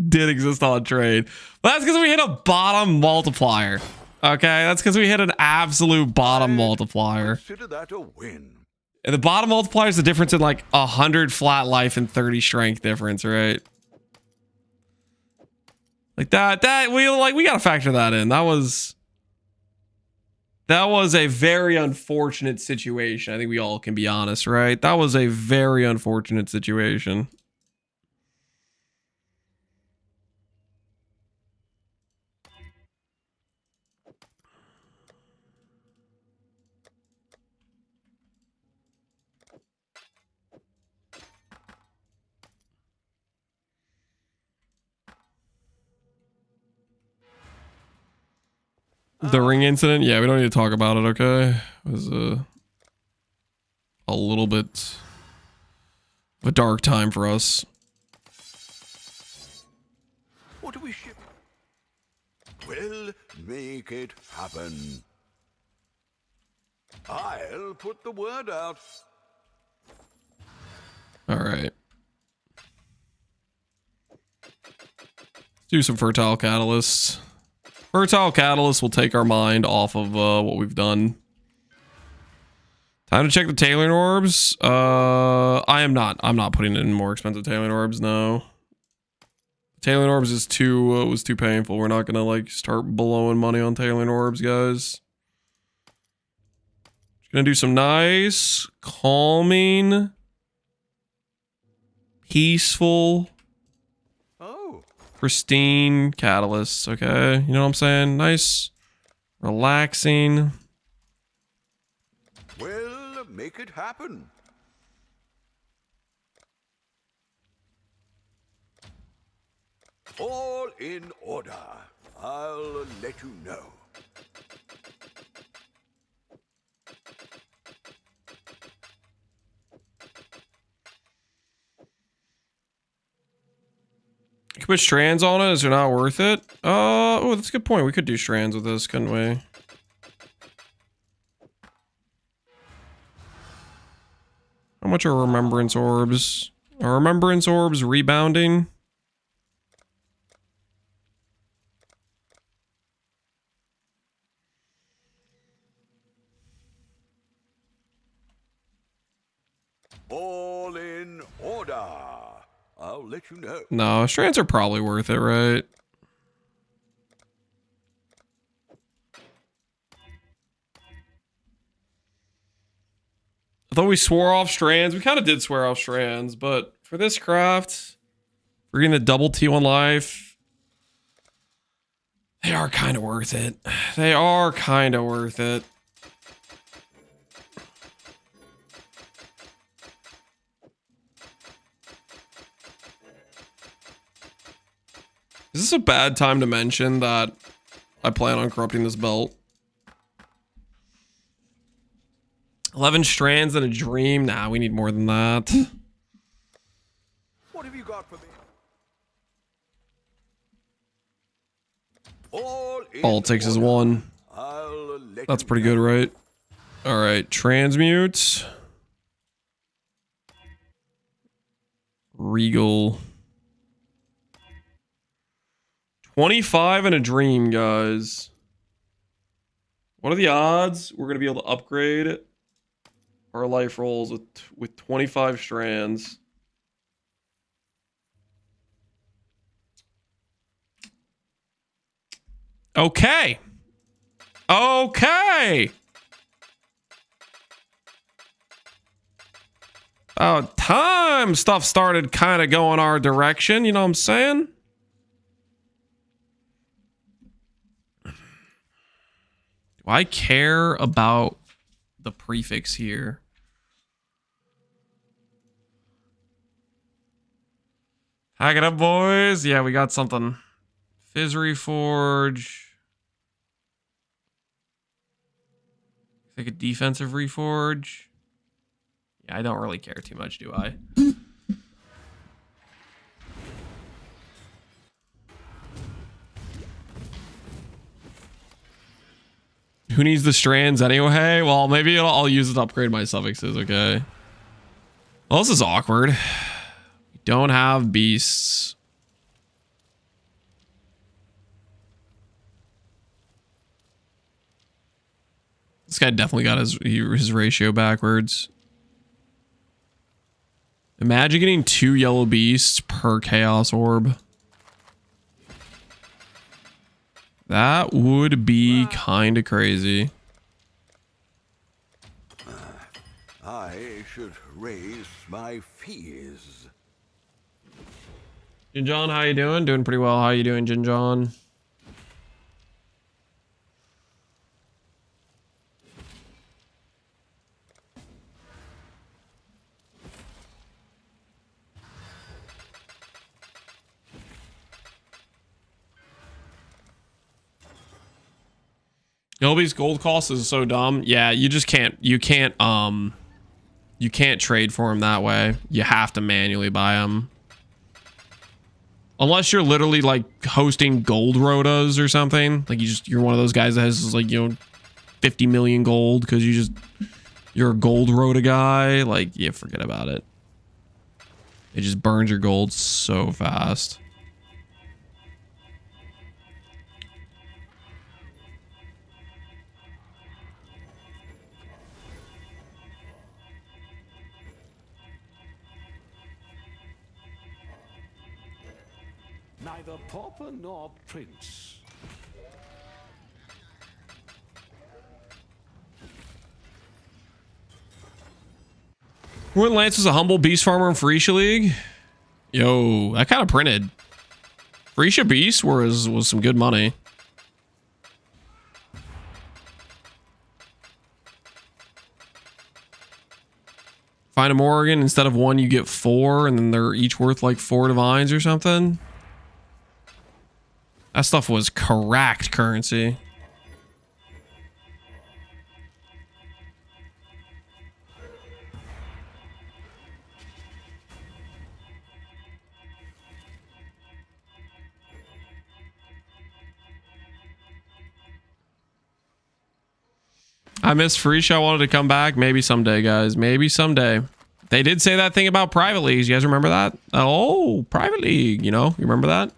did exist on trade. But that's because we hit a bottom multiplier. Okay, that's because we hit an absolute bottom multiplier. Consider that a win. And the bottom multiplier is the difference in like 100 flat life and 30 strength difference, right? Like we gotta factor that in. That was a very unfortunate situation. I think we all can be honest, right? That was a very unfortunate situation. The ring incident? Yeah, we don't need to talk about it, okay? It was a little bit of a dark time for us. What do we ship? We'll make it happen. I'll put the word out. All right. Let's do some fertile catalysts. Fertile catalyst will take our mind off of what we've done. Time to check the tailoring orbs. I'm not putting in more expensive tailoring orbs. No. Tailoring orbs is was too painful. We're not gonna like start blowing money on tailoring orbs, guys. Just gonna do some nice, calming, peaceful, pristine catalysts, okay? You know what I'm saying? Nice, relaxing. We'll make it happen. All in order. I'll let you know. You could put strands on it. Is it not worth it? Oh, that's a good point. We could do strands with this, couldn't we? How much are remembrance orbs? Are remembrance orbs rebounding? All in order. I'll let you know. No, strands are probably worth it, right? I thought we swore off strands. We kind of did swear off strands, but for this craft, we're getting the double T1 life. They are kind of worth it. They are kind of worth it. Is this a bad time to mention that I plan on corrupting this belt? 11 strands and a dream? Nah, we need more than that. What have you got for me? All it takes is one. That's pretty good, right? All right, transmute. Regal. 25 and a dream, guys. What are the odds we're going to be able to upgrade our life rolls with 25 strands? Okay. Okay. About time stuff started kind of going our direction. You know what I'm saying? Do I care about the prefix here? Hack it up, boys. Yeah, we got something. Fizzery Forge. Like a defensive reforge. Yeah, I don't really care too much, do I? Who needs the strands anyway? Well, maybe I'll use it to upgrade my suffixes, okay? Well, this is awkward. We don't have beasts. This guy definitely got his ratio backwards. Imagine getting 2 yellow beasts per chaos orb. That would be kind of crazy. I should raise my fees. Jinjon, how you doing? Doing pretty well. How you doing, Jinjon? Nobody's gold cost is so dumb. Yeah, you just can't. You can't trade for them that way. You have to manually buy them. Unless you're literally like hosting gold rotas or something. Like you're one of those guys that has like, 50 million gold because you're a gold rota guy. Like, yeah, forget about it. It just burns your gold so fast. Neither pauper nor prince. When Lance was a humble beast farmer in Freesia League. Yo, that kind of printed. Freesia Beast was some good money. Find a Morrigan, instead of 1 you get 4, and then they're each worth like 4 divines or something. That stuff was correct currency. I miss Freesia. I wanted to come back. Maybe someday, guys. Maybe someday. They did say that thing about private leagues. You guys remember that? Oh, private league. You remember that?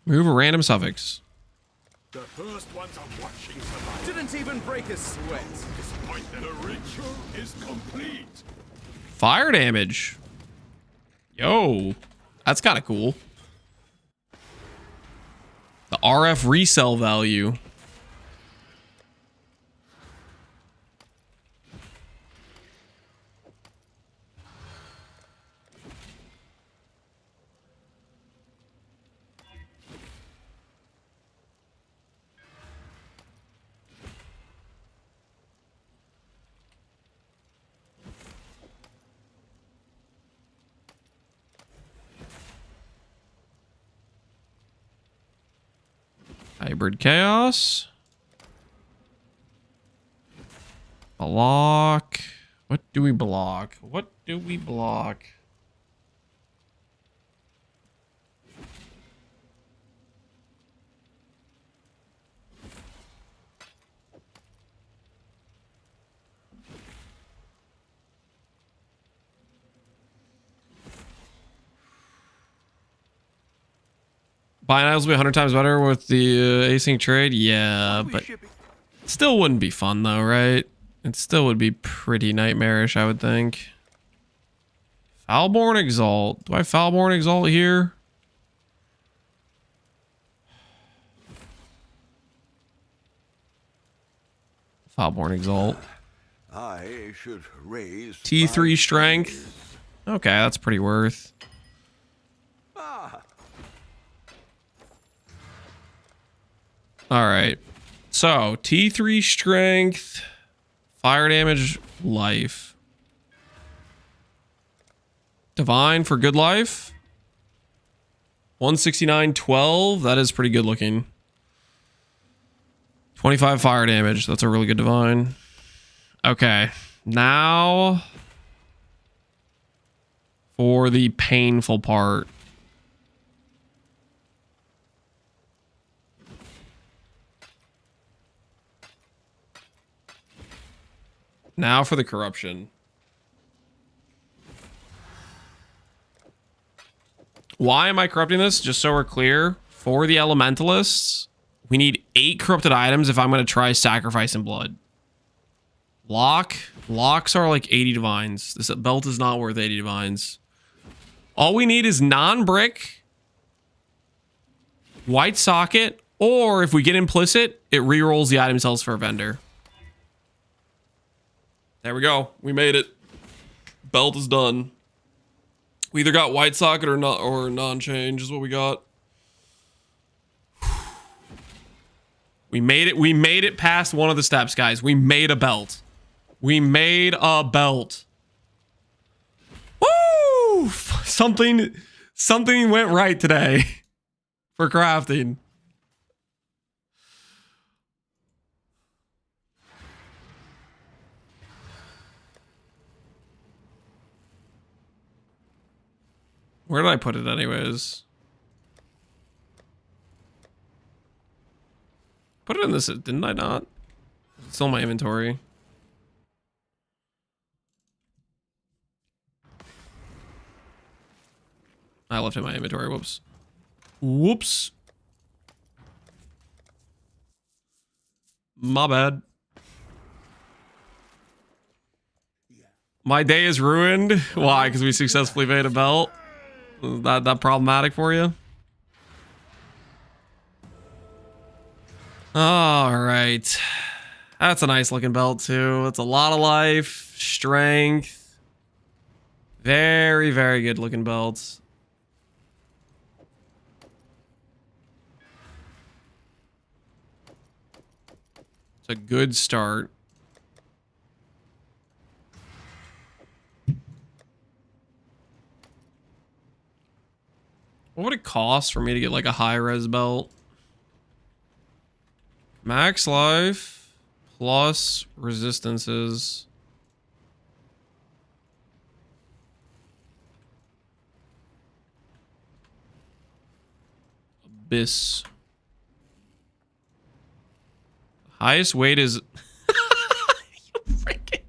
Move a random suffix. The first ones are watching survival. Didn't even break a sweat. Despite that, the ritual is complete. Fire damage. Yo, that's kind of cool. The RF resell value. Hybrid Chaos. Block. What do we block? What do we block? Buying items will be 100 times better with the async trade. Yeah, but still wouldn't be fun though, right? It still would be pretty nightmarish, I would think. Foulborn Exalt. Do I Foulborn Exalt here? Foulborn Exalt. I should raise T3 strength. Okay, that's pretty worth. All right. So, T3 strength, fire damage, life. Divine for good life. 169.12. That is pretty good looking. 25 fire damage. That's a really good divine. Okay. Now for the painful part. Now for the corruption. Why am I corrupting this? Just so we're clear. For the elementalists, we need 8 corrupted items if I'm going to try sacrificing blood. Locks are like 80 divines. This belt is not worth 80 divines. All we need is non-brick, white socket, or if we get implicit, it rerolls the item sells for a vendor. There we go. We made it. Belt is done. We either got white socket or not, or non-change is what we got. We made it. We made it past one of the steps, guys. We made a belt. We made a belt. Woo! Something went right today for crafting. Where did I put it anyways? Put it in this, didn't I not? It's still in my inventory. I left it in my inventory, whoops. Whoops. My bad. My day is ruined. Why? Because we successfully made a belt? Is that problematic for you? All right. That's a nice looking belt too. That's a lot of life, strength. Very, very good looking belts. It's a good start. What would it cost for me to get like a high res belt? Max life plus resistances. Abyss. Highest weight is... Freaking...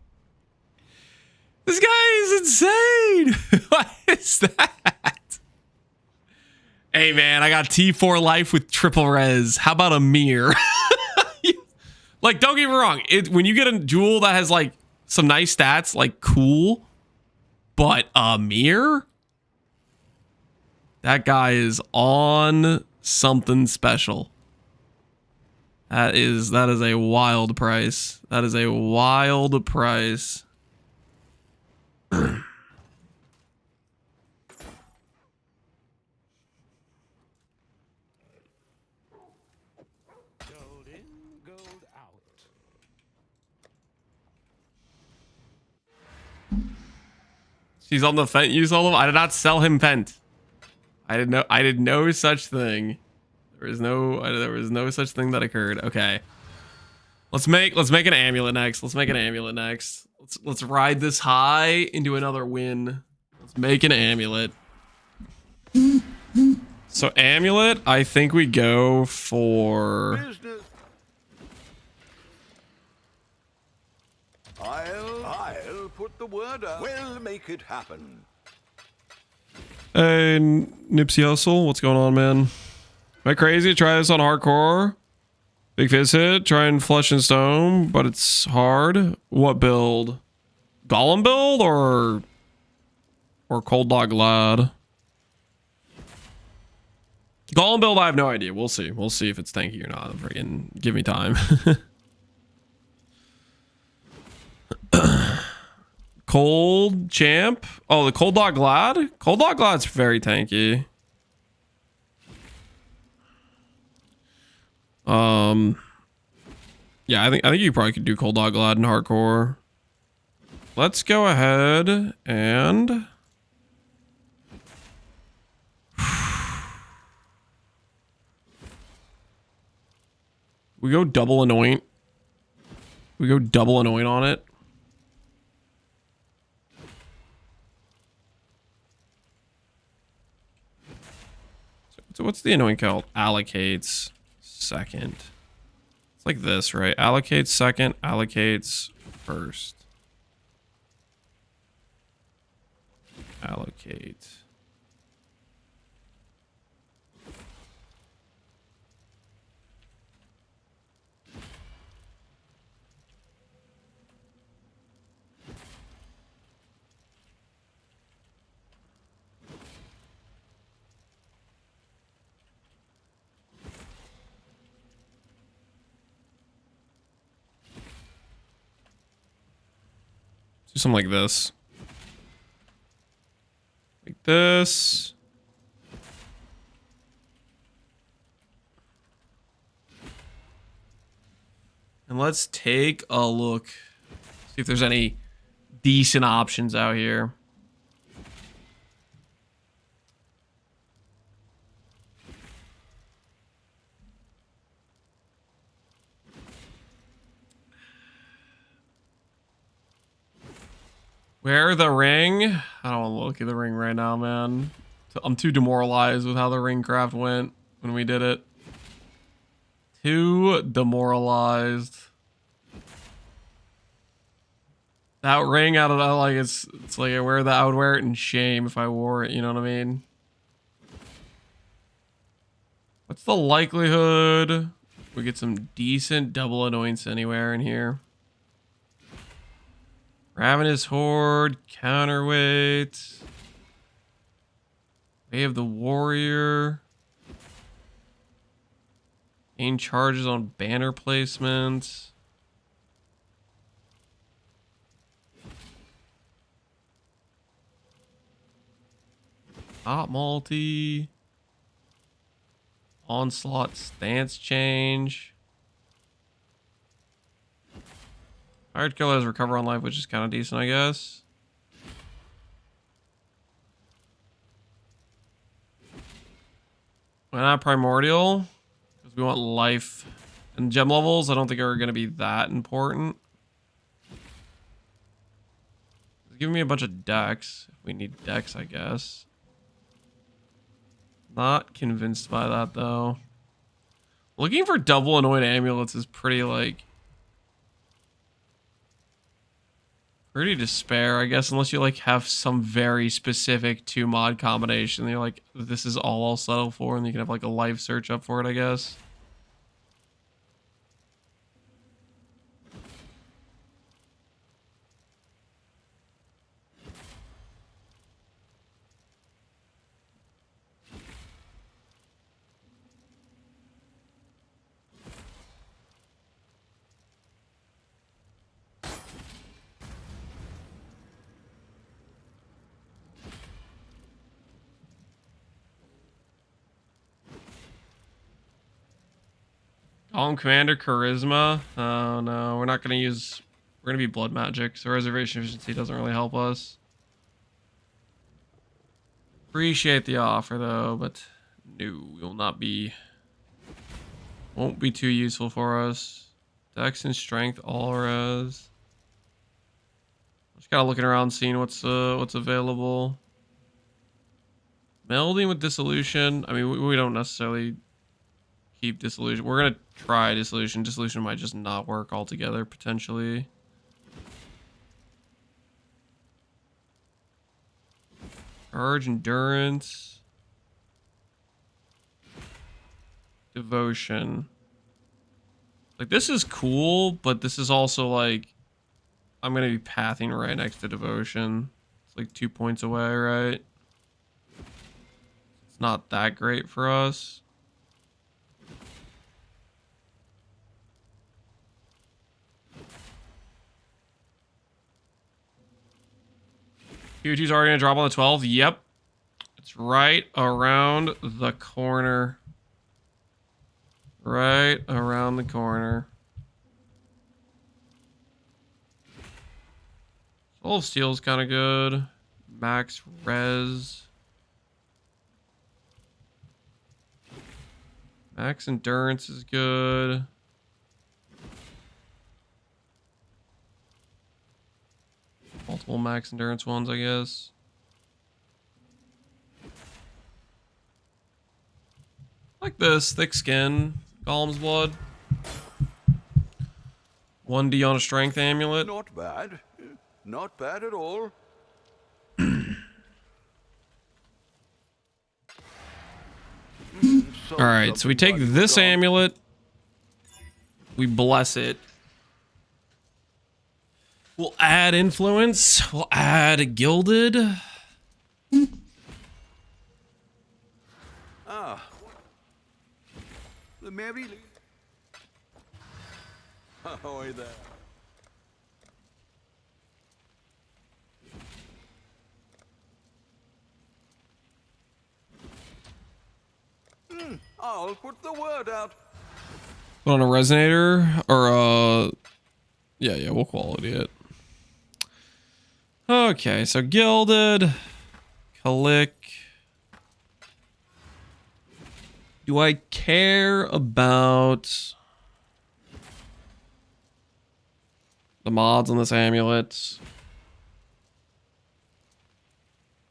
This guy is insane! What is that? Hey man, I got T4 life with triple res. How about a mirror? Like, don't get me wrong. When you get a jewel that has like some nice stats, like cool, but a mirror? That guy is on something special. That is a wild price. That is a wild price. She's on the Fent. You sold him? I did not sell him Fent. I did no such thing. There was no such thing that occurred. Okay. Let's make an amulet next. Let's make an amulet next. Let's ride this high into another win. Let's make an amulet. So amulet, I think we go for Business. I'll put the word out. We'll make it happen. Hey, Nipsey Hussle, what's going on, man? Am I crazy to try this on hardcore? Big fizz hit, try and flesh and stone, but it's hard. What build? Golem build or Cold Dog Lad? Golem build, I have no idea. We'll see. We'll see if it's tanky or not. Friggin' give me time. Cold champ. Oh, the Cold Dog Glad. Cold Dog Glad's very tanky. Yeah, I think you probably could do Cold Dog Glad in hardcore. Let's go ahead and We go double anoint. We go double anoint on it. So what's the anoint count? Allocates second. It's like this, right? Allocates second, allocates first. Allocate. Do something like this. Like this. And let's take a look. See if there's any decent options out here. Where the ring? I don't want to look at the ring right now, man. I'm too demoralized with how the ring craft went when we did it. Too demoralized. That ring, I don't know, like it's like I would wear it in shame if I wore it, you know what I mean? What's the likelihood we get some decent double annoyance anywhere in here? Ravenous Horde, Counterweight. We have the Warrior. Gain charges on banner placement. Top multi. Onslaught stance change. Hired Killer has Recover on Life, which is kind of decent, I guess. Why not Primordial? Because we want life. And gem levels, I don't think are going to be that important. It's giving me a bunch of decks. If we need decks, I guess. Not convinced by that, though. Looking for double anoint amulets is pretty, like... pretty despair, I guess, unless you, like, have some very specific 2-mod combination. And you're like, this is all I'll settle for, and you can have, like, a life search up for it, I guess. Commander Charisma. Oh no, we're not gonna use. We're gonna be Blood Magic, so Reservation Efficiency doesn't really help us. Appreciate the offer though, but no, will not be. Won't be too useful for us. Dex and Strength all res. Just gotta looking around, seeing what's available. Melding with Dissolution. I mean, we don't necessarily keep Dissolution. We're gonna try Dissolution. Dissolution might just not work altogether, potentially. Charge, Endurance. Devotion. Like, this is cool, but this is also like... I'm gonna be pathing right next to Devotion. It's like 2 points away, right? It's not that great for us. Q2's already gonna drop on the 12th. Yep. It's right around the corner. Right around the corner. Soul of Steel's kind of good. Max Res. Max Endurance is good. Multiple max endurance ones, I guess. Like this, thick skin, Golem's blood. 1D on a strength amulet. Not bad. Not bad at all. Alright, so we take this amulet. We bless it. We'll add influence. We'll add gilded. Ah. The Mary. Ahoy there. I'll put the word out. Put on a resonator or yeah, we'll quality it. Okay, so gilded, click. Do I care about the mods on this amulet?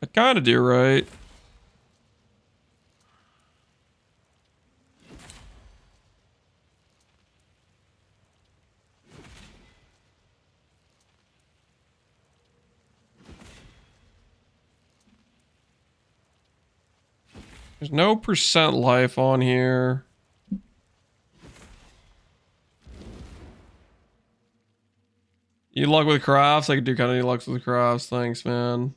I kind of do, right? There's no percent life on here. You luck with crafts? I could do kind of need luck with crafts. Thanks, man.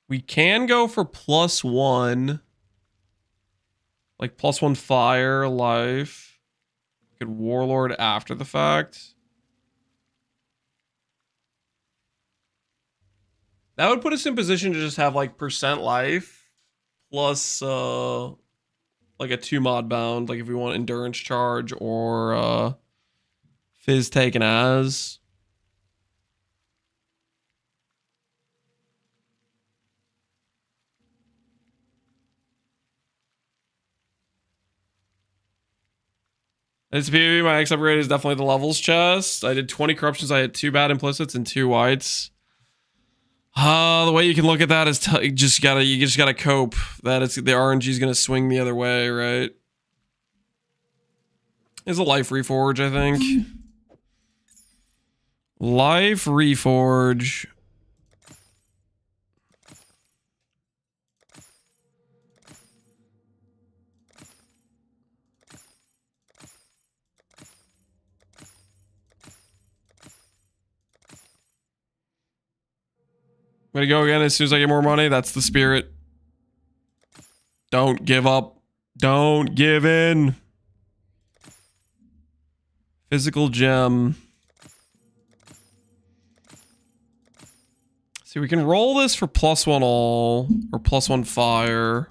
We can go for +1. Like +1 fire, life. Could warlord after the fact. That would put us in position to just have like percent life plus like a 2 mod bound, like if we want endurance charge or fizz taken as. It's PvP. My next upgrade is definitely the levels chest. I did 20 corruptions. I had 2 bad implicits and 2 whites. The way you can look at that is you just gotta cope that it's the RNG is gonna swing the other way, right? It's a life reforge, I think. Life reforge. I'm gonna go again as soon as I get more money. That's the spirit. Don't give up. Don't give in. Physical gem. See, we can roll this for +1 all or +1 fire.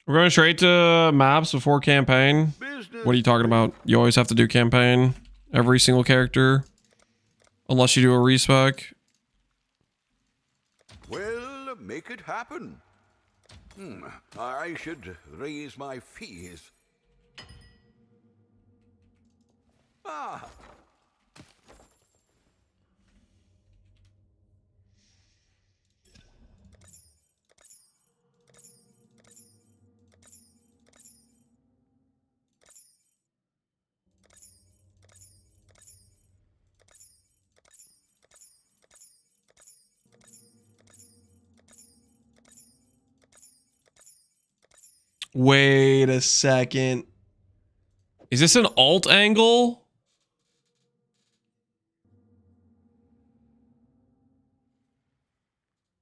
We're going straight to maps before campaign. What are you talking about? You always have to do campaign. Every single character. Unless you do a respec. Well, make it happen. I should raise my fees. Ah. Wait a second. Is this an alt angle?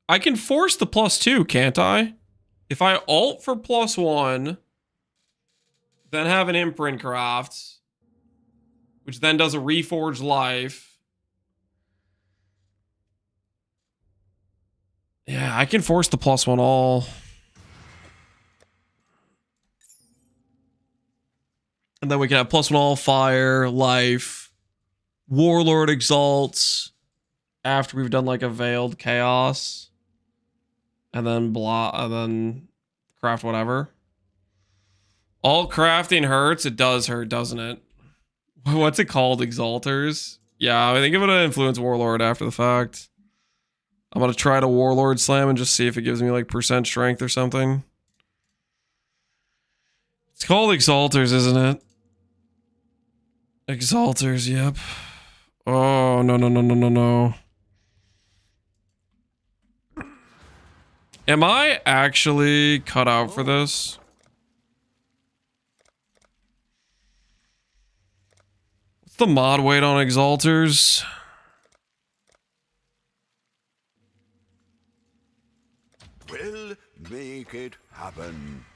I can force the +2, can't I? If I alt for +1, then have an imprint craft, which then does a reforged life. Yeah, I can force the +1 all. And then we can have +1 all fire, life, Warlord exalts after we've done like a veiled chaos. And then craft whatever. All crafting hurts. It does hurt, doesn't it? What's it called? Exalters? Yeah, I think I'm gonna influence Warlord after the fact. I'm gonna try to Warlord slam and just see if it gives me like % strength or something. It's called Exalters, isn't it? Exalters, yep. Oh, no. Am I actually cut out for this? What's the mod weight on Exalters? We'll make it happen.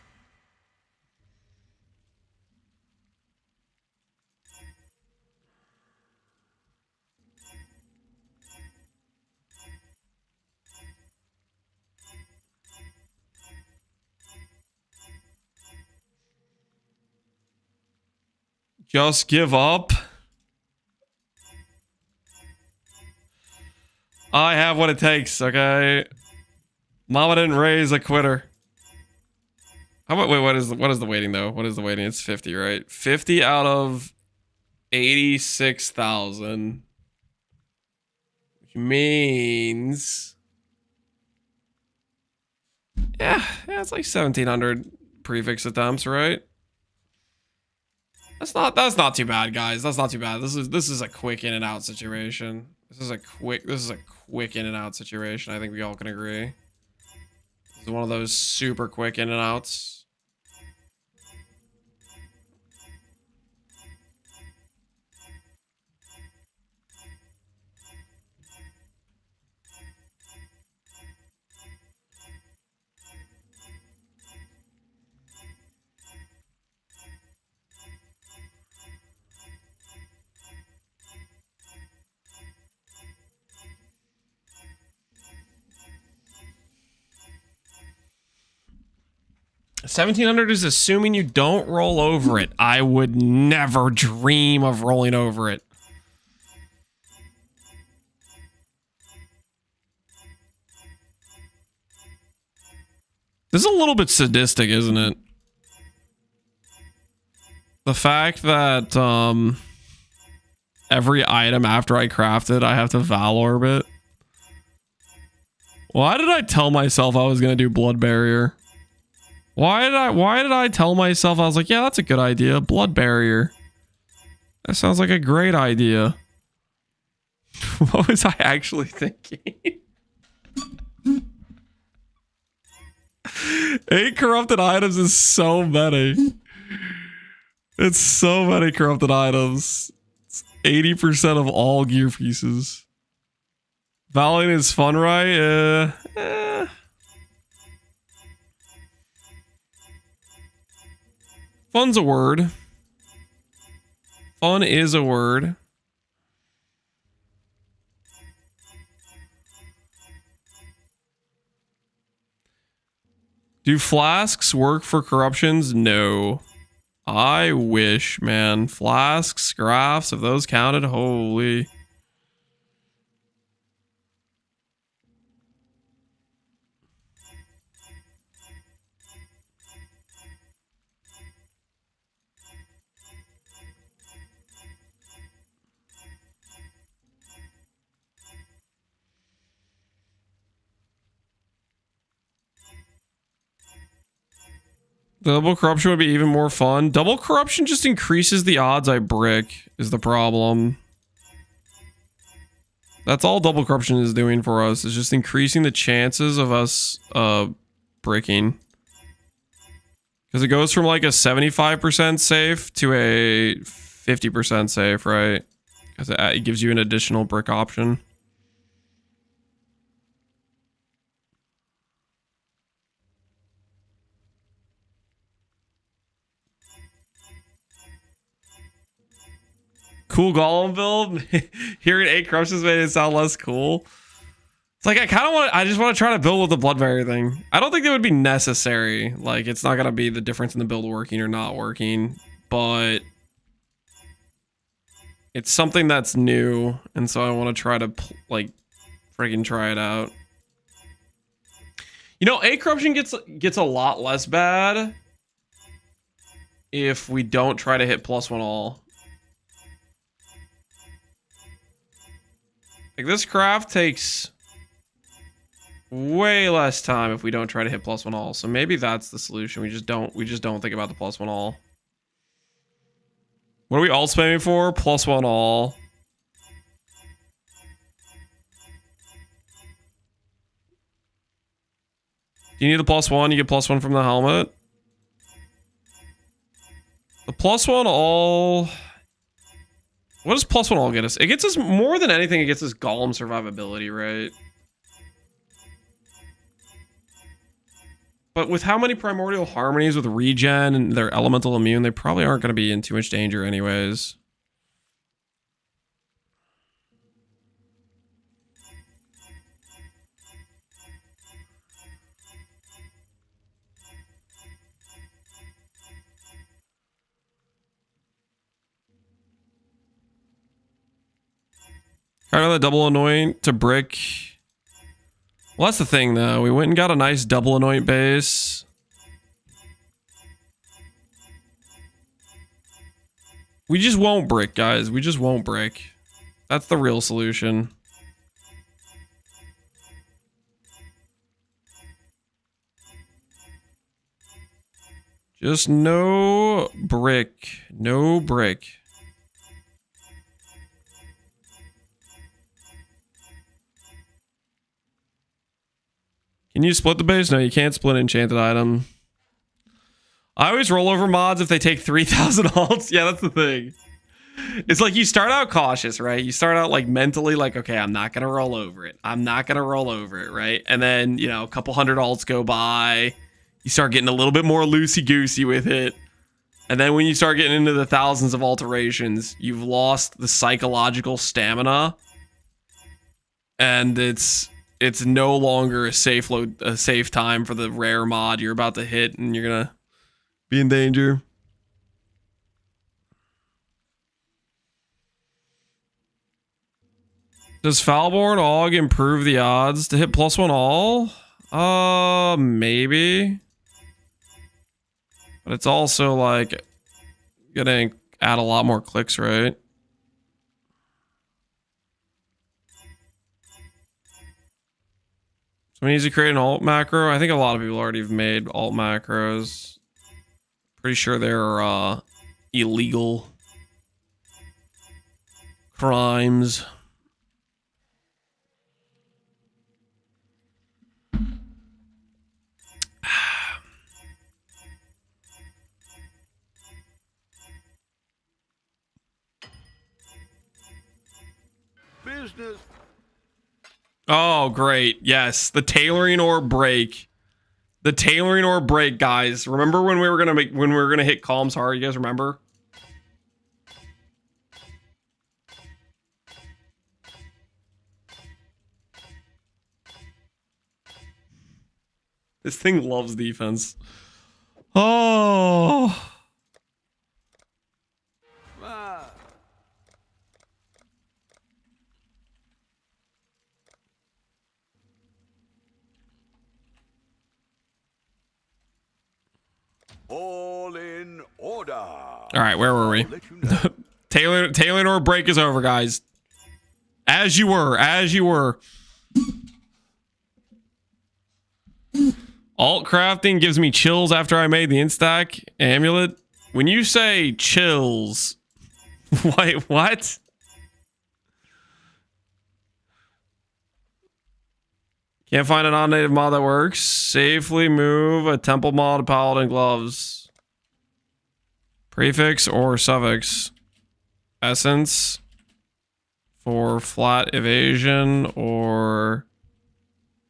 Just give up? I have what it takes, okay? Mama didn't raise a quitter. How about, wait, what is the weighting though? What is the weighting? It's 50, right? 50 out of 86,000. Which means... Yeah, it's like 1,700 prefix attempts, right? That's not too bad, guys. That's not too bad. This is a quick in and out situation. This is a quick in and out situation. I think we all can agree. This is one of those super quick in and outs. $1,700 is assuming you don't roll over it. I would never dream of rolling over it. This is a little bit sadistic, isn't it? The fact that every item after I craft it, I have to Valorb it. Why did I tell myself I was gonna do Blood Barrier? Why did I tell myself I was like, yeah, that's a good idea. Blood Barrier. That sounds like a great idea. What was I actually thinking? 8 corrupted items is so many. It's so many corrupted items. It's 80% of all gear pieces. Valiant is fun, right? Fun's a word. Fun is a word. Do flasks work for corruptions? No. I wish, man. Flasks, graphs, if those counted, holy. Double corruption would be even more fun. Double corruption just increases the odds I brick, is the problem. That's all double corruption is doing for us, is just increasing the chances of us bricking. Because it goes from like a 75% safe to a 50% safe, right? Because it gives you an additional brick option. cool Golem build. Hearing 8 corruptions made it sound less cool. It's like I just want to try to build with the blood barrier thing. I don't think that would be necessary. Like, it's not gonna be the difference in the build working or not working, but it's something that's new, and so I want to try to like freaking try it out. You know, 8 corruption gets a lot less bad if we don't try to hit +1 all. Like, this craft takes way less time if we don't try to hit +1 all. So maybe that's the solution. We just don't think about the +1 all. What are we all spamming for? +1 all. Do you need the +1? You get +1 from the helmet. The +1 all. What does +1 all get us? It gets us more than anything. It gets us Golem survivability, right? But with how many primordial harmonies with regen and their elemental immune, they probably aren't going to be in too much danger anyways. Try another double anoint to brick. Well, that's the thing, though. We went and got a nice double anoint base. We just won't brick, guys. We just won't brick. That's the real solution. Just no brick. No brick. Can you split the base? No, you can't split an enchanted item. I always roll over mods if they take 3,000 alts. Yeah, that's the thing. It's like you start out cautious, right? You start out like mentally like, okay, I'm not going to roll over it. I'm not going to roll over it, right? And then, you know, a couple hundred alts go by. You start getting a little bit more loosey-goosey with it. And then when you start getting into the thousands of alterations, you've lost the psychological stamina. And it's no longer a safe time for the rare mod you're about to hit, and you're gonna be in danger. Does Foulborn Aug improve the odds to hit +1 all? Maybe. But it's also like gonna add a lot more clicks, right? So we need to create an alt macro. I think a lot of people already have made alt macros. Pretty sure they're illegal crimes. Business. Oh, great. Yes, the tailoring or break. The tailoring or break, guys. Remember when we were gonna hit Calm's Heart? You guys remember? This thing loves defense. Oh. All in order. All right, where were we? Tailoring or break is over, guys. As you were. Alt crafting gives me chills after I made the instack amulet. When you say chills, wait, what? Can't find a non-native mod that works. Safely move a temple mod to paladin gloves. Prefix or suffix. Essence for flat evasion or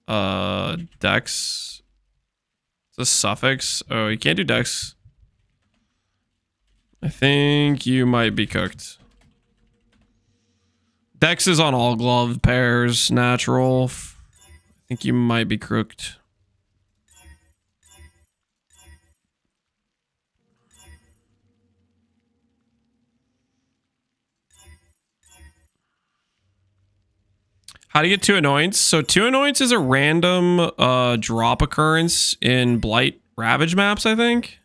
dex. It's a suffix. Oh, you can't do dex. I think you might be cooked. Dex is on all glove pairs, natural. I think you might be crooked. How do you get 2 Annoyance? So 2 Annoyance is a random drop occurrence in Blight Ravage maps, I think.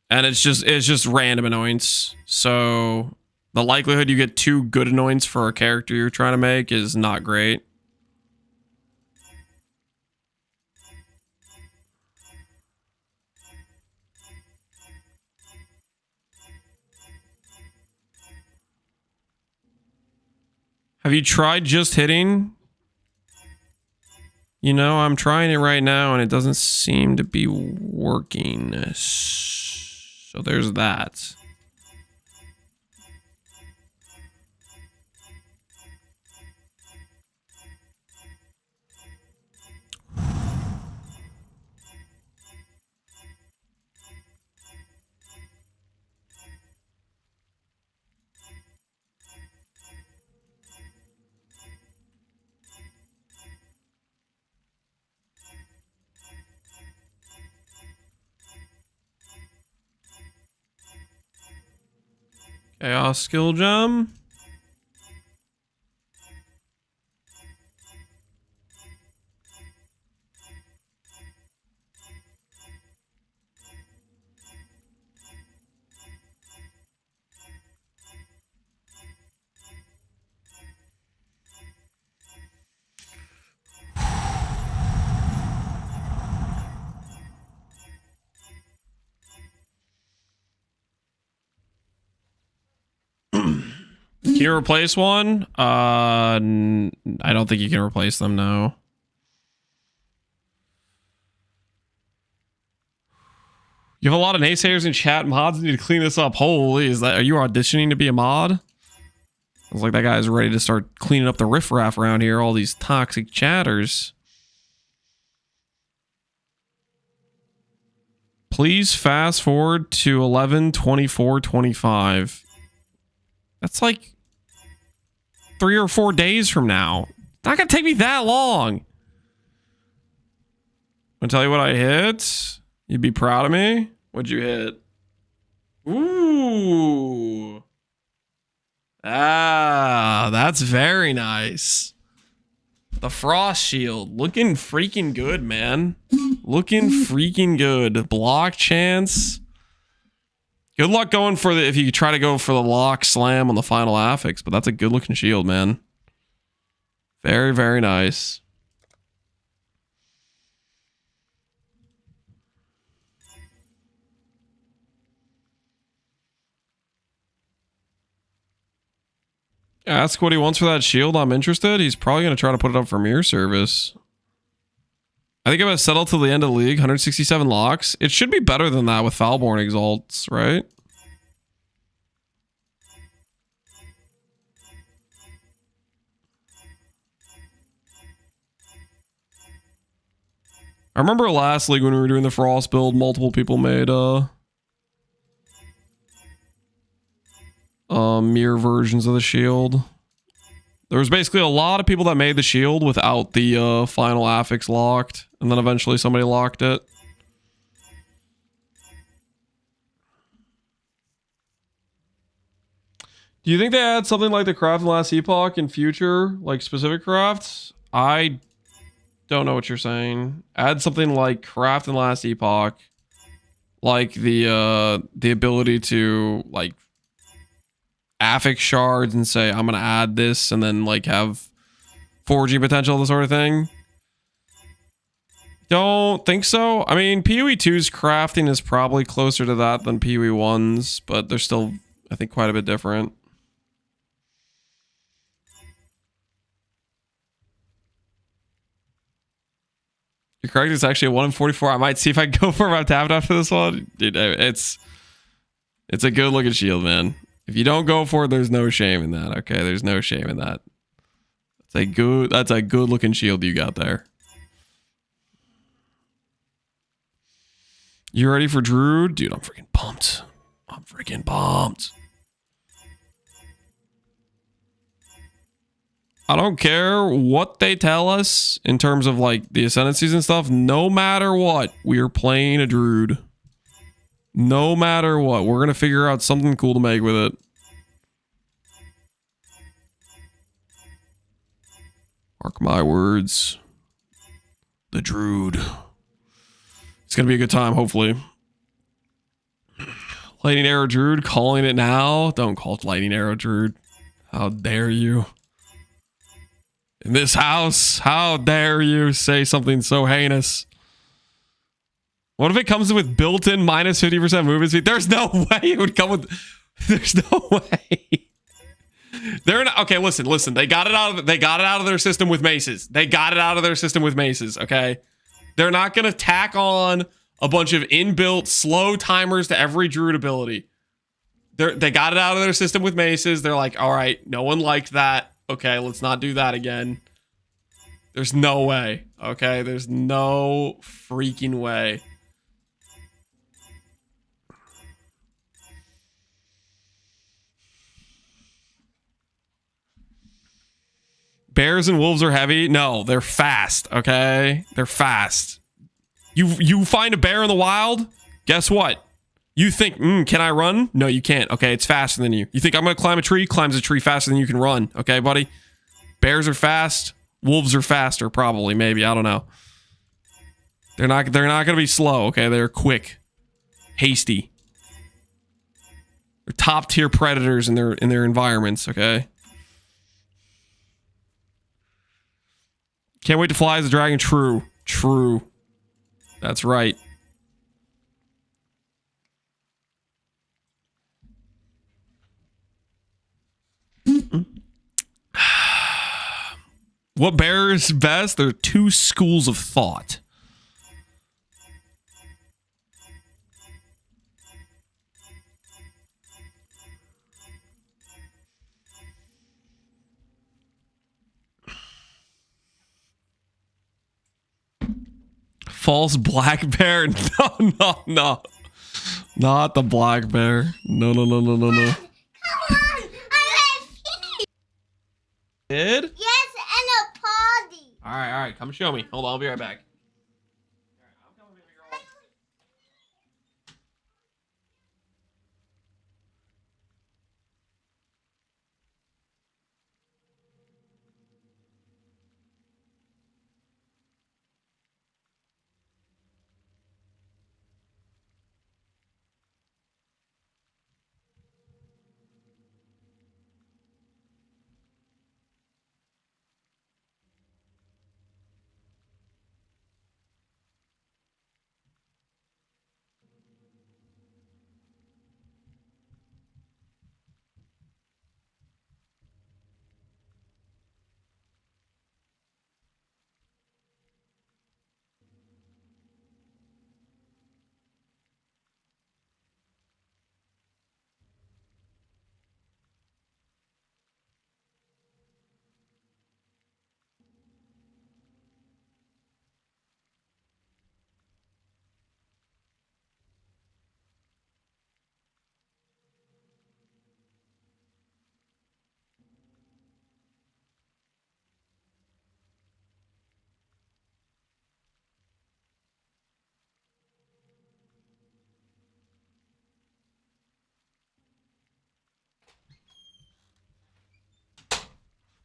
And it's just random Annoyance. So the likelihood you get 2 good Annoyance for a character you're trying to make is not great. Have you tried just hitting? You know, I'm trying it right now and it doesn't seem to be working. So there's that. Chaos skill gem. Can you replace one? I don't think you can replace them, no. You have a lot of naysayers in chat. Mods need to clean this up. Holy, are you auditioning to be a mod? I was like, that guy's ready to start cleaning up the riffraff around here. All these toxic chatters. Please fast forward to 11/24/25. That's like 3 or 4 days from now. Not gonna take me that long. I'll tell you what I hit. You'd be proud of me. What'd you hit? Ooh. Ah, that's very nice. The Frost Shield. Looking freaking good, man. Looking freaking good. Block chance. Good luck going for the, if you try to go for the lock slam on the final affix, but that's a good looking shield, man. Very, very nice. Ask what he wants for that shield. I'm interested. He's probably going to try to put it up for mirror service. I think I'm going to settle till the end of the league. 167 locks. It should be better than that with Foulborn exalts, right? I remember last league when we were doing the Frost build, multiple people made mirror versions of the shield. There was basically a lot of people that made the shield without the final affix locked, and then eventually somebody locked it. Do you think they add something like the craft in Last Epoch in future, like specific crafts? I don't know what you're saying. Add something like craft in Last Epoch, like the ability to like affix shards and say I'm gonna add this and then like have forging potential, this sort of thing. Don't think so. I mean, PoE 2's crafting is probably closer to that than PoE 1's, but they're still, I think, quite a bit different. You're correct. It's actually a 1 in 44. I might see if I can go for it. I'm tapped after this one. Dude, it's a good looking shield, man. If you don't go for it, there's no shame in that. Okay, there's no shame in that. That's a good looking shield you got there. You ready for Druid? Dude, I'm freaking pumped. I'm freaking pumped. I don't care what they tell us in terms of like the ascendancies and stuff. No matter what, we are playing a druid. No matter what, we're going to figure out something cool to make with it. Mark my words. The druid. It's going to be a good time, hopefully. Lightning Arrow Druid, calling it now. Don't call it Lightning Arrow Druid. How dare you? In this house, how dare you say something so heinous? What if it comes with built-in minus 50% movement speed? There's no way it would come with... There's no way. They're not... Okay, listen. They got it out of their system with maces. They got it out of their system with maces, okay? They're not going to tack on a bunch of inbuilt slow timers to every druid ability. They got it out of their system with maces. They're like, all right, no one liked that. Okay, let's not do that again. There's no way. Okay, there's no freaking way. Bears and wolves are heavy. No, they're fast. Okay, they're fast. You find a bear in the wild. Guess what? You think, can I run? No, you can't. Okay, it's faster than you. You think I'm gonna climb a tree? Climbs a tree faster than you can run. Okay, buddy. Bears are fast. Wolves are faster, probably, maybe. I don't know. They're not gonna be slow. Okay, they're quick, hasty. They're top tier predators in their environments. Okay. Can't wait to fly as a dragon. True. True. That's right. What bear is best? There are two schools of thought. False black bear? No. Not the black bear. No. Did? Yes, and a party. All right. Come show me. Hold on, I'll be right back.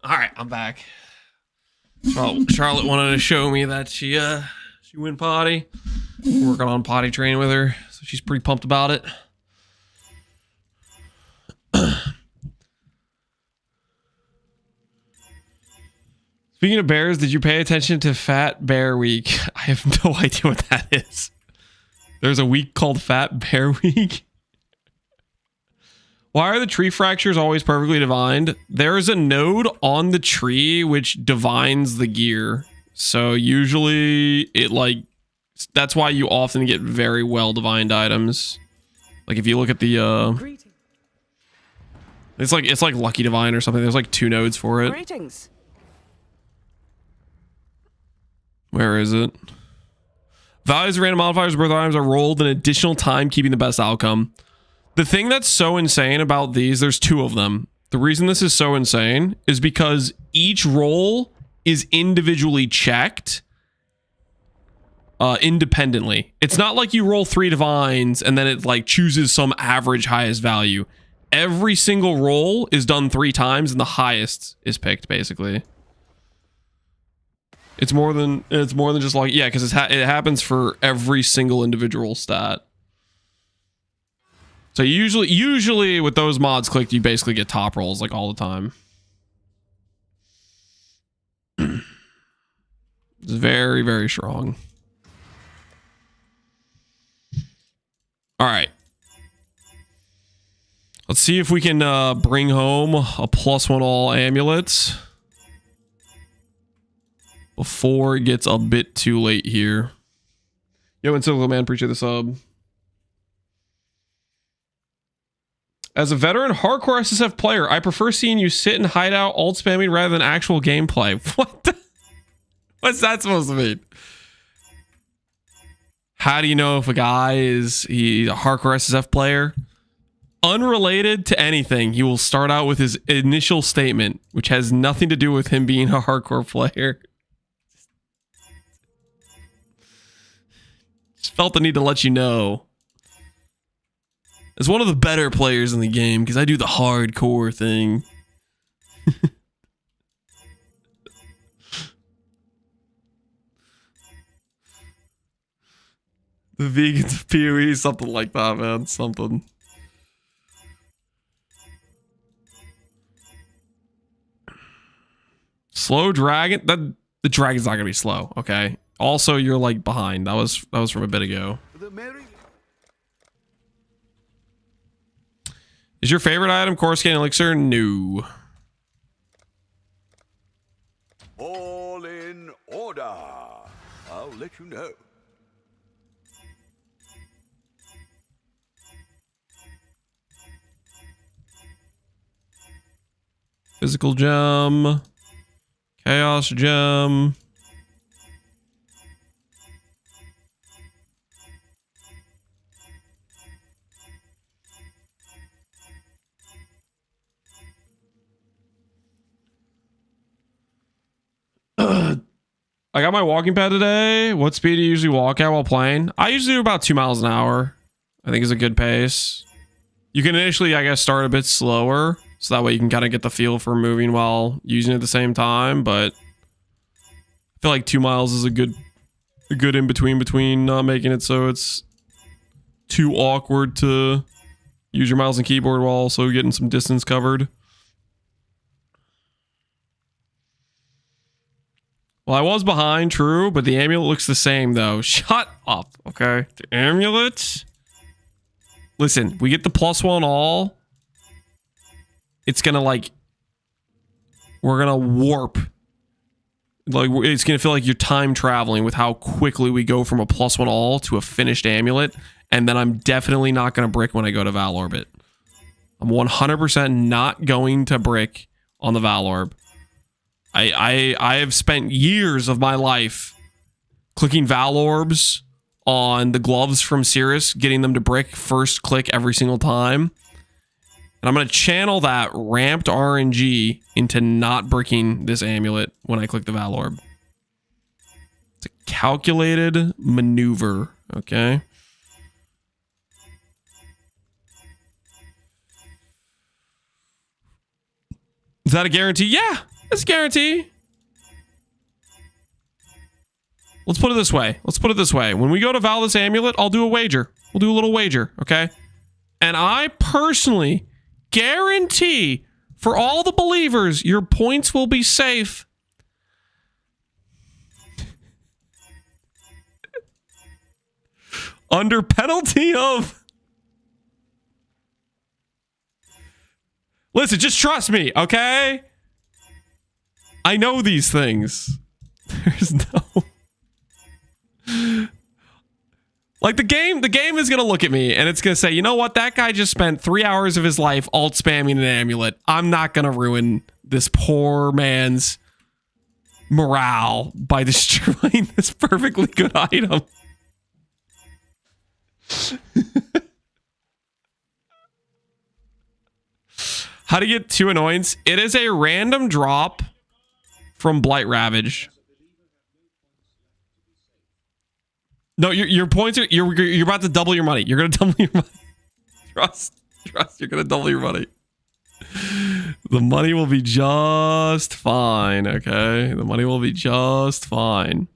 All right, I'm back. Charlotte wanted to show me that she went potty. We're working on potty training with her, so she's pretty pumped about it. Speaking of bears, did you pay attention to Fat Bear Week? I have no idea what that is. There's a week called Fat Bear Week. Why are the tree fractures always perfectly divined? There's a node on the tree which divines the gear. So usually it that's why you often get very well divined items. Like if you look at the it's like Lucky Divine or something. There's like 2 nodes for it. Greetings. Where is it? Values of random modifiers of birth items are rolled an additional time, keeping the best outcome. The thing that's so insane about these, there's 2 of them. The reason this is so insane is because each roll is individually checked independently. It's not like you roll 3 divines and then it like chooses some average highest value. Every single roll is done 3 times and the highest is picked basically. It's more than just like, yeah, because it happens for every single individual stat. So usually with those mods clicked, you basically get top rolls like all the time. It's very, very strong. All right. Let's see if we can bring home a +1 all amulet before it gets a bit too late here. Yo, Encircle Man, appreciate the sub. As a veteran hardcore SSF player, I prefer seeing you sit and hide out ult spamming rather than actual gameplay. What the? What's that supposed to mean? How do you know if a guy is a hardcore SSF player? Unrelated to anything, he will start out with his initial statement, which has nothing to do with him being a hardcore player. Just felt the need to let you know. As one of the better players in the game, because I do the hardcore thing. The vegans of PoE, something like that, man. Something. Slow dragon? The dragon's not gonna be slow, okay? Also, you're like behind. That was from a bit ago. Is your favorite item Coruscant Elixir? No. All in order. I'll let you know. Physical gem. Chaos gem. I got my walking pad today. What speed do you usually walk at while playing? I usually do about 2 miles an hour. I think is a good pace. You can initially, I guess, start a bit slower. So that way you can kind of get the feel for moving while using it at the same time. But I feel like 2 miles is a good in between not making it so it's too awkward to use your mouse and keyboard while also getting some distance covered. Well, I was behind, true, but the amulet looks the same, though. Shut up, okay? The amulet... Listen, we get the +1 all. It's gonna, like... We're gonna warp. Like, it's gonna feel like you're time traveling with how quickly we go from a +1 all to a finished amulet. And then I'm definitely not gonna brick when I go to Val Orbit. I'm 100% not going to brick on the Val Orb. I have spent years of my life clicking Val Orbs on the gloves from Cirrus, getting them to brick first click every single time. And I'm going to channel that ramped RNG into not bricking this amulet when I click the Val Orb. It's a calculated maneuver, okay? Is that a guarantee? Yeah, it's a guarantee. Let's put it this way. When we go to Val this amulet, I'll do a wager. We'll do a little wager, okay? And I personally guarantee for all the believers, your points will be safe. Under penalty of... Listen, just trust me, okay? I know these things. There's no... Like, the game is gonna look at me and it's gonna say, you know what? That guy just spent 3 hours of his life alt spamming an amulet. I'm not gonna ruin this poor man's morale by destroying this perfectly good item. How to get 2 annoyance? It is a random drop from Blight Ravage. No, your points are you're about to double your money. You're gonna double your money. Trust, you're gonna double your money. The money will be just fine, okay? The money will be just fine.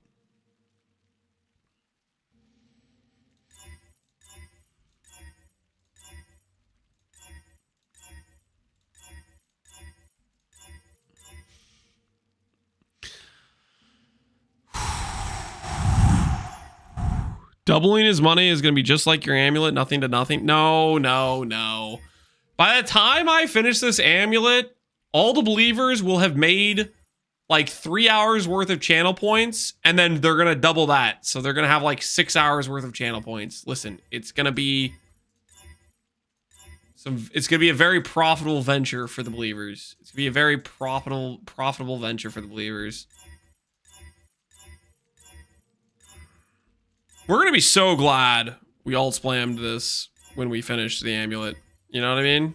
Doubling his money is going to be just like your amulet, nothing to nothing. No, no, no. By the time I finish this amulet, all the believers will have made like 3 hours worth of channel points, and then they're going to double that. So they're going to have like 6 hours worth of channel points. Listen, it's going to be a very profitable venture for the believers. It's going to be a very profitable venture for the believers. We're going to be so glad we all spammed this when we finish the amulet. You know what I mean?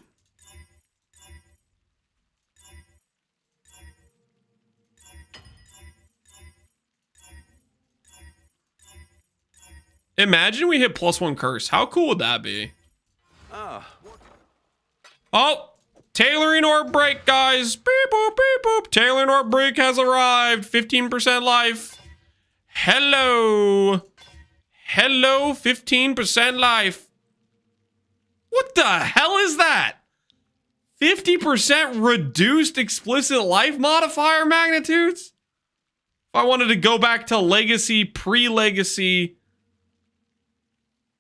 Imagine we hit +1 curse. How cool would that be? Oh, tailoring orb break, guys. Beep boop, beep boop. Tailoring orb break has arrived. 15% life. Hello. Hello, 15% life. What the hell is that? 50% reduced explicit life modifier magnitudes? If I wanted to go back to legacy, pre-legacy,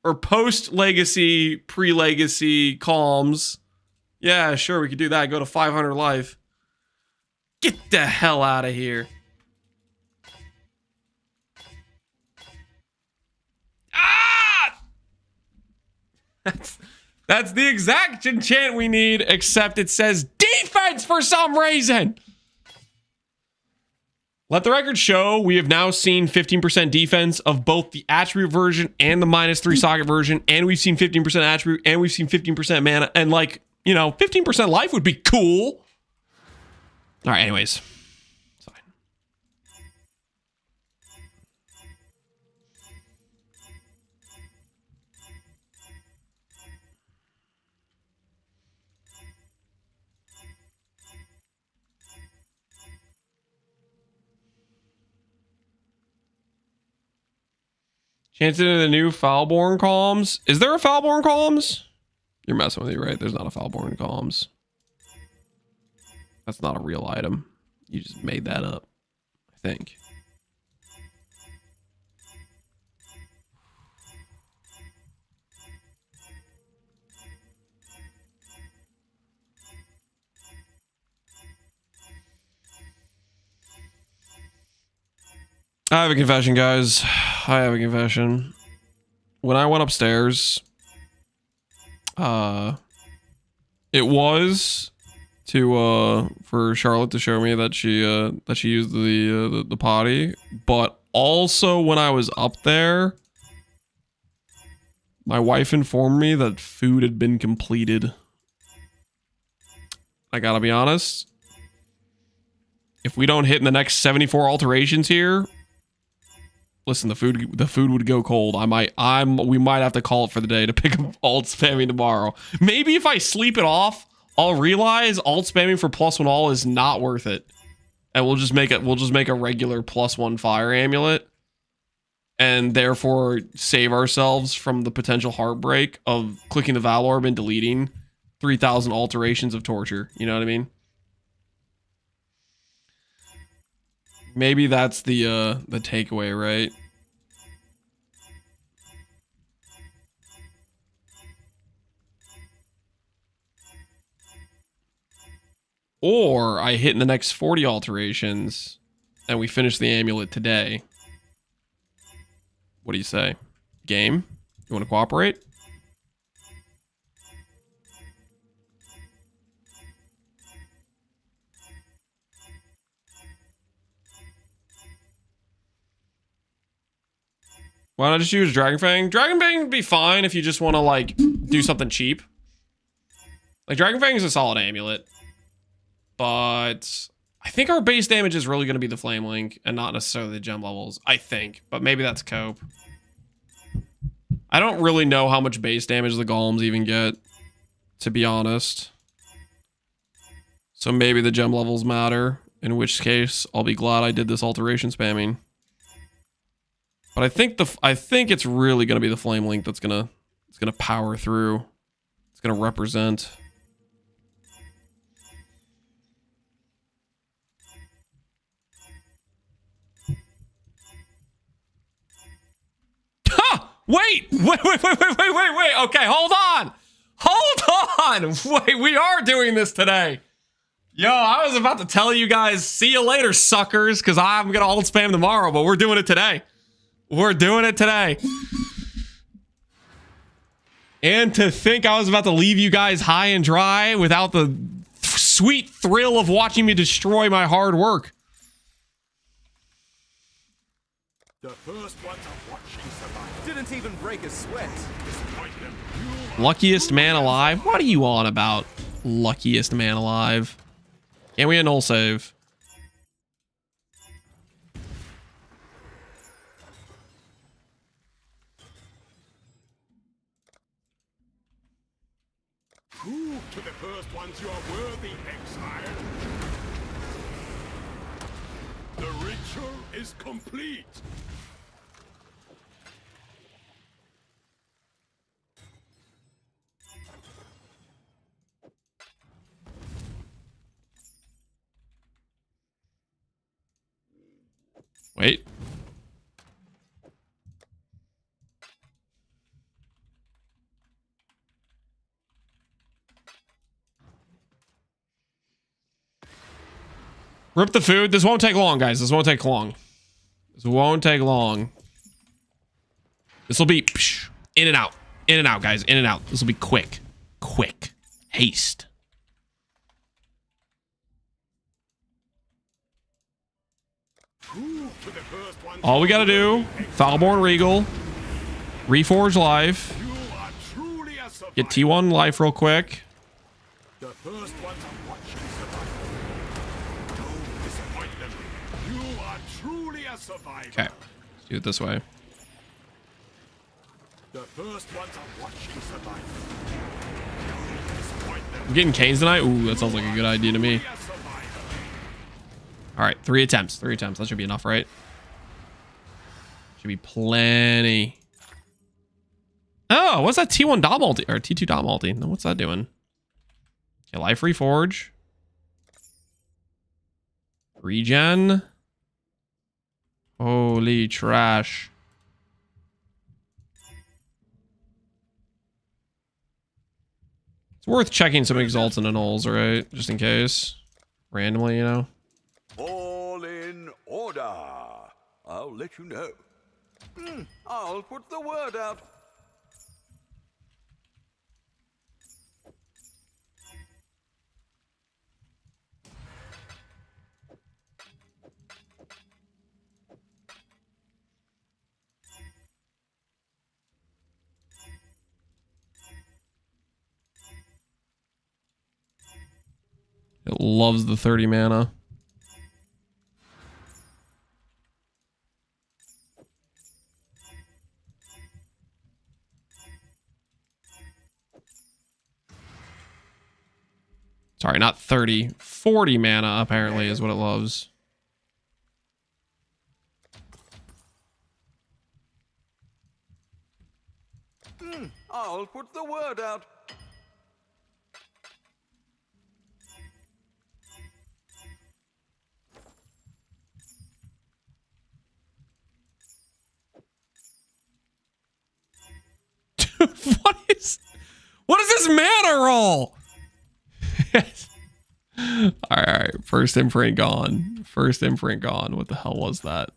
or post-legacy, pre-legacy calms. Yeah, sure, we could do that. Go to 500 life. Get the hell out of here. That's the exact enchant we need, except it says defense for some reason. Let the record show we have now seen 15% defense of both the attribute version and the -3 socket version, and we've seen 15% attribute, and we've seen 15% mana, and like, you know, 15% life would be cool. All right, anyways. Chanted in the new Foulborn columns. Is there a Foulborn columns? You're messing with me, right? There's not a Foulborn columns. That's not a real item. You just made that up, I think. I have a confession, guys. I have a confession. When I went upstairs, it was to for Charlotte to show me that she used the potty, but also when I was up there, my wife informed me that food had been completed. I gotta be honest. If we don't hit in the next 74 alterations here, listen, the food would go cold. We might have to call it for the day to pick up alt spamming tomorrow. Maybe if I sleep it off, I'll realize alt spamming for +1 all is not worth it, and we'll just make a regular +1 fire amulet, and therefore save ourselves from the potential heartbreak of clicking the Val Orb and deleting 3,000 alterations of torture. You know what I mean? Maybe that's the takeaway, right? Or I hit in the next 40 alterations and we finish the amulet today. What do you say? Game? You want to cooperate? Why not just use Dragon Fang? Dragon Fang would be fine if you just want to, like, do something cheap. Like, Dragon Fang is a solid amulet. But I think our base damage is really going to be the Flame Link and not necessarily the gem levels. I think. But maybe that's cope. I don't really know how much base damage the golems even get, to be honest. So maybe the gem levels matter, in which case I'll be glad I did this alteration spamming. But I think it's really gonna be the Flame Link that's gonna power through. It's gonna represent. Wait. Okay, hold on. Wait, we are doing this today. Yo, I was about to tell you guys, see you later, suckers, because I'm going to ult spam tomorrow, but we're doing it today. We're doing it today. And to think I was about to leave you guys high and dry without the sweet thrill of watching me destroy my hard work. The first one to watch you survive. Didn't even break a sweat. Luckiest man alive? What are you on about? Luckiest man alive. Can we a null save? Prove to the first ones you are worthy, Exile. The ritual is complete. Wait. Rip the food. This won't take long, guys. This won't take long. This won't take long. This will be in and out. In and out, guys. In and out. This will be quick. Quick. Haste. All we gotta do, Foulborn Regal, Reforge Life, get T1 life real quick. The first one to watch you survive. Don't disappoint them. You are truly a survivor. Okay, let's do it this way. The first one to watch you survive. Don't disappoint them. I'm getting canes tonight. Ooh, that sounds like a good idea to me. All right, 3 attempts. 3 attempts. That should be enough, right? Should be plenty. Oh, what's that T1 dot multi or T2 dot multi? No, what's that doing? Okay, life reforge. Regen. Holy trash. It's worth checking some exalts and annulls, right? Just in case. Randomly, you know. All in order. I'll let you know. I'll put the word out. It loves the 30 mana. Sorry, not 30. 40 mana, apparently, is what it loves. I'll put the word out. What is this mana roll? All right. First imprint gone. First imprint gone. What the hell was that?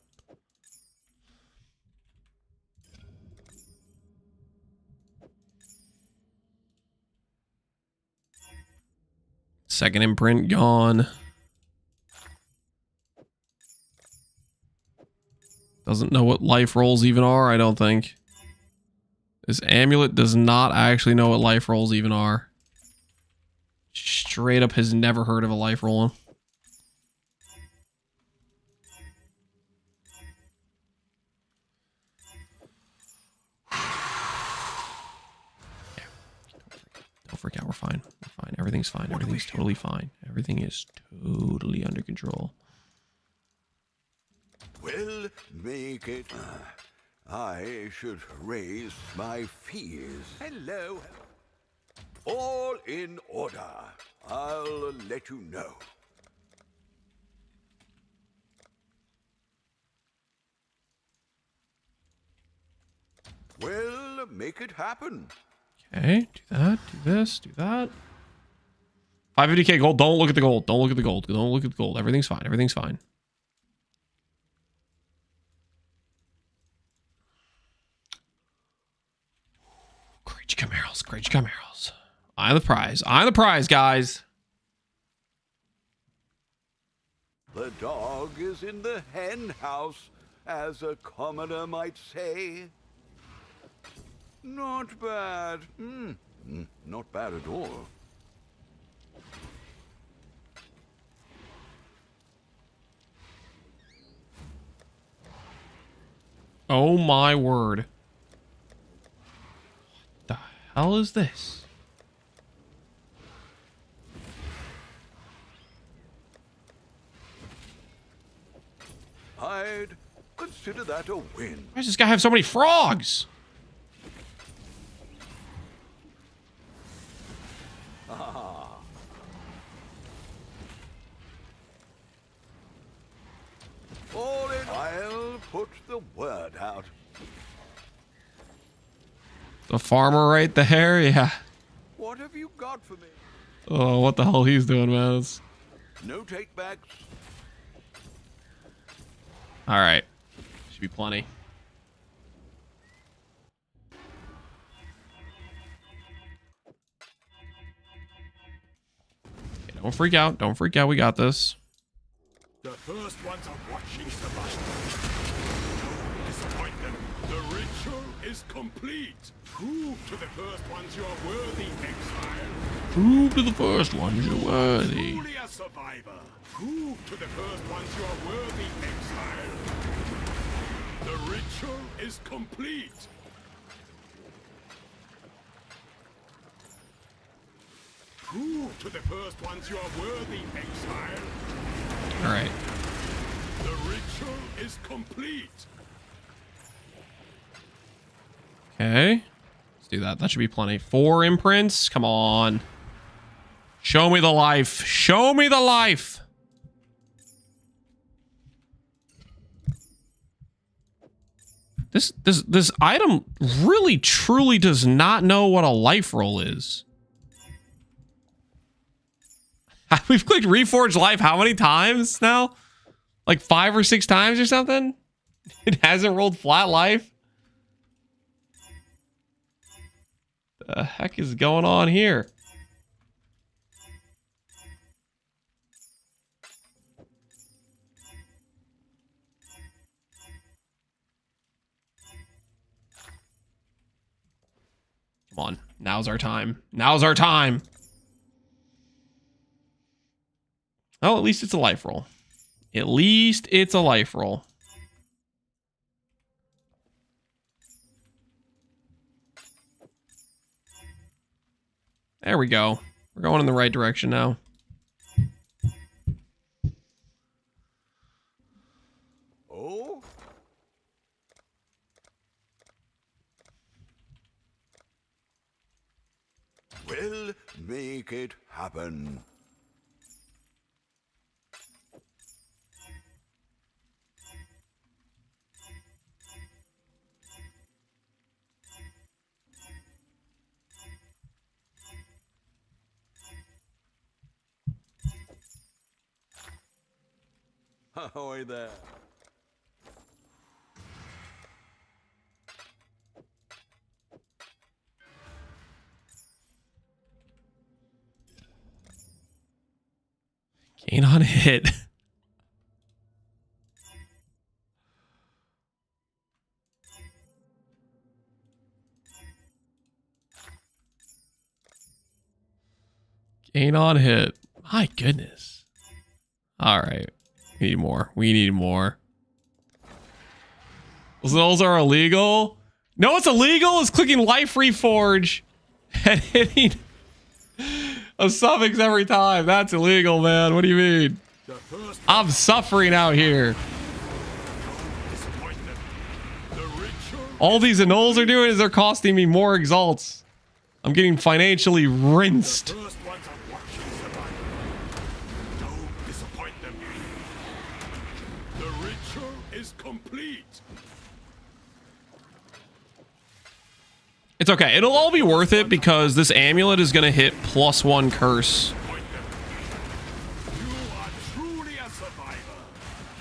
Second imprint gone. Doesn't know what life rolls even are, I don't think. This amulet does not actually know what life rolls even are. straight up has never heard of a life roll. Don't freak out. We're fine. We're fine. Everything's fine. Everything's totally fine. Everything is totally under control. Well, make it. I should raise my fees. Hello. All in order. I'll let you know. Well, make it happen. Okay, do that, do this, do that. 550k gold. Don't look at the gold. Don't look at the gold. Don't look at the gold. Everything's fine. Everything's fine. Great Camaros. Great Camaros. Eye the prize. Eye the prize, guys. The dog is in the hen house, as a commoner might say. Not bad. Not bad at all. Oh my word. What the hell is this? I'd consider that a win. Why does this guy have so many frogs? All in. I'll put the word out. The farmer right there? Yeah. What have you got for me? Oh, what the hell he's doing, man. That's... No takebacks. All right. Should be plenty. Okay, don't freak out. Don't freak out. We got this. The first ones are watching survival. Don't disappoint them. The ritual is complete. Prove to the first ones you are worthy, Exile. Prove to the first ones you're worthy. Truly a survivor. Prove to the first ones you are worthy, Exile. The ritual is complete. Prove to the first ones you are worthy, Exile. All right. The ritual is complete. Okay. Let's do that. That should be plenty. 4 imprints. Come on. Show me the life. Show me the life. This item really truly does not know what a life roll is. We've clicked Reforge Life how many times now? Like 5 or 6 times or something? It hasn't rolled flat life? The heck is going on here? Come on. Now's our time. Now's our time. Oh, at least it's a life roll. At least it's a life roll. There we go. We're going in the right direction now. Oh? We'll make it happen. Ahoy there. Gain on hit. Gain 9 on hit. My goodness. All right. We need more. We need more. Those are illegal? No, it's illegal. It's clicking Life Reforge and hitting a suffix every time. That's illegal, man. What do you mean? I'm suffering out here. All these annuls are doing is they're costing me more exalts. I'm getting financially rinsed. Don't disappoint them. The ritual is complete. It's okay. It'll all be worth it because this amulet is going to hit +1 curse.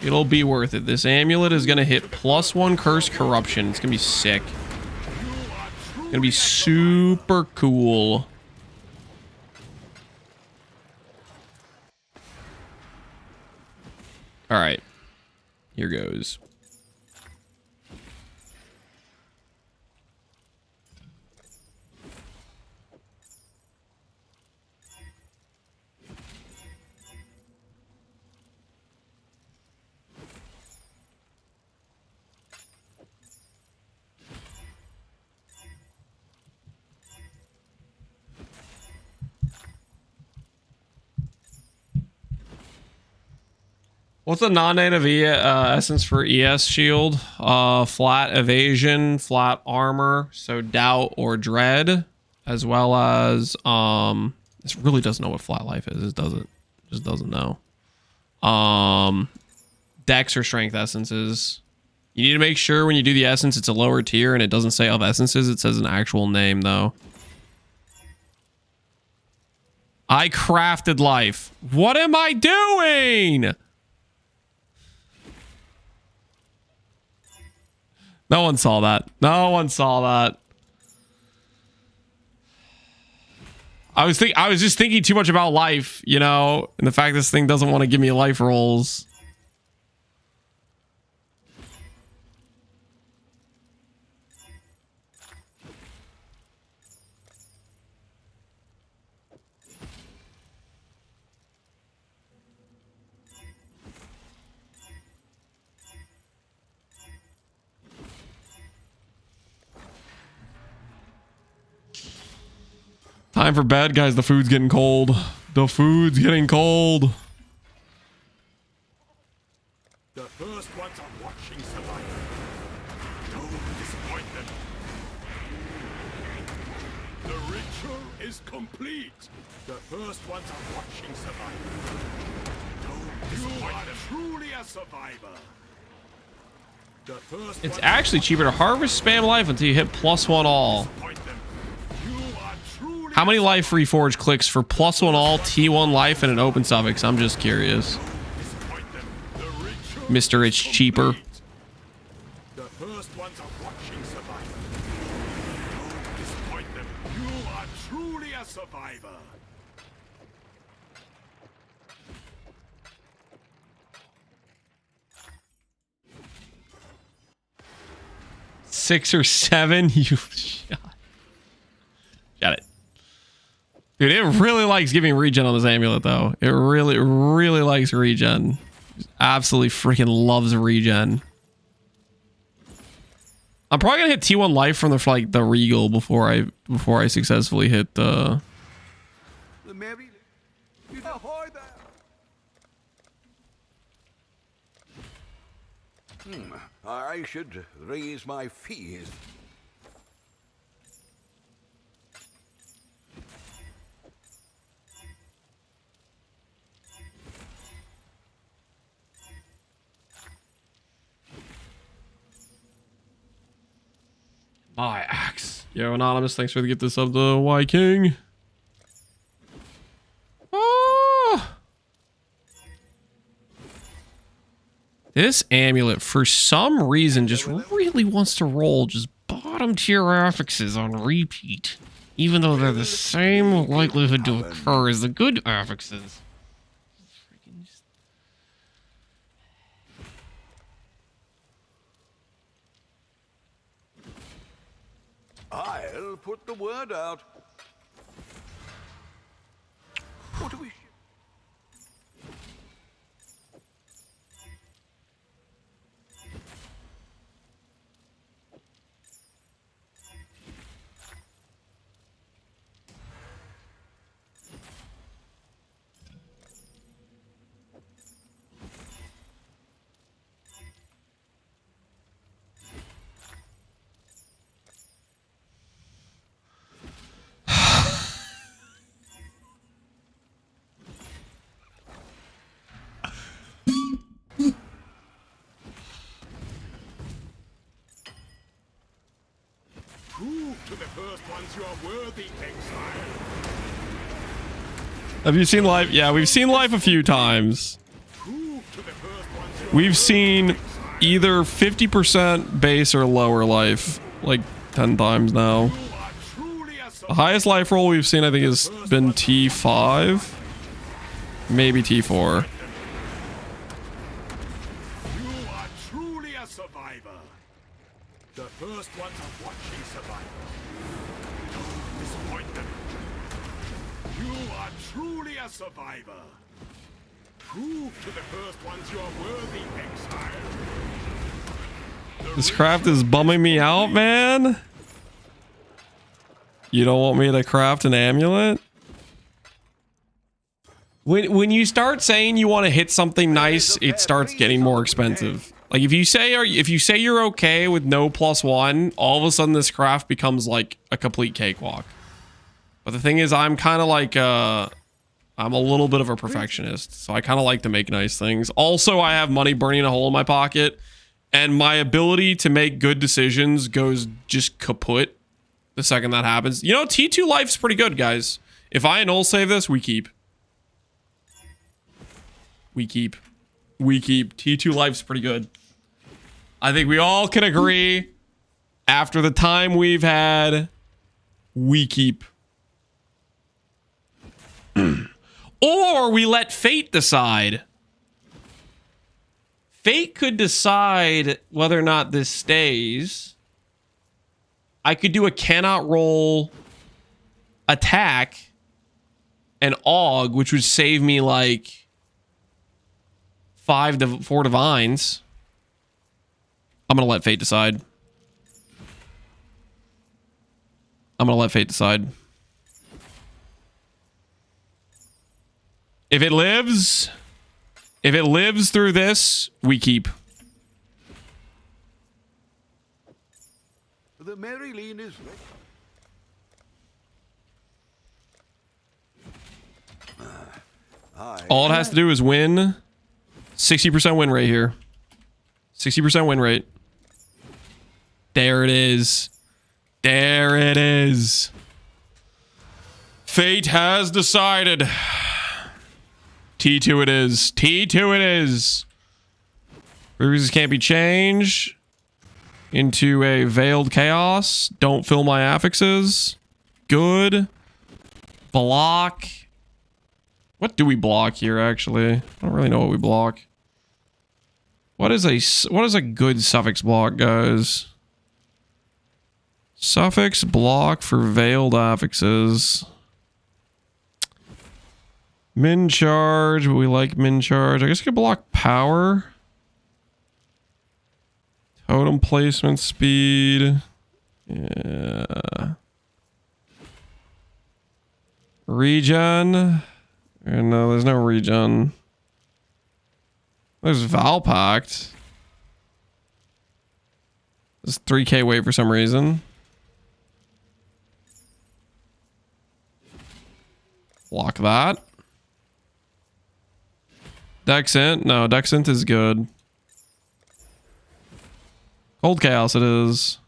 It'll be worth it. This amulet is going to hit +1 curse corruption. It's going to be sick. It's going to be super cool. All right. Here goes. What's the non-native essence for ES shield? Flat evasion, flat armor, so doubt or dread, as well as this really doesn't know what flat life is. It doesn't, just doesn't know. Dex or strength essences. You need to make sure when you do the essence, it's a lower tier and it doesn't say of essences. It says an actual name though. I crafted life. What am I doing? No one saw that. No one saw that. I was just thinking too much about life, you know, and the fact this thing doesn't want to give me life rolls. Time for bed, guys. The food's getting cold. The food's getting cold. The first ones are watching survival. Don't disappoint them. The ritual is complete. The first ones are watching survival. Don't disappoint them. Truly a survivor. The first It's actually cheaper to harvest spam life until you hit +1 all. How many life reforge clicks for +1 all, T1 life, and an open suffix? I'm just curious. Mr. It's cheaper. The first ones are watching survival. Don't disappoint them. You are truly a survivor. Six or seven? You shot. Got it. Dude, it really likes giving regen on this amulet, though. It really, really likes regen. Just absolutely freaking loves regen. I'm probably gonna hit T1 life from the Regal before I successfully hit the. I should raise my fees. My axe. Yo, Anonymous, thanks for the gift this of the Y King. Ah! This amulet, for some reason, just really wants to roll just bottom tier affixes on repeat, even though they're the same likelihood to occur as the good affixes. I'll put the word out. to the first ones you are worthy, Exile. Have you seen life? Yeah, we've seen life a few times. We've seen either 50% base or lower life like 10 times now. The highest life roll we've seen, I think, has been T5. Maybe T4. You are truly a survivor. The first ones are watching survivor. Don't disappoint them. You are truly a survivor. Prove to the first ones you are worthy, Exile. This craft is bumming me out, man. You don't want me to craft an amulet? When you start saying you want to hit something nice, it starts getting more expensive. Like if you say you're okay with no +1, all of a sudden this craft becomes like a complete cakewalk. But the thing is, I'm kind of like I'm a little bit of a perfectionist, so I kind of like to make nice things. Also, I have money burning a hole in my pocket, and my ability to make good decisions goes just kaput the second that happens. You know, T2 life's pretty good, guys. If I null save this, we keep. We keep. T2 life's pretty good. I think we all can agree, after the time we've had, we keep. Or we let fate decide. Fate could decide whether or not this stays. I could do a cannot roll attack and aug, which would save me like 4 divines. I'm gonna let fate decide. If it lives through this, we keep. The Marilyn is ready. All it has to do is win. 60% win rate here. 60% win rate. There it is. There it is. Fate has decided. T2 it is. T2 it is. Bruises can't be changed into a veiled chaos. Don't fill my affixes. Good. Block. What do we block here, actually? I don't really know what we block. What is a good suffix block, guys? Suffix block for veiled affixes. Min charge, but we like min charge. I guess I could block power. Totem placement speed. Yeah. Regen. No, there's no regen. There's Valpact. There's 3k weight for some reason. Block that. Dexint. No, Dexint is good. Cold Chaos it is.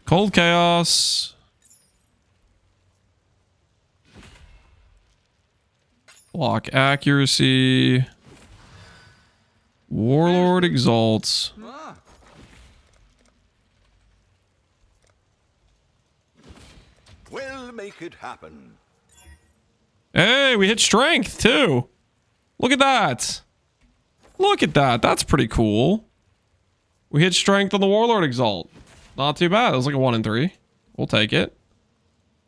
Cold Chaos. Block accuracy. Warlord exalts. We'll make it happen. Hey, we hit strength too. Look at that. Look at that. That's pretty cool. We hit strength on the Warlord Exalt. Not too bad. It was like a 1 in 3. We'll take it.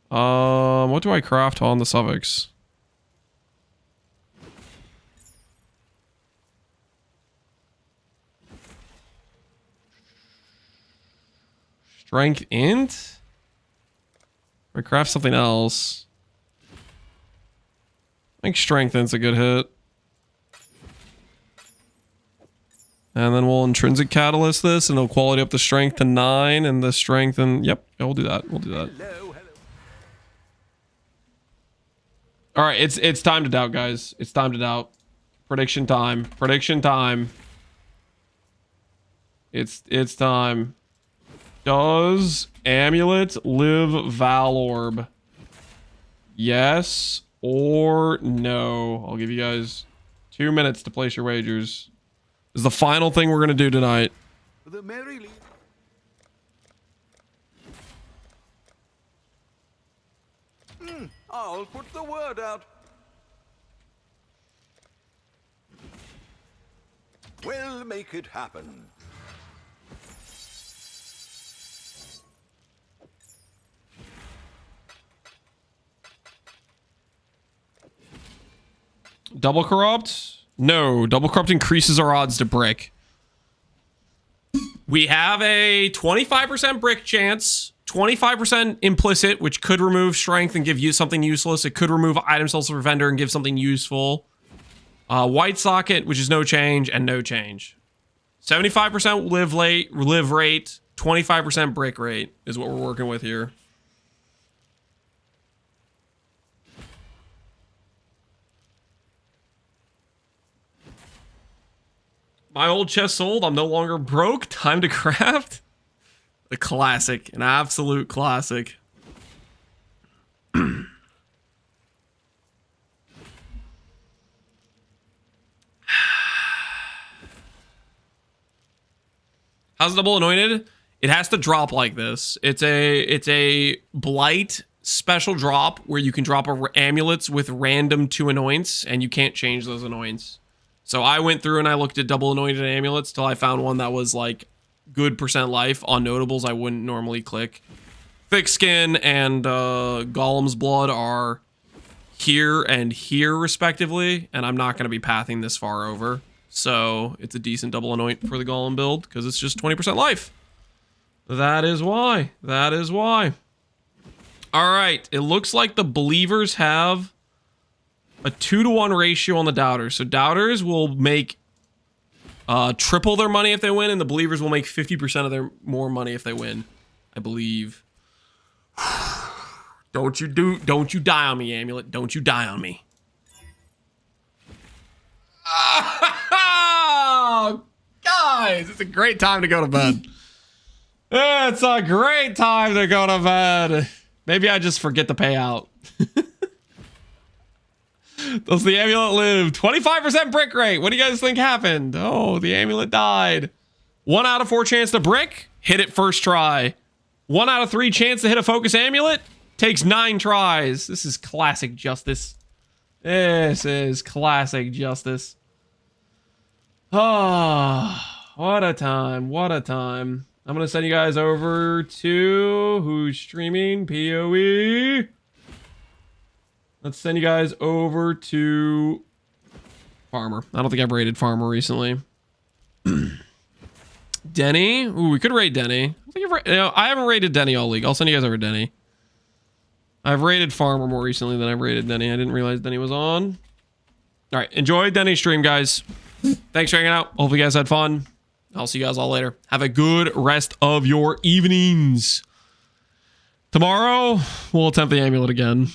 What do I craft on the suffix? Strength int? Or craft something else. I think strength int's a good hit. And then we'll intrinsic catalyst this, and it'll quality up the strength to 9, and the strength, and yep, we'll do that. We'll do that. All right, it's time to doubt, guys. It's time to doubt. Prediction time. Prediction time. It's time. Does amulet live Valorb? Yes or no? I'll give you guys 2 minutes to place your wagers. This is the final thing we're gonna do tonight. The merry I'll put the word out. We'll make it happen. Double corrupt? No, double corrupt increases our odds to brick. We have a 25% brick chance, 25% implicit, which could remove strength and give you something useless. It could remove item cells for vendor and give something useful. White socket, which is no change, and no change. 75% live rate, 25% brick rate is what we're working with here. My old chest sold. I'm no longer broke. Time to craft. A classic. An absolute classic. How's double anointed? It has to drop like this. It's a blight special drop where you can drop amulets with random 2 anoints and you can't change those anoints. So I went through and I looked at double anointed amulets till I found one that was like good % life. On notables I wouldn't normally click. Thick Skin and Golem's Blood are here and here respectively, and I'm not going to be pathing this far over. So it's a decent double anoint for the Golem build because it's just 20% life. That is why. That is why. All right. It looks like the believers have a 2-to-1 ratio on the doubters. So doubters will make triple their money if they win, and the believers will make 50% of their more money if they win, I believe. Don't you die on me, Amulet. Don't you die on me. Oh, guys, it's a great time to go to bed. It's a great time to go to bed. Maybe I just forget the payout. Does the amulet live? 25% brick rate. What do you guys think happened? Oh, the amulet died. 1 out of 4 chance to brick. Hit it first try. 1 out of 3 chance to hit a focus amulet. Takes 9 tries. This is classic justice. This is classic justice. Oh, what a time. What a time. I'm going to send you guys over to who's streaming? PoE. Let's send you guys over to Farmer. I don't think I've raided Farmer recently. Denny. Ooh, we could raid Denny. I haven't raided Denny all league. I'll send you guys over to Denny. I've raided Farmer more recently than I've raided Denny. I didn't realize Denny was on. All right. Enjoy Denny's stream, guys. Thanks for hanging out. Hopefully you guys had fun. I'll see you guys all later. Have a good rest of your evenings. Tomorrow, we'll attempt the amulet again.